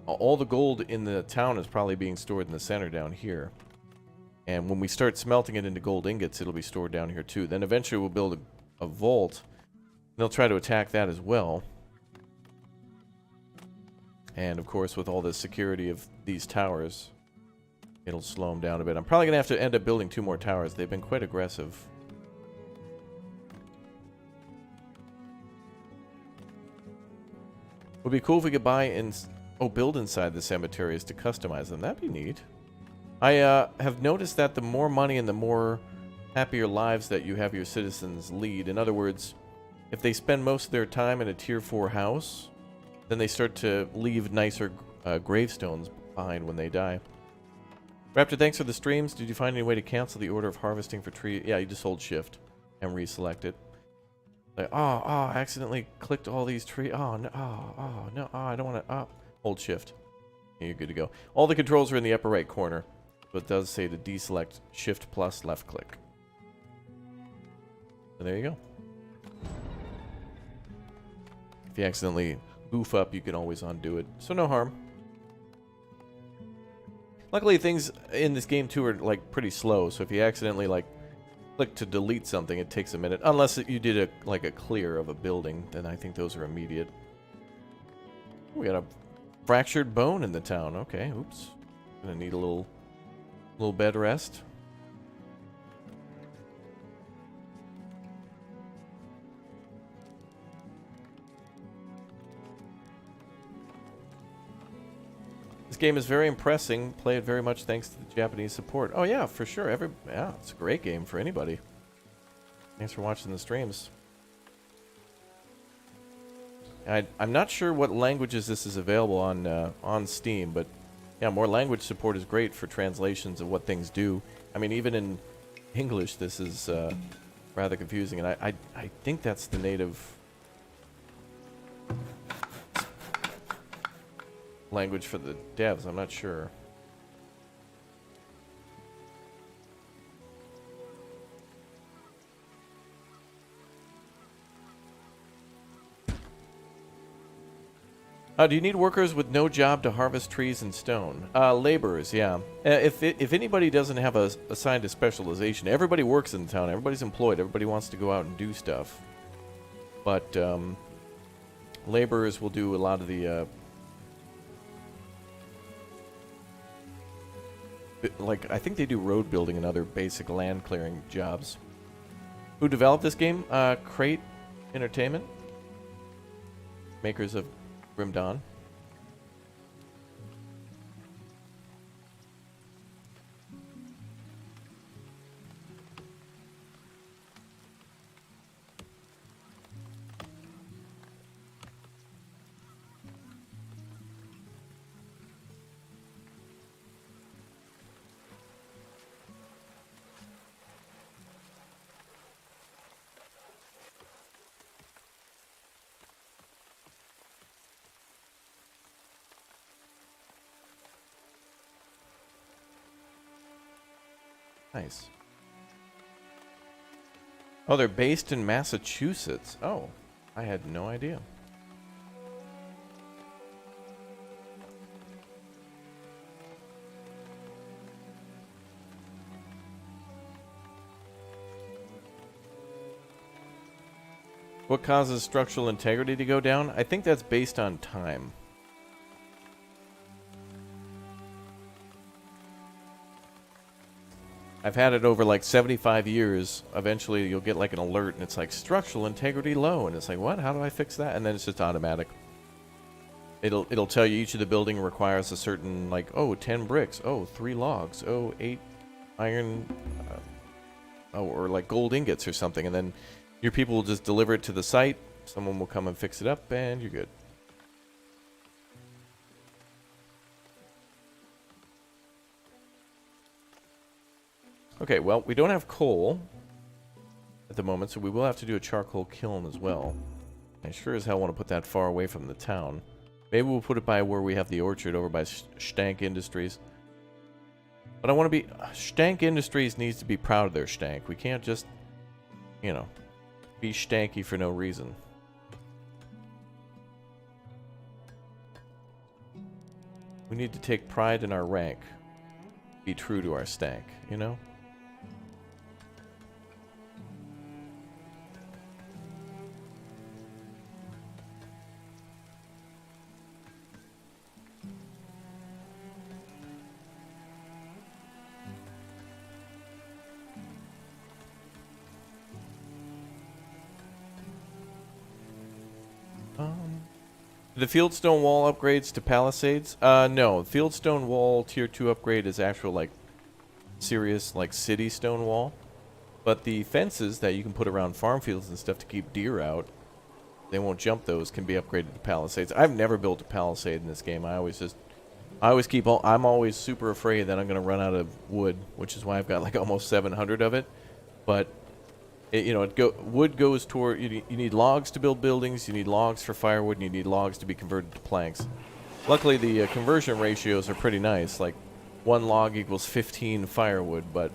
all the gold in the town is probably being stored in the center down here. And when we start smelting it into gold ingots, it'll be stored down here too. Then eventually we'll build a vault. They'll try to attack that as well. And of course, with all the security of these towers, it'll slow them down a bit. I'm probably going to have to end up building 2 more towers. They've been quite aggressive. Would be cool if we could buy and build inside the cemeteries to customize them. That'd be neat. I have noticed that the more money and the more happier lives that you have your citizens lead. In other words, if they spend most of their time in a tier 4 house, then they start to leave nicer gravestones behind when they die. Raptor, thanks for the streams. Did you find any way to cancel the order of harvesting for tree? Yeah, you just hold shift and reselect it. Like, I accidentally clicked all these trees. Oh, no, no, I don't want to, hold shift. Yeah, you're good to go. All the controls are in the upper right corner, but it does say to deselect shift plus left click. So there you go. If you accidentally goof up, you can always undo it. So no harm. Luckily, things in this game too are like pretty slow. So if you accidentally like click to delete something, it takes a minute. Unless you did a clear of a building, then I think those are immediate. We got a fractured bone in the town. Okay, oops. Gonna need a little bed rest. This game is very impressive. Play it very much thanks to the Japanese support. Oh yeah, for sure. Yeah, it's a great game for anybody. Thanks for watching the streams. I'm not sure what languages this is available on Steam, but yeah, more language support is great for translations of what things do. I mean, even in English, this is rather confusing, and I think that's the native language for the devs. I'm not sure. Do you need workers with no job to harvest trees and stone? Laborers, yeah. If anybody doesn't have assigned a specialization, everybody works in the town. Everybody's employed. Everybody wants to go out and do stuff. But laborers will do a lot of the like, I think they do road building and other basic land clearing jobs. Who developed this game? Crate Entertainment, makers of Grim Dawn. Nice. Oh, they're based in Massachusetts. Oh, I had no idea. What causes structural integrity to go down? I think that's based on time. I've had it over like 75 years. Eventually you'll get like an alert and it's like structural integrity low, and it's like, what? How do I fix that? And then it's just automatic. It'll tell you each of the building requires a certain, like, 10 bricks, 3 logs, 8 iron, or like gold ingots or something, and then your people will just deliver it to the site. Someone will come and fix it up, and you're good. Okay, well, we don't have coal at the moment, so we will have to do a charcoal kiln as well. I sure as hell want to put that far away from the town. Maybe we'll put it by where we have the orchard over by Stank Industries. But I want to be... Stank Industries needs to be proud of their stank. We can't just, you know, be stanky for no reason. We need to take pride in our rank. Be true to our stank, you know? The Fieldstone Wall upgrades to Palisades? No. Fieldstone Wall Tier 2 upgrade is actual, like, serious, like, city stone wall. But the fences that you can put around farm fields and stuff to keep deer out, they won't jump those, can be upgraded to Palisades. I've never built a Palisade in this game. I'm always super afraid that I'm going to run out of wood, which is why I've got, like, almost 700 of it. But... wood goes toward... You need logs to build buildings, you need logs for firewood, and you need logs to be converted to planks. Luckily, the conversion ratios are pretty nice. Like, 1 log equals 15 firewood, but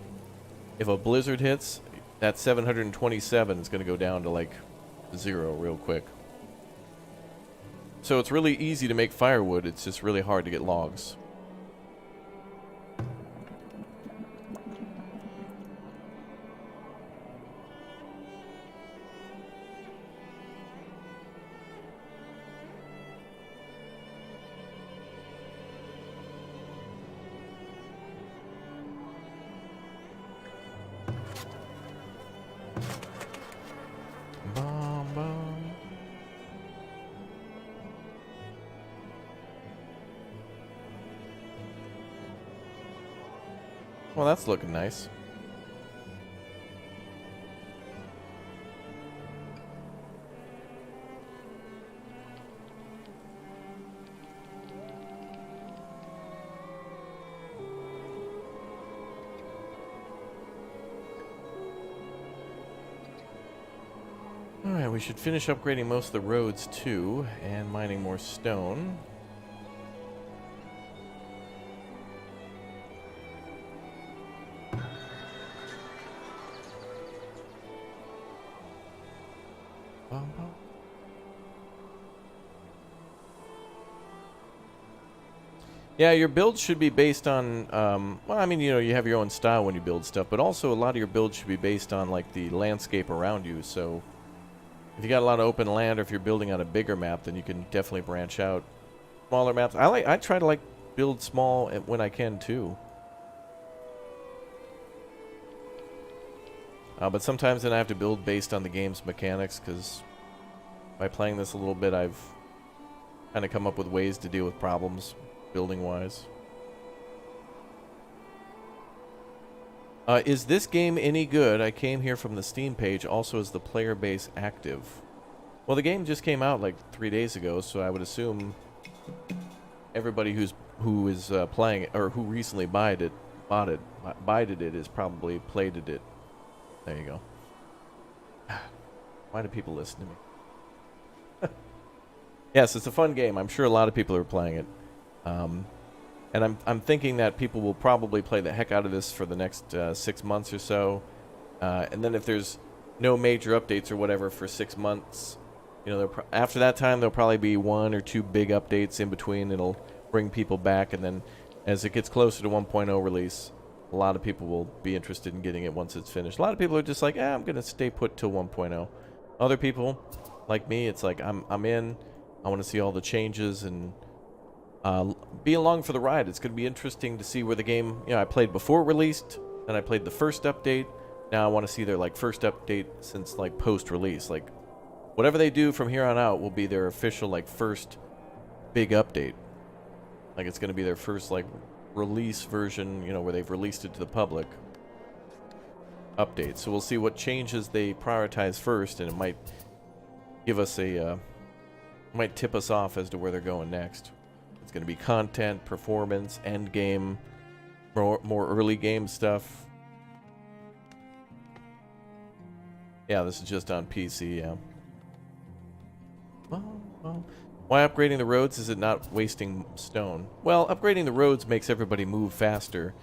if a blizzard hits, that 727 is going to go down to, like, 0 real quick. So it's really easy to make firewood, it's just really hard to get logs. Well, that's looking nice. Alright, we should finish upgrading most of the roads too, and mining more stone. Yeah, your builds should be based on, well, I mean, you know, you have your own style when you build stuff, but also a lot of your builds should be based on, like, the landscape around you. So if you got a lot of open land, or if you're building on a bigger map, then you can definitely branch out. Smaller maps. I try to, like, build small when I can, too. But sometimes then I have to build based on the game's mechanics, because by playing this a little bit, I've kind of come up with ways to deal with problems. Building-wise. Is this game any good? I came here from the Steam page. Also, is the player base active? Well, the game just came out like 3 days ago, so I would assume everybody who is playing it, or who recently bought it, is probably played it. There you go. Why do people listen to me? Yes, it's a fun game. I'm sure a lot of people are playing it. And I'm thinking that people will probably play the heck out of this for the next 6 months or so. And then if there's no major updates or whatever for 6 months, you know, after that time there'll probably be 1 or 2 big updates in between. It'll bring people back, and then as it gets closer to 1.0 release, a lot of people will be interested in getting it once it's finished. A lot of people are just like, I'm going to stay put till 1.0. Other people, like me, it's like, I'm in, I want to see all the changes and be along for the ride. It's going to be interesting to see where the game, you know, I played before it released, then I played the first update. Now I want to see their, like, first update since, like, post-release. Like, whatever they do from here on out will be their official, like, first big update. Like, it's going to be their first, like, release version, you know, where they've released it to the public update. So we'll see what changes they prioritize first, and it might give us a, might tip us off as to where they're going next. It's going to be content, performance, end game, more early game stuff. Yeah, this is just on PC, yeah. Well, why upgrading the roads is it not wasting stone? Well, upgrading the roads makes everybody move faster.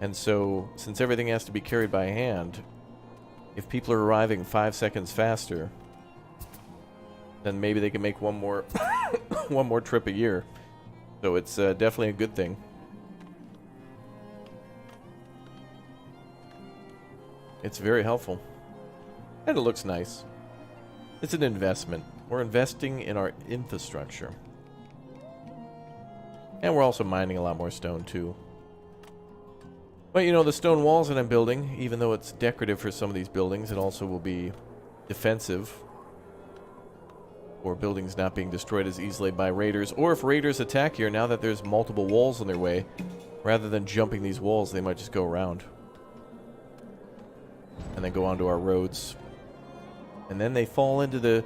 And so, since everything has to be carried by hand, if people are arriving 5 seconds faster, then maybe they can make one more one more trip a year. So it's definitely a good thing. It's very helpful. And it looks nice. It's an investment. We're investing in our infrastructure. And we're also mining a lot more stone too. But you know, the stone walls that I'm building, even though it's decorative for some of these buildings, it also will be defensive. Or buildings not being destroyed as easily by raiders. Or if raiders attack here, now that there's multiple walls in their way, rather than jumping these walls, they might just go around. And then go onto our roads. And then they fall into the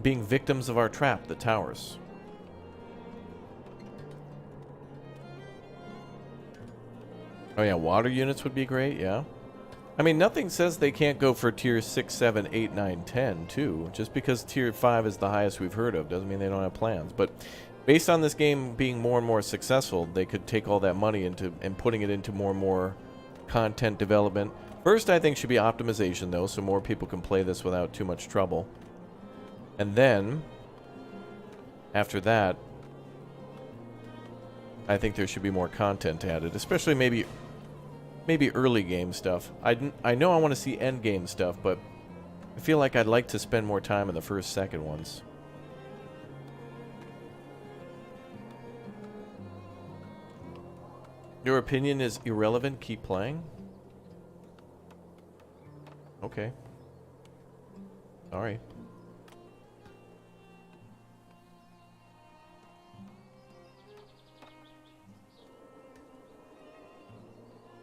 being victims of our trap, the towers. Oh yeah, water units would be great, yeah. I mean, nothing says they can't go for tier 6, 7, 8, 9, 10, too. Just because tier 5 is the highest we've heard of doesn't mean they don't have plans. But based on this game being more and more successful, they could take all that money into and putting it into more and more content development. First, I think, should be optimization, though, so more people can play this without too much trouble. And then, after that, I think there should be more content added, especially maybe early game stuff. I know I want to see end game stuff, but I feel like I'd like to spend more time in the first, second ones. Your opinion is irrelevant. Keep playing. Okay. Sorry.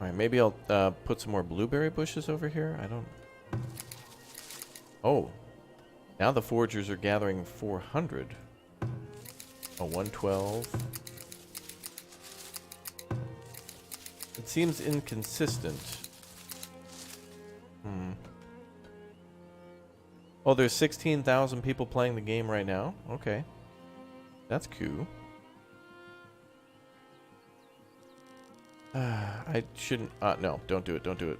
Alright, maybe I'll put some more blueberry bushes over here. I don't... Oh. Now the foragers are gathering 400. Oh, 112. It seems inconsistent. Oh, there's 16,000 people playing the game right now? Okay. That's cool. I shouldn't... no, don't do it, don't do it.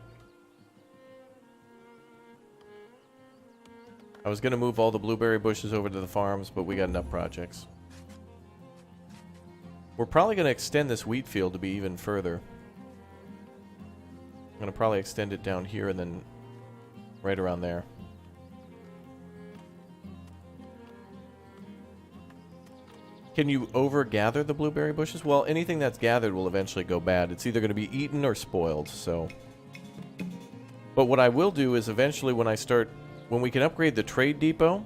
I was going to move all the blueberry bushes over to the farms, but we got enough projects. We're probably going to extend this wheat field to be even further. I'm going to probably extend it down here and then right around there. Can you over-gather the blueberry bushes? Well, anything that's gathered will eventually go bad. It's either going to be eaten or spoiled, so... But what I will do is eventually when we can upgrade the trade depot...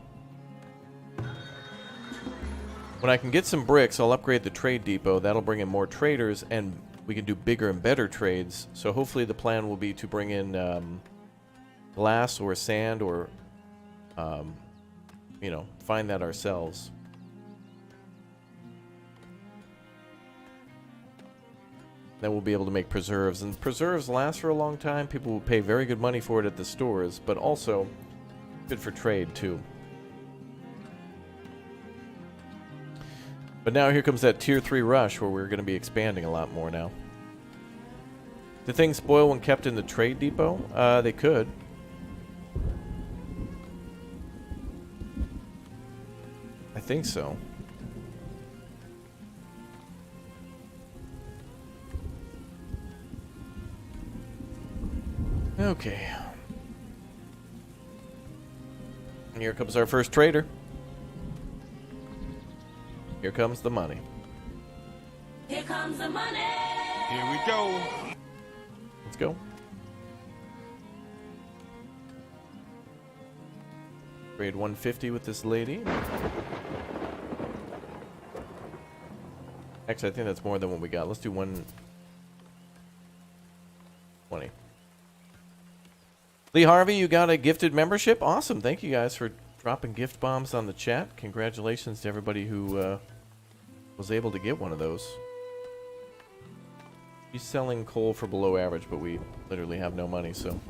When I can get some bricks, I'll upgrade the trade depot. That'll bring in more traders, and we can do bigger and better trades. So hopefully the plan will be to bring in glass or sand or, you know, find that ourselves. Then we'll be able to make preserves. And preserves last for a long time. People will pay very good money for it at the stores, but also good for trade, too. But now here comes that tier 3 rush where we're going to be expanding a lot more now. Do things spoil when kept in the trade depot? They could. I think so. Okay. And here comes our first trader. Here comes the money. Here comes the money. Here we go. Let's go. Grade 150 with this lady. Actually, I think that's more than what we got. Let's do 120. Lee Harvey, you got a gifted membership? Awesome. Thank you guys for dropping gift bombs on the chat. Congratulations to everybody who was able to get one of those. He's selling coal for below average, but we literally have no money, so...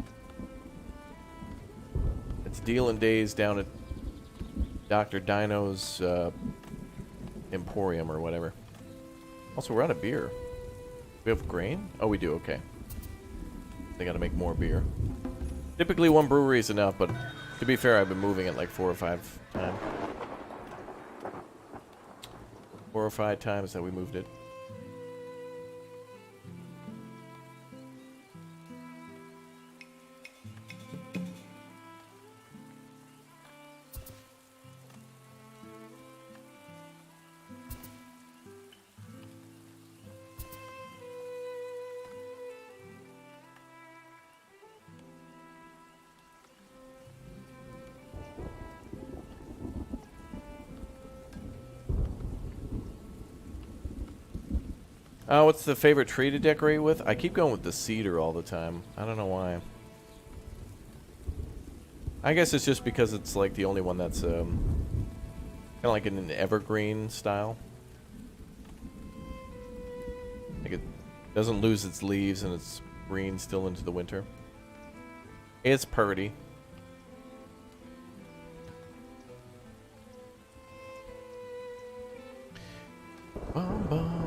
It's dealing days down Dr. Dino's Emporium or whatever. Also, we're out of beer. We have grain? Oh, we do. Okay. They gotta make more beer. Typically, one brewery is enough, but to be fair, I've been moving it like 4 or 5 times. 4 or 5 times that we moved it. What's the favorite tree to decorate with? I keep going with the cedar all the time. I don't know why. I guess it's just because it's like the only one that's kind of like in an evergreen style. Like it doesn't lose its leaves and it's green still into the winter. It's pretty. Bum, bum.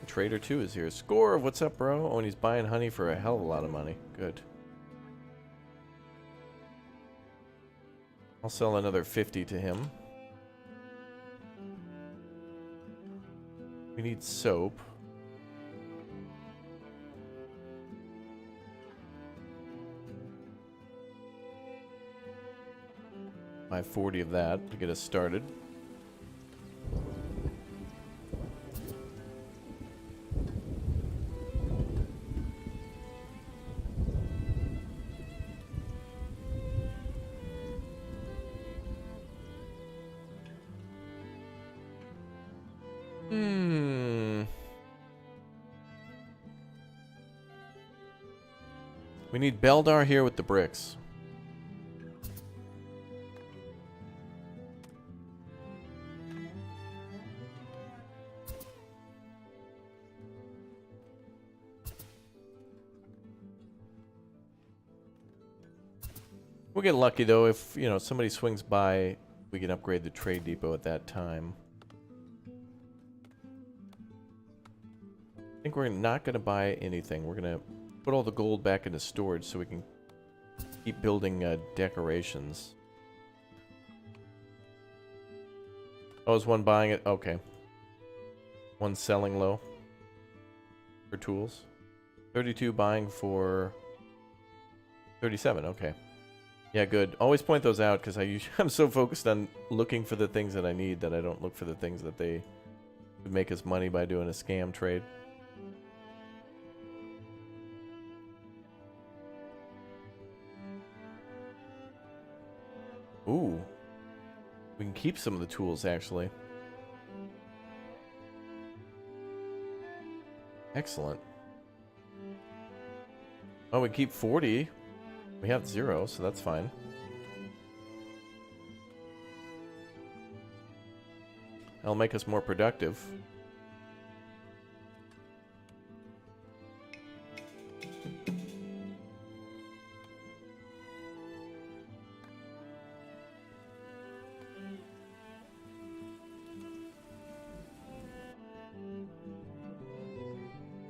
Trader 2 is here. Score, what's up, bro? Oh, and he's buying honey for a hell of a lot of money. Good. I'll sell another 50 to him. We need soap. Buy 40 of that to get us started. We need Beldar here with the bricks. We'll get lucky though if, you know, somebody swings by, we can upgrade the trade depot at that time. I think we're not going to buy anything. We're going to put all the gold back into storage so we can keep building decorations. Oh, is one buying it? Okay. One selling low for tools. 32 buying for 37. Okay. Yeah, good. Always point those out because I'm so focused on looking for the things that I need that I don't look for the things that they would make us money by doing a scam trade. Ooh. We can keep some of the tools, actually. Excellent. Oh, we keep 40. We have 0, so that's fine. That'll make us more productive.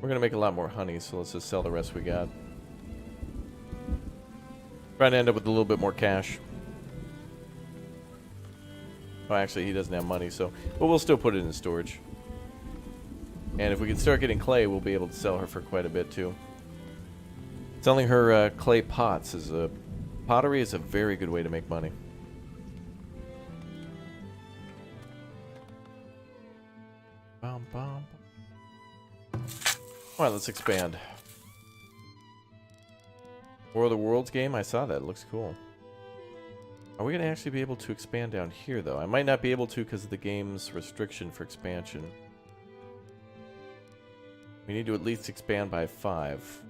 We're gonna make a lot more honey, so let's just sell the rest we got. Trying to end up with a little bit more cash. Oh, actually, he doesn't have money, so... But we'll still put it in storage. And if we can start getting clay, we'll be able to sell her for quite a bit, too. Selling her clay pots is a... Pottery is a very good way to make money. Bum, bum. Alright, let's expand. War of the Worlds game? I saw that. It looks cool. Are we going to actually be able to expand down here, though? I might not be able to because of the game's restriction for expansion. We need to at least expand by 5.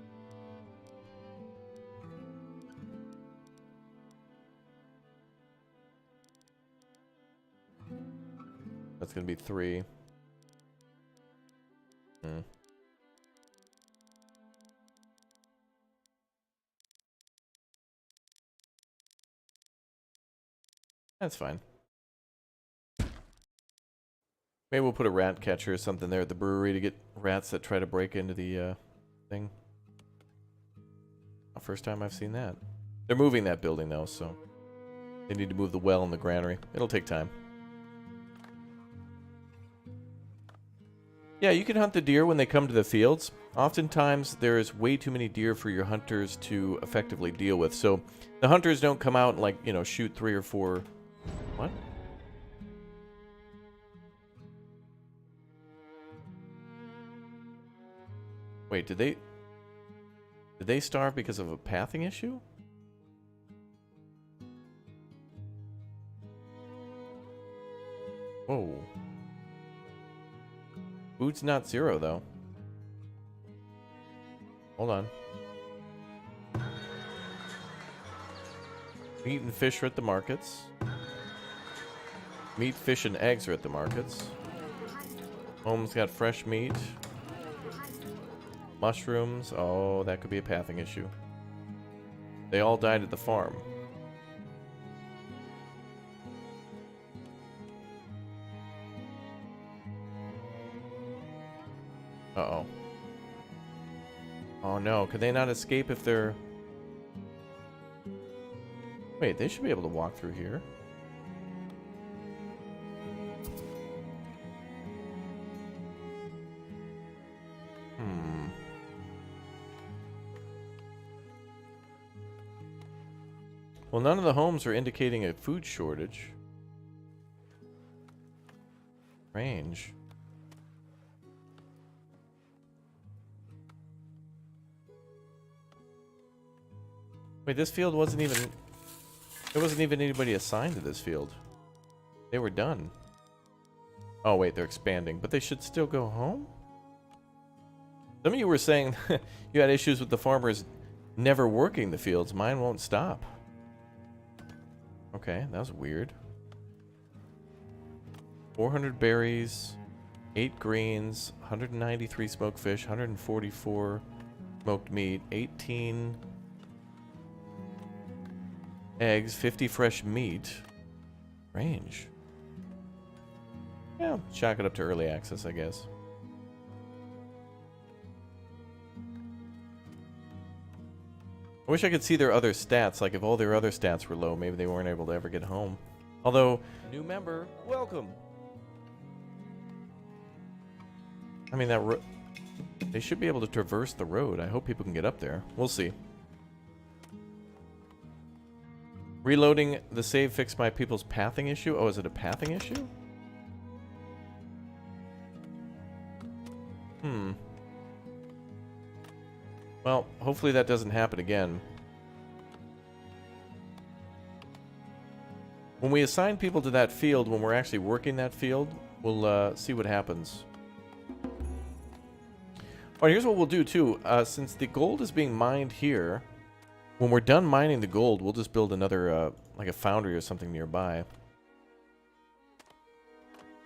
That's going to be 3. That's fine. Maybe we'll put a rat catcher or something there at the brewery to get rats that try to break into the thing. First time I've seen that. They're moving that building though, so they need to move the well and the granary. It'll take time. Yeah, you can hunt the deer when they come to the fields. Oftentimes, there is way too many deer for your hunters to effectively deal with. So, the hunters don't come out and, like, you know, shoot 3 or 4... What? Wait, did they starve because of a pathing issue? Whoa. Food's not 0, though. Hold on. Meat and fish are at the markets. Meat, fish, and eggs are at the markets. Home's got fresh meat. Mushrooms. Oh, that could be a pathing issue. They all died at the farm. Uh-oh. Oh no, could they not escape if they're... Wait, they should be able to walk through here. Well, none of the homes are indicating a food shortage. Strange. Wait, this field wasn't even... There wasn't even anybody assigned to this field. They were done. Oh, wait, they're expanding. But they should still go home? Some of you were saying you had issues with the farmers never working the fields. Mine won't stop. Okay, that was weird. 400 berries, 8 greens, 193 smoked fish, 144 smoked meat, 18 eggs, 50 fresh meat. Range. Yeah, chalk it up to early access, I guess. I wish I could see their other stats. Like, if all their other stats were low, maybe they weren't able to ever get home. Although, New member, welcome. I mean, that they should be able to traverse the road. I hope people can get up there. We'll see. Reloading the save fixed my people's pathing issue. Oh, is it a pathing issue? Well, hopefully that doesn't happen again. When we assign people to that field, when we're actually working that field, we'll see what happens. Alright, here's what we'll do too. Since the gold is being mined here, when we're done mining the gold, we'll just build another, like a foundry or something nearby.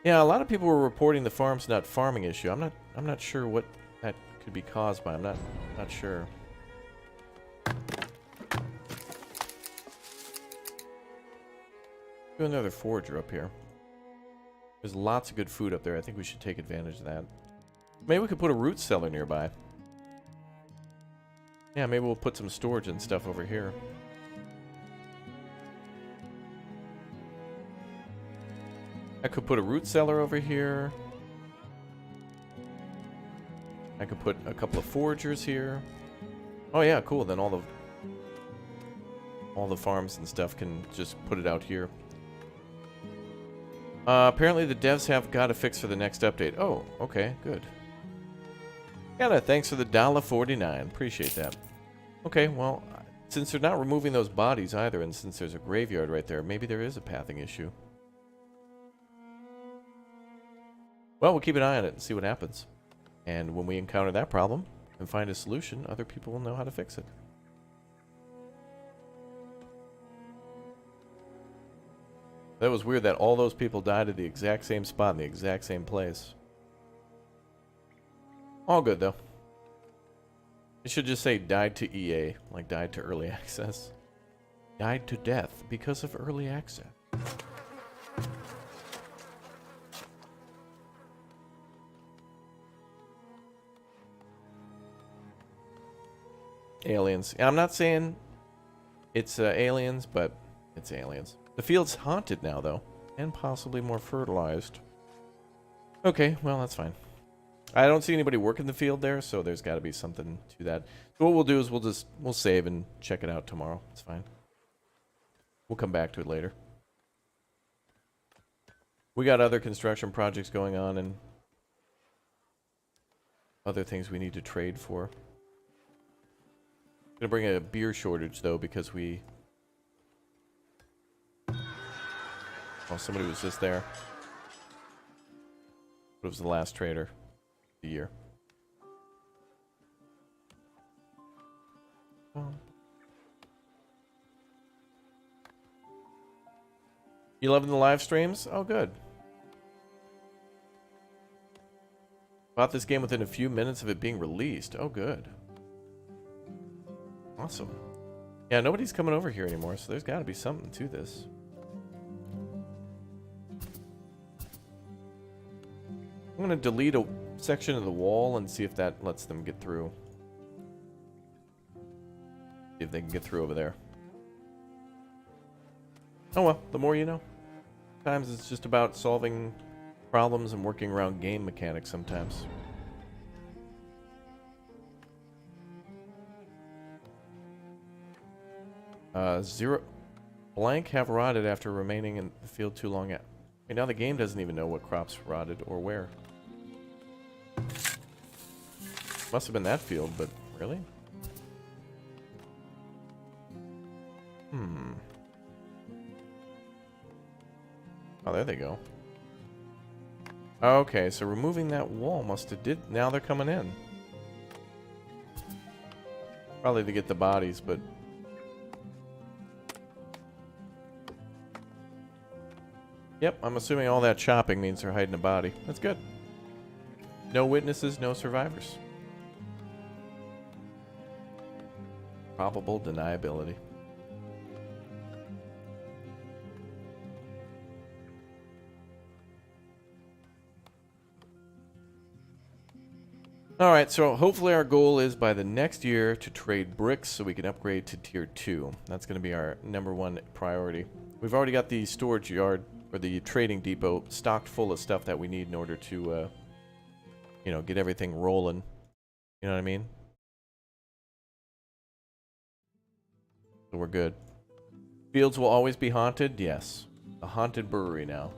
Yeah, a lot of people were reporting the farm's not farming issue. I'm not sure what that could be caused by. I'm not sure. Do another forager up here. There's lots of good food up there. I think we should take advantage of that. Maybe we could put a root cellar nearby. Yeah, maybe we'll put some storage and stuff over here. I could put a root cellar over here. I could put a couple of foragers here. Oh yeah, cool. Then all the farms and stuff can just put it out here. Apparently the devs have got a fix for the next update. Oh, okay, good. Anna, thanks for the $1.49. Appreciate that. Okay, well, since they're not removing those bodies either, and since there's a graveyard right there, maybe there is a pathing issue. Well, we'll keep an eye on it and see what happens. And when we encounter that problem and find a solution, other people will know how to fix it. That was weird that all those people died at the exact same spot in the exact same place. All good, though. It should just say died to EA, like died to early access. Died to death because of early access. Aliens. I'm not saying it's aliens, but it's aliens. The field's haunted now, though, and possibly more fertilized. Okay, well, that's fine. I don't see anybody working the field there, so there's got to be something to that. So what we'll do is we'll save and check it out tomorrow. It's fine. We'll come back to it later. We got other construction projects going on and other things we need to trade for. Gonna bring a beer shortage though because we. Oh, somebody was just there. It was the last trader of the year. Well. You loving the live streams? Oh, good. Bought this game within a few minutes of it being released. Oh, good. Awesome. Yeah, nobody's coming over here anymore, so there's got to be something to this. I'm going to delete a section of the wall and see if that lets them get through. See if they can get through over there. Oh well, the more you know. Sometimes it's just about solving problems and working around game mechanics sometimes. Zero blank have rotted after remaining in the field too long. Now the game doesn't even know what crops rotted or where. Must have been that field, but really? Oh, there they go. Okay, so removing that wall must have did. Now they're coming in. Probably to get the bodies, but. Yep, I'm assuming all that chopping means they're hiding a body. That's good. No witnesses, no survivors. Probable deniability. Alright, so hopefully our goal is by the next year to trade bricks so we can upgrade to tier 2. That's going to be our #1 priority. We've already got the storage yard, or the trading depot, stocked full of stuff that we need in order to, you know, get everything rolling. You know what I mean? So we're good. Fields will always be haunted? Yes. A haunted brewery now.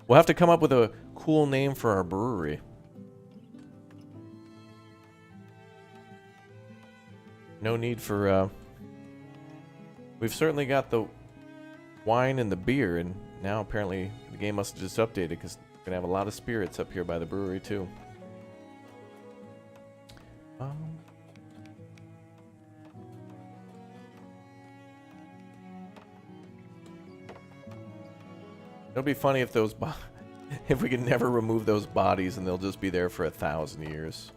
We'll have to come up with a cool name for our brewery. No need for, we've certainly got the wine and the beer, and now apparently the game must have just updated because we're going to have a lot of spirits up here by the brewery too. It'll be funny if those if we can never remove those bodies and they'll just be there for 1,000 years.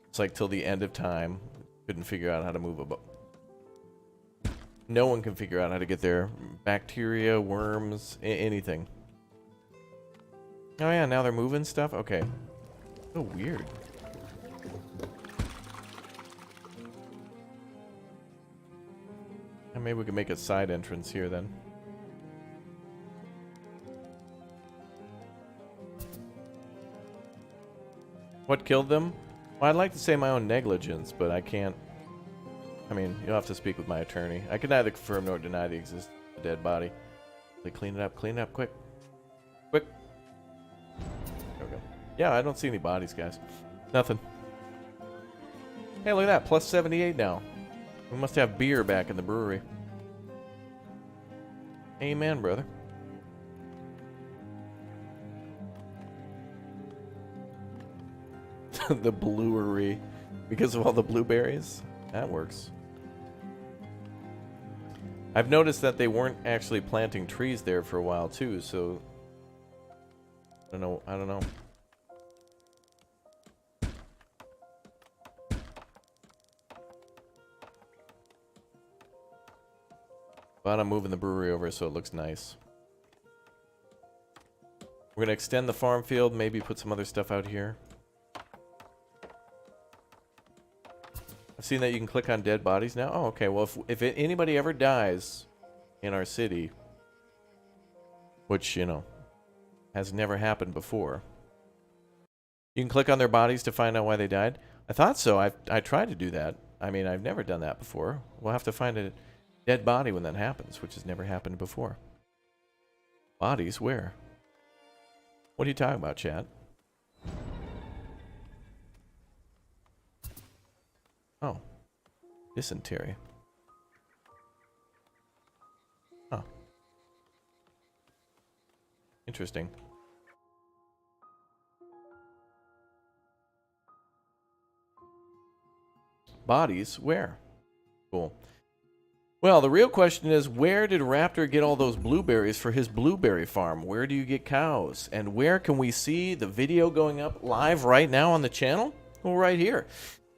It's like till the end of time, couldn't figure out how to move a boat. No one can figure out how to get there. Bacteria, worms, anything. Oh yeah, now they're moving stuff? Okay. So weird. And maybe we can make a side entrance here then. What killed them? Well, I'd like to say my own negligence, but I can't. I mean, you'll have to speak with my attorney. I can neither confirm nor deny the existence of the dead body. Like, clean it up, quick. Quick. There we go. Yeah, I don't see any bodies, guys. Nothing. Hey, look at that, plus 78 now. We must have beer back in the brewery. Amen, brother. The bluery. Because of all the blueberries? That works. I've noticed that they weren't actually planting trees there for a while too, so I don't know. But I'm moving the brewery over so it looks nice. We're going to extend the farm field, maybe put some other stuff out here. I've seen that you can click on dead bodies now. Oh, okay. Well, if anybody ever dies in our city, which, you know, has never happened before, you can click on their bodies to find out why they died. I thought so. I tried to do that. I mean, I've never done that before. We'll have to find a dead body when that happens, which has never happened before. Bodies? Where? What are you talking about, chat? Oh. Dysentery. Huh. Interesting. Bodies? Where? Cool. Well, the real question is, where did Raptor get all those blueberries for his blueberry farm? Where do you get cows? And where can we see the video going up live right now on the channel? Well, right here.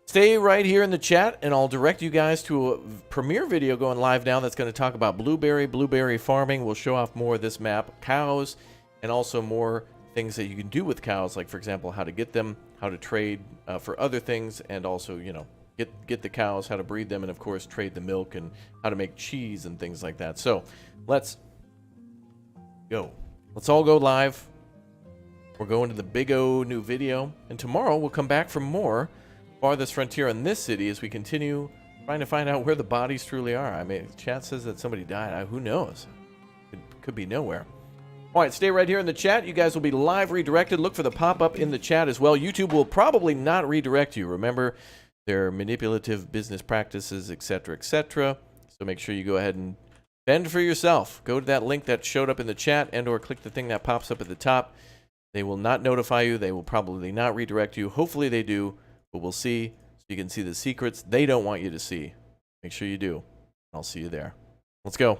Stay right here in the chat, and I'll direct you guys to a premiere video going live now that's going to talk about blueberry farming. We'll show off more of this map, cows, and also more things that you can do with cows, like, for example, how to get them, how to trade for other things, and also, you know, get the cows, how to breed them, and of course trade the milk and how to make cheese and things like that. So let's go. Let's all go live. We're going to the big O new video, and tomorrow we'll come back for more Farthest Frontier in this city as we continue trying to find out where the bodies truly are. I mean, chat says that somebody died. Who knows? It could be nowhere. All right, stay right here in the chat. You guys will be live redirected. Look for the pop-up in the chat as well. YouTube will probably not redirect you. Remember, their manipulative business practices, etc., etc. So make sure you go ahead and fend for yourself. Go to that link that showed up in the chat and or click the thing that pops up at the top. They will not notify you. They will probably not redirect you. Hopefully they do, but we'll see. So you can see the secrets they don't want you to see. Make sure you do. I'll see you there. Let's go.